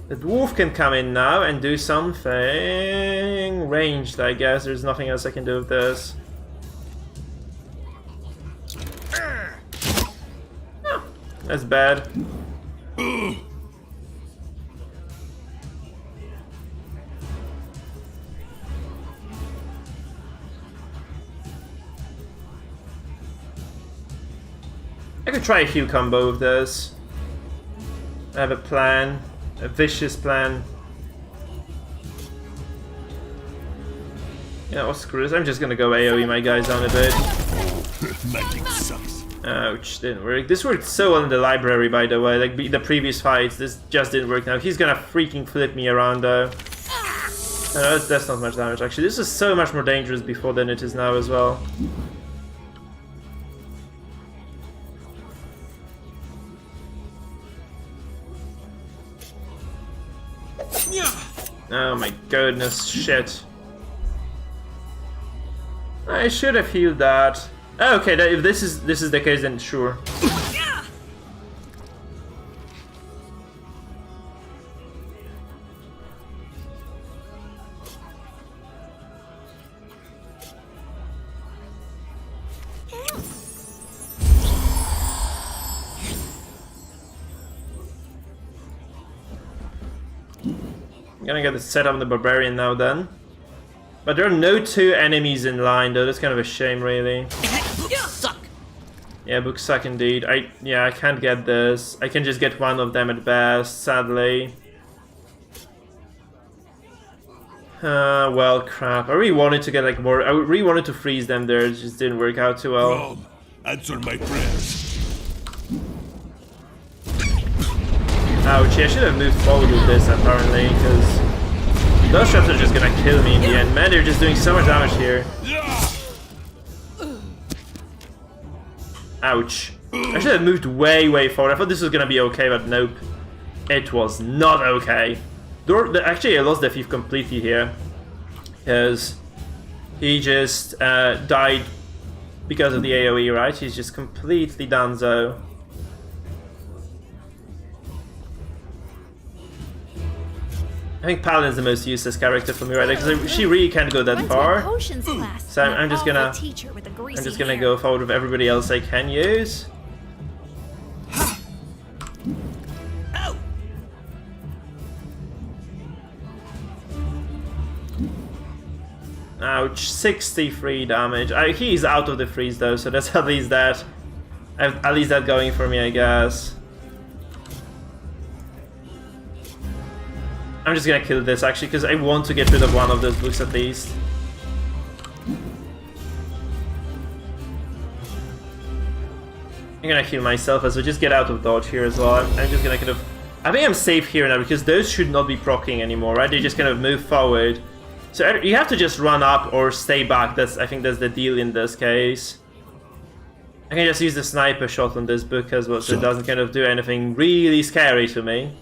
The dwarf can come in now and do something ranged, I guess. There's nothing else I can do with this. Oh, that's bad. I could try a few combo with this. I have a plan. A vicious plan. Yeah, well, screw this. I'm just gonna go AoE my guys down a bit. Magic sucks. Ouch, didn't work. This worked so well in the library, by the way. Like, the previous fights, this just didn't work now. He's gonna freaking flip me around, though. No, that's not much damage, actually. This is so much more dangerous before than it is now as well. Oh my goodness, shit. I should have healed that. Okay, if this is the case, then sure. I'm gonna get the set up on the barbarian now then. But there are no two enemies in line though, that's kind of a shame really. Suck. Yeah, books suck indeed. I can't get this. I can just get one of them at best, sadly. Well, crap. I really wanted to get like more. I really wanted to freeze them there, it just didn't work out too well. Rome, answer my prayers. Ouch, I should have moved forward with this apparently, because those traps are just gonna kill me in the end. Man, they're just doing so much damage here. Ouch. I should have moved way forward. I thought this was gonna be okay, but nope. It was not okay. Actually, I lost the thief completely here. Because he just died because of the AoE, right? He's just completely donezo. I think Paladin's the most useless character for me right now because she really can't go that far. So I'm just gonna go forward with everybody else I can use. Ouch, 63 damage. He's out of the freeze though, so that's at least that. At least that going for me, I guess. I'm just gonna kill this actually, because I want to get rid of one of those books at least. I'm gonna heal myself as well, just get out of dodge here as well. I'm just gonna kind of... I think I'm safe here now, because those should not be proccing anymore, right? They just kind of move forward. So you have to just run up or stay back. I think that's the deal in this case. I can just use the sniper shot on this book as well, so it doesn't kind of do anything really scary to me.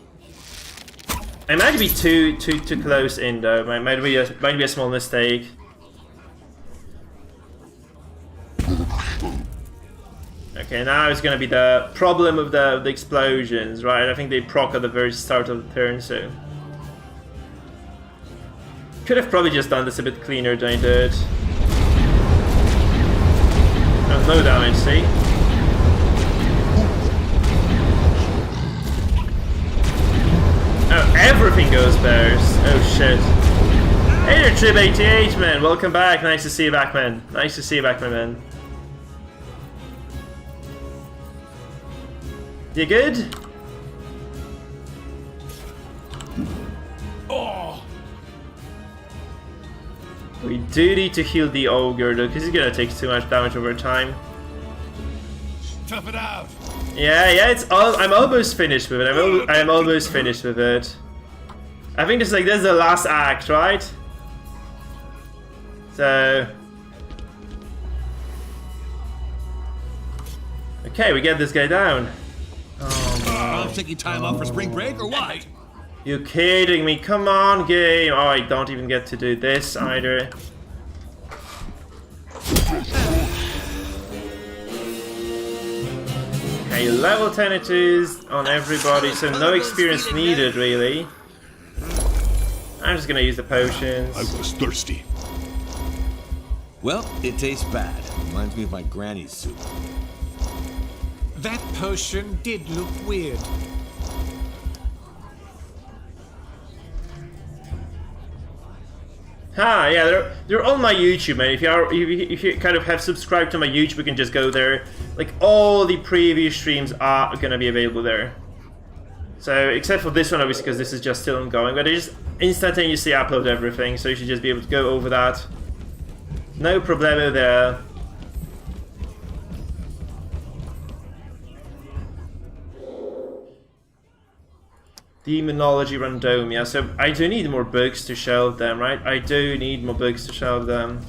I might be too close in though. Might be a small mistake. Okay, now it's gonna be the problem of the explosions, right? I think they proc at the very start of the turn, so could have probably just done this a bit cleaner than I did. Oh, no damage, see? Oh, everything goes bears. Oh shit. Hey there, Trib88, man. Welcome back. Nice to see you back, man. Nice to see you back, my man. You good? Oh. We do need to heal the ogre though, because he's gonna take too much damage over time. Tough it out. Yeah, it's all. I'm almost finished with it. I'm almost finished with it. I think this is the last act, right? So, okay, we get this guy down. Oh my. I'm taking time off for spring break or what? You kidding me? Come on, game. Oh, I don't even get to do this either. Okay, level 10 it is on everybody, so no experience needed, really. I'm just gonna use the potions. I was thirsty. Well, it tastes bad. Reminds me of my granny's soup. That potion did look weird. Yeah, they're on my YouTube, man. If you kind of have subscribed to my YouTube, you can just go there. Like, all the previous streams are gonna be available there. So, except for this one, obviously, because this is just still ongoing, but I just instantaneously upload everything, so you should just be able to go over that No problemo there. Demonology Randomia. So I do need more books to shelve them, right? I do need more books to shelve them.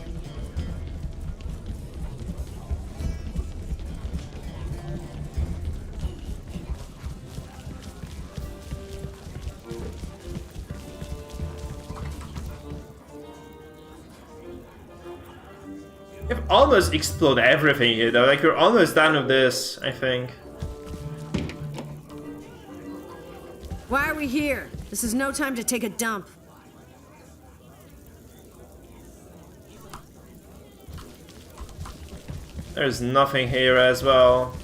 We've almost exploded everything here though, like we're almost done with this, I think. Why are we here? This is no time to take a dump. There's nothing here as well.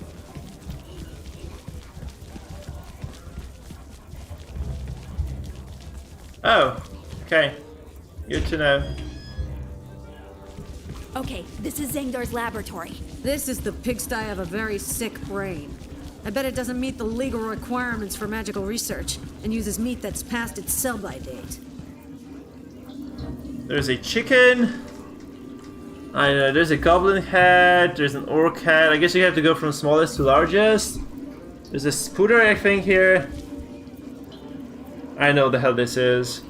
Oh, okay. Good to know. Okay, this is Zangdar's laboratory. This is the pigsty of a very sick brain. I bet it doesn't meet the legal requirements for magical research and uses meat that's past its sell-by date. There's a chicken. I know, there's a goblin head, there's an orc head. I guess you have to go from smallest to largest. There's a spooter, I think, here. I know what the hell this is.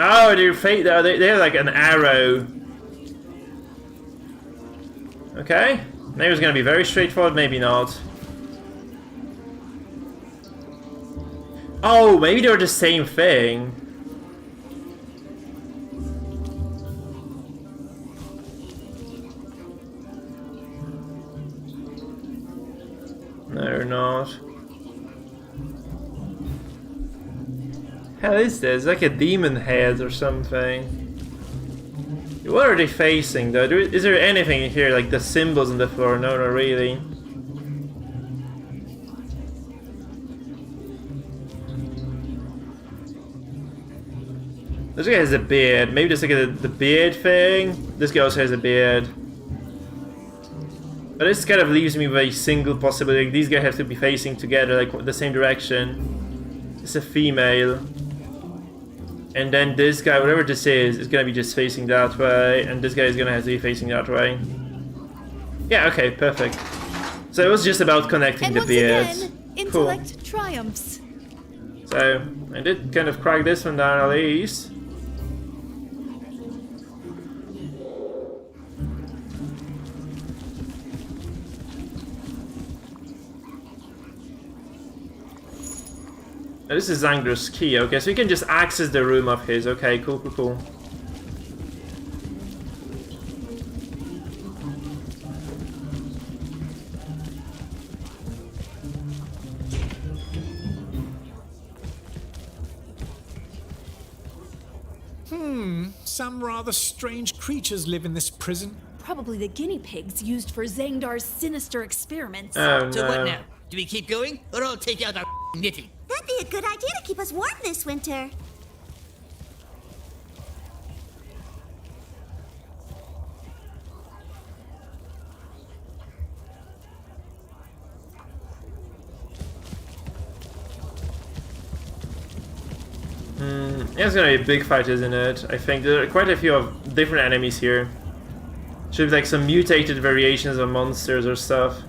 Oh, they're fake. They're like an arrow. Okay, maybe it's gonna be very straightforward, maybe not. Oh, maybe they're the same thing. No, they're not. Hell is this? Like a demon head or something. What are they facing though? Is there anything here, like the symbols on the floor? No, not really. This guy has a beard. Maybe just like the beard thing. This guy also has a beard. But this kind of leaves me with a single possibility. Like, these guys have to be facing together, like the same direction. It's a female. And then this guy, whatever this is gonna be just facing that way, and this guy is gonna have to be facing that way. Yeah, okay, perfect. So it was just about connecting the beards. Again, intellect triumphs. So I did kind of crack this one down at least. This is Zangdar's key, okay, so we can just access the room of his. Okay, cool, cool, cool. Some rather strange creatures live in this prison. Probably the guinea pigs used for Zangdar's sinister experiments. Oh, no. So what now? Do we keep going, or I'll take out our knitting? That'd be a good idea to keep us warm this winter. Yeah, it's gonna be a big fight, isn't it? I think there are quite a few of different enemies here. Should be like some mutated variations of monsters or stuff.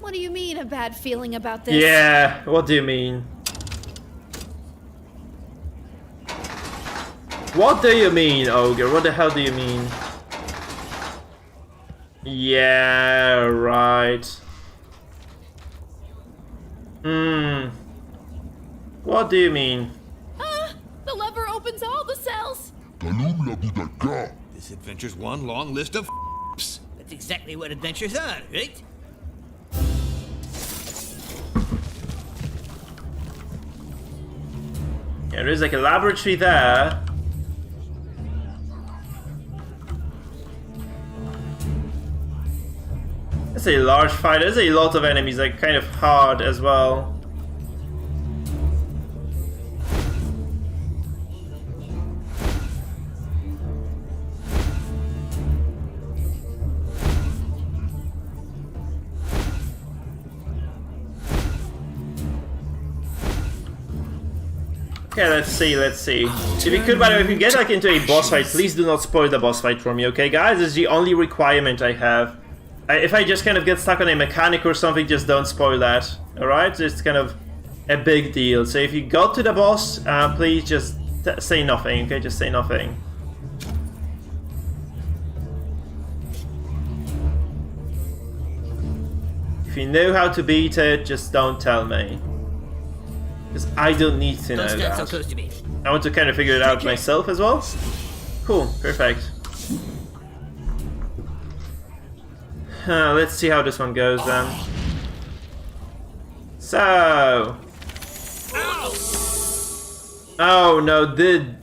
What do you mean, a bad feeling about this? Yeah, what do you mean? What do you mean, Ogre? What the hell do you mean? Yeah, right. What do you mean? The lever opens all the cells. This adventure's one long list of That's exactly what adventures are, right? Yeah, there's like a laboratory there. That's a large fight. There's a lot of enemies, like kind of hard as well. Okay, let's see. If you could, by the way, if you get like into a boss fight, please do not spoil the boss fight for me, okay, guys? This is the only requirement I have. If I just kind of get stuck on a mechanic or something, just don't spoil that, alright? It's kind of a big deal. So if you got to the boss, please just say nothing, okay? Just say nothing. If you know how to beat it, just don't tell me. Because I don't need to know Don't stand that. so close to me. I want to kind of figure it out myself as well. Cool, perfect. Let's see how this one goes then. So... Oh no, did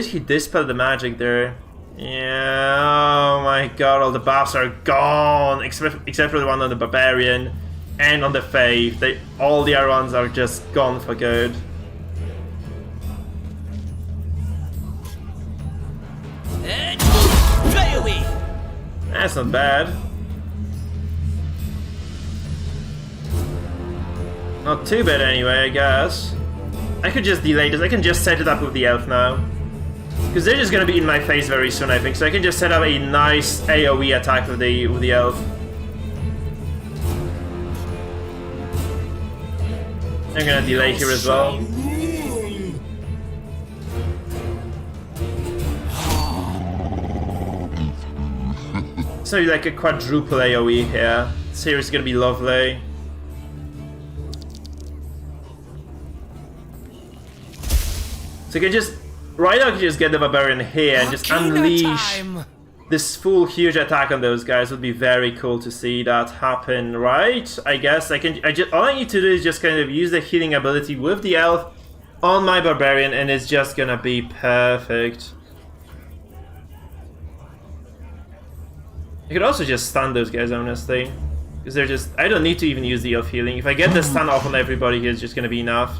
he dispel the magic there? Yeah, oh my god, all the buffs are gone, except for the one on the Barbarian and on the Faith. All the other ones are just gone for good. Fly away. That's not bad. Not too bad anyway, I guess. I could just delay this. I can just set it up with the elf now. Because they're just gonna be in my face very soon, I think. So I can just set up a nice AoE attack with the elf. I'm gonna delay here as well. So like a quadruple AoE here. This here is gonna be lovely. So you can just, right now you can just get the Barbarian here and just unleash this full huge attack on those guys. Would be very cool to see that happen, right? I guess all I need to do is just kind of use the healing ability with the elf on my Barbarian and it's just gonna be perfect. I could also just stun those guys, honestly. Because they're just, I don't need to even use the elf healing. If I get the stun off on everybody here, it's just gonna be enough.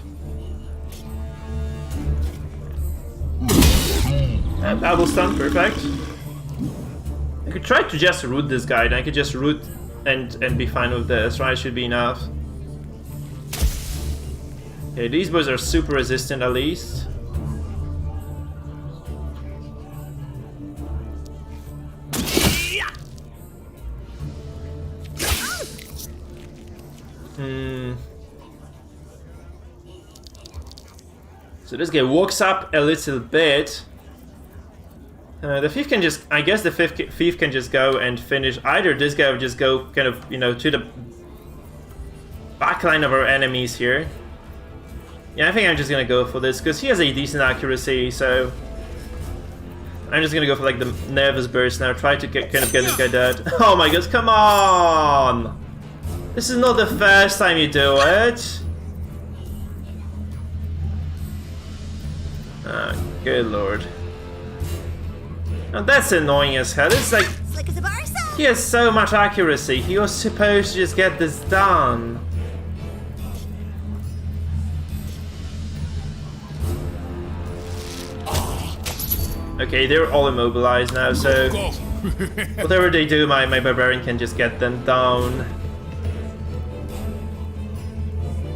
Double stun, perfect. I could try to just root this guy, and I could just root and be fine with this, right? Should be enough. Okay, these boys are super resistant at least. So this guy walks up a little bit. The thief can just, I guess the thief can just go and finish either this guy or just go kind of, you know, to the backline of our enemies here. Yeah, I think I'm just gonna go for this because he has a decent accuracy, so I'm just gonna go for like the nervous burst now, try to kind of get this guy dead. Oh my god, come on! This is not the first time you do it. Ah, good lord. Now that's annoying as hell. It's like he has so much accuracy. He was supposed to just get this done. Okay, they're all immobilized now, so whatever they do, my Barbarian can just get them down.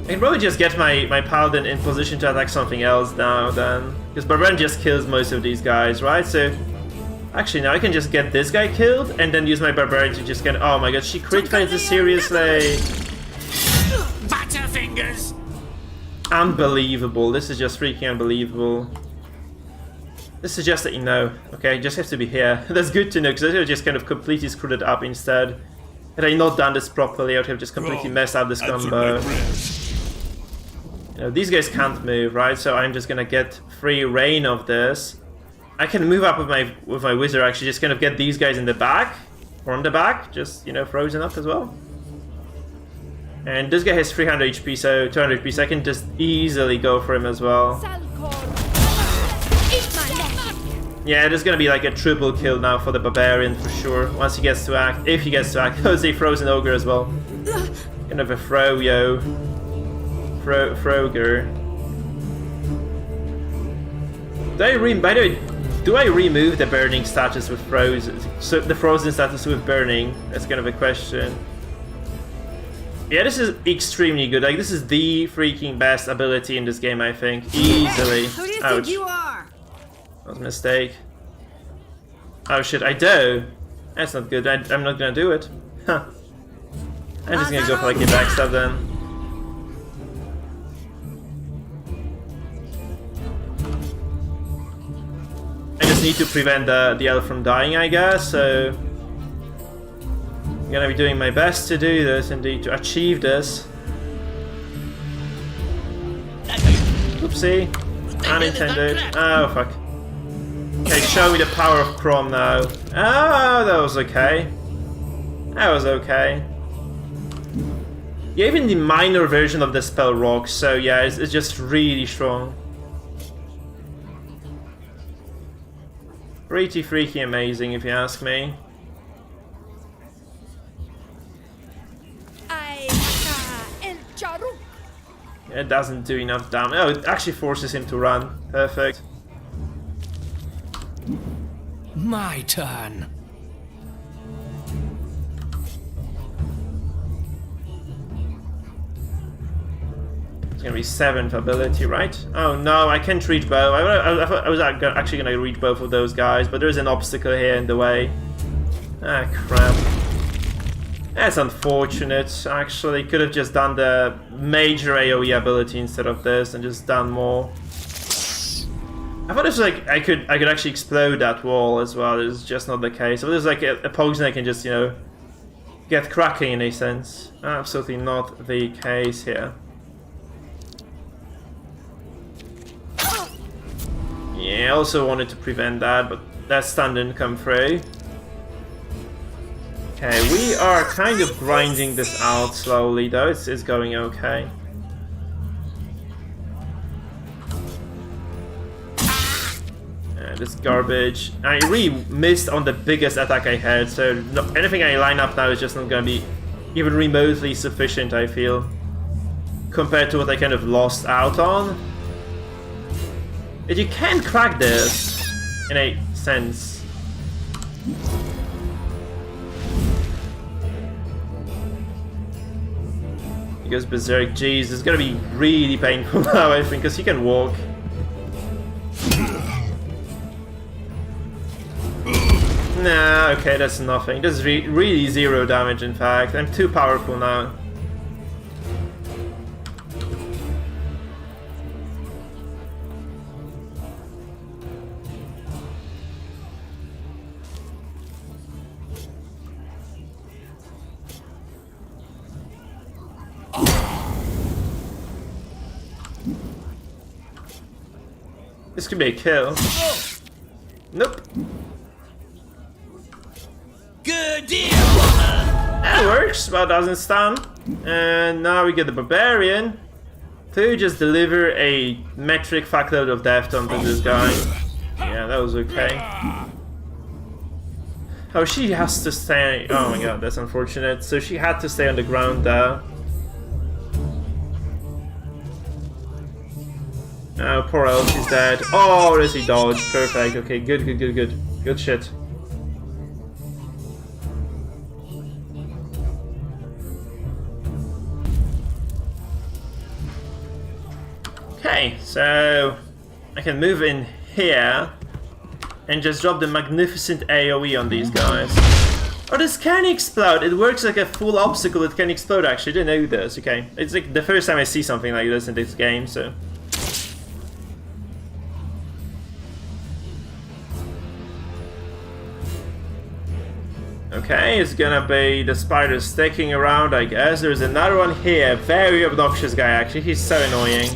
I can probably just get my Paladin in position to attack something else now then. Because Barbarian just kills most of these guys, right? So actually now I can just get this guy killed and then use my Barbarian to just get... Oh my god, she crit failed this seriously! Butterfingers! Unbelievable, this is just freaking unbelievable. This is just that you know, okay, just have to be here. That's good to know, because I just kind of completely screwed it up instead. Had I not done this properly, I would have just completely messed up this combo. You know, these guys can't move, right? So I'm just gonna get free reign of this. I can move up with my wizard, actually, just kind of get these guys in the back, or on the back, just, you know, frozen up as well. And this guy has 300 HP, so 200 HP, so I can just easily go for him as well. Yeah, there's gonna be like a triple kill now for the Barbarian for sure, once he gets to act, if he gets to act. There's a frozen ogre as well. Kind of a froyo. Froger. By the way, do I remove the burning status with frozen? So the frozen status with burning? That's kind of a question. Yeah, this is extremely good. Like, this is the freaking best ability in this game, I think. Easily. Who do you Ouch. think you are? That was a mistake. Oh shit, I do. That's not good. I'm not gonna do it. Huh. I'm just gonna go for like a backstab then. I just need to prevent the elf from dying, I guess, so I'm gonna be doing my best to do this, indeed, to achieve this. Oopsie. Unintended. Oh, fuck. Okay, show me the power of Chrome now. Oh, that was okay. That was okay. Yeah, even the minor version of the spell rocks, so yeah, it's just really strong. Pretty freaky amazing, if you ask me. It doesn't do enough damage. Oh, it actually forces him to run. Perfect. My turn. It's gonna be 7th ability, right? Oh no, I can't reach both. I was actually gonna reach both of those guys, but there's an obstacle here in the way. Ah, crap. That's unfortunate, actually. Could have just done the major AoE ability instead of this and just done more. I thought it was like I could actually explode that wall as well. It's just not the case. So there's like a poison I can just, you know, get cracking in a sense. Absolutely not the case here. Yeah, I also wanted to prevent that, but that stun didn't come through. Okay, we are kind of grinding this out slowly though, it's going okay. This garbage. I really missed on the biggest attack I had, so anything I line up now is just not gonna be even remotely sufficient, I feel, compared to what I kind of lost out on. But you can crack this, in a sense. He goes berserk. Jeez, it's gonna be really painful now, I think, because he can walk. Nah, okay, that's nothing. That's really 0 damage, in fact. I'm too powerful now. This could be a kill. Nope. Good deal. That works, but doesn't stun. And now we get the barbarian to just deliver a metric fuckload of death onto this guy. Yeah, that was okay. Oh, she has to stay. Oh my god, that's unfortunate. So she had to stay on the ground there. Oh, poor elf, he's dead. Oh, does he dodge? Perfect. Okay, good. Good shit. Okay, so I can move in here and just drop the magnificent AoE on these guys. Oh, this can explode. It works like a full obstacle. It can explode, actually. I didn't know this. Okay, it's like the first time I see something like this in this game, so... Okay, it's gonna be the spider sticking around, I guess. There's another one here. Very obnoxious guy, actually. He's so annoying.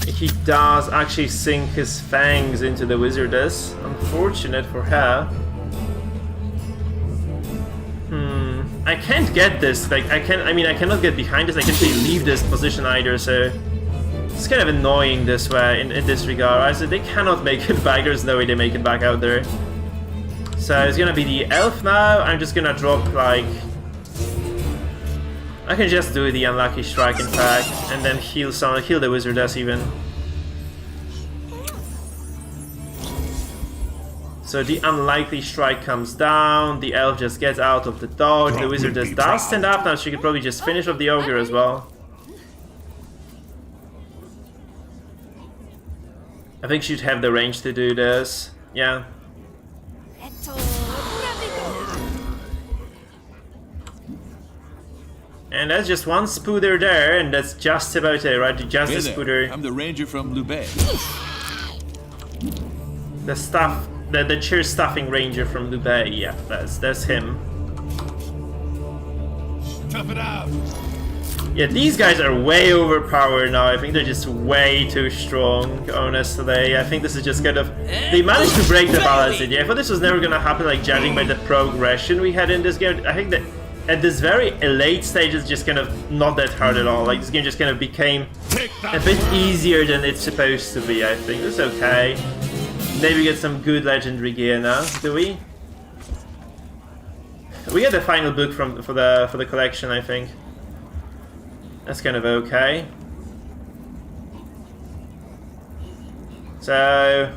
He does actually sink his fangs into the wizardess. Unfortunate for her. I can't get this. Like, I cannot get behind this. I can't really leave this position either, so... It's kind of annoying this way, in this regard. Right? So they cannot make it back. There's no way they make it back out there. So it's gonna be the elf now. I'm just gonna drop, like... I can just do the unlucky strike, in fact, and then heal the wizardess even. So the unlikely strike comes down, the elf just gets out of the dodge, the wizard does stand up, now she could probably just finish off the ogre as well. I think she'd have the range to do this, yeah. And that's just one spooder there, and that's just about it, right? Just Hey a there, spooder. I'm the ranger from Lubei. The stuff, the cheer stuffing ranger from Lubei, yeah, that's him. Tough it out. Yeah, these guys are way overpowered now. I think they're just way too strong, honestly. I think this is just kind of... They managed to break the balance in. Yeah, I thought this was never gonna happen, like, judging by the progression we had in this game. I think that at this very late stage, it's just kind of not that hard at all. Like, this game just kind of became a bit easier than it's supposed to be, I think. It's okay. Maybe get some good legendary gear now, do we? We get the final book for the collection, I think. That's kind of okay. So...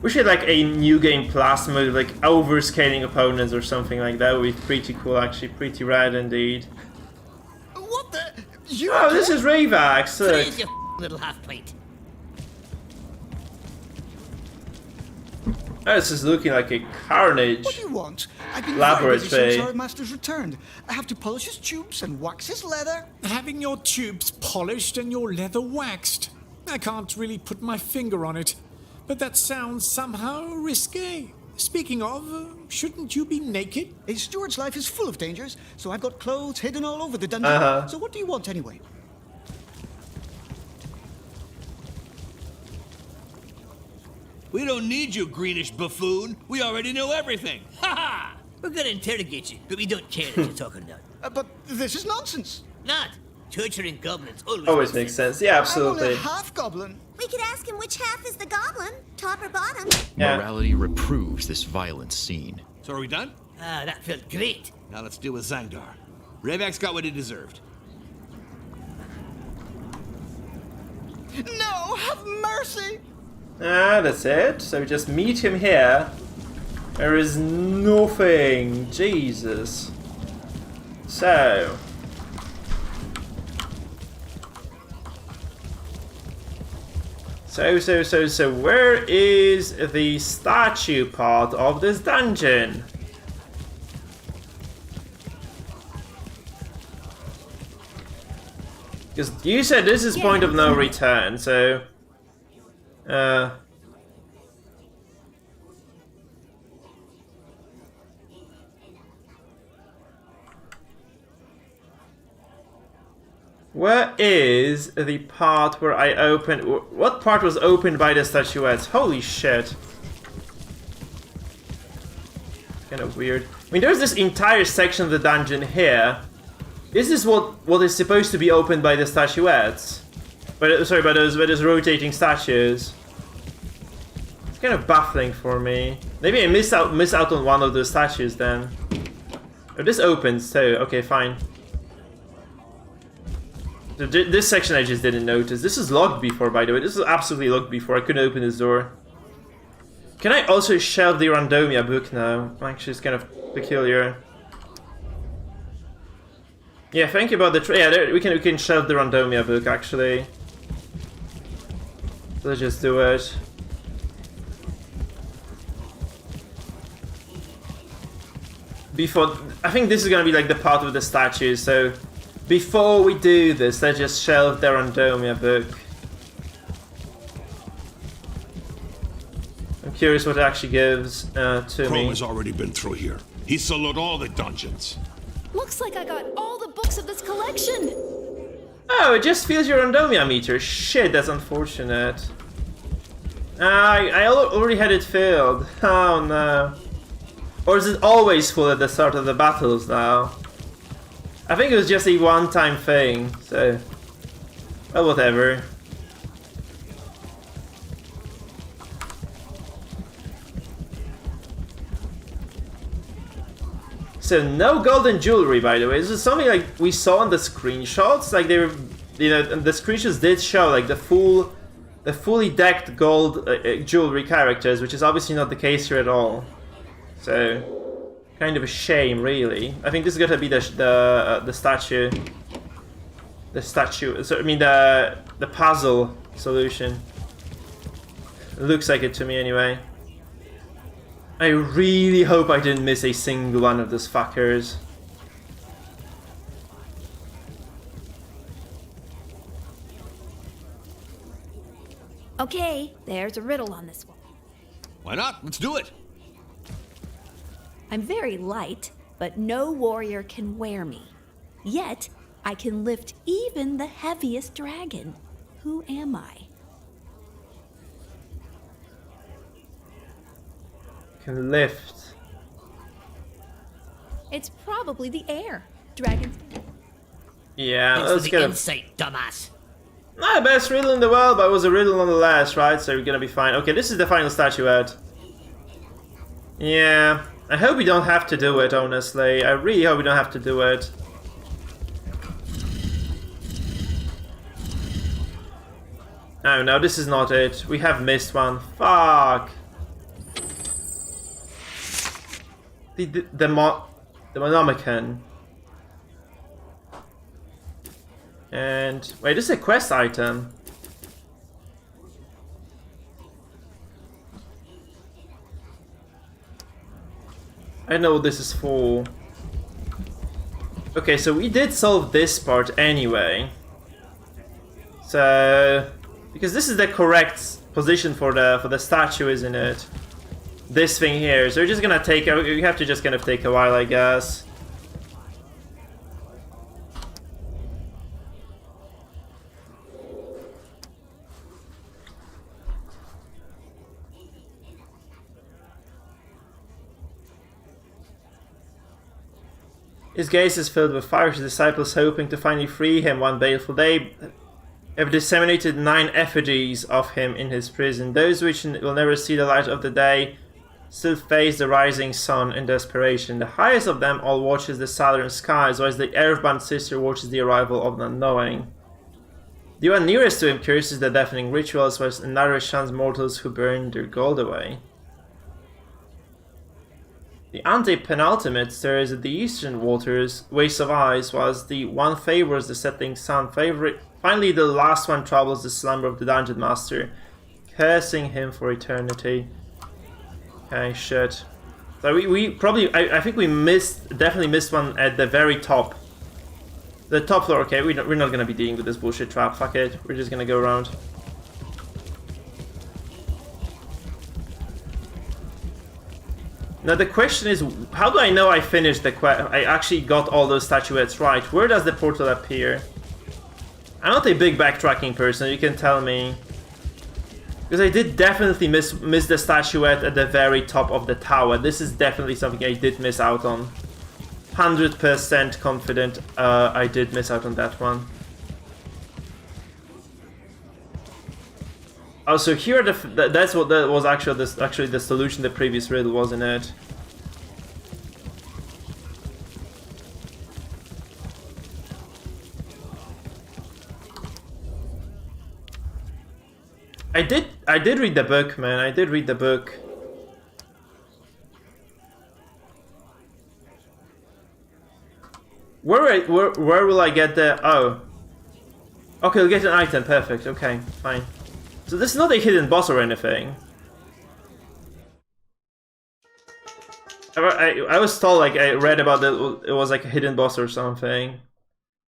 We should like a new game plus mode, like overscaling opponents or something like that. Would be pretty cool, actually. Pretty rad indeed. What the? Oh, this is Ravax. Freeze, you little half-plate. Oh, this is looking like a carnage. What do you want? I've been laboratory. very busy since our master's returned. I have to polish his tubes and wax his leather. Having your tubes polished and your leather waxed. I can't really put my finger on it, but that sounds somehow risque. Speaking of, shouldn't you be naked? A steward's life is full of dangers, so I've got clothes hidden all over the dungeon. So what do you want anyway? We don't need you, greenish buffoon. We already know everything. Ha ha! We're gonna interrogate you, but we don't care what you're talking about. But this is nonsense. Not. Torturing goblins always makes sense. Yeah, absolutely. I'm only half goblin. We could ask him which half is the goblin, top or bottom. Yeah. Morality reproves this violent scene. So are we done? Ah, that felt great. Now let's deal with Zangdar. Ravax got what he deserved. No, have mercy! Ah, that's it. So we just meet him here. There is nothing. Jesus. So. So, where is the statue part of this dungeon? Because you said this is point of no return, so... Where is the part where I opened... What part was opened by the statuettes? Holy shit. Kind of weird. I mean, there's this entire section of the dungeon here. This is what is supposed to be opened by the statuettes. Sorry, by those rotating statues. It's kind of baffling for me. Maybe I miss out on one of those statues then. Oh, this opens too. Okay, fine. So this section I just didn't notice. This is locked before, by the way. This is absolutely locked before. I couldn't open this door. Can I also shelve the Randomia book now? Actually, it's kind of peculiar. Yeah, thank you about the... Yeah, we can shelve the Randomia book, actually. Let's just do it. I think this is gonna be like the part with the statues, so... Before we do this, let's just shelve the Randomia book. I'm curious what it actually gives to Chrome me. has already been through here. He's soloed all the dungeons. Looks like I got all the books of this collection. Oh, it just fills your Randomia meter. Shit, that's unfortunate. I already had it filled. Oh no. Or is it always full at the start of the battles now? I think it was just a one-time thing, so... Well, whatever. So, no golden jewelry, by the way. This is something like we saw in the screenshots. Like, they were you know, the screenshots did show like the fully decked gold jewelry characters, which is obviously not the case here at all. So, kind of a shame, really. I think this is gonna be the statue. The statue. So, I mean the puzzle solution. It looks like it to me anyway. I really hope I didn't miss a single one of those fuckers. Okay, there's a riddle on this one. Why not? Let's do it. I'm very light, but no warrior can wear me. Yet, I can lift even the heaviest dragon. Who am I? Can lift. It's probably the air. Dragons. Yeah, Thanks let's for get the a... insight, dumbass. Not the best riddle in the world, but it was a riddle nonetheless, right? So we're gonna be fine. Okay, this is the final statuette. Yeah, I hope we don't have to do it, honestly. I really hope we don't have to do it. Oh no, this is not it. We have missed one. Fuck. The Monomicon. And wait, this is a quest item. I know what this is for. Okay, so we did solve this part anyway. So because this is the correct position for the statue, isn't it? This thing here. So we're just gonna take. We have to just kind of take a while, I guess. His gaze is filled with fire. His disciples, hoping to finally free him one baleful day, have disseminated 9 effigies of him in his prison. Those which will never see the light of the day still face the rising sun in desperation. The highest of them all watches the southern skies, whilst the earthbound sister watches the arrival of the unknowing. The one nearest to him curses the deafening rituals, whilst another shuns mortals who burn their gold away. The anti-penultimate stares at the eastern waters, waste of eyes, whilst the one favors the setting sun. Finally, the last one troubles the slumber of the Dungeon Master, cursing him for eternity. Okay, shit. So we probably, I think we definitely missed one at the very top. The top floor, okay, we're not gonna be dealing with this bullshit trap, fuck it. We're just gonna go around. Now the question is, how do I know I finished the quest? I actually got all those statuettes right. Where does the portal appear? I'm not a big backtracking person, you can tell me. Because I did definitely miss the statuette at the very top of the tower. This is definitely something I did miss out on. 100% confident I did miss out on that one. Also, here that was actually the solution to the previous riddle, wasn't it? I did read the book, man. I did read the book. Where will I get the... Oh. Okay, I'll get an item. Perfect. Okay, fine. So this is not a hidden boss or anything. I was told, like, I read about it was like a hidden boss or something.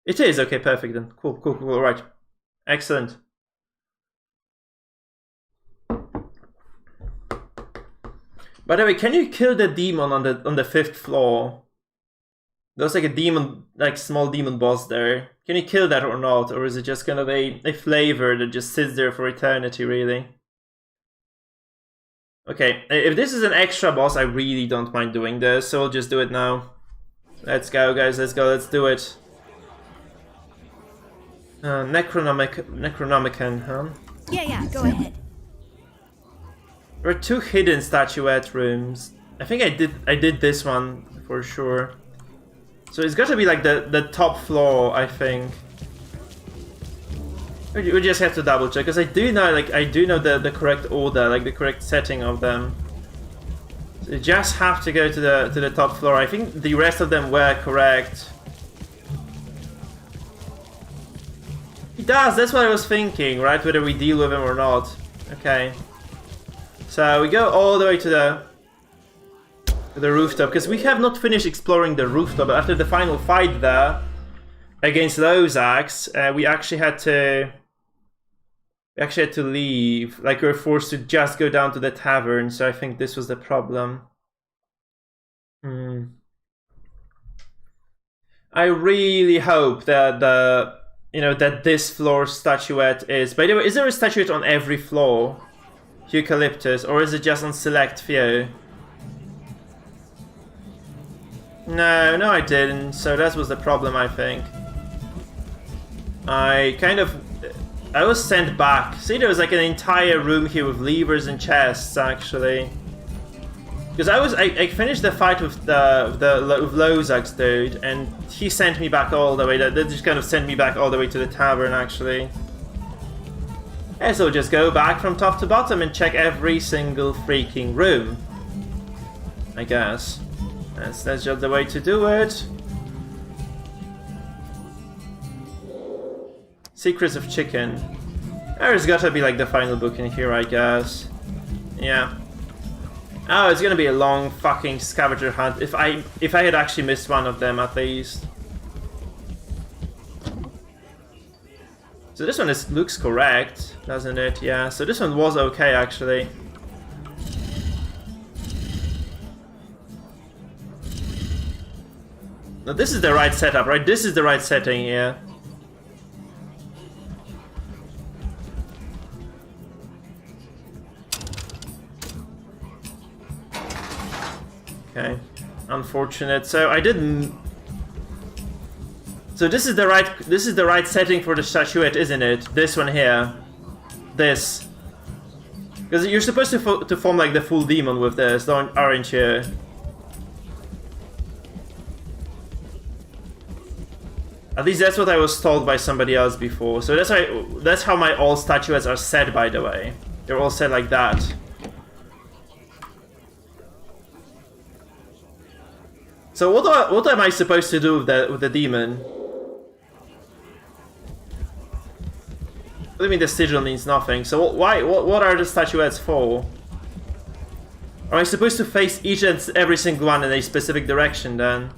It is. Okay, perfect then. Cool. Alright. Excellent. By the way, can you kill the demon on the 5th floor? There's like a demon, like small demon boss there. Can you kill that or not? Or is it just gonna be a flavor that just sits there for eternity, really? Okay, if this is an extra boss, I really don't mind doing this, so I'll just do it now. Let's go, guys, let's go, let's do it. Necronomicon, huh? Yeah, go ahead. There are 2 hidden statuette rooms. I think I did this one for sure. So it's got to be like the top floor, I think. We just have to double check, because I do know, like, I do know the correct order, like the correct setting of them. So you just have to go to the top floor. I think the rest of them were correct. He does, that's what I was thinking, right? Whether we deal with him or not. Okay. So we go all the way to the rooftop, because we have not finished exploring the rooftop. After the final fight there against Lozax, we actually had to leave. Like, we were forced to just go down to the tavern, so I think this was the problem. I really hope that that this floor statuette is... By the way, is there a statuette on every floor? Eucalyptus, or is it just on select few? No, I didn't, so that was the problem, I think. I was sent back. See, there was like an entire room here with levers and chests, actually. Because I finished the fight with with Lozax dude, and he sent me back all the way. That just kind of sent me back all the way to the tavern, actually. Yeah, so just go back from top to bottom and check every single freaking room, I guess. That's just the way to do it. Secrets of Chicken. There's gotta be like the final book in here, I guess. Yeah. Oh, it's gonna be a long fucking scavenger hunt if I had actually missed one of them at least. So this one looks correct, doesn't it? Yeah, so this one was okay actually. Now this is the right setup, right? This is the right setting, yeah. Okay, unfortunate. So I didn't. So this is the right setting for the statuette, isn't it? This one here, this, because you're supposed to form like the full demon with this, aren't you? At least that's what I was told by somebody else before. So that's how my all statuettes are set, by the way. They're all set like that. So what am I supposed to do with the demon? What do you mean the sigil means nothing? So what are the statuettes for? Am I supposed to face each and every single one in a specific direction then?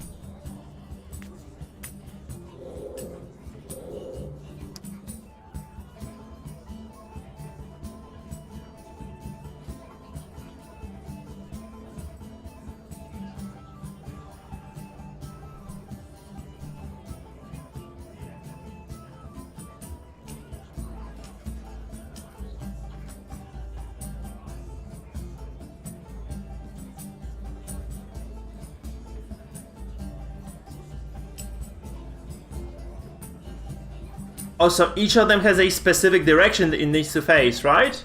Oh, so each of them has a specific direction that it needs to face, right?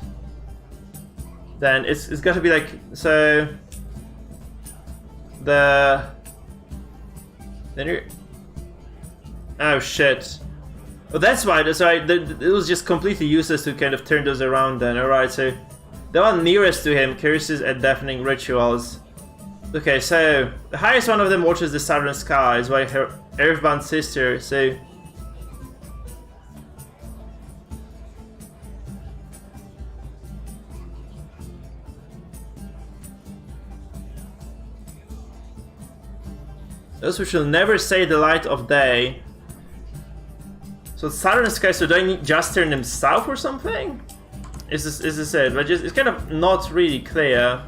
Then it's got to be like, so then you're, oh shit. Oh, that's why. So it was just completely useless to kind of turn those around then. All right, so the one nearest to him curses at deafening rituals. Okay, so the highest one of them watches the southern skies, while her earthbound sister, so. Those who shall never say the light of day. So southern sky, so do I need just turn them south or something? Is this it? But just, it's kind of not really clear.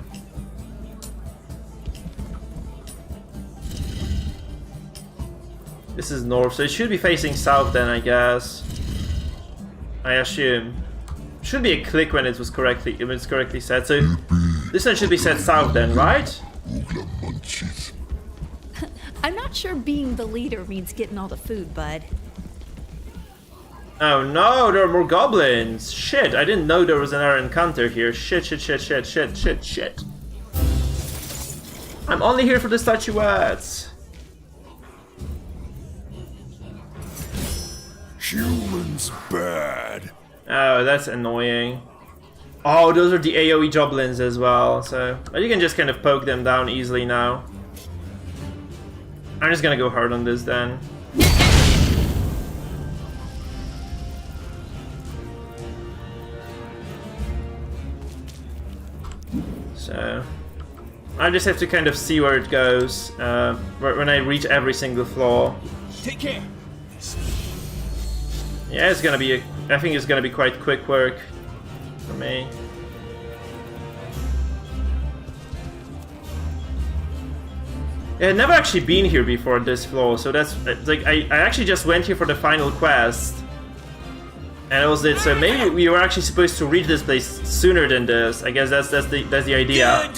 This is north, so it should be facing south then, I guess. I assume. Should be a click when it's correctly set. So this one should be set south then, right? I'm not sure being the leader means getting all the food, bud. Oh no, there are more goblins! Shit, I didn't know there was another encounter here. Shit. I'm only here for the statuettes. Humans bad. Oh, that's annoying. Oh, those are the AoE goblins as well, so you can just kind of poke them down easily now. I'm just gonna go hard on this then. So I just have to kind of see where it goes when I reach every single floor. Take care. Yeah, it's gonna be. I think it's gonna be quite quick work for me. I had never actually been here before this floor, so that's like I actually just went here for the final quest, and that was it. So maybe we were actually supposed to reach this place sooner than this. I guess that's the idea.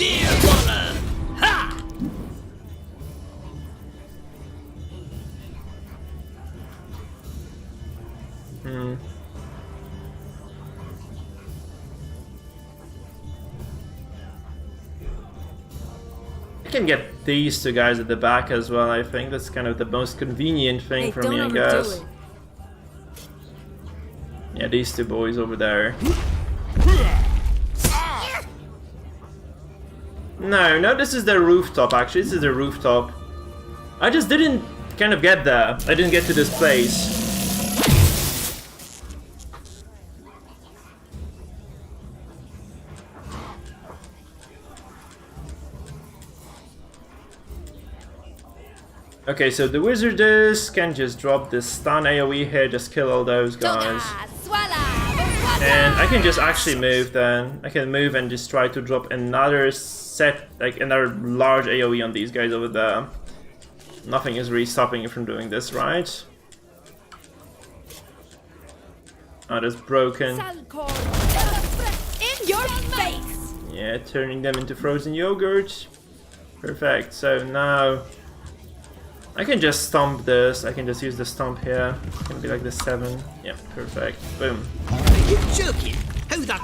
I can get these two guys at the back as well. I think that's kind of the most convenient thing for me, I guess. Yeah, these two boys over there. No, this is the rooftop, actually. This is the rooftop. I just didn't kind of get there. I didn't get to this place. Okay, so the wizardess can just drop this stun AoE here, just kill all those guys. And I can just actually move then. I can move and just try to drop another set, like another large AoE on these guys over there. Nothing is really stopping you from doing this, right? Oh, that's broken. In your face! Yeah, turning them into frozen yogurt. Perfect, so now I can just stomp this. I can just use the stomp here. It's gonna be like the 7. Yeah, perfect. Boom. Are you joking? How the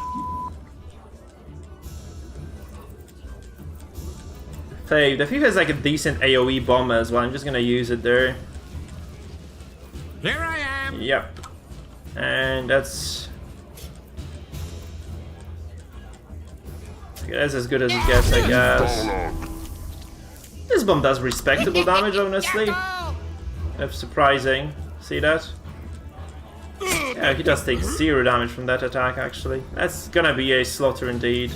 Thief. The Thief has like a decent AoE bomb as well. I'm just gonna use it there. Here I am. Yep. And that's as good as it gets, I guess. This bomb does respectable damage, honestly. That's surprising. See that? Yeah, he does take 0 damage from that attack, actually. That's gonna be a slaughter indeed.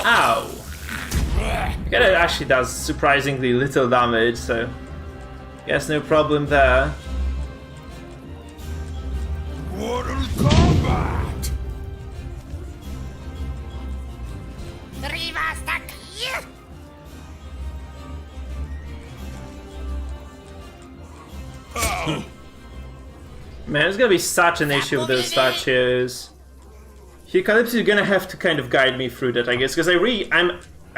Ow! It actually does surprisingly little damage, so guess no problem there. Mortal combat! Man, it's gonna be such an issue with those statues. Eucalyptus, you're gonna have to kind of guide me through that, I guess, because I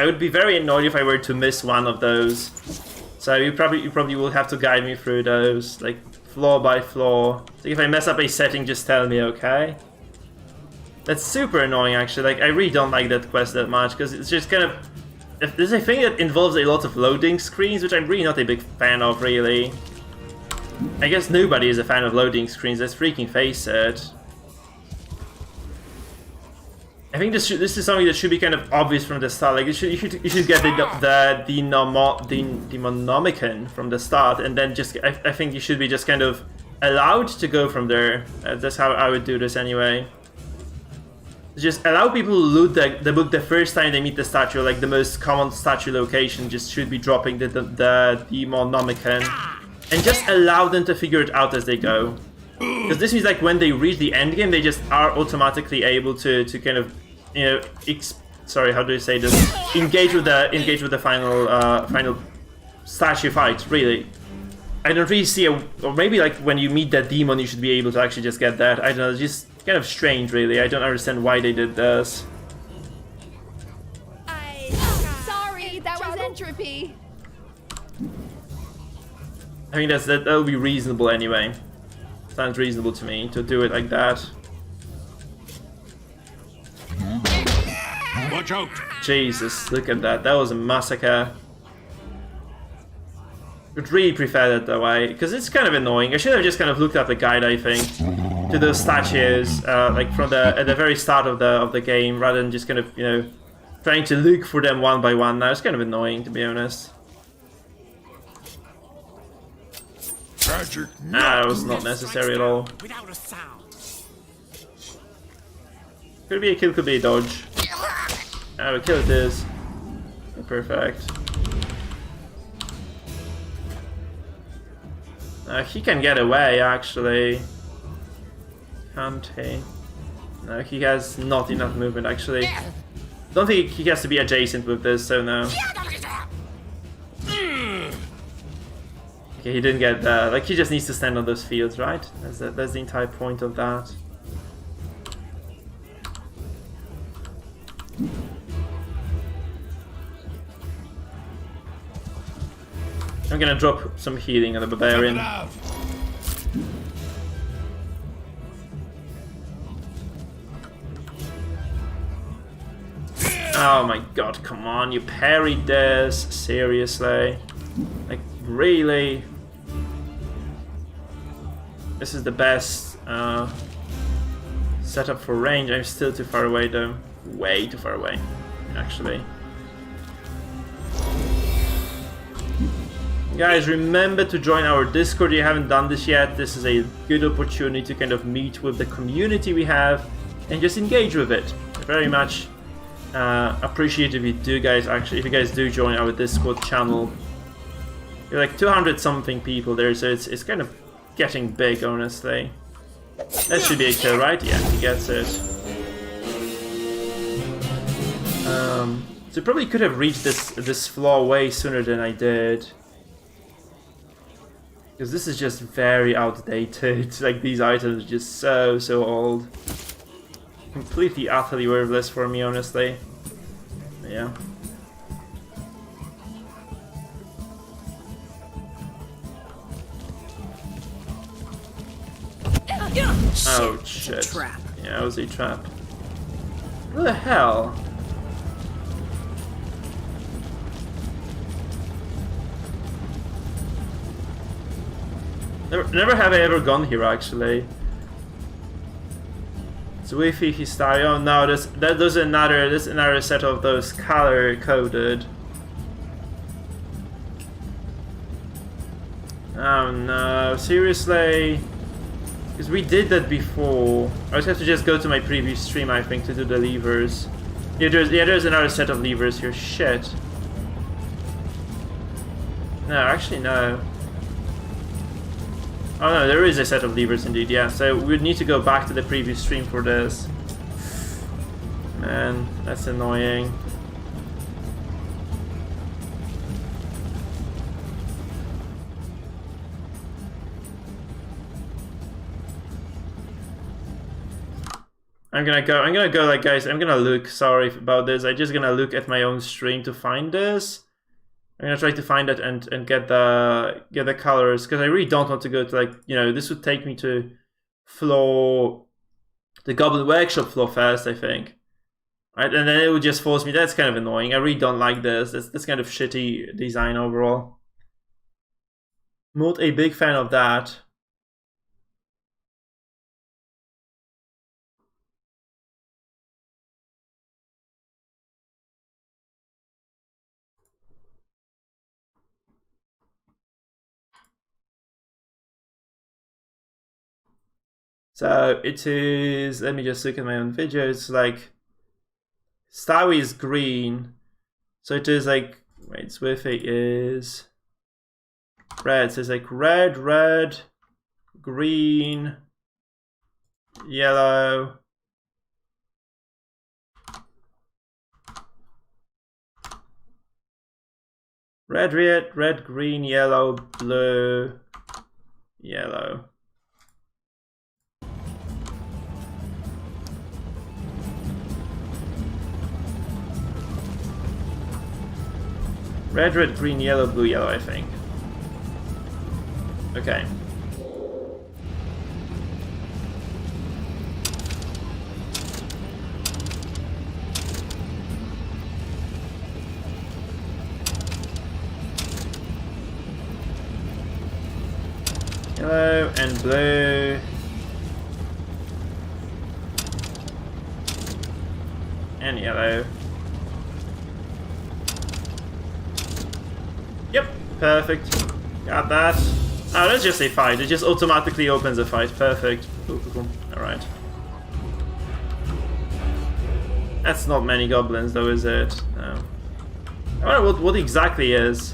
would be very annoyed if I were to miss one of those. So you probably will have to guide me through those, like floor by floor. So if I mess up a setting, just tell me, okay? That's super annoying, actually. Like, I really don't like that quest that much, because it's just kind of, if there's a thing that involves a lot of loading screens, which I'm really not a big fan of, really. I guess nobody is a fan of loading screens. Let's freaking face it. I think this is something that should be kind of obvious from the start. Like you should get the Demonomicon from the start, and then just I think you should be just kind of allowed to go from there. That's how I would do this anyway. Just allow people to loot the book the first time they meet the statue. Like the most common statue location just should be dropping the Demonomicon, and just allow them to figure it out as they go. Because this means like when they reach the end game, they just are automatically able to kind of, you know, sorry, how do you say this? Engage with the final statue fight. Really, I don't really see or maybe like when you meet that demon, you should be able to actually just get that. I don't know, it's just kind of strange, really. I don't understand why they did this. Sorry, that was entropy. I think that'll be reasonable anyway. Sounds reasonable to me to do it like that. Watch out! Jesus, look at that. That was a massacre. Would really prefer that that way, because it's kind of annoying. I should have just kind of looked at the guide, I think, to those statues, like from at the very start of the game, rather than just kind of, you know, trying to look for them one by one. Now it's kind of annoying, to be honest. Nah, that was not necessary at all. Could be a kill, could be a dodge. A kill it is. Perfect. He can get away, actually. Can't he? No, he has not enough movement, actually. Don't think he has to be adjacent with this, so no. Okay, he didn't get that. Like, he just needs to stand on those fields, right? That's the entire point of that. I'm gonna drop some healing on the barbarian. Oh my god, come on, you parried this, seriously? Like, really? This is the best setup for range. I'm still too far away though. Way too far away, actually. Guys, remember to join our Discord if you haven't done this yet. This is a good opportunity to kind of meet with the community we have and just engage with it. Very much appreciate if you do, guys. Actually, if you guys do join our Discord channel, you're like 200 something people there, so it's kind of getting big, honestly. That should be a kill, right? Yeah, he gets it. So probably could have reached this floor way sooner than I did. Because this is just very outdated. Like, these items are just so old. Completely, utterly worthless for me, honestly. Yeah. Oh shit. Trap. Yeah, it was a trap. What the hell? Never have I ever gone here, actually. Zwiffy, Hysteria. Oh no, there's another set of those color coded. Oh no, seriously? Because we did that before. I just have to just go to my previous stream, I think, to do the levers. Yeah, there's another set of levers here. Shit. No, actually no. Oh no, there is a set of levers indeed, yeah. So we'd need to go back to the previous stream for this. Man, that's annoying. I'm gonna go like, guys, I'm gonna look, sorry about this, I'm just gonna look at my own stream to find this. I'm gonna try to find it and get the colors, because I really don't want to go to, like, you know, this would take me to floor, the Goblin Workshop floor first, I think. Right, and then it would just force me, that's kind of annoying, I really don't like this, that's kind of shitty design overall. Not a big fan of that. So it is, let me just look at my own video, it's like, Starry is green, so it is like, wait, Swiffy is red, so it's like red, red, green, yellow, red, green, yellow, blue, yellow. Red, green, yellow, blue, yellow, I think. Okay. Yellow and blue. And yellow. Yep, perfect. Got that. Oh, that's just a fight. It just automatically opens a fight. Perfect. Cool, cool, cool. Alright. That's not many goblins though, is it? No. I wonder what exactly is.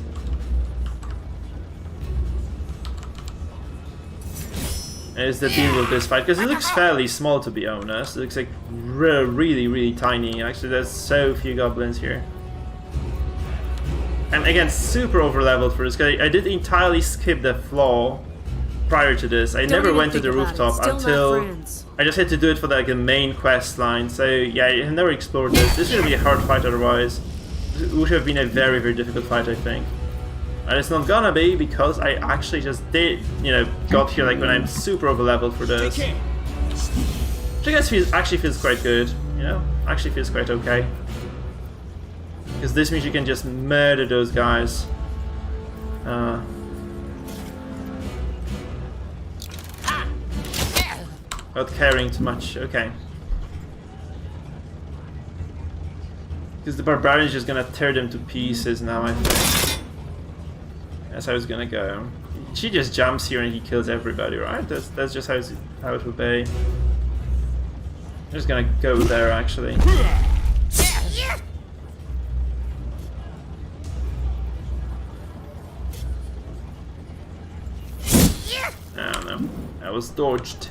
Is the deal with this fight? Because it looks fairly small, to be honest. It looks like really, really tiny. Actually, there's so few goblins here. And again, super over-leveled for this guy. I did entirely skip the floor prior to this. I never went to the rooftop until I just had to do it for like the main quest line. So yeah, I never explored this. This is gonna be a hard fight otherwise. It would have been a very, very difficult fight, I think. And it's not gonna be because I actually just did, you know, got here like when I'm super over leveled for this. Which I guess actually feels quite good, you know? Actually feels quite okay. Because this means you can just murder those guys. Without caring too much, okay. Because the barbarian is just gonna tear them to pieces now, I think. That's how it's gonna go. She just jumps here and he kills everybody, right? That's just how it would be. I'm just gonna go there, actually. Oh no, that was dodged.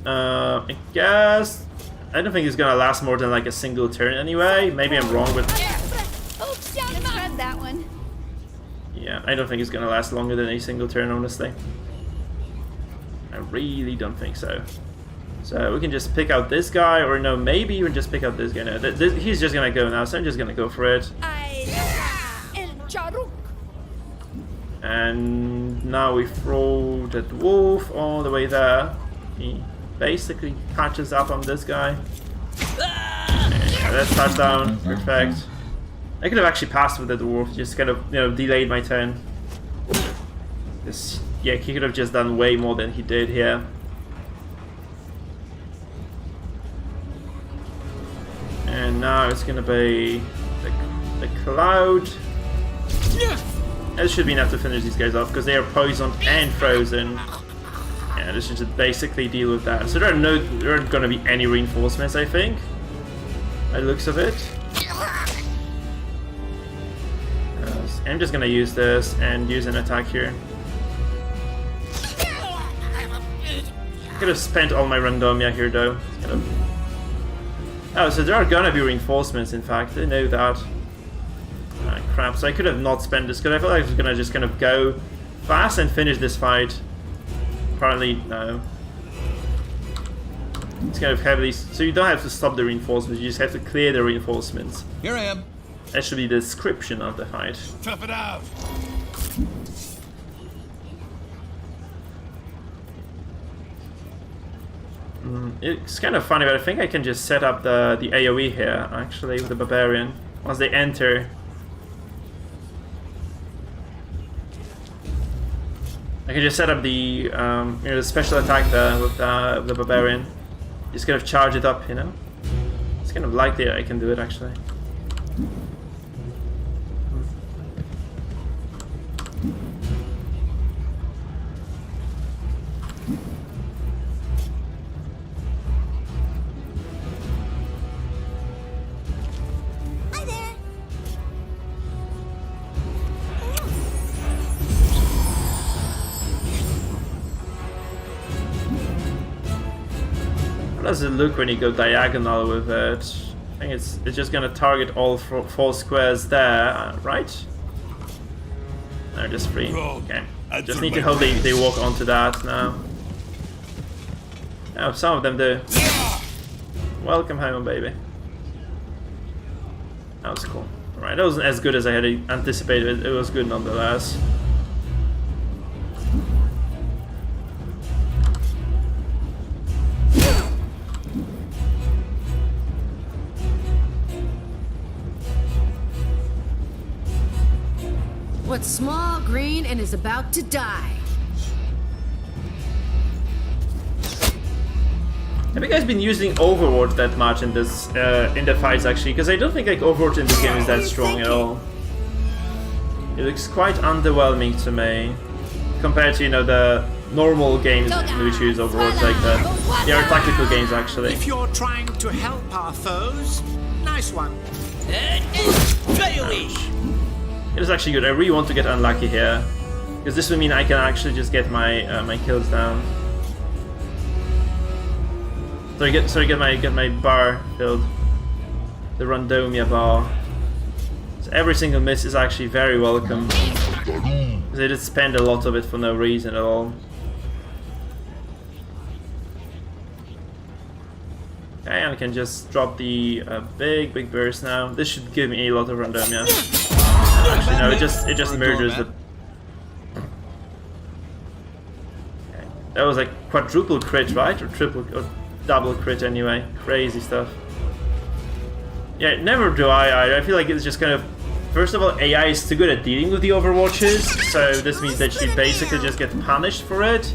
I guess I don't think it's gonna last more than like a single turn anyway. Maybe I'm wrong, but Oops, misread that one. yeah, I don't think it's gonna last longer than a single turn, honestly. I really don't think so. So we can just pick out this guy, or no, maybe even just pick out this guy. No, he's just gonna go now, so I'm just gonna go for it. And now we throw the dwarf all the way there. He basically catches up on this guy. Yeah, that's touchdown. Perfect. I could have actually passed with the dwarf, just kind of, you know, delayed my turn. This, yeah, he could have just done way more than he did here. And now it's gonna be the cloud. This should be enough to finish these guys off because they are poisoned and frozen. Yeah, this should just basically deal with that. So there aren't gonna be any reinforcements, I think, by the looks of it. I'm just gonna use this and use an attack here. I could have spent all my randomia here though. Oh, so there are gonna be reinforcements, in fact. I know that. Ah, crap. So I could have not spent this because I felt like I was gonna just kind of go fast and finish this fight. Apparently, no. It's kind of heavily. So you don't have to stop the reinforcements, you just have to clear the reinforcements. Here I am. That should be the description of the fight. Tough it out. It's kind of funny, but I think I can just set up the AoE here, actually, with the barbarian. Once they enter. I can just set up the, you know, the special attack there with the barbarian. Just kind of charge it up, you know? It's kind of likely I can do it, actually. How does it look when you go diagonal with it? I think it's just gonna target all four squares there, right? No, just three. Okay. Just need to hope they walk onto that now. Oh, some of them do. Welcome home, baby. That was cool. Alright, that wasn't as good as I had anticipated. It was good nonetheless. what's small, green, and is about to die. Have you guys been using Overwatch that much in this in the fights actually? Because I don't think like Overwatch in this game is that strong at all. It looks quite underwhelming to me compared to, you know, the normal games which use Overwatch, like the other tactical games actually. If you're trying to help our foes, nice one. Try a wish. It is actually good. I really want to get unlucky here, because this would mean I can actually just get my my kills down. So get my bar filled, the randomia bar. So every single miss is actually very welcome, because they did spend a lot of it for no reason at all. Okay, and I can just drop the big burst now. This should give me a lot of randomia. Actually, no, it just murders the. Okay. That was like quadruple crit, right? Or triple or double crit anyway. Crazy stuff. Yeah, never do I feel like it's just kind of. First of all, AI is too good at dealing with the Overwatches, so this means that she basically just gets punished for it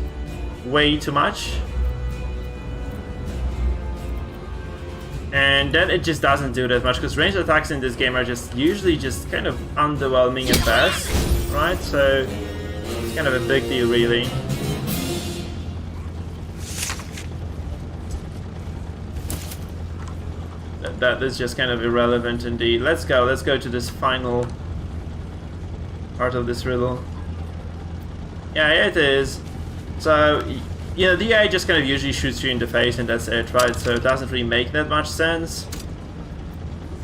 way too much. And then it just doesn't do that much, because ranged attacks in this game are just usually just kind of underwhelming at best, right? So it's kind of a big deal, really. That is just kind of irrelevant indeed. Let's go to this final part of this riddle. Yeah, it is. So, you know, the AI just kind of usually shoots you in the face and that's it, right? So it doesn't really make that much sense.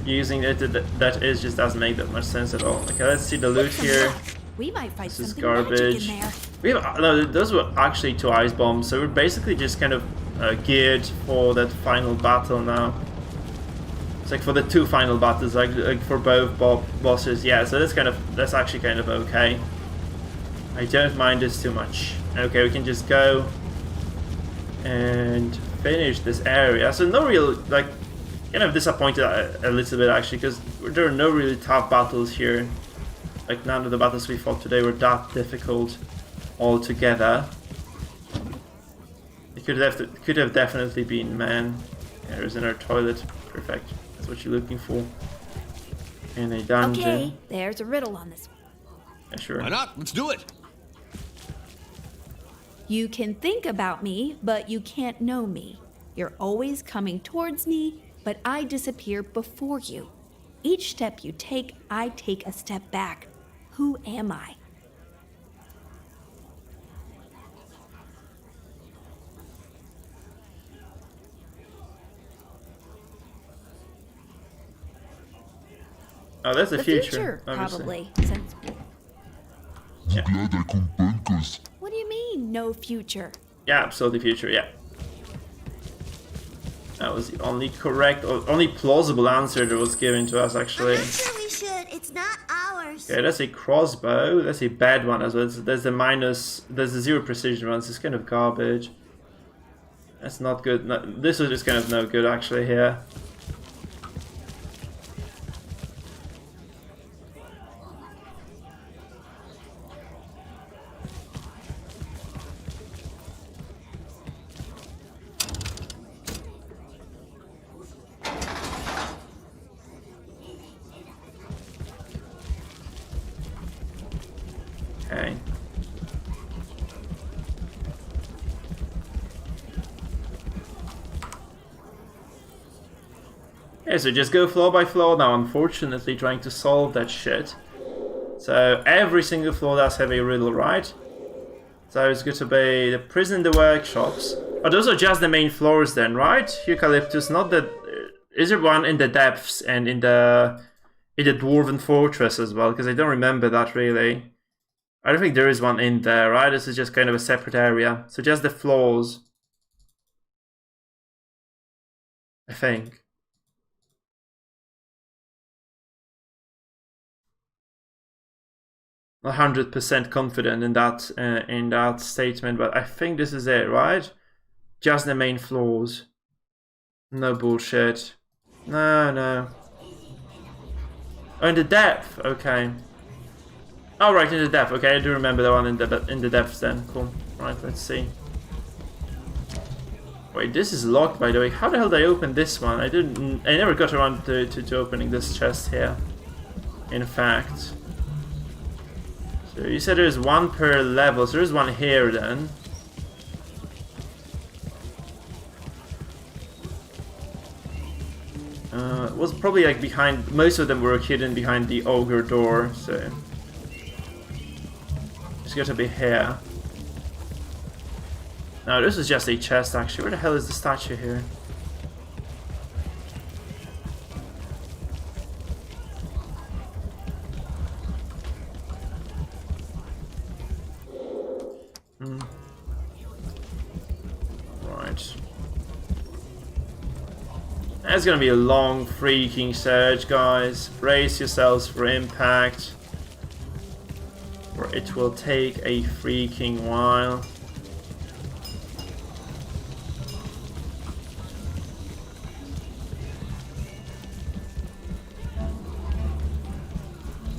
Using it, that is just doesn't make that much sense at all. Okay, let's see the loot here. We might find This is something magic garbage. in there. We have, no, those were actually 2 ice bombs, so we're basically just kind of geared for that final battle now. It's like for the 2 final battles, like for both bosses. Yeah, so that's actually kind of okay. I don't mind this too much. Okay, we can just go and finish this area. So no real, like, kind of disappointed a little bit actually, because there are no really tough battles here. Like, none of the battles we fought today were that difficult altogether. It could have definitely been man. Yeah, there's another toilet. Perfect. That's what you're looking for in a dungeon. Okay, there's a riddle on this one. Yeah, sure. Why not? Let's do it. You can think about me, but you can't know me. You're always coming towards me, but I disappear before you. Each step you take, I take a step back. Who am I? Oh, that's the future, obviously. probably. Since... Yeah. Glad I could bank us. What do you mean, no future? Yeah, absolutely future, yeah. That was the only correct, or only plausible answer that was given to us, actually. I'm not sure we should. It's not ours. Okay, that's a crossbow. That's a bad one as well. There's the 0 precision ones. It's kind of garbage. That's not good. No, this is just kind of no good, actually, here. Okay. Yeah, so just go floor by floor now, unfortunately, trying to solve that shit. So every single floor does have a riddle, right? So it's good to be the prison, the workshops. Oh, those are just the main floors then, right? Eucalyptus, not the... Is there one in the depths and in the Dwarven Fortress as well? Because I don't remember that really. I don't think there is one in there, right? This is just kind of a separate area. So just the floors. I think. Not 100% confident in that statement, but I think this is it, right? Just the main floors. No bullshit. No. Oh, in the depth. Okay. Oh, right, in the depth. Okay, I do remember the one in the depths then. Cool. Right, let's see. Wait, this is locked, by the way. How the hell did I open this one? I never got around to opening this chest here. In fact. So you said there's one per level, so there's one here then. It was probably like behind, most of them were hidden behind the ogre door, so it's gotta be here. No, this is just a chest actually. Where the hell is the statue here? Right. That's gonna be a long freaking surge, guys. Brace yourselves for impact. Or it will take a freaking while.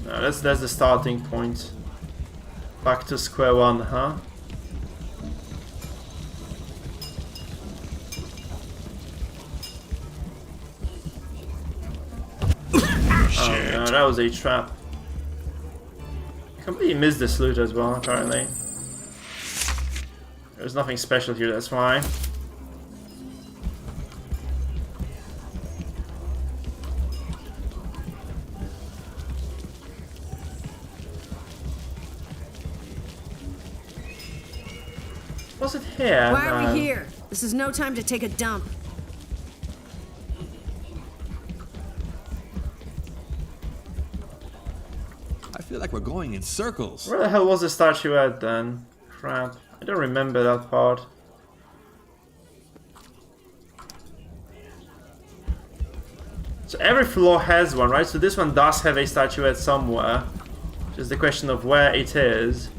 No, that's the starting point. Back to square one, huh? Oh no, that was a trap. Completely missed this loot as well, apparently. There's nothing special here, that's why. Was it here? Why are we here? This is no time to take a dump. I feel like we're going in circles. Where the hell was the statuette then? Crap. I don't remember that part. So every floor has one, right? So this one does have a statuette somewhere. Just the question of where it is.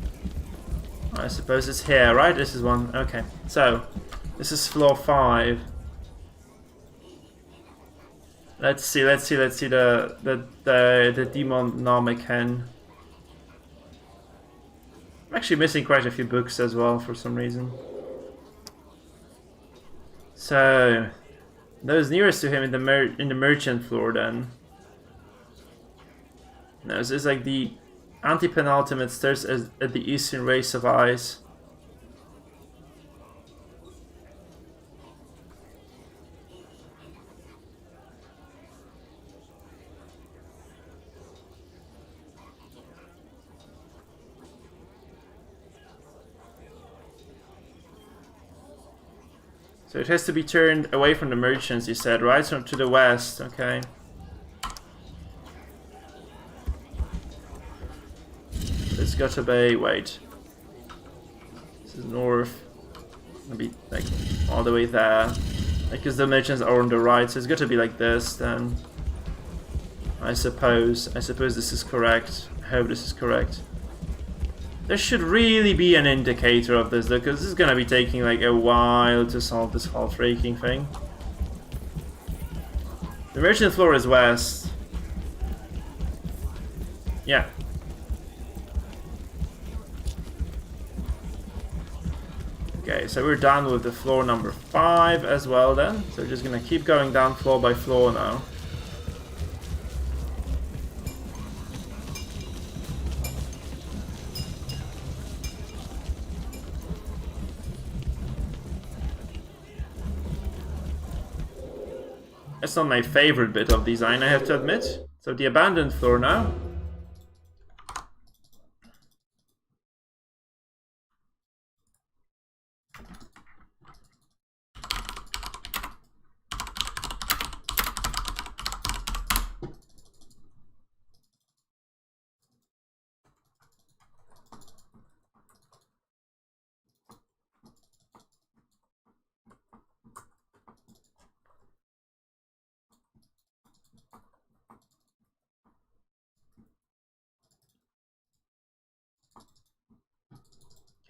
I suppose it's here, right? This is one. Okay. So, this is floor 5. Let's see the Demonomicon. I'm actually missing quite a few books as well for some reason. So, those nearest to him in the merchant floor then. No, this is like the anti-penultimate stairs at the eastern race of eyes. So it has to be turned away from the merchants, you said, right? So to the west, okay. It's got to be, wait. This is north. Gonna be like all the way there. Because the merchants are on the right, so it's got to be like this then. I suppose this is correct. I hope this is correct. There should really be an indicator of this though, because this is gonna be taking like a while to solve this whole freaking thing. The merchant floor is west. Yeah. Okay, so we're done with the floor number 5 as well then. So we're just gonna keep going down floor by floor now. That's not my favorite bit of design, I have to admit. So the abandoned floor now.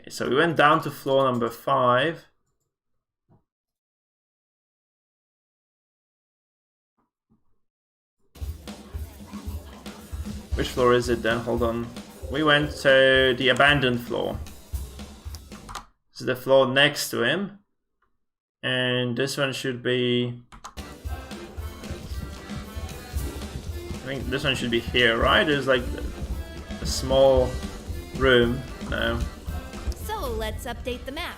Okay, so we went down to floor number 5. Which floor is it then? Hold on. we went to the abandoned floor. This is the floor next to him. And this one should be... I think this one should be here, right? There's like a small room now. So let's update the map.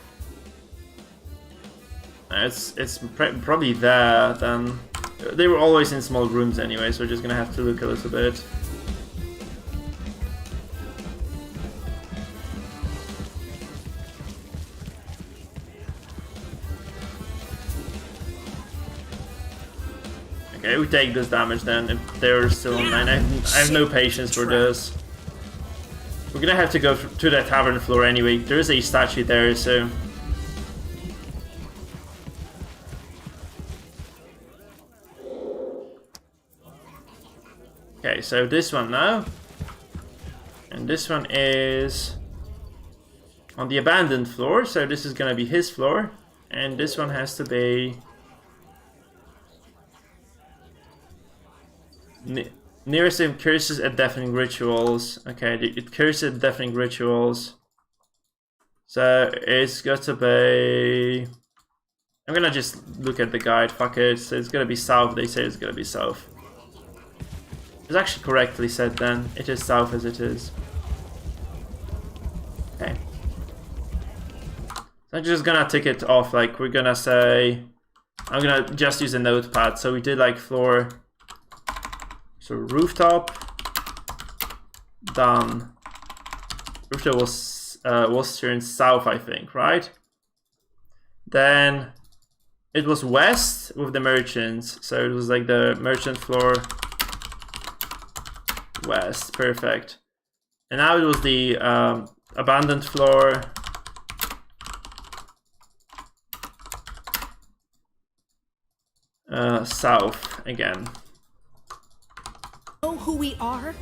It's probably there then. They were always in small rooms anyway, so we're just gonna have to look a little bit. Okay, we take this damage then if they're still online. I have no patience for this. We're gonna have to go to that tavern floor anyway. There is a statue there, so... Okay, so this one now. And this one is on the abandoned floor, so this is gonna be his floor. And this one has to be nearest him. Curses at deafening rituals. Okay, it curses at deafening rituals. So it's got to be... I'm gonna just look at the guide, fuck it. So it's gonna be south, they say it's gonna be south. It's actually correctly said then. It is south as it is. Okay. So I'm just gonna tick it off, like we're gonna say... I'm gonna just use a notepad. So we did like floor... So rooftop... Done. Rooftop was turned south, I think, right? Then... It was west with the merchants. So it was like the merchant floor... West, perfect. And now it was the abandoned floor. South again. Know who we are?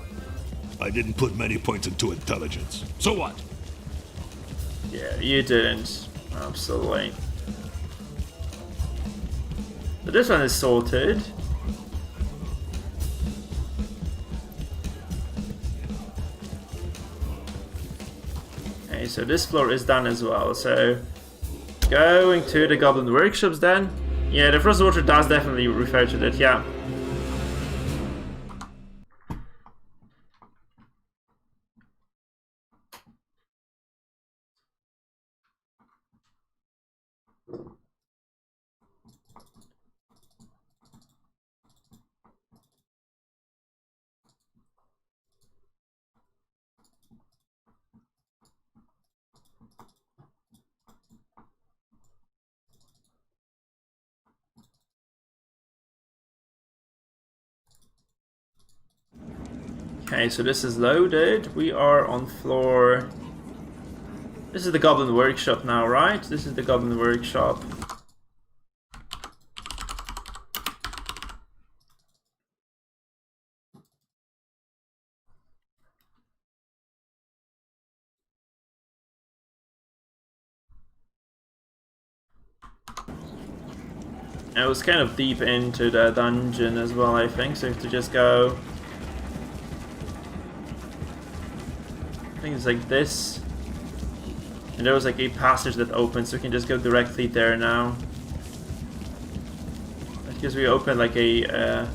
I didn't put many points into intelligence. So what? Yeah, you didn't. Absolutely. But this one is sorted. Okay, so this floor is done as well. So going to the Goblin Workshops then. Yeah, the Frostwater does definitely refer to that, yeah. Okay, so this is loaded. We are on floor... This is the Goblin Workshop now, right? This is the Goblin Workshop. I was kind of deep into the dungeon as well, I think, so we have to just go... I think it's like this. And there was like a passage that opens, so we can just go directly there now. Because we opened like a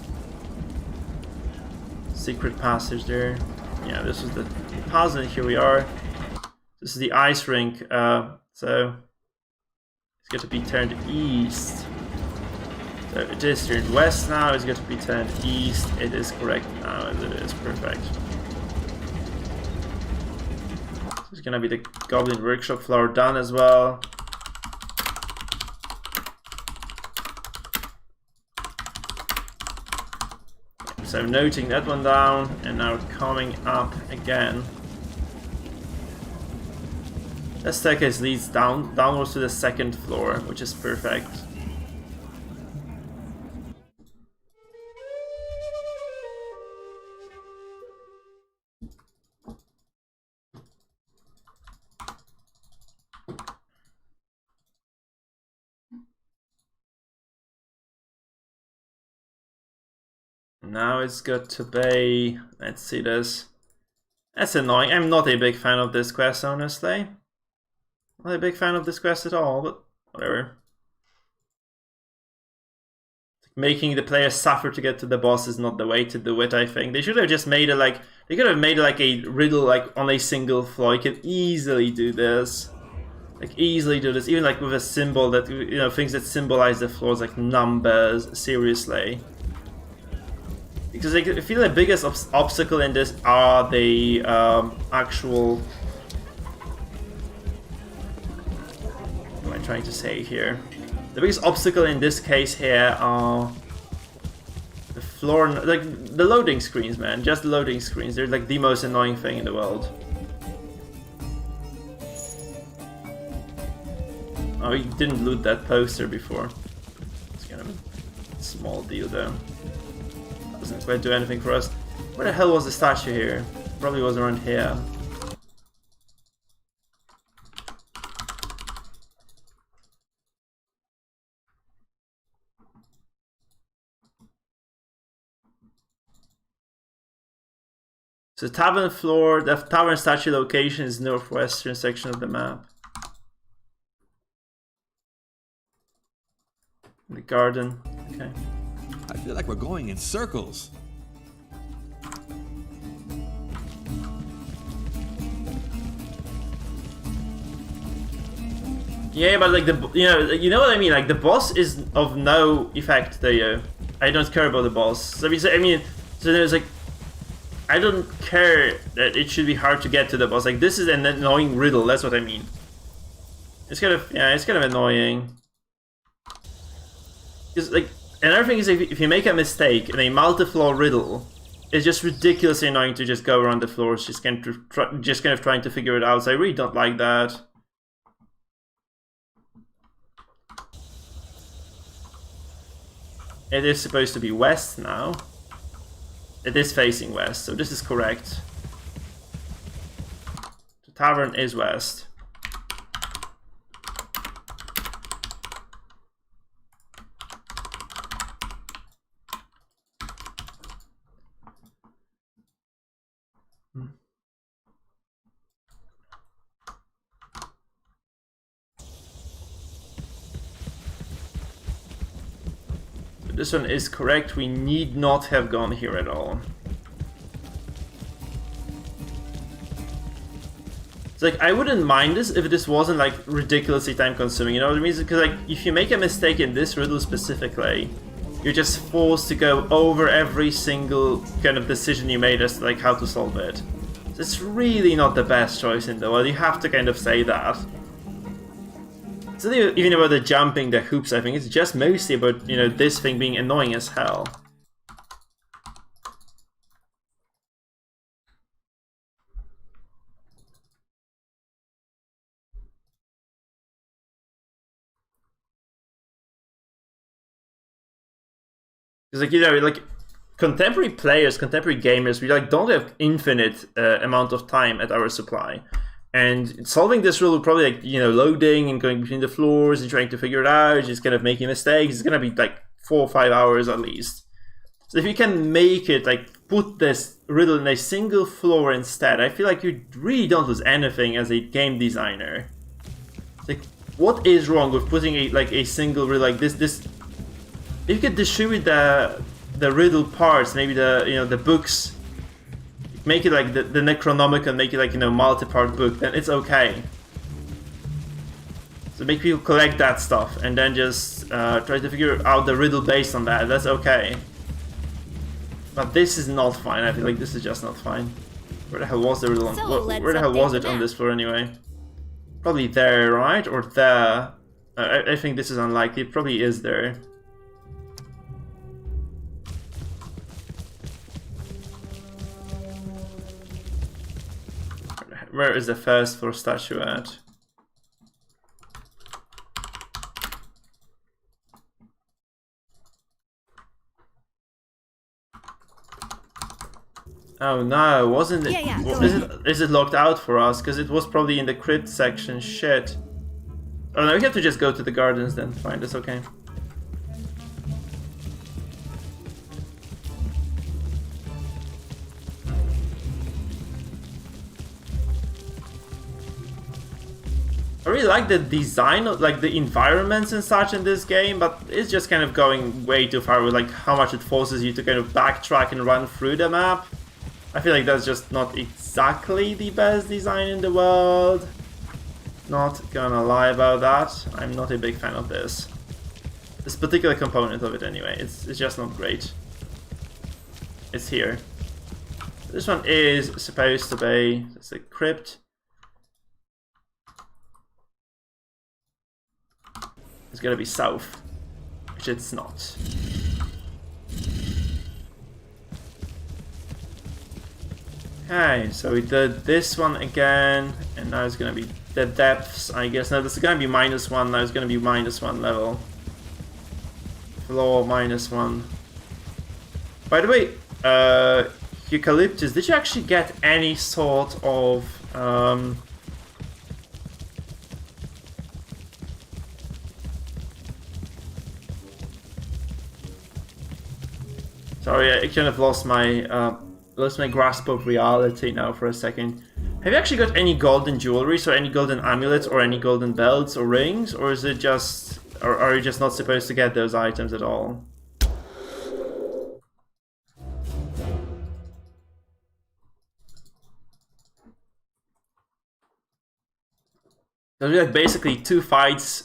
secret passage there. Yeah, this was the puzzle, and here we are. This is the ice rink, so it's got to be turned east. So it is turned west now, it's got to be turned east. It is correct now, as it is, perfect. It's gonna be the Goblin Workshop floor done as well. So noting that one down, and now coming up again. That staircase leads downwards to the second floor, which is perfect. Now it's got to be, let's see this, That's annoying. I'm not a big fan of this quest, honestly. Not a big fan of this quest at all, but whatever. Making the player suffer to get to the boss is not the way to do it, I think. They should have just made it like... They could have made it like a riddle like on a single floor. You can easily do this. Like, easily do this. Even like with a symbol that, you know, things that symbolize the floors, like numbers. Seriously. Because like, I feel the biggest obstacle in this are the actual... What am I trying to say here? The biggest obstacle in this case here are the floor, like the loading screens, man. Just the loading screens. They're like the most annoying thing in the world. Oh, we didn't loot that poster before. It's kind of a small deal though. Doesn't quite do anything for us. Where the hell was the statue here? Probably was around here. So tavern floor, the tavern statue location is northwestern section of the map. The garden, okay. I feel like we're going in circles. Yeah, but like the, you know what I mean. Like the boss is of no effect there. I don't care about the boss. So I mean, so there's like, I don't care that it should be hard to get to the boss. Like this is an annoying riddle. That's what I mean. It's kind of, yeah, it's kind of annoying. Because like another thing is if you make a mistake in a multi-floor riddle, it's just ridiculously annoying to just go around the floors, just kind of trying to figure it out. So I really don't like that. It is supposed to be west now. It is facing west, so this is correct. The tavern is west. This one is correct. We need not have gone here at all. It's like, I wouldn't mind this if this wasn't like ridiculously time consuming, you know what I mean? Because like, if you make a mistake in this riddle specifically, you're just forced to go over every single kind of decision you made as to like how to solve it. So it's really not the best choice in the world, you have to kind of say that. It's not even about the jumping, the hoops, I think. It's just mostly about, you know, this thing being annoying as hell. Because, like, you know, like, contemporary players, contemporary gamers, we, like, don't have infinite amount of time at our supply. And solving this riddle, probably like, you know, loading and going between the floors and trying to figure it out, just kind of making mistakes, it's gonna be like 4 or 5 hours at least. So if you can make it, like, put this riddle in a single floor instead, I feel like you really don't lose anything as a game designer. Like, what is wrong with putting a single riddle like this? If you could distribute the riddle parts, maybe the books. Make it like the Necronomicon, make it like, you know, multi-part book, then it's okay. So make people collect that stuff and then just try to figure out the riddle based on that. That's okay. But this is not fine. I feel like this is just not fine. Where the hell was the riddle? Where the hell was it on this floor anyway? Probably there, right? Or there. I think this is unlikely. It probably is there. Where is the first floor statue at? Oh no, wasn't it? Yeah, is it locked out for us? Because it was probably in the crypt section. Shit. Oh no, we have to just go to the gardens then. Fine, that's okay. I really like the design of like the environments and such in this game, but it's just kind of going way too far with like how much it forces you to kind of backtrack and run through the map. I feel like that's just not exactly the best design in the world. Not gonna lie about that. I'm not a big fan of this. This particular component of it anyway. It's just not great. It's here. This one is supposed to be, it's a crypt. It's gonna be south, which it's not. Okay, so we did this one again, and now it's gonna be the depths, I guess. Now this is gonna be -1, now it's gonna be -1 level. Floor -1. By the way, Eucalyptus, did you actually get any sort of sorry, I kind of lost my grasp of reality now for a second. Have you actually got any golden jewelry, so any golden amulets or any golden belts or rings, or is it just, or are you just not supposed to get those items at all? There's like basically 2 fights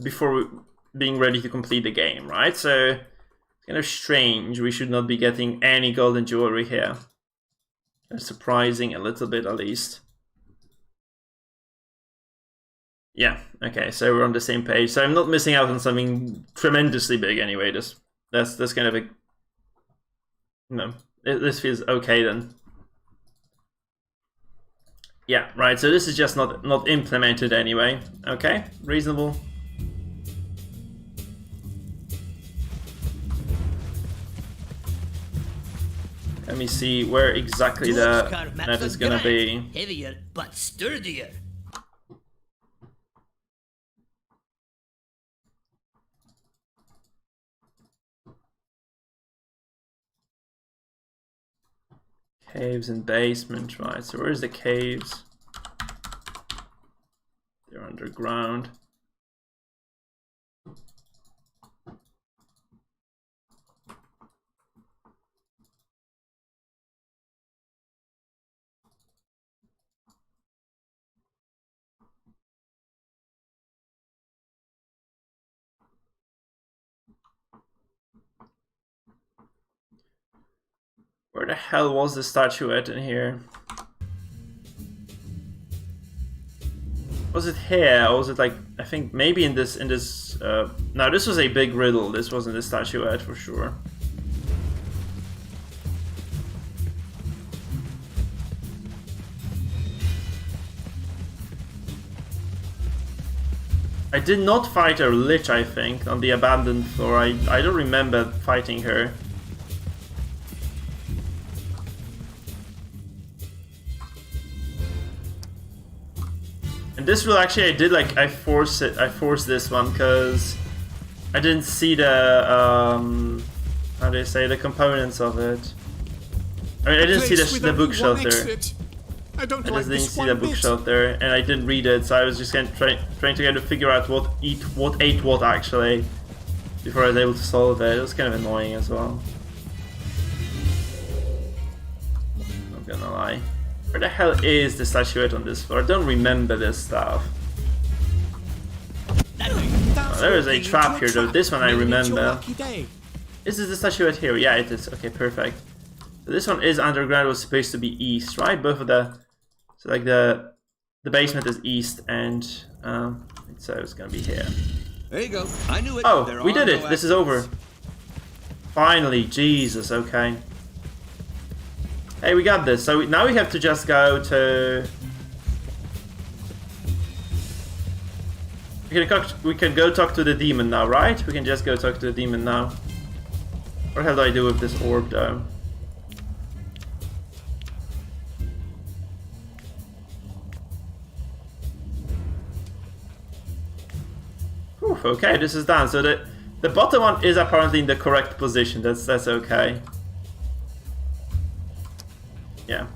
before being ready to complete the game, right? So it's kind of strange. We should not be getting any golden jewelry here. It's surprising a little bit, at least. Yeah. Okay. So we're on the same page. So I'm not missing out on something tremendously big anyway. That's kind of a no. This feels okay then. Yeah, right, so this is just not implemented anyway. Okay, reasonable. Let me see where exactly that is gonna be. Heavier, but sturdier. Caves and basement, right? So where's the caves? They're underground. Where the hell was the statuette in here? Was it here, or was it like, I think maybe in this, no, this was a big riddle, this wasn't the statuette for sure. I did not fight a lich, I think, on the abandoned floor. I don't remember fighting her. And this will actually, I forced this one because I didn't see the, how do you say, the components of it. I mean, I didn't see the bookshelf there. I didn't see the bookshelf there, and I didn't read it, so I was just kind of trying to kind of figure out what ate what actually, before I was able to solve it. It was kind of annoying as well. Not gonna lie. Where the hell is the statuette on this floor? I don't remember this stuff. Oh, there is a trap here though. This one I remember. Is this the statuette here? Yeah, it is. Okay, perfect. So this one is underground. It was supposed to be east, right? Both of the, so like the basement is east, and so it's gonna be here. There you go. I knew it. Oh, we did it. This is over. Finally, Jesus. Okay. Hey, we got this. So now we have to just go to. We can go talk to the demon now, right? We can just go talk to the demon now. What the hell do I do with this orb, though? Whew, okay, this is done. So the bottom one is apparently in the correct position. That's okay. Yeah.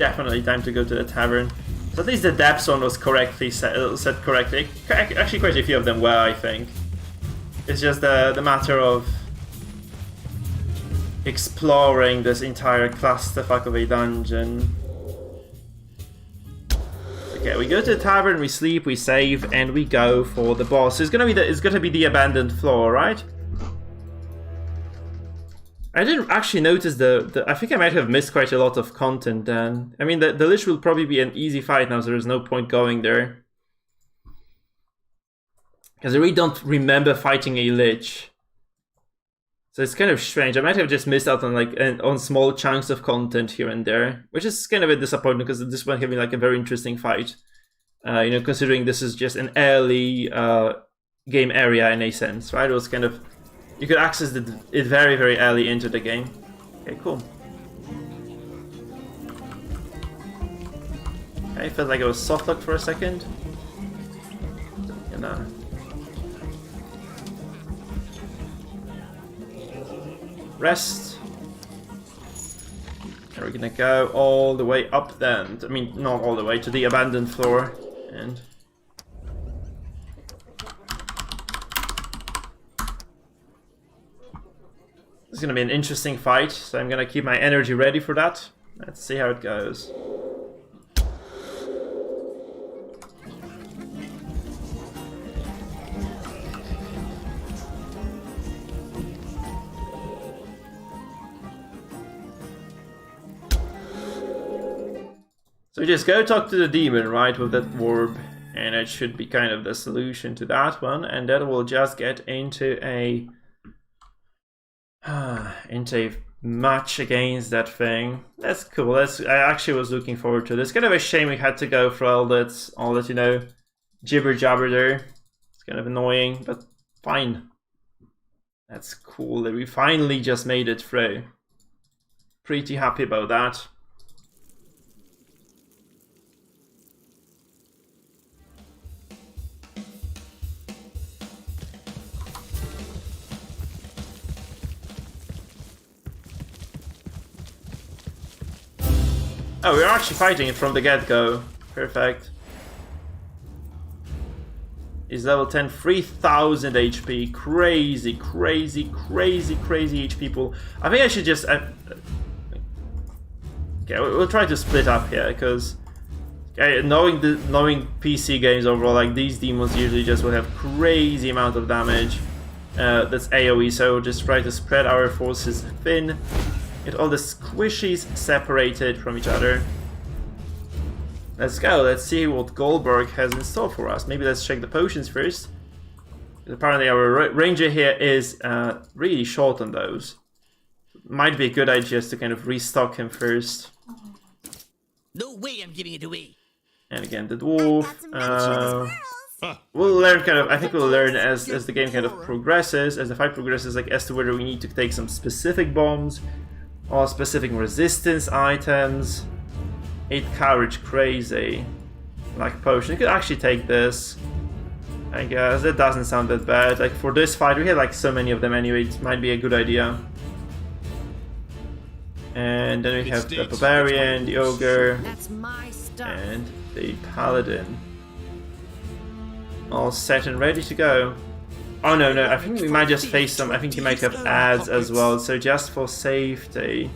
definitely time to go to the tavern. So at least the depth zone was correctly set correctly. Actually, quite a few of them were, I think. It's just the matter of exploring this entire clusterfuck of a dungeon. Okay, we go to the tavern, we sleep, we save, and we go for the boss. It's gonna be the abandoned floor, right? I didn't actually notice I think I might have missed quite a lot of content then. I mean, the Lich will probably be an easy fight now, so there's no point going there. Because I really don't remember fighting a Lich. So it's kind of strange. I might have just missed out on on small chunks of content here and there, which is kind of a disappointment because this one having like a very interesting fight. You know, considering this is just an early game area in a sense, right? It was kind of, you could access it very, very early into the game. Okay, cool. Okay, felt like it was soft locked for a second. You know. Rest. And we're gonna go all the way up then. I mean, not all the way, to the abandoned floor. And this is gonna be an interesting fight, so I'm gonna keep my energy ready for that. Let's see how it goes. So we just go talk to the demon, right, with that orb, and it should be kind of the solution to that one, and that will just get into a match against that thing. That's cool. I actually was looking forward to this. Kind of a shame we had to go for all that you know, jibber jabber there. It's kind of annoying, but fine. That's cool that we finally just made it through. Pretty happy about that. Oh, we're actually fighting it from the get-go. Perfect. He's level 10, 3000 HP. Crazy, crazy, crazy, crazy HP pool. I think I should just... okay, we'll try to split up here, because... knowing PC games overall, like, these demons usually just will have crazy amount of damage. That's AoE, so we'll just try to spread our forces thin. Get all the squishies separated from each other. Let's go, let's see what Goldberg has in store for us. Maybe let's check the potions first. Apparently our ranger here is really short on those. Might be a good idea just to kind of restock him first. No way I'm giving it away. And again, the dwarf. We'll learn kind of, I think we'll learn as the game kind of progresses, as the fight progresses, like as to whether we need to take some specific bombs or specific resistance items. 8 courage, crazy. Like potion. You could actually take this. I guess that doesn't sound that bad. Like for this fight, we had like so many of them anyway, it might be a good idea. And then we have the barbarian, the ogre, and the paladin. All set and ready to go. Oh no, I think we might just face some. I think he might have ads as well, so just for safety.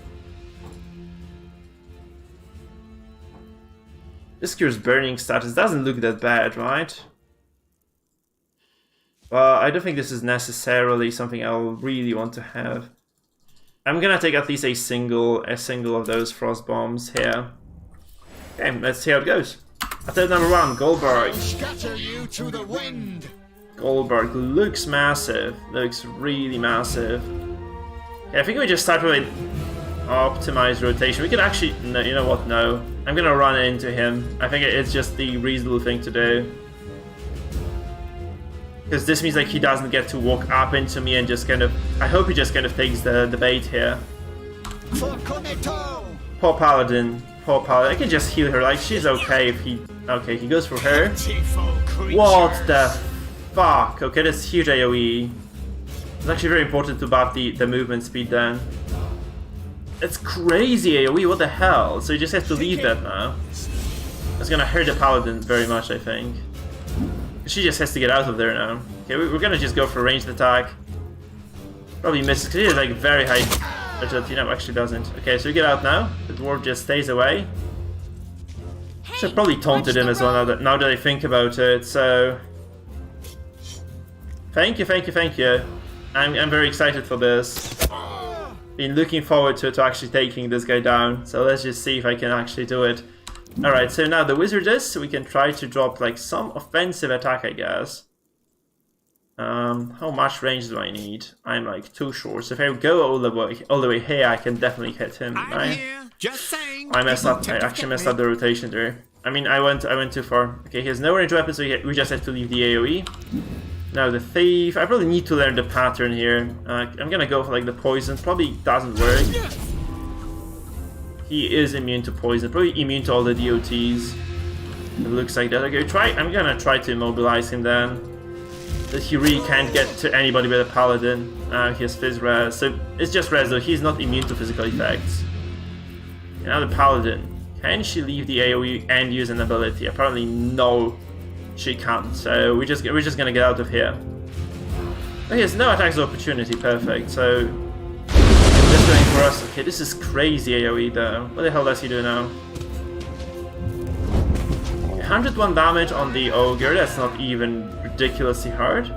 This cures burning status doesn't look that bad, right? Well, I don't think this is necessarily something I'll really want to have. I'm gonna take at least a single of those frost bombs here. Okay, let's see how it goes. Attempt number 1, Goldberg. Scatter you to the wind. Goldberg looks massive, looks really massive. Yeah, I think we just start with optimized rotation. We could actually, no, you know what, no. I'm gonna run into him. I think it's just the reasonable thing to do. Because this means like he doesn't get to walk up into me and just kind of, I hope he just kind of takes the bait here. Poor paladin, poor paladin. I can just heal her, like she's okay if he, okay, he goes for her. What the fuck? Okay, that's huge AoE. It's actually very important to buff the movement speed then. It's crazy AoE, what the hell? So you just have to leave that now. It's gonna hurt the paladin very much, I think. She just has to get out of there now. Okay, we're gonna just go for a ranged attack. Probably misses, because he has like very high... You know, actually doesn't. Okay, so we get out now. The dwarf just stays away. Should have probably taunted him as well now that I think about it, so... Thank you, thank you, thank you. I'm very excited for this. Been looking forward to actually taking this guy down, so let's just see if I can actually do it. Alright, so now the wizard is, so we can try to drop like some offensive attack, I guess. How much range do I need? I'm like too short, so if I go all the way here, I can definitely hit him, right? Just saying. I messed up. I actually messed up the rotation there. I mean, I went too far. Okay, he has no range weapons, so we just have to leave the AoE. Now the thief. I probably need to learn the pattern here. I'm gonna go for like the poison. Probably doesn't work. He is immune to poison. Probably immune to all the DOTs. It looks like that. Okay, I'm gonna try to immobilize him then. That he really can't get to anybody but a paladin. He has Fizz Res, so it's just Res though. He's not immune to physical effects. Now the paladin. Can she leave the AoE and use an ability? Apparently no, she can't. So we're just gonna get out of here. Oh, he has no attacks of opportunity. Perfect. So just going for us. Okay, this is crazy AoE though. What the hell does he do now? 101 damage on the ogre. That's not even ridiculously hard.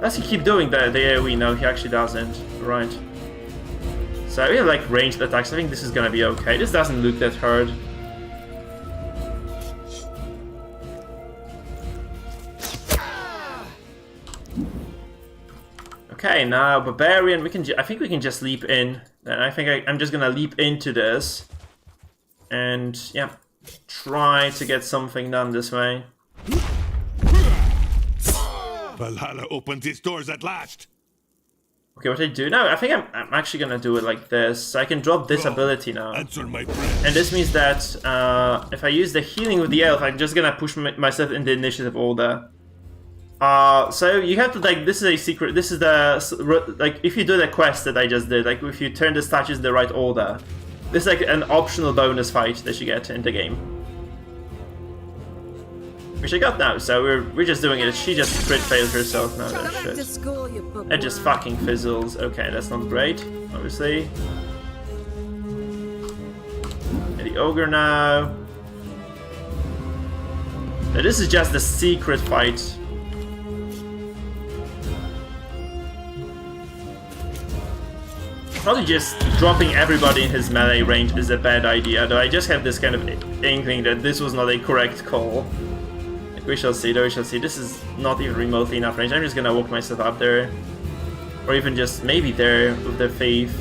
Does he keep doing the AoE? No, he actually doesn't. Right. So we have like ranged attacks. I think this is gonna be okay. This doesn't look that hard. Okay, now barbarian. I think we can just leap in. And I think I'm just gonna leap into this, and yeah, try to get something done this way. Valhalla opens its doors at last. Okay, what I do now? I think I'm actually gonna do it like this. So I can drop this ability now. Answer my prayers. And this means that if I use the healing with the elf, I'm just gonna push myself in the initiative order. So you have to like, this is a secret, this is the, like, if you do the quest that I just did, like if you turn the statues in the right order, this is like an optional bonus fight that you get in the game. Which I got now, so we're just doing it. She just crit failed herself now. That shit. It just fucking fizzles. Okay, that's not great, obviously. And the ogre now. Now this is just the secret fight. Probably just dropping everybody in his melee range is a bad idea, though I just have this kind of inkling that this was not a correct call. We shall see, though, we shall see. This is not even remotely enough range. I'm just gonna walk myself up there. Or even just maybe there with the thief.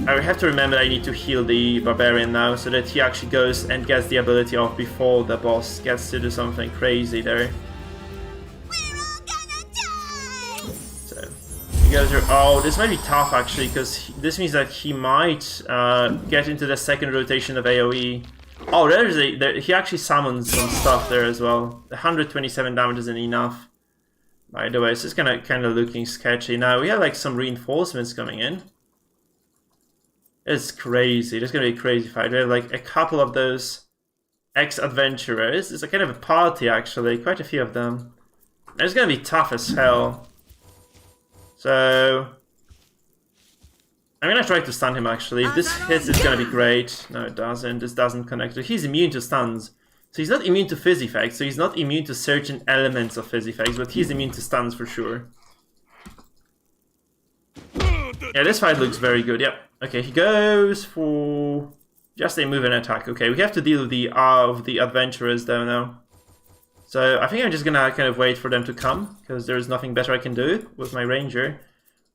I have to remember I need to heal the barbarian now so that he actually goes and gets the ability off before the boss gets to do something crazy there. So, he goes here. Oh, this might be tough actually, because this means that he might get into the second rotation of AoE. Oh, he actually summons some stuff there as well. 127 damage isn't enough. By the way, it's just kind of looking sketchy. Now we have like some reinforcements coming in. It's crazy. There's gonna be a crazy fight. We have like a couple of those ex-adventurers. It's a kind of a party actually, quite a few of them. And it's gonna be tough as hell. So I'm gonna try to stun him actually. If this hits, it's gonna be great. No, it doesn't. This doesn't connect. So he's immune to stuns. So he's not immune to fizz effects, so he's not immune to certain elements of fizz effects, but he's immune to stuns for sure. Yeah, this fight looks very good, yep. Okay, he goes for just a move and attack. Okay, we have to deal with the adventurers though now. So I think I'm just gonna kind of wait for them to come, because there's nothing better I can do with my ranger.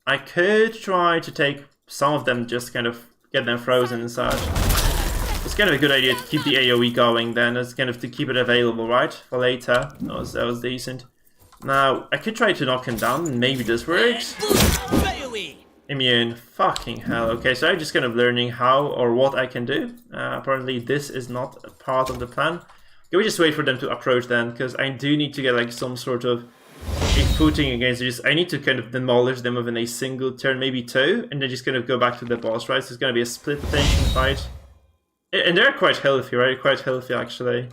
I could try to take some of them, just kind of get them frozen and such. It's kind of a good idea to keep the AoE going then, it's kind of to keep it available, right? For later. That was decent. Now, I could try to knock him down, and maybe this works. Immune. Fucking hell. Okay, so I'm just kind of learning how or what I can do. Apparently this is not a part of the plan. Can we just wait for them to approach then? Because I do need to get like some sort of a footing against it. I need to kind of demolish them within a single turn, maybe 2, and then just kind of go back to the boss, right? So it's gonna be a split attention fight. And they're quite healthy, right? Quite healthy, actually.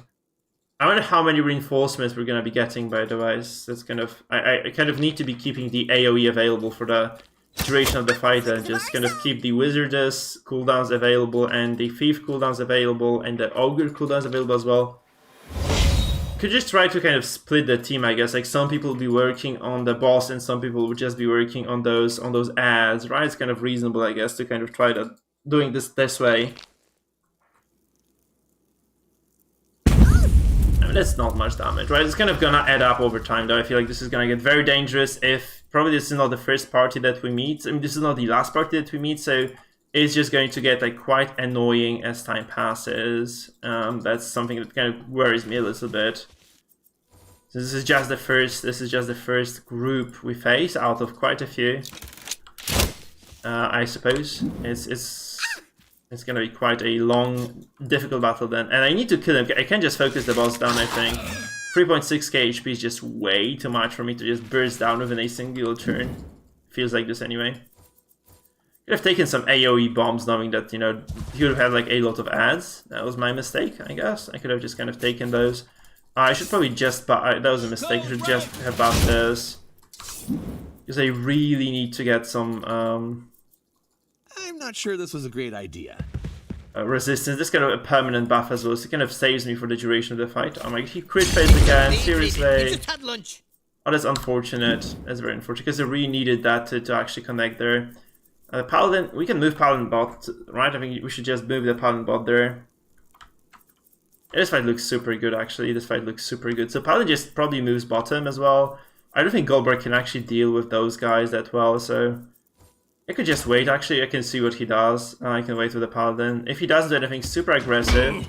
I wonder how many reinforcements we're gonna be getting, by the way. So that's kind of... I kind of need to be keeping the AoE available for the duration of the fight, and just kind of keep the Wizardess cooldowns available, and the Thief cooldowns available, and the Ogre cooldowns available as well. Could just try to kind of split the team, I guess. Like, some people will be working on the boss, and some people would just be working on those ads, right? It's kind of reasonable, I guess, to kind of try to doing this way. I mean, that's not much damage, right? It's kind of gonna add up over time, though. I feel like this is gonna get very dangerous if... Probably this is not the first party that we meet. I mean, this is not the last party that we meet, so it's just going to get, like, quite annoying as time passes. That's something that kind of worries me a little bit. So this is just the first group we face out of quite a few. I suppose it's gonna be quite a long, difficult battle then. And I need to kill him. I can't just focus the boss down, I think. 3.6k HP is just way too much for me to just burst down within a single turn. Feels like this anyway. Could have taken some AoE bombs knowing that, you know, he would have had like a lot of ads. That was my mistake, I guess. I could have just kind of taken those. I should probably just buy... that was a mistake. I should just have bought this. Because I really need to get some... I'm not sure this was a great idea. Resistance. This kind of a permanent buff as well, so it kind of saves me for the duration of the fight. Oh my god, he crit fails again, seriously. Oh, that's unfortunate. That's very unfortunate, because I really needed that to actually connect there. Paladin, we can move Paladin bot, right? I think we should just move the Paladin bot there. This fight looks super good, actually. This fight looks super good. So Paladin just probably moves bottom as well. I don't think Goldberg can actually deal with those guys that well, so... I could just wait, actually. I can see what he does. I can wait with the Paladin. If he doesn't do anything super aggressive,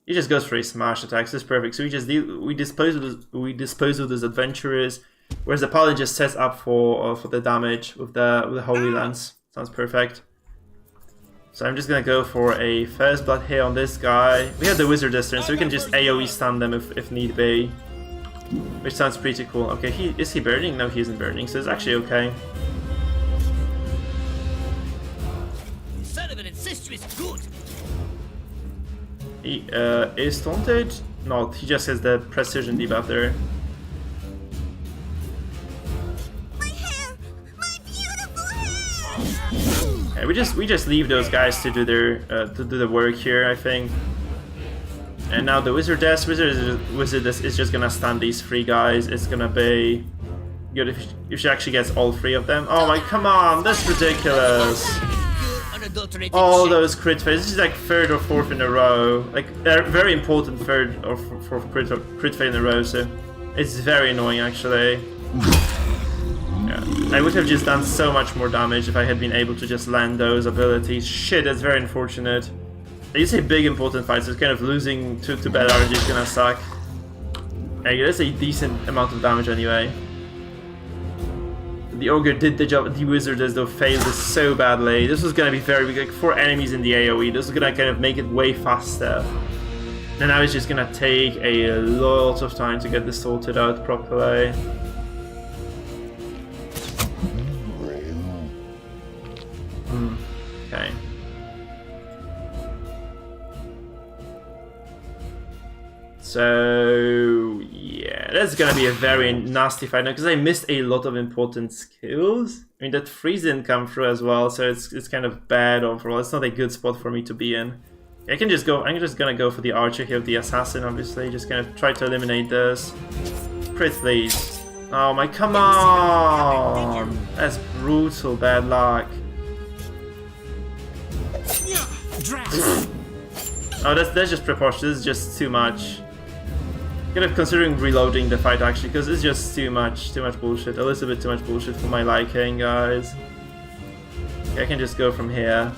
he just goes for a smash attack. So it's perfect. So we dispose of those adventurers, whereas the Paladin just sets up for the damage with the Holy Lance. Sounds perfect. So I'm just gonna go for a first blood here on this guy. We have the Wizardess turn, so we can just AoE stun them if need be. Which sounds pretty cool. Okay, is he burning? No, he isn't burning, so it's actually okay. Son of an incestuous goat! He is taunted? No, he just has the precision debuff there. My hair! My beautiful hair! Okay, we just leave those guys to do their to do the work here, I think. And now the Wizardess is just gonna stun these 3 guys. It's gonna be good if she actually gets all 3 of them. Oh my, come on, that's ridiculous. All those crit fails. This is like 3rd or 4th in a row. Like, they're very important 3rd or 4th crit fail in a row, so it's very annoying actually. Yeah. I would have just done so much more damage if I had been able to just land those abilities. Shit, that's very unfortunate. It's a big important fight, so kind of losing to bad RNG is gonna suck. Hey, that's a decent amount of damage anyway. The Ogre did the job, the Wizardess though failed this so badly. This was gonna be very big, like 4 enemies in the AoE. This was gonna kind of make it way faster. And now it's just gonna take a lot of time to get this sorted out properly. Okay. So yeah, that's gonna be a very nasty fight now because I missed a lot of important skills. I mean, that freeze didn't come through as well, so it's kind of bad overall. It's not a good spot for me to be in. I can just go. I'm just gonna go for the archer here, the assassin. Obviously, just gonna try to eliminate this. Crit, please. Oh my, come on! That's brutal bad luck. Oh, that's just preposterous. This is just too much. Kind of considering reloading the fight actually, because it's just too much bullshit. A little bit too much bullshit for my liking, guys. Okay, I can just go from here.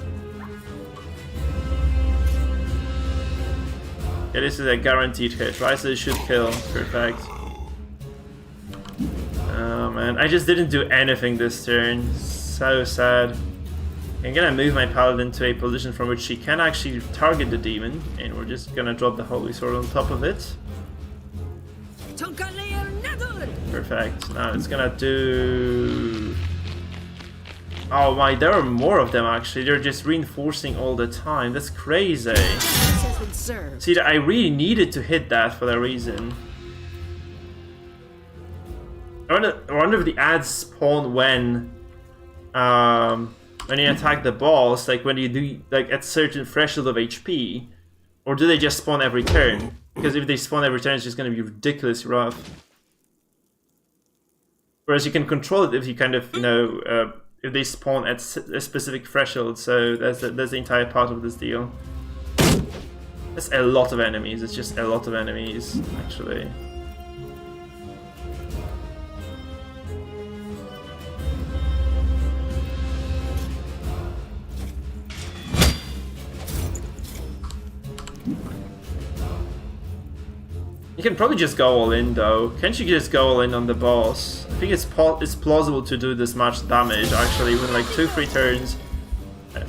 Yeah, this is a guaranteed hit, right? So it should kill. Perfect. Oh man, I just didn't do anything this turn. So sad. I'm gonna move my paladin to a position from which she can actually target the demon, and we're just gonna drop the holy sword on top of it. Perfect. Now it's gonna do... Oh my, there are more of them actually. They're just reinforcing all the time. That's crazy. See, I really needed to hit that for that reason. I wonder if the ads spawn when you attack the boss, like when you do like at certain threshold of HP, or do they just spawn every turn? Because if they spawn every turn, it's just gonna be ridiculously rough. Whereas you can control it if you kind of, you know, if they spawn at a specific threshold. So that's the entire part of this deal. That's a lot of enemies. It's just a lot of enemies, actually. You can probably just go all in though. Can't you just go all in on the boss? I think it's plausible to do this much damage actually with like 2-3 turns.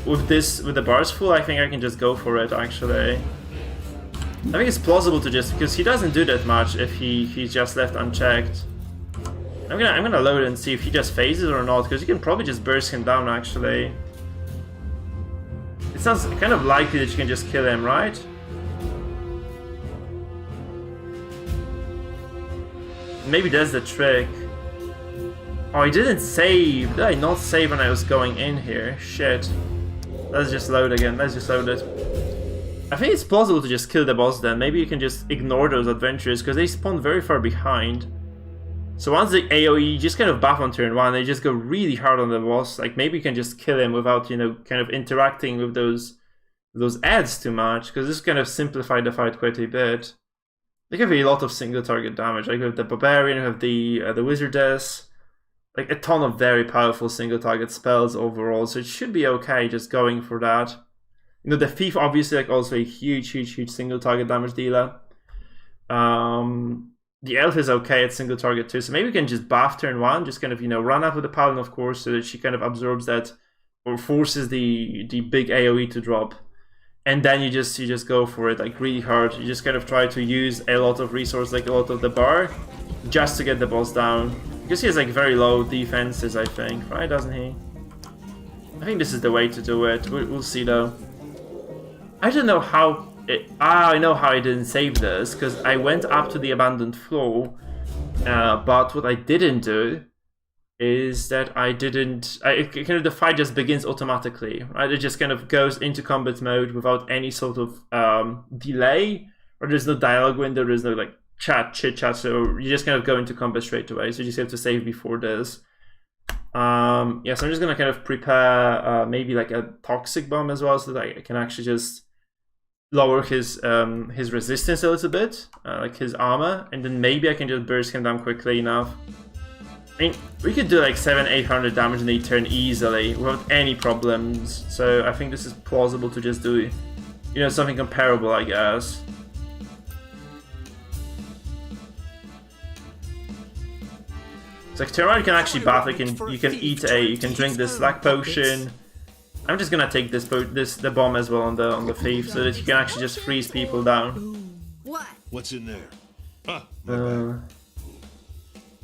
With the bars full, I think I can just go for it actually. I think it's plausible to just, because he doesn't do that much if he's just left unchecked. I'm gonna load it and see if he just phases or not, because you can probably just burst him down actually. It sounds kind of likely that you can just kill him, right? Maybe that's the trick. Oh, I didn't save. Did I not save when I was going in here? Shit. Let's just load again. Let's just load it. I think it's plausible to just kill the boss then. Maybe you can just ignore those adventures because they spawn very far behind. So once the AoE just kind of buff on turn 1, they just go really hard on the boss. Like maybe you can just kill him without, you know, kind of interacting with those ads too much, because this kind of simplified the fight quite a bit. They give you a lot of single target damage. Like with the Barbarian, you have the Wizardess, like a ton of very powerful single target spells overall. So it should be okay just going for that. You know, the Thief obviously like also a huge single target damage dealer. The Elf is okay at single target too. So maybe we can just buff turn 1, just kind of, you know, run out with the Paladin of course, so that she kind of absorbs that or forces the big AoE to drop. And then you just go for it like really hard. You just kind of try to use a lot of resources, like a lot of the bar, just to get the boss down. Because he has like very low defenses, I think, right? Doesn't he? I think this is the way to do it. We'll see though. I don't know how. I know how I didn't save this, because I went up to the abandoned floor. But what I didn't do is that kind of the fight just begins automatically, right? It just kind of goes into combat mode without any sort of delay, or there's no dialogue window, there's no like chit chat, so you just kind of go into combat straight away. So you just have to save before this. Yeah, so I'm just gonna kind of prepare maybe like a toxic bomb as well, so that I can actually just lower his resistance a little bit, like his armor, and then maybe I can just burst him down quickly enough. I mean, we could do like 700-800 damage in a turn easily without any problems. So I think this is plausible to just do, you know, something comparable, I guess. It's like turn 1 you can actually buff. You can drink this luck potion. I'm just gonna take the bomb as well on the thief, so that you can actually just freeze people down. What's in there?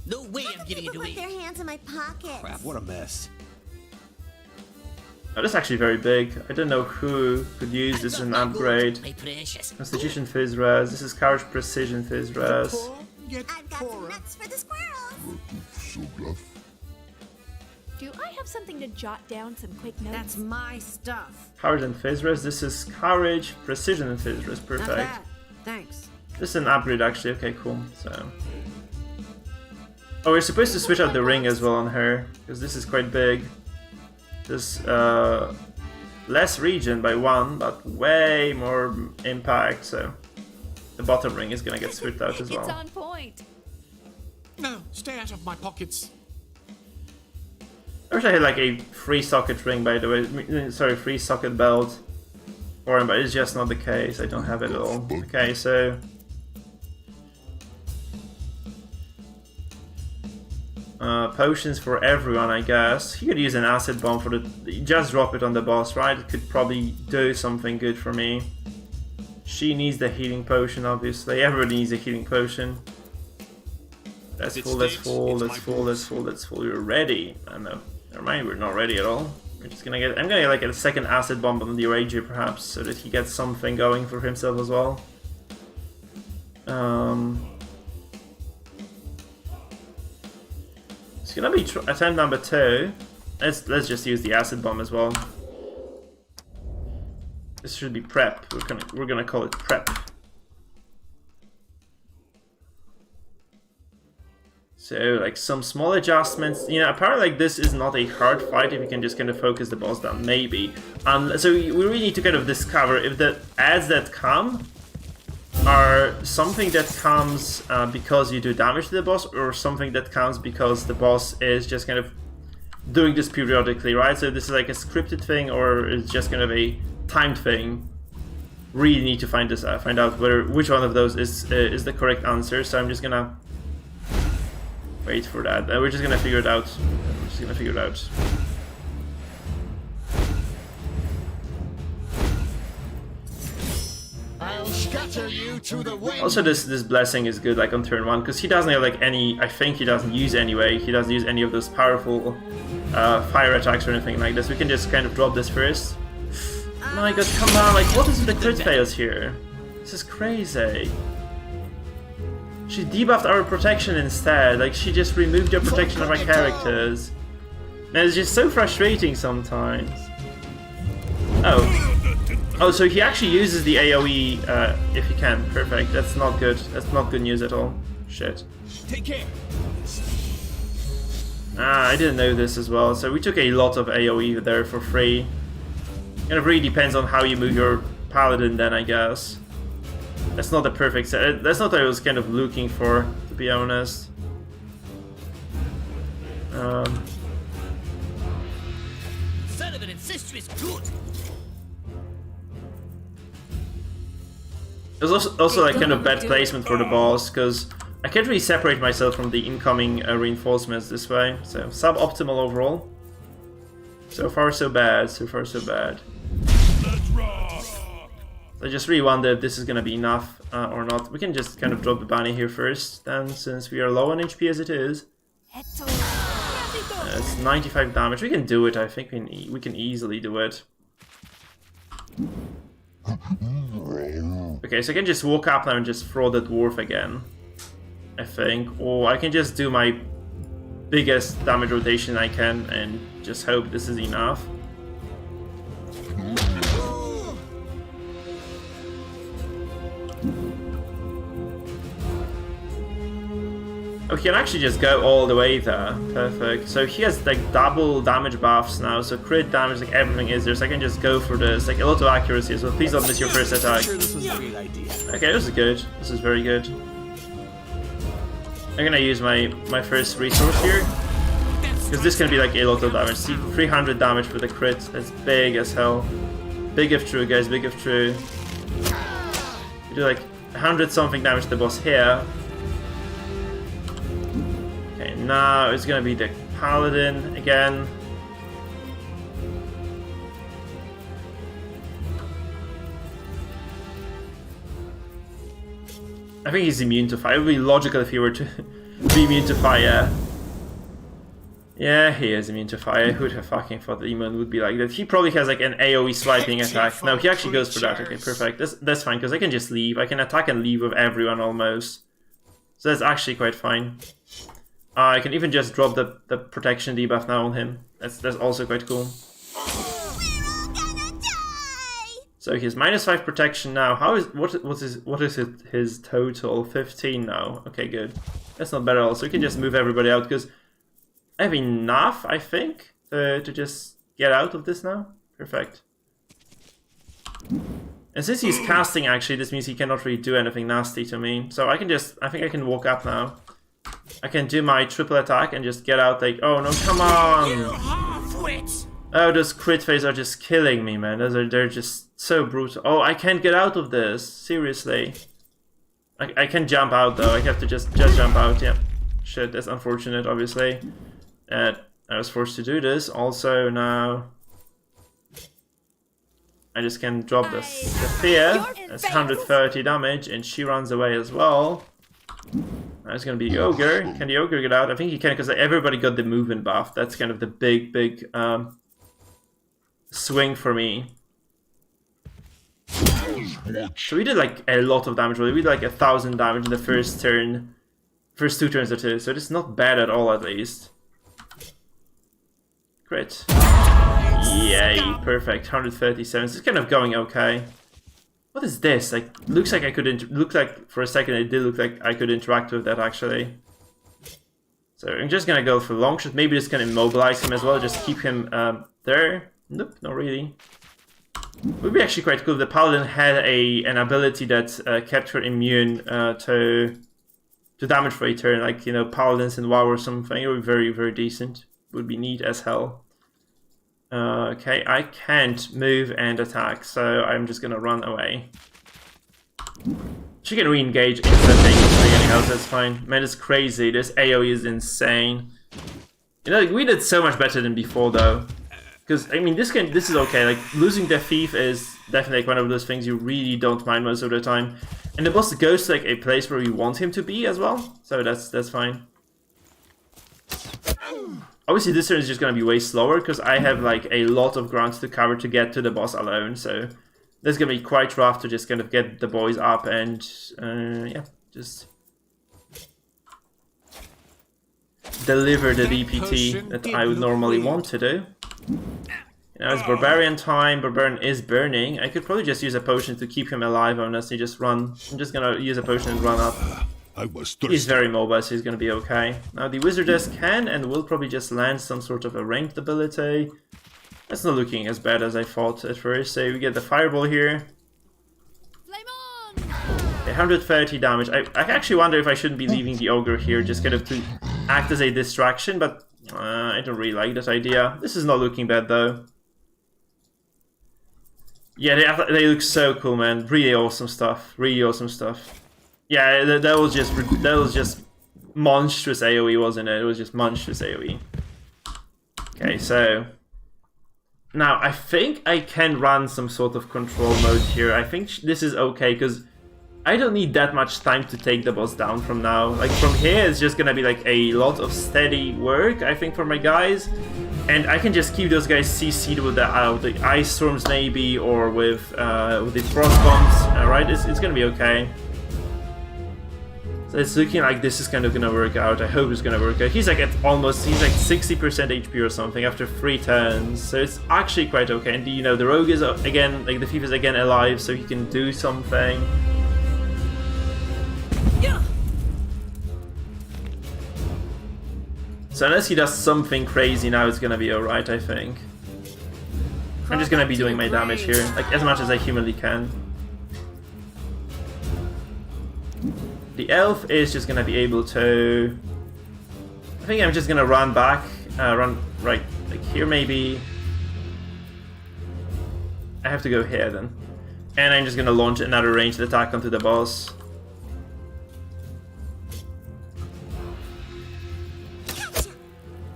No way I'm giving it away. Put their hands in my pockets. Crap, what a mess. Oh, this is actually very big. I don't know who could use this as an upgrade. Constitution Fizz Res. This is Courage Precision Fizz Res. I've got some nuts for the squirrels. Do I have something to jot down some quick notes? That's my stuff. Courage and Fizz Res. This is Courage, Precision, and Fizz Res. Perfect. Not bad. Thanks. This is an upgrade actually. Okay, cool. So. Oh, we're supposed to switch out the ring as well on her, because this is quite big. This less region by 1, but way more impact, so the bottom ring is gonna get switched out as well. It's on point. No, stay out of my pockets. I wish I had like a free socket ring, by the way. Sorry, free socket belt for him, but it's just not the case. I don't have it at all. Okay, so. Potions for everyone, I guess. He could use an acid bomb for just drop it on the boss, right? It could probably do something good for me. She needs the healing potion, obviously. Everybody needs a healing potion. That's full, that's full, that's full, that's full, that's full. We're ready. I know. Never mind, we're not ready at all. We're just gonna get. I'm gonna get like a second acid bomb on the Ranger perhaps, so that he gets something going for himself as well. It's gonna be attempt number 2. Let's just use the acid bomb as well. This should be prep. We're gonna call it prep. So like some small adjustments. You know, apparently like this is not a hard fight if you can just kind of focus the boss down, maybe. So we really need to kind of discover if the ads that come are something that comes because you do damage to the boss, or something that comes because the boss is just kind of doing this periodically, right? So this is like a scripted thing, or it's just kind of a timed thing. Really need to find this find out which one of those is the correct answer. So I'm just gonna wait for that. We're just gonna figure it out. We're just gonna figure it out. I'll scatter you to the wind. Also, this blessing is good, like on turn 1, because he doesn't have like any. I think he doesn't use anyway. He doesn't use any of those powerful fire attacks or anything like this. We can just kind of drop this first. My god, come on! Like, what is with the crit fails here? This is crazy. She debuffed our protection instead. Like, she just removed the protection of our characters. And it's just so frustrating sometimes. Oh, so he actually uses the AoE if he can. Perfect. That's not good. That's not good news at all. Shit. Take care. I didn't know this as well. So we took a lot of AoE there for free. And it really depends on how you move your paladin then, I guess. That's not the perfect set. That's not what I was kind of looking for, to be honest. Son of an incestuous goat. It was also like kind of bad placement for the boss, because I can't really separate myself from the incoming reinforcements this way. So suboptimal overall. So far so bad, so far so bad. I just really wonder if this is gonna be enough or not. We can just kind of drop the bounty here first, then, since we are low on HP as it is. It's 95 damage. We can do it. I think we can easily do it. Okay, so I can just walk up now and just throw the dwarf again, I think, or I can just do my biggest damage rotation I can and just hope this is enough. Oh, he can actually just go all the way there. Perfect. So he has like double damage buffs now, so crit damage, like everything is there, so I can just go for this. Like a lot of accuracy as well. Please don't miss your first attack. Okay, this is good. This is very good. I'm gonna use my first resource here, because this can be like a lot of damage. See, 300 damage for the crit. That's big as hell. Big if true, guys. Big if true. We do like 100 something damage to the boss here. Okay, now it's gonna be the paladin again. I think he's immune to fire. It would be logical if he were to be immune to fire. Yeah, he is immune to fire. Who would have fucking thought the demon would be like that? He probably has like an AoE swiping attack. No, he actually goes for that. Okay, perfect. That's fine, because I can just leave. I can attack and leave with everyone almost. So that's actually quite fine. I can even just drop the protection debuff now on him. That's also quite cool. So he has -5 protection now. What is his total? 15 now. Okay, good. That's not bad at all. So we can just move everybody out, because I have enough, I think, to just get out of this now. Perfect. And since he's casting, actually, this means he cannot really do anything nasty to me. So I think I can walk up now. I can do my triple attack and just get out like, oh no, come on! Oh, those crit phase are just killing me, man. They're just so brutal. Oh, I can't get out of this. Seriously. I can jump out though. I have to just jump out. Yeah. Shit, that's unfortunate, obviously. I was forced to do this. Also now, I just can drop this. The fear. That's 130 damage, and she runs away as well. Now it's gonna be Ogre. Can the Ogre get out? I think he can, because everybody got the movement buff. That's kind of the big swing for me. So we did like a lot of damage, really. We did like 1,000 damage in the first turn. First 2 turns or 2, so it's not bad at all, at least. Crit. Yay, perfect. 137. It's kind of going okay. What is this? Like, looks like I could look like for a second it did look like I could interact with that actually. So I'm just gonna go for long shot. Maybe just gonna immobilize him as well. Just keep him there. Nope, not really. Would be actually quite cool if the Paladin had an ability that kept her immune to damage for a turn, like, you know, Paladins in WoW or something. It would be very, very decent. Would be neat as hell. Okay, I can't move and attack, so I'm just gonna run away. She can re-engage instantaneously anyhow, so that's fine. Man, it's crazy. This AoE is insane. You know, like, we did so much better than before, though. Because, I mean, this is okay. Like, losing the Thief is definitely like one of those things you really don't mind most of the time. And the boss goes to like a place where you want him to be as well. So that's fine. Obviously, this turn is just going to be way slower because I have like a lot of ground to cover to get to the boss alone. So that's going to be quite rough to just kind of get the boys up and, yeah, just deliver the DPT that I would normally want to do. You know, it's Barbarian time. Barbarian is burning. I could probably just use a potion to keep him alive unless he just run. I'm just gonna use a potion and run up. He's very mobile, so he's gonna be okay. Now the Wizardess can and will probably just land some sort of a ranged ability. That's not looking as bad as I thought at first. So we get the Fireball here. Okay, 130 damage. I actually wonder if I shouldn't be leaving the Ogre here, just kind of to act as a distraction, but I don't really like that idea. This is not looking bad though. Yeah, they look so cool, man. Really awesome stuff. Really awesome stuff. Yeah, that was just monstrous AoE, wasn't it? It was just monstrous AoE. Okay, so now I think I can run some sort of control mode here. I think this is okay because I don't need that much time to take the boss down from now. Like, from here, it's just gonna be like a lot of steady work, I think, for my guys. And I can just keep those guys CC'd with the Ice Storms maybe, or with the Frost Bombs, right? It's gonna be okay. So it's looking like this is kind of gonna work out. I hope it's gonna work out. He's like at almost, he's like 60% HP or something after 3 turns. So it's actually quite okay. And, you know, the Rogue is, again, like, the Thief is again alive, so he can do something. So unless he does something crazy now, it's gonna be alright, I think. I'm just gonna be doing my damage here, like as much as I humanly can. The Elf is just gonna be able to... I think I'm just gonna run back, run right, like here maybe. I have to go here then. And I'm just gonna launch another ranged attack onto the boss.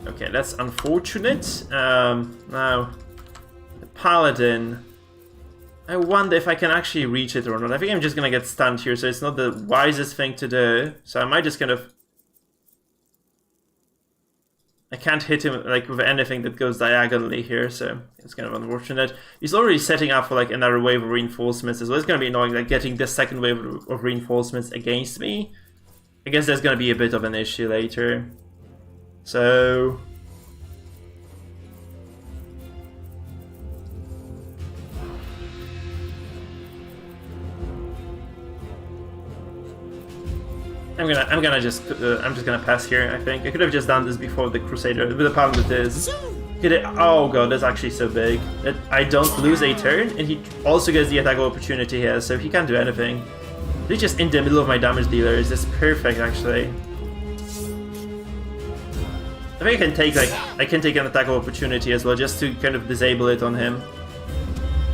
Okay, that's unfortunate. Now, the Paladin. I wonder if I can actually reach it or not. I think I'm just gonna get stunned here, so it's not the wisest thing to do. So I might just kind of... I can't hit him like with anything that goes diagonally here, so it's kind of unfortunate. He's already setting up for like another wave of reinforcements as well. It's gonna be annoying, like getting the second wave of reinforcements against me. I guess there's gonna be a bit of an issue later. So... I'm just gonna pass here, I think. I could have just done this before the Crusader, but the problem with this... Oh god, that's actually so big. That I don't lose a turn, and he also gets the attack of opportunity here, so he can't do anything. He's just in the middle of my damage dealers. That's perfect, actually. I think I can take an attack of opportunity as well, just to kind of disable it on him.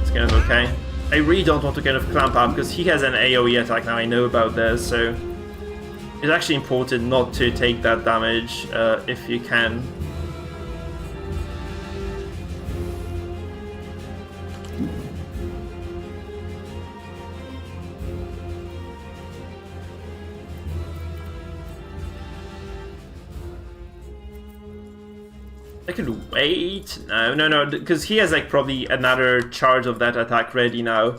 It's kind of okay. I really don't want to kind of clamp up, because he has an AoE attack now, I know about this, so... It's actually important not to take that damage, if you can. I could wait. No, because he has like probably another charge of that attack ready now.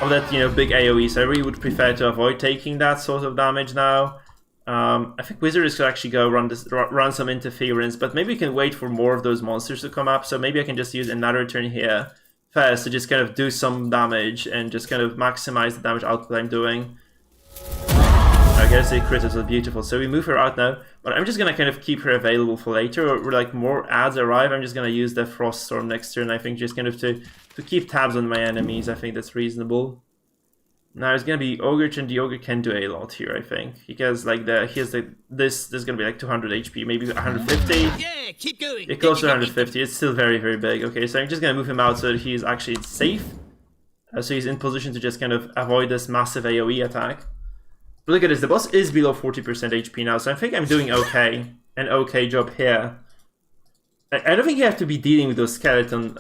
Of that, you know, big AoE, so I really would prefer to avoid taking that sort of damage now. I think Wizards could actually go run some interference, but maybe we can wait for more of those monsters to come up, so maybe I can just use another turn here first to just kind of do some damage and just kind of maximize the damage output I'm doing. Okay, so critters are beautiful. So we move her out now, but I'm just gonna kind of keep her available for later, or like more ads arrive. I'm just gonna use the Frost Storm next turn. I think just kind of to keep tabs on my enemies. I think that's reasonable. Now it's gonna be Ogre, and the Ogre can do a lot here. I think because like this is gonna be like 200 HP, maybe 150. Yeah, keep going. It goes to 150. It's still very big. Okay, so I'm just gonna move him out so that he's actually safe. So he's in position to just kind of avoid this massive AoE attack. But look at this, the boss is below 40% HP now, so I think I'm doing okay. An okay job here. I don't think you have to be dealing with those skeleton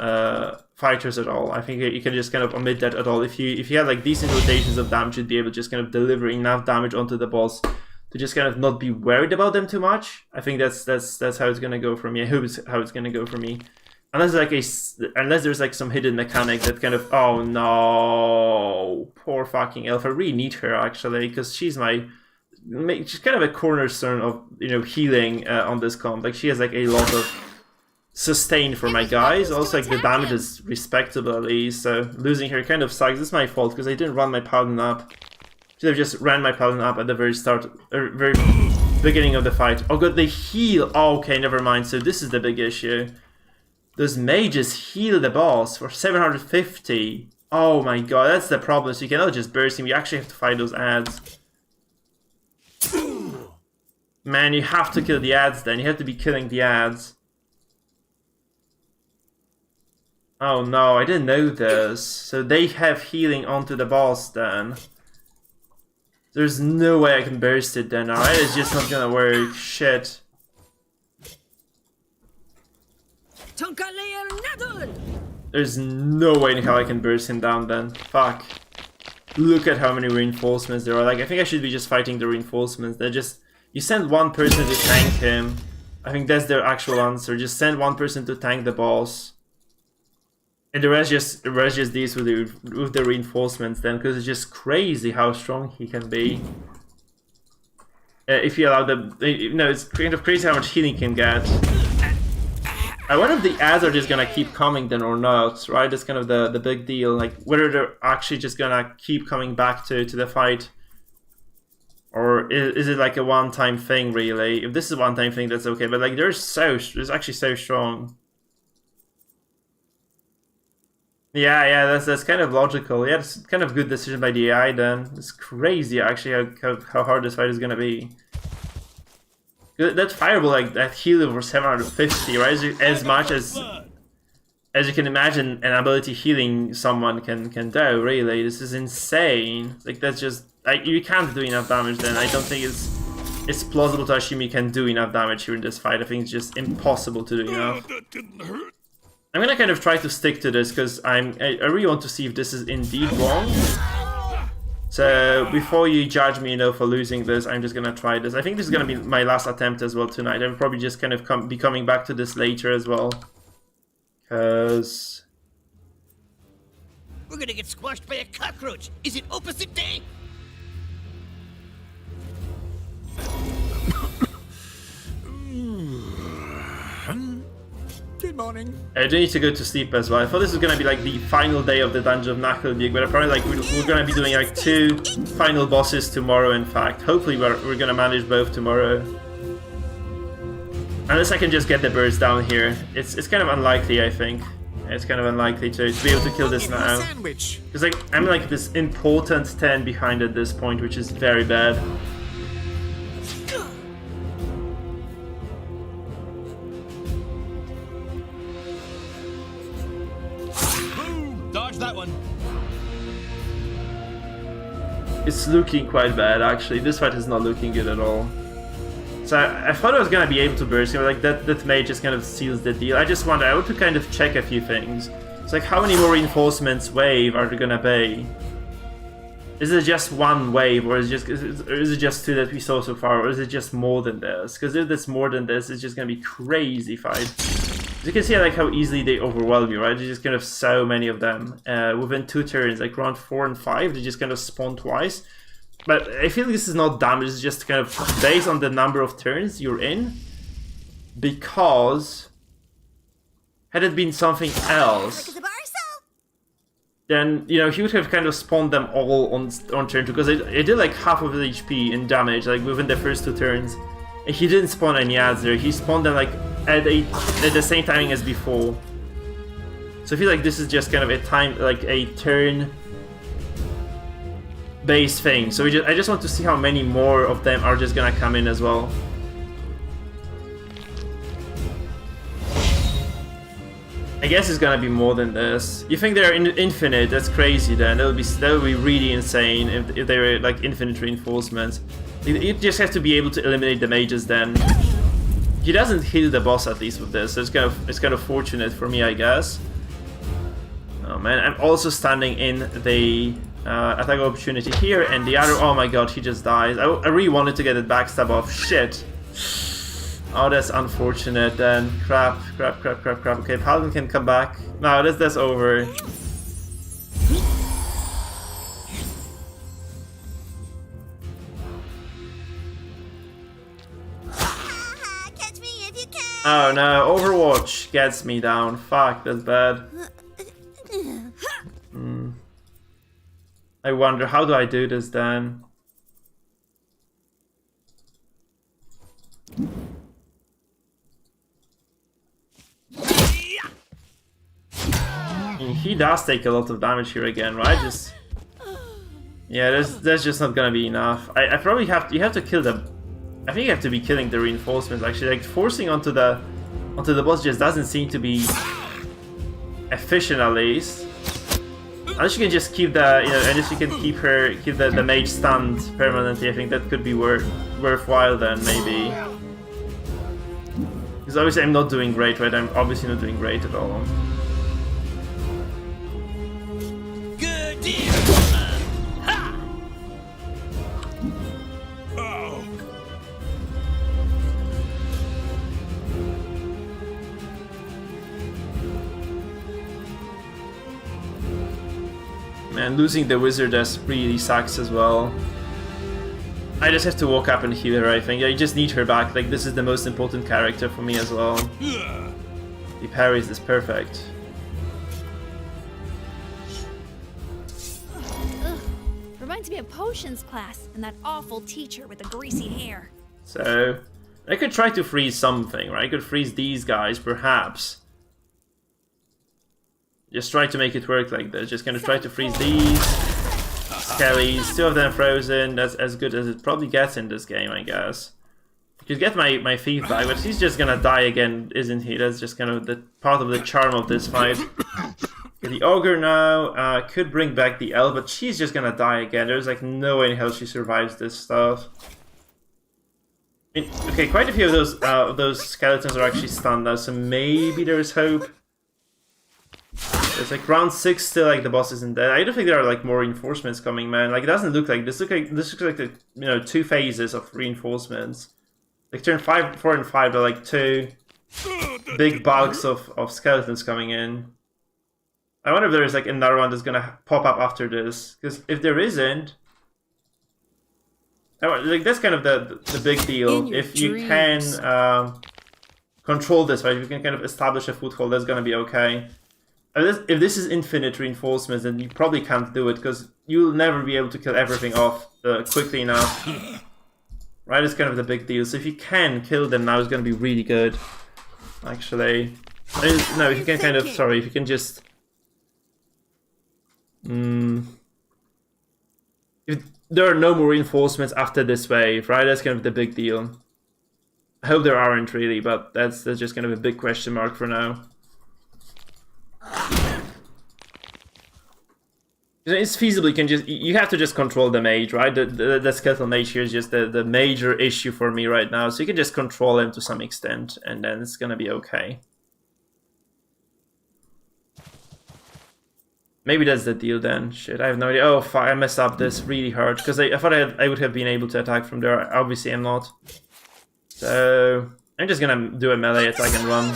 fighters at all. I think you can just kind of omit that at all. If you had like decent rotations of damage, you'd be able to just kind of deliver enough damage onto the boss to just kind of not be worried about them too much. I think that's how it's gonna go for me. I hope it's how it's gonna go for me. Unless there's like some hidden mechanic that kind of, oh no, poor fucking elf. I really need her actually, because she's kind of a cornerstone of, you know, healing on this comp. Like she has like a lot of sustain for my guys. Also like the damage is respectable at least, so losing her kind of sucks. It's my fault because I didn't run my paladin up. Should have just ran my paladin up at the very start, or very beginning of the fight. Oh god, they heal. Oh, okay, never mind. So this is the big issue. Those mages heal the boss for 750. Oh my god, that's the problem. So you cannot just burst him. You actually have to fight those ads. Man, you have to kill the ads then. You have to be killing the ads. Oh no, I didn't know this. So they have healing onto the boss then. There's no way I can burst it then. Alright, it's just not gonna work. Shit. There's no way in hell I can burst him down then. Fuck. Look at how many reinforcements there are. Like, I think I should be just fighting the reinforcements. They're just... You send one person to tank him. I think that's their actual answer. Just send one person to tank the boss. And the rest just deals with the reinforcements then. Because it's just crazy how strong he can be. If you allow the... No, it's kind of crazy how much healing he can get. I wonder if the ads are just gonna keep coming then or not, right? That's kind of the big deal. Like, whether they're actually just gonna keep coming back to the fight. Or is it like a one-time thing, really? If this is a one-time thing, that's okay. But like, they're actually so strong. Yeah, that's kind of logical. Yeah, it's kind of good decision by the AI then. It's crazy, actually, how hard this fight is gonna be. That fireball, like that heal over 750, right? As much as you can imagine an ability healing someone can do, really. This is insane. Like, that's just... you can't do enough damage then. I don't think it's plausible to assume you can do enough damage here in this fight. I think it's just impossible to do enough. I'm gonna kind of try to stick to this, because I really want to see if this is indeed wrong. So, before you judge me, you know, for losing this, I'm just gonna try this. I think this is gonna be my last attempt as well tonight. I'm probably just kind of be coming back to this later as well. Because... We're gonna get squashed by a cockroach! Is it opposite day? Good morning. I do need to go to sleep as well. I thought this was gonna be like the final day of the Dungeon of Naheulbeuk, but apparently like we're gonna be doing like 2 final bosses tomorrow, in fact. Hopefully we're gonna manage both tomorrow. Unless I can just get the birds down here. It's kind of unlikely, I think. It's kind of unlikely to be able to kill this now. Because like I'm like this important 10 behind at this point, which is very bad. That one. It's looking quite bad, actually. This fight is not looking good at all. So I thought I was gonna be able to burst him, like that mage just kind of seals the deal. I want to kind of check a few things. It's like, how many more reinforcements wave are there gonna be? Is it just one wave, or is it just 2 that we saw so far, or is it just more than this? Because if it's more than this, it's just gonna be crazy fight. As you can see, like how easily they overwhelm you, right? There's just kind of so many of them within 2 turns. Like round 4 and 5, they just kind of spawn twice. But I feel like this is not damage. It's just kind of based on the number of turns you're in. Because had it been something else, then, you know, he would have kind of spawned them all on turn 2, because it did like half of the HP in damage, like within the first 2 turns. And he didn't spawn any ads there, he spawned them like at the same timing as before. So I feel like this is just kind of a turn based thing. So I just want to see how many more of them are just gonna come in as well. I guess it's gonna be more than this. You think they're infinite? That's crazy. Then that would be really insane if they were like infinite reinforcements. You just have to be able to eliminate the mages. Then he doesn't heal the boss at least with this. So it's kind of fortunate for me, I guess. Oh man, I'm also standing in the attack opportunity here, and the other. Oh my god, he just dies. I really wanted to get it backstab off. Shit. Oh, that's unfortunate then. Crap. Okay, Paladin can come back. No, that's over. Oh no, Overwatch gets me down. Fuck, that's bad. I wonder, how do I do this then? He does take a lot of damage here again, right? Yeah, that's just not gonna be enough. I probably you have to kill the. I think you have to be killing the reinforcements actually. Like forcing onto the boss just doesn't seem to be efficient at least. Unless you can just keep the, unless you can keep the mage stunned permanently. I think that could be worthwhile then maybe. Because obviously I'm not doing great, right? I'm obviously not doing great at all. Man, losing the wizard really sucks as well. I just have to walk up and heal her, I think. I just need her back. Like, this is the most important character for me as well. He parries this perfect. Reminds me of potions class and that awful teacher with the greasy hair. So, I could try to freeze something, right? I could freeze these guys, perhaps. Just try to make it work like this. Just gonna try to freeze these. Skellies, 2 of them frozen. That's as good as it probably gets in this game, I guess. I could get my thief back, but he's just gonna die again, isn't he? That's just kind of the part of the charm of this fight. The ogre now could bring back the elf, but she's just gonna die again. There's like no way in hell she survives this stuff. Okay, quite a few of those skeletons are actually stunned now, so maybe there's hope. It's like round 6 still, like the boss isn't dead. I don't think there are like more reinforcements coming, man. Like it doesn't look like this. This looks like the 2 phases of reinforcements. Like turn 5, 4, and 5 are like 2 big bulks of skeletons coming in. I wonder if there's like another one that's gonna pop up after this, because if there isn't, like that's kind of the big deal. If you can control this, right? If you can kind of establish a foothold, that's gonna be okay. If this is infinite reinforcements, then you probably can't do it, because you'll never be able to kill everything off quickly enough. Right, it's kind of the big deal. So if you can kill them now, it's going to be really good. Actually. No, if you can kind of... Sorry, if you can just... If there are no more reinforcements after this wave, right? That's kind of the big deal. I hope there aren't really, but that's just kind of a big question mark for now. It's feasible. You have to just control the mage, right? The skeletal mage here is just the major issue for me right now. So you can just control him to some extent, and then it's gonna be okay. Maybe that's the deal then. Shit, I have no idea. Oh fuck, I messed up this really hard, because I thought I would have been able to attack from there. Obviously I'm not. So I'm just gonna do a melee attack and run.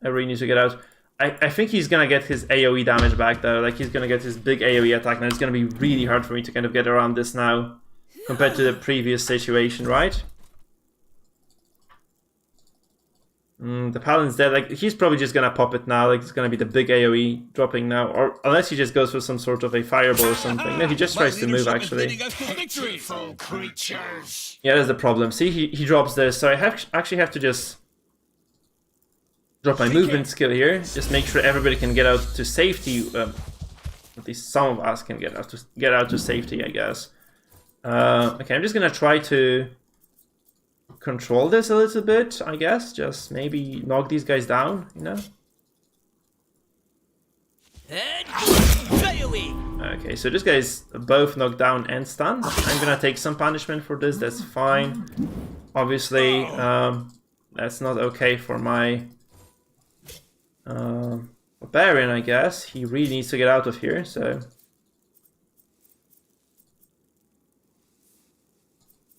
I really need to get out. I think he's gonna get his AoE damage back though. Like he's gonna get his big AoE attack. Now it's gonna be really hard for me to kind of get around this now compared to the previous situation, right? The Paladin's dead. Like he's probably just gonna pop it now. Like it's gonna be the big AoE dropping now, or unless he just goes for some sort of a fireball or something. No, he just tries to move actually. Yeah, that's the problem. See, he drops this, so I actually have to just drop my movement skill here. Just make sure everybody can get out to safety. At least some of us can get out to safety, I guess. Okay, I'm just gonna try to control this a little bit, I guess. Just maybe knock these guys down, you know? Okay, so this guy's both knocked down and stunned. I'm gonna take some punishment for this, that's fine. Obviously, that's not okay for my Barbarian, I guess. He really needs to get out of here, so...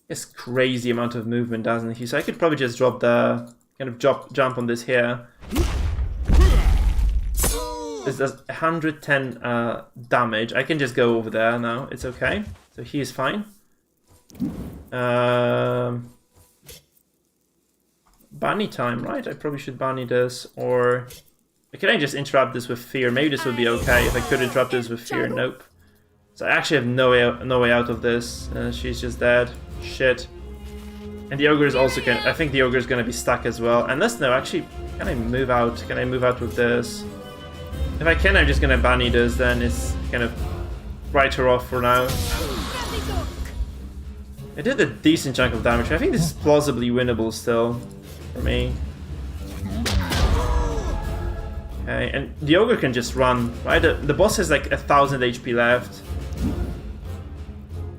It's crazy amount of movement, doesn't he? So I could probably just drop the... kind of jump on this here. This does 110 damage. I can just go over there now, it's okay. So he is fine. Bunny time, right? I probably should bunny this, or... Can I just interrupt this with fear? Maybe this would be okay if I could interrupt this with fear. Nope. So I actually have no way out of this. She's just dead. Shit. And the ogre is also I think the ogre is gonna be stuck as well. Unless no, actually, can I move out? Can I move out with this? If I can, I'm just gonna bunny this. Then it's kind of write her off for now. I did a decent chunk of damage. I think this is plausibly winnable still for me. Okay, and the ogre can just run, right? The boss has like 1000 HP left.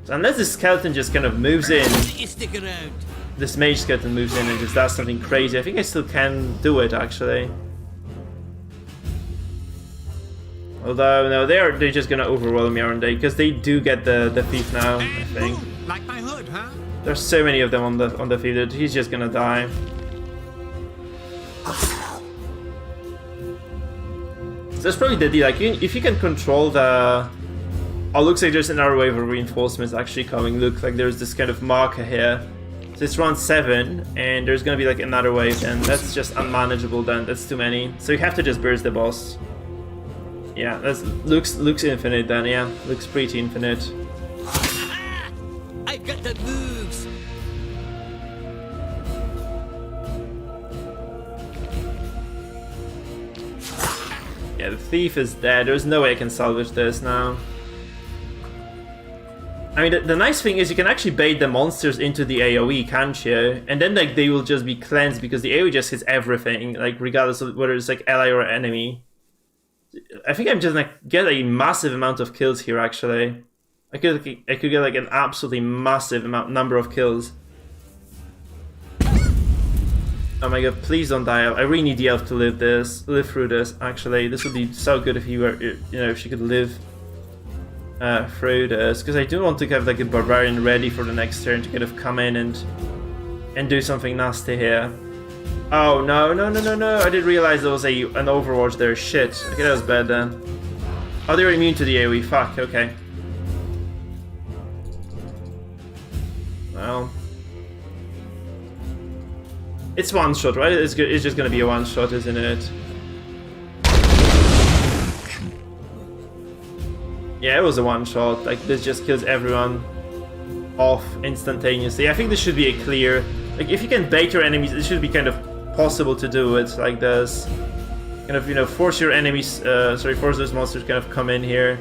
So unless this skeleton just kind of moves in, this mage skeleton moves in and just does something crazy, I think I still can do it actually. Although no, they're just gonna overwhelm me, aren't they? Because they do get the thief now, I think. Like my hood, huh? There's so many of them on the thief that he's just gonna die. So that's probably the deal, like, if you can control the... Oh, looks like there's another wave of reinforcements actually coming. Look, like there's this kind of marker here. So it's round 7, and there's gonna be like another wave, and that's just unmanageable then, that's too many. So you have to just burst the boss. Yeah, that looks infinite then, yeah. Looks pretty infinite. I've got the moves! Yeah, the thief is dead. There's no way I can salvage this now. I mean, the nice thing is you can actually bait the monsters into the AoE, can't you? And then like they will just be cleansed because the AoE just hits everything, like regardless of whether it's like ally or enemy. I think I'm just gonna get a massive amount of kills here. Actually, I could get like an absolutely massive number of kills. Oh my god, please don't die. I really need the elf to live through this, actually. This would be so good if he were, you know, if she could live through this. Because I do want to have like a barbarian ready for the next turn to kind of come in and do something nasty here. Oh, no. I didn't realize there was an Overwatch there. Shit. Okay, that was bad then. Oh, they're immune to the AoE. Fuck, okay. Well... It's one shot, right? It's just gonna be a one shot, isn't it? Yeah, it was a one shot. Like, this just kills everyone off instantaneously. I think this should be a clear... Like, if you can bait your enemies, it should be kind of possible to do it like this. Kind of, you know, force your enemies... force those monsters to kind of come in here.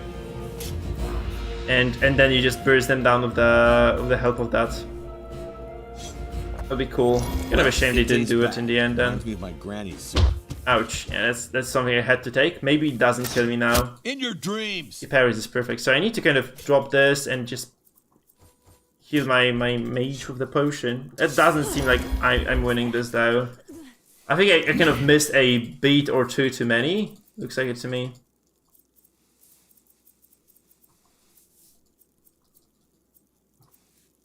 And then you just burst them down with the help of that. That'd be cool. Kind of a shame they didn't do it in the end then. My granny's. Ouch. Yeah, that's something I had to take. Maybe it doesn't kill me now. In your dreams. The parries is perfect. So I need to kind of drop this and just heal my mage with the potion. It doesn't seem like I'm winning this though. I think I kind of missed a beat or two too many. Looks like it to me.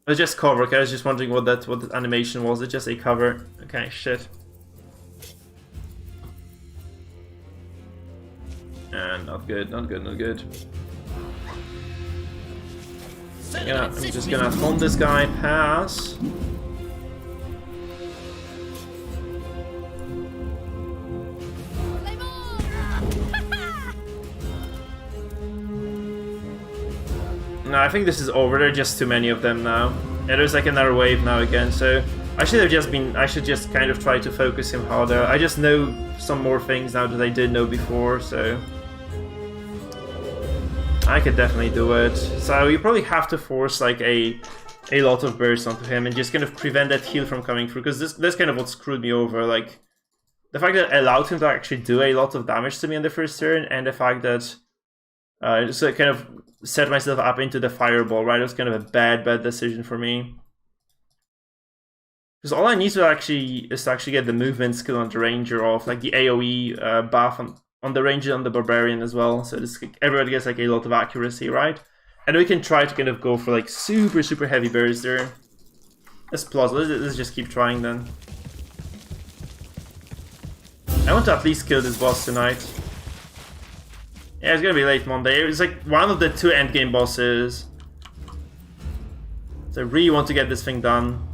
It was just cover, okay? I was just wondering what that animation was. It's just a cover. Okay, shit. And not good, not good, not good. I'm just gonna taunt this guy, pass. No, I think this is over. There are just too many of them now. Yeah, there's like another wave now again, so I should just kind of try to focus him harder. I just know some more things now that I did know before, so I could definitely do it. So you probably have to force like a lot of bursts onto him and just kind of prevent that heal from coming through, because this kind of what screwed me over. Like the fact that I allowed him to actually do a lot of damage to me on the first turn, and the fact that just kind of set myself up into the fireball, right? It was kind of a bad decision for me. Because all I need to actually get the movement skill on the ranger off, like the AoE buff on the ranger and on the barbarian as well. So this, everybody gets like a lot of accuracy, right? And we can try to kind of go for like super heavy bursts there. That's plausible. Let's just keep trying then. I want to at least kill this boss tonight. Yeah, it's gonna be late Monday. It's like one of the 2 endgame bosses. So I really want to get this thing done.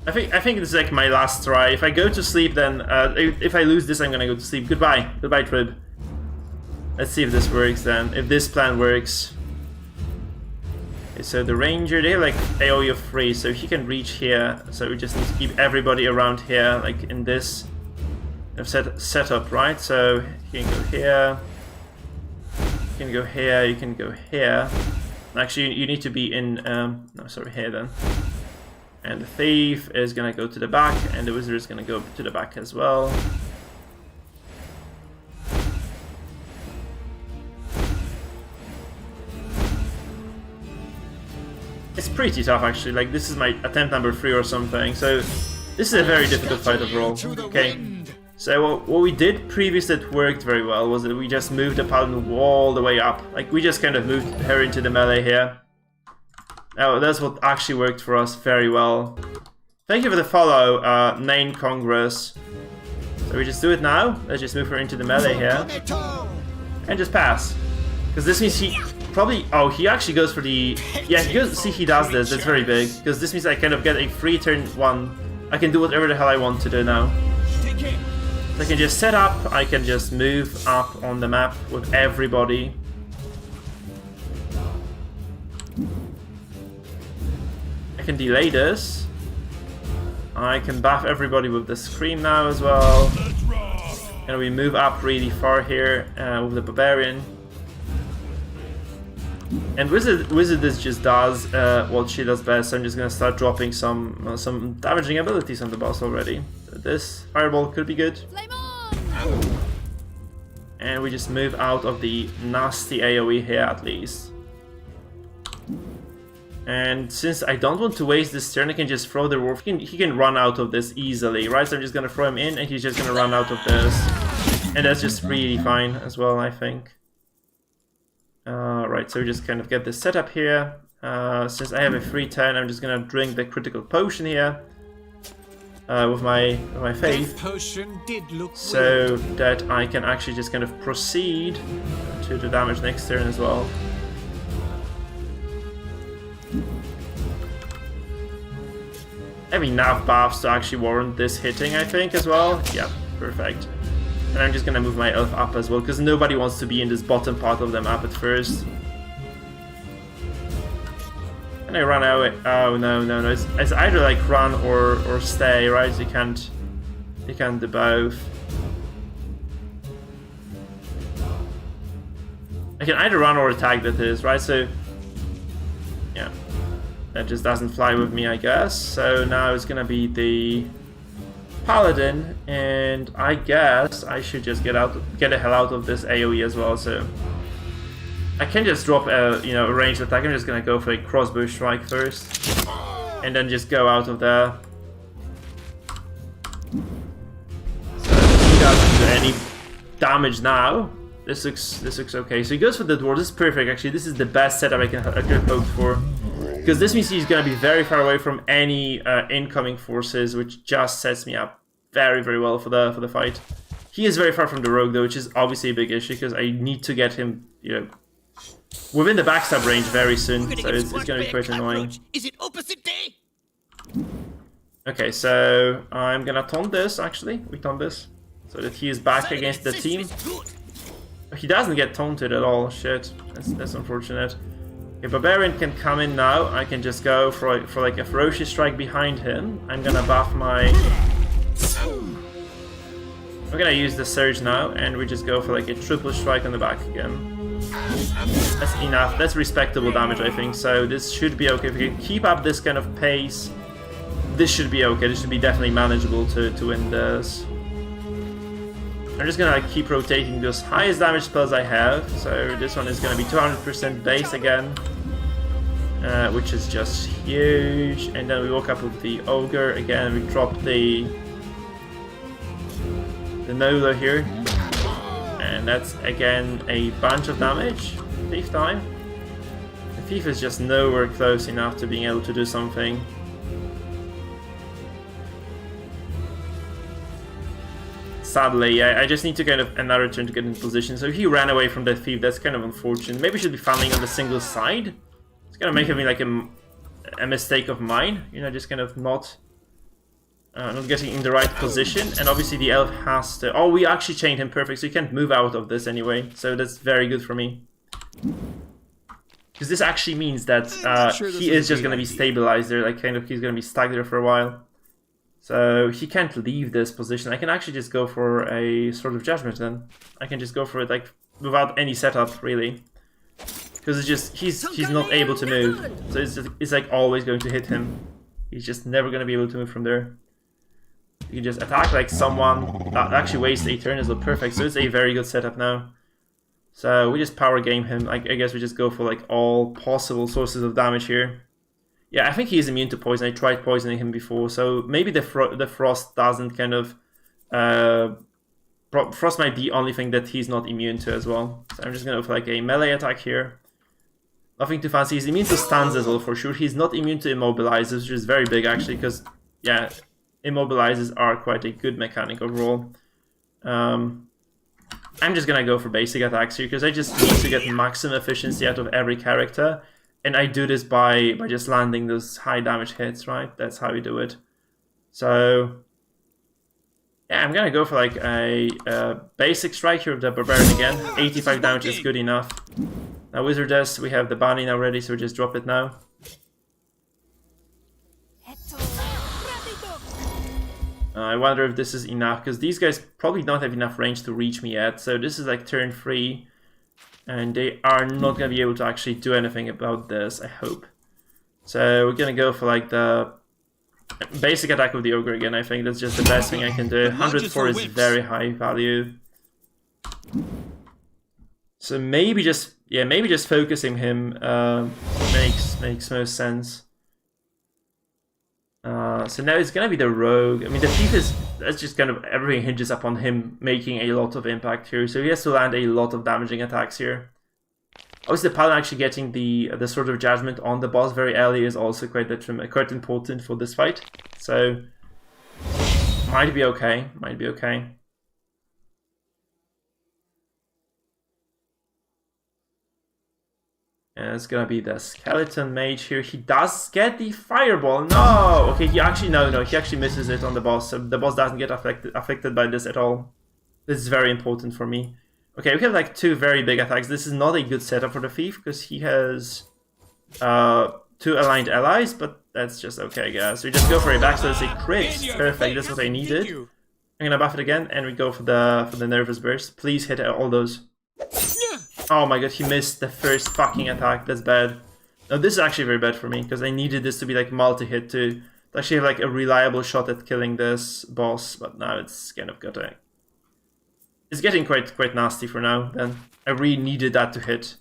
I think this is like my last try. If I go to sleep, then if I lose this, I'm gonna go to sleep. Goodbye, Trib. Let's see if this works then. If this plan works. Okay, so the ranger, they have like AoE of 3, so he can reach here. So we just need to keep everybody around here, like in this set up, right? So you can go here. You can go here. You can go here. Actually, you need to be in. No, sorry, here then. And the thief is gonna go to the back, and the wizard is gonna go to the back as well. It's pretty tough actually, like this is my attempt number 3 or something, so this is a very difficult fight overall. Okay, so what we did previously that worked very well was that we just moved the paladin all the way up. Like we just kind of moved her into the melee here. Now that's what actually worked for us very well. Thank you for the follow, Nain Congress. So we just do it now. Let's just move her into the melee here. And just pass. Because this means he probably... Oh, he actually goes for the... Yeah, he goes... See, he does this. That's very big. Because this means I kind of get a free turn 1. I can do whatever the hell I want to do now. So I can just set up. I can just move up on the map with everybody. I can delay this. I can buff everybody with the scream now as well. And we move up really far here with the barbarian. And wizard this just does what she does best. So I'm just gonna start dropping some damaging abilities on the boss already. So this fireball could be good. And we just move out of the nasty AoE here at least. And since I don't want to waste this turn, I can just throw the wolf. He can run out of this easily, right? So I'm just gonna throw him in, and he's just gonna run out of this. And that's just really fine as well, I think. Right, so we just kind of get this set up here. Since I have a free turn, I'm just gonna drink the critical potion here. With my faith. Potion did look so that I can actually just kind of proceed to the damage next turn as well. I have enough buffs to actually warrant this hitting, I think, as well. Yeah, perfect. And I'm just gonna move my elf up as well, because nobody wants to be in this bottom part of the map at first. And I run away. Oh no. It's either like run or stay, right? You can't do both. I can either run or attack, that is, right? So yeah. That just doesn't fly with me, I guess. So now it's gonna be the paladin, and I guess I should just get the hell out of this AoE as well. So I can just drop a a ranged attack. I'm just gonna go for a crossbow strike first, and then just go out of there. So he doesn't do any damage now. This looks okay. So he goes for the dwarf. This is perfect. Actually, this is the best setup I could have hoped for. Because this means he's going to be very far away from any incoming forces, which just sets me up very well for the fight. He is very far from the rogue though, which is obviously a big issue because I need to get him, you know, within the backstab range very soon, so it's going to be quite annoying. Is it opposite day? Okay, so I'm going to taunt this, actually. We taunt this, so that he is back against the team. He doesn't get taunted at all, shit. That's unfortunate. Okay, Barbarian can come in now. I can just go for like a ferocious strike behind him. I'm going to buff my... We're going to use the Surge now, and we just go for like a triple strike on the back again. That's enough. That's respectable damage, I think. So this should be okay. If we can keep up this kind of pace, this should be okay. This should be definitely manageable to win this. I'm just gonna like keep rotating those highest damage spells I have. So this one is gonna be 200% base again, which is just huge. And then we woke up with the Ogre again. We dropped the Nola here. And that's again a bunch of damage. Thief time. The Thief is just nowhere close enough to being able to do something. Sadly, yeah, I just need to kind of another turn to get in position. So he ran away from the Thief. That's kind of unfortunate. Maybe I should be farming on the single side. It's gonna make me like a mistake of mine. You know, just kind of not getting in the right position, and obviously the elf has to... Oh, we actually chained him perfect, so he can't move out of this anyway, so that's very good for me. Because this actually means that he is just going to be stabilized there, like kind of he's going to be stuck there for a while. So he can't leave this position. I can actually just go for a Sword of Judgment then. I can just go for it like without any setup, really. Because it's just, he's not able to move, so it's like always going to hit him. He's just never going to be able to move from there. You can just attack like someone that actually wastes a turn as well. Perfect. So it's a very good setup now. So we just power game him. I guess we just go for like all possible sources of damage here. Yeah, I think he is immune to poison. I tried poisoning him before, so maybe the frost doesn't kind of... frost might be the only thing that he's not immune to as well. So I'm just going to go for like a melee attack here. Nothing too fancy. He's immune to stuns as well for sure. He's not immune to immobilizers, which is very big actually, because yeah, immobilizers are quite a good mechanic overall. I'm just gonna go for basic attacks here because I just need to get maximum efficiency out of every character, and I do this by just landing those high damage hits, right? That's how we do it. So yeah, I'm gonna go for like a basic strike here with the Barbarian again. 85 damage is good enough. Now Wizardess, we have the bounty now ready, so we just drop it now. I wonder if this is enough, because these guys probably don't have enough range to reach me yet. So this is like turn 3, and they are not going to be able to actually do anything about this, I hope. So we're going to go for like the basic attack with the Ogre again. I think that's just the best thing I can do. 104 is very high value. So maybe just focusing him makes most sense. So now it's gonna be the Rogue. I mean, the Thief that's just kind of everything hinges upon him making a lot of impact here. So he has to land a lot of damaging attacks here. Obviously, the Paladin actually getting the Sword of Judgment on the boss very early is also quite important for this fight. So might be okay. Might be okay. And it's gonna be the Skeleton Mage here. He does get the Fireball. No! Okay, he actually he actually misses it on the boss. So the boss doesn't get affected by this at all. This is very important for me. Okay, we have like 2 very big attacks. This is not a good setup for the Thief because he has 2 aligned allies, but that's just okay, guys. So we just go for a back, so it's a crit. Perfect, that's what I needed. I'm gonna buff it again, and we go for the Nervous Burst. Please hit all those. Oh my god, he missed the first fucking attack. That's bad. No, this is actually very bad for me, because I needed this to be like multi-hit to actually have like a reliable shot at killing this boss, but now it's kind of it's getting quite nasty for now. Then I really needed that to hit.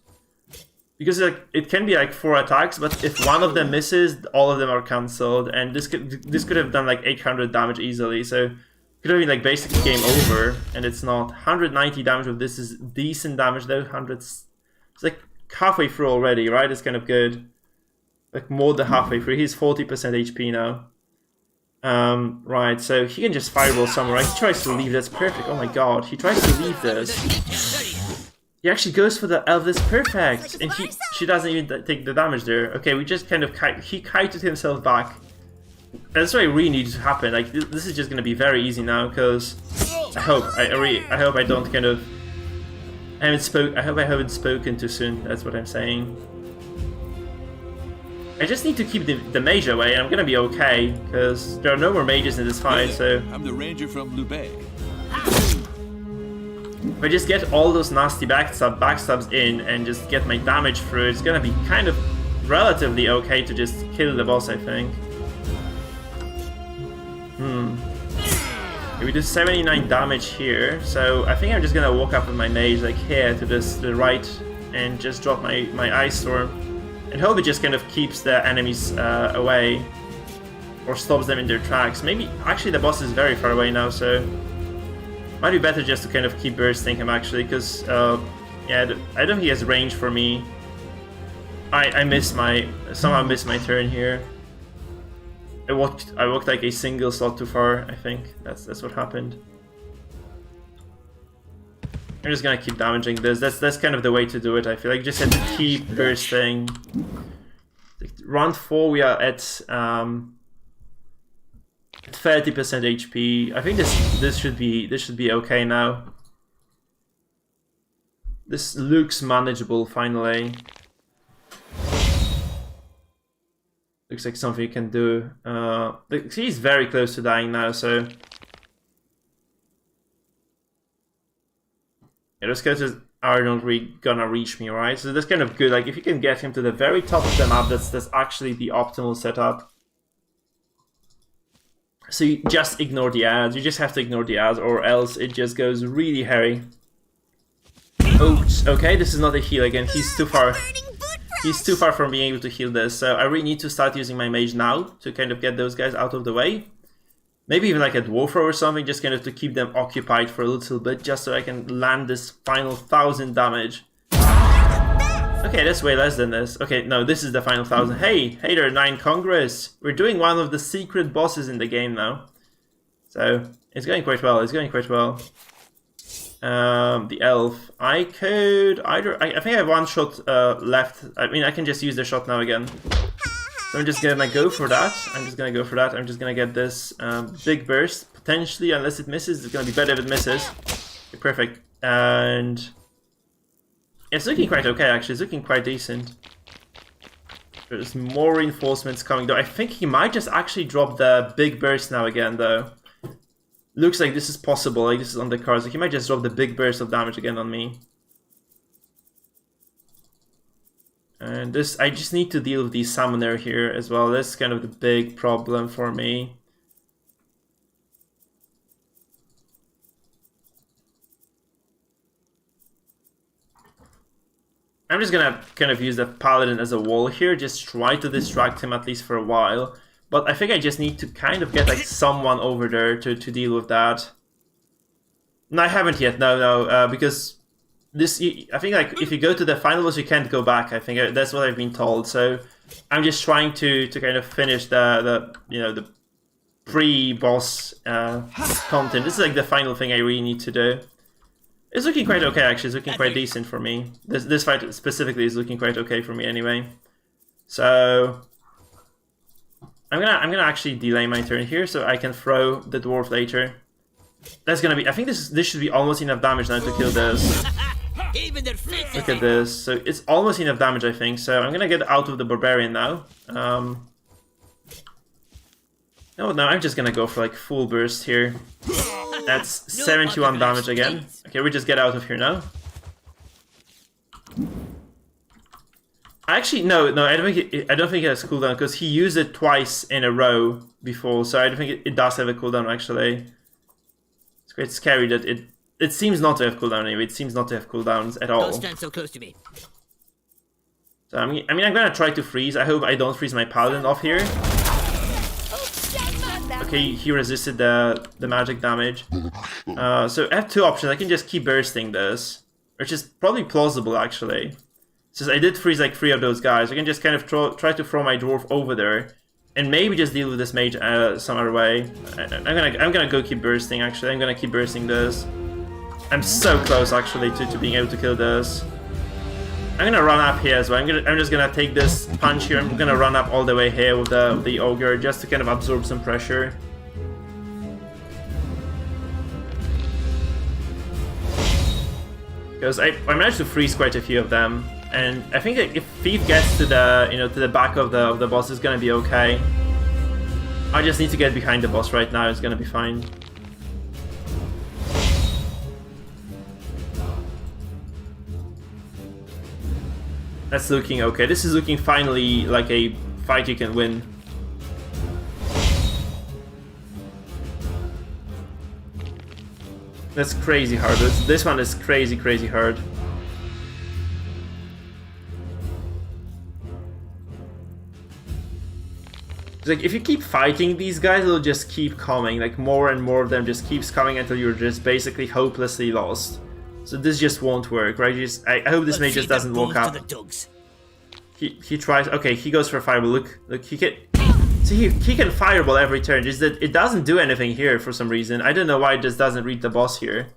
Because like it can be like 4 attacks, but if one of them misses, all of them are cancelled, and this could have done like 800 damage easily, so could have been like basically game over, and it's not. 190 damage of this is decent damage though. It's like halfway through already, right? It's kind of good. Like more than halfway through. He's 40% HP now. Right, so he can just fireball somewhere, right? He tries to leave, that's perfect. Oh my god, he tries to leave this. He actually goes for the elf, that's perfect! And she doesn't even take the damage there. Okay, we just kind of he kited himself back. That's what I really needed to happen. Like, this is just gonna be very easy now, because I hope I don't kind of... I hope I haven't spoken too soon, that's what I'm saying. I just need to keep the mage away, and I'm gonna be okay, because there are no more mages in this fight, so... I'm the ranger from Lubei. If I just get all those nasty backstabs in, and just get my damage through, it's gonna be kind of relatively okay to just kill the boss, I think. Okay, we do 79 damage here, so I think I'm just gonna walk up with my mage, like here, to the right, and just drop my Ice Storm. And hope it just kind of keeps the enemies away, or stops them in their tracks. Maybe, actually the boss is very far away now, so might be better just to kind of keep bursting him actually, because yeah, I don't think he has range for me. I somehow missed my turn here. I walked like a single slot too far, I think. That's what happened. I'm just gonna keep damaging this. That's kind of the way to do it, I feel like. You just have to keep bursting. Round 4 we are at 30% HP. I think this should be okay now. This looks manageable finally. Looks like something you can do. He's very close to dying now, so yeah, those guys are not really gonna reach me, right? So that's kind of good. Like, if you can get him to the very top of the map, that's actually the optimal setup. So you just ignore the ads. You just have to ignore the ads, or else it just goes really hairy. Oops. Okay, this is not a heal again. He's too far. He's too far from being able to heal this. So I really need to start using my mage now to kind of get those guys out of the way. Maybe even like a dwarf throw or something, just kind of to keep them occupied for a little bit, just so I can land this final 1000 damage. Okay, that's way less than this. Okay, no, this is the final 1000. Hey there, 9 Congress! We're doing one of the secret bosses in the game now. So, it's going quite well, The elf. I could either... I think I have one shot left. I mean, I can just use the shot now again. So I'm just gonna go for that. I'm just gonna get this big burst, potentially, unless it misses. It's gonna be better if it misses. Okay, perfect. And it's looking quite okay, actually. It's looking quite decent. There's more reinforcements coming, though. I think he might just actually drop the big burst now again, though. Looks like this is possible, like this is on the card, so he might just drop the big burst of damage again on me. And this, I just need to deal with the summoner here as well. That's kind of the big problem for me. I'm just gonna kind of use the paladin as a wall here, just try to distract him at least for a while. But I think I just need to kind of get like someone over there to deal with that. No, I haven't yet, no, because this, I think like if you go to the final boss you can't go back, I think that's what I've been told. So I'm just trying to kind of finish the pre-boss content. This is like the final thing I really need to do. It's looking quite okay actually, it's looking quite decent for me. This fight specifically is looking quite okay for me anyway. So I'm gonna actually delay my turn here so I can throw the dwarf later. That's gonna be, I think this should be almost enough damage now to kill this. Look at this. So it's almost enough damage, I think. So I'm gonna get out of the barbarian now. No, I'm just gonna go for like full burst here. That's 71 damage again. Okay, we just get out of here now. Actually, no, I don't think it has cooldown because he used it twice in a row before, so I don't think it does have a cooldown actually. It's quite scary that it seems not to have cooldown anyway. It seems not to have cooldowns at all. Don't stand so close to me. So I mean, I'm gonna try to freeze. I hope I don't freeze my paladin off here. Okay, he resisted the magic damage. So I have two options. I can just keep bursting this, which is probably plausible actually. Since I did freeze like 3 of those guys, I can just kind of try to throw my dwarf over there and maybe just deal with this mage some other way. I'm gonna go keep bursting. Actually, I'm gonna keep bursting this. I'm so close actually to being able to kill this. I'm gonna run up here as well. I'm just gonna take this punch here. I'm gonna run up all the way here with the ogre just to kind of absorb some pressure. Because I managed to freeze quite a few of them, and I think that if Thief gets to the to the back of the boss, it's gonna be okay. I just need to get behind the boss right now. It's gonna be fine. That's looking okay. This is looking finally like a fight you can win. That's crazy hard. This one is crazy hard. It's like if you keep fighting these guys, they'll just keep coming. Like more and more of them just keeps coming until you're just basically hopelessly lost. So this just won't work, right? I hope this mage just doesn't walk up. He tries. Okay, he goes for fireball. Look, he can. See, he can fireball every turn. Just that it doesn't do anything here for some reason. I don't know why it just doesn't read the boss here.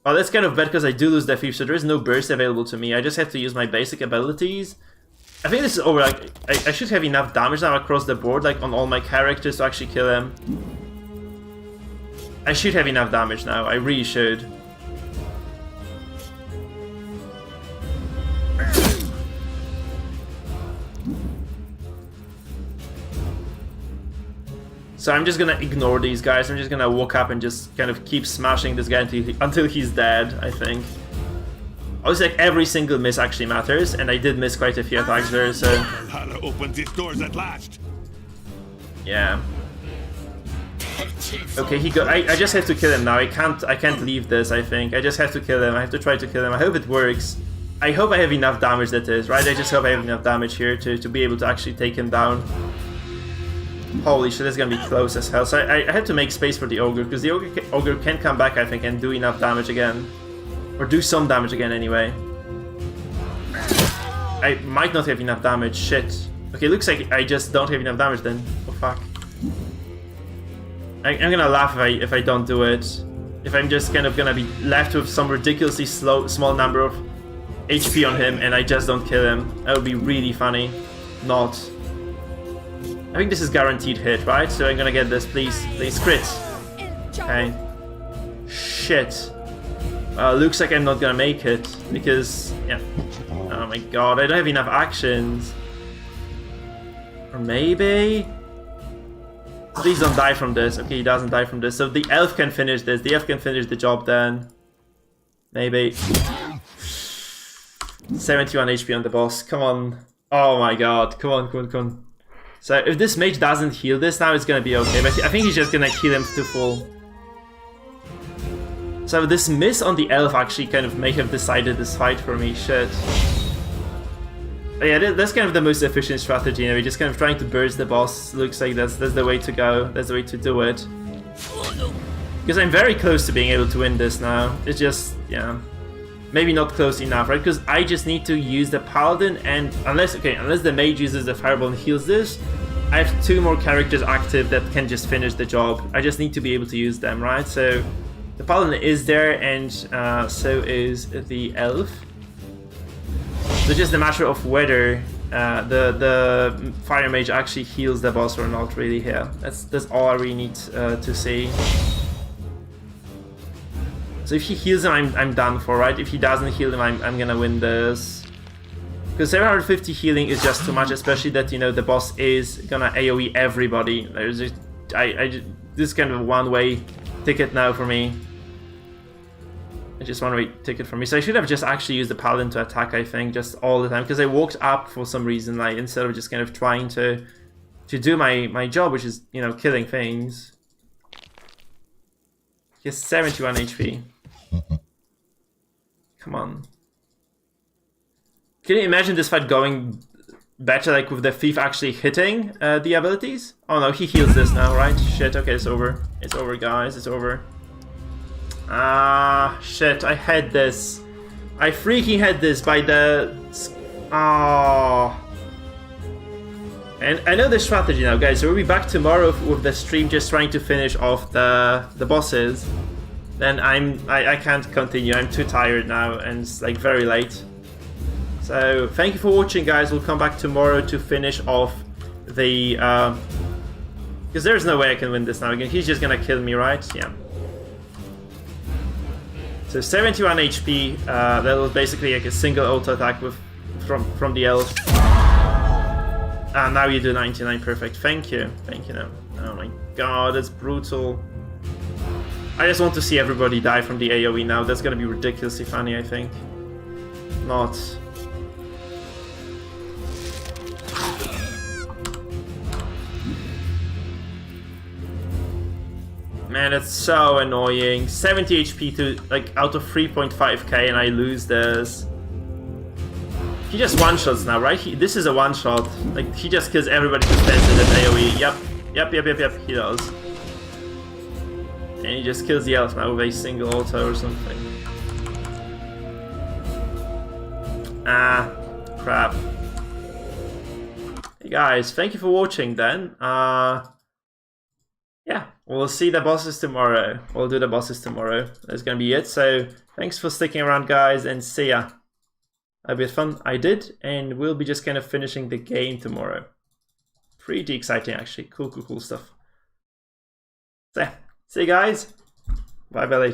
Well, that's kind of bad because I do lose the thief, so there is no burst available to me. I just have to use my basic abilities. I think this is over. Like I should have enough damage now across the board, like on all my characters to actually kill him. I should have enough damage now. I really should. So I'm just gonna ignore these guys. I'm just gonna walk up and just kind of keep smashing this guy until he's dead, I think. Obviously, like every single miss actually matters, and I did miss quite a few attacks there, so... Valhalla opens its doors at last. Yeah. Okay, I just have to kill him now. I can't leave this, I think. I just have to kill him. I have to try to kill him. I hope it works. I hope I have enough damage, that is, right? I just hope I have enough damage here to be able to actually take him down. Holy shit, that's gonna be close as hell. So I have to make space for the ogre, because the ogre can come back, I think, and do enough damage again. Or do some damage again, anyway. I might not have enough damage. Shit. Okay, looks like I just don't have enough damage then. Oh, fuck. I'm gonna laugh if I don't do it. If I'm just kind of gonna be left with some ridiculously small number of HP on him, and I just don't kill him. That would be really funny. Not. I think this is guaranteed hit, right? So I'm gonna get this, please. Please, crit. Okay. Shit. Looks like I'm not gonna make it, because, yeah. Oh my god, I don't have enough actions. Or maybe? Please don't die from this. Okay, he doesn't die from this. So the elf can finish this. The elf can finish the job then. Maybe. 71 HP on the boss. Come on. Oh my god. Come on, come on, come on. So if this mage doesn't heal this now, it's gonna be okay. But I think he's just gonna kill him to full. So this miss on the elf actually kind of may have decided this fight for me. Shit. But yeah, that's kind of the most efficient strategy. We're just kind of trying to burst the boss. Looks like that's the way to go. That's the way to do it. Because I'm very close to being able to win this now. It's just, yeah. Maybe not close enough, right? Because I just need to use the paladin, and unless the mage uses the fireball and heals this, I have 2 more characters active that can just finish the job. I just need to be able to use them, right? So the paladin is there, and so is the elf. So just a matter of whether the fire mage actually heals the boss or not, really. Here, that's all I really need to see. So if he heals him, I'm done for, right? If he doesn't heal him, I'm gonna win this. Because 750 healing is just too much, especially that, you know, the boss is gonna AoE everybody. There's just, this is kind of a one-way ticket now for me. It's just one-way ticket for me. So I should have just actually used the paladin to attack, I think, just all the time. Because I walked up for some reason, like, instead of just kind of trying to do my job, which is, you know, killing things. He has 71 HP. Come on. Can you imagine this fight going better, like with the thief actually hitting the abilities? Oh no, he heals this now, right? Shit, okay, it's over. It's over, guys, it's over. Ah, shit, I had this. I freaking had this by the... Oh. And I know the strategy now, guys. So we'll be back tomorrow with the stream, just trying to finish off the bosses. Then I can't continue. I'm too tired now, and it's like very late. So thank you for watching, guys. We'll come back tomorrow to finish off the because there's no way I can win this now. Again, he's just gonna kill me, right? Yeah. So 71 HP. That was basically like a single auto attack with from the elf. And now you do 99, perfect. Thank you. Thank you now. Oh my god, that's brutal. I just want to see everybody die from the AoE now. That's gonna be ridiculously funny, I think. Not. Man, that's so annoying. 70 HP to like out of 3.5k and I lose this. He just one-shots now, right? This is a one-shot. Like, he just kills everybody who stands in that AoE. Yep, he does. And he just kills the elf now with a single auto or something. Ah, crap. Hey guys, thank you for watching then. Yeah, we'll see the bosses tomorrow. We'll do the bosses tomorrow. That's gonna be it. So, thanks for sticking around, guys, and see ya. A bit fun, I did, and we'll be just kind of finishing the game tomorrow. Pretty exciting, actually. Cool stuff. So, see you guys. Bye later.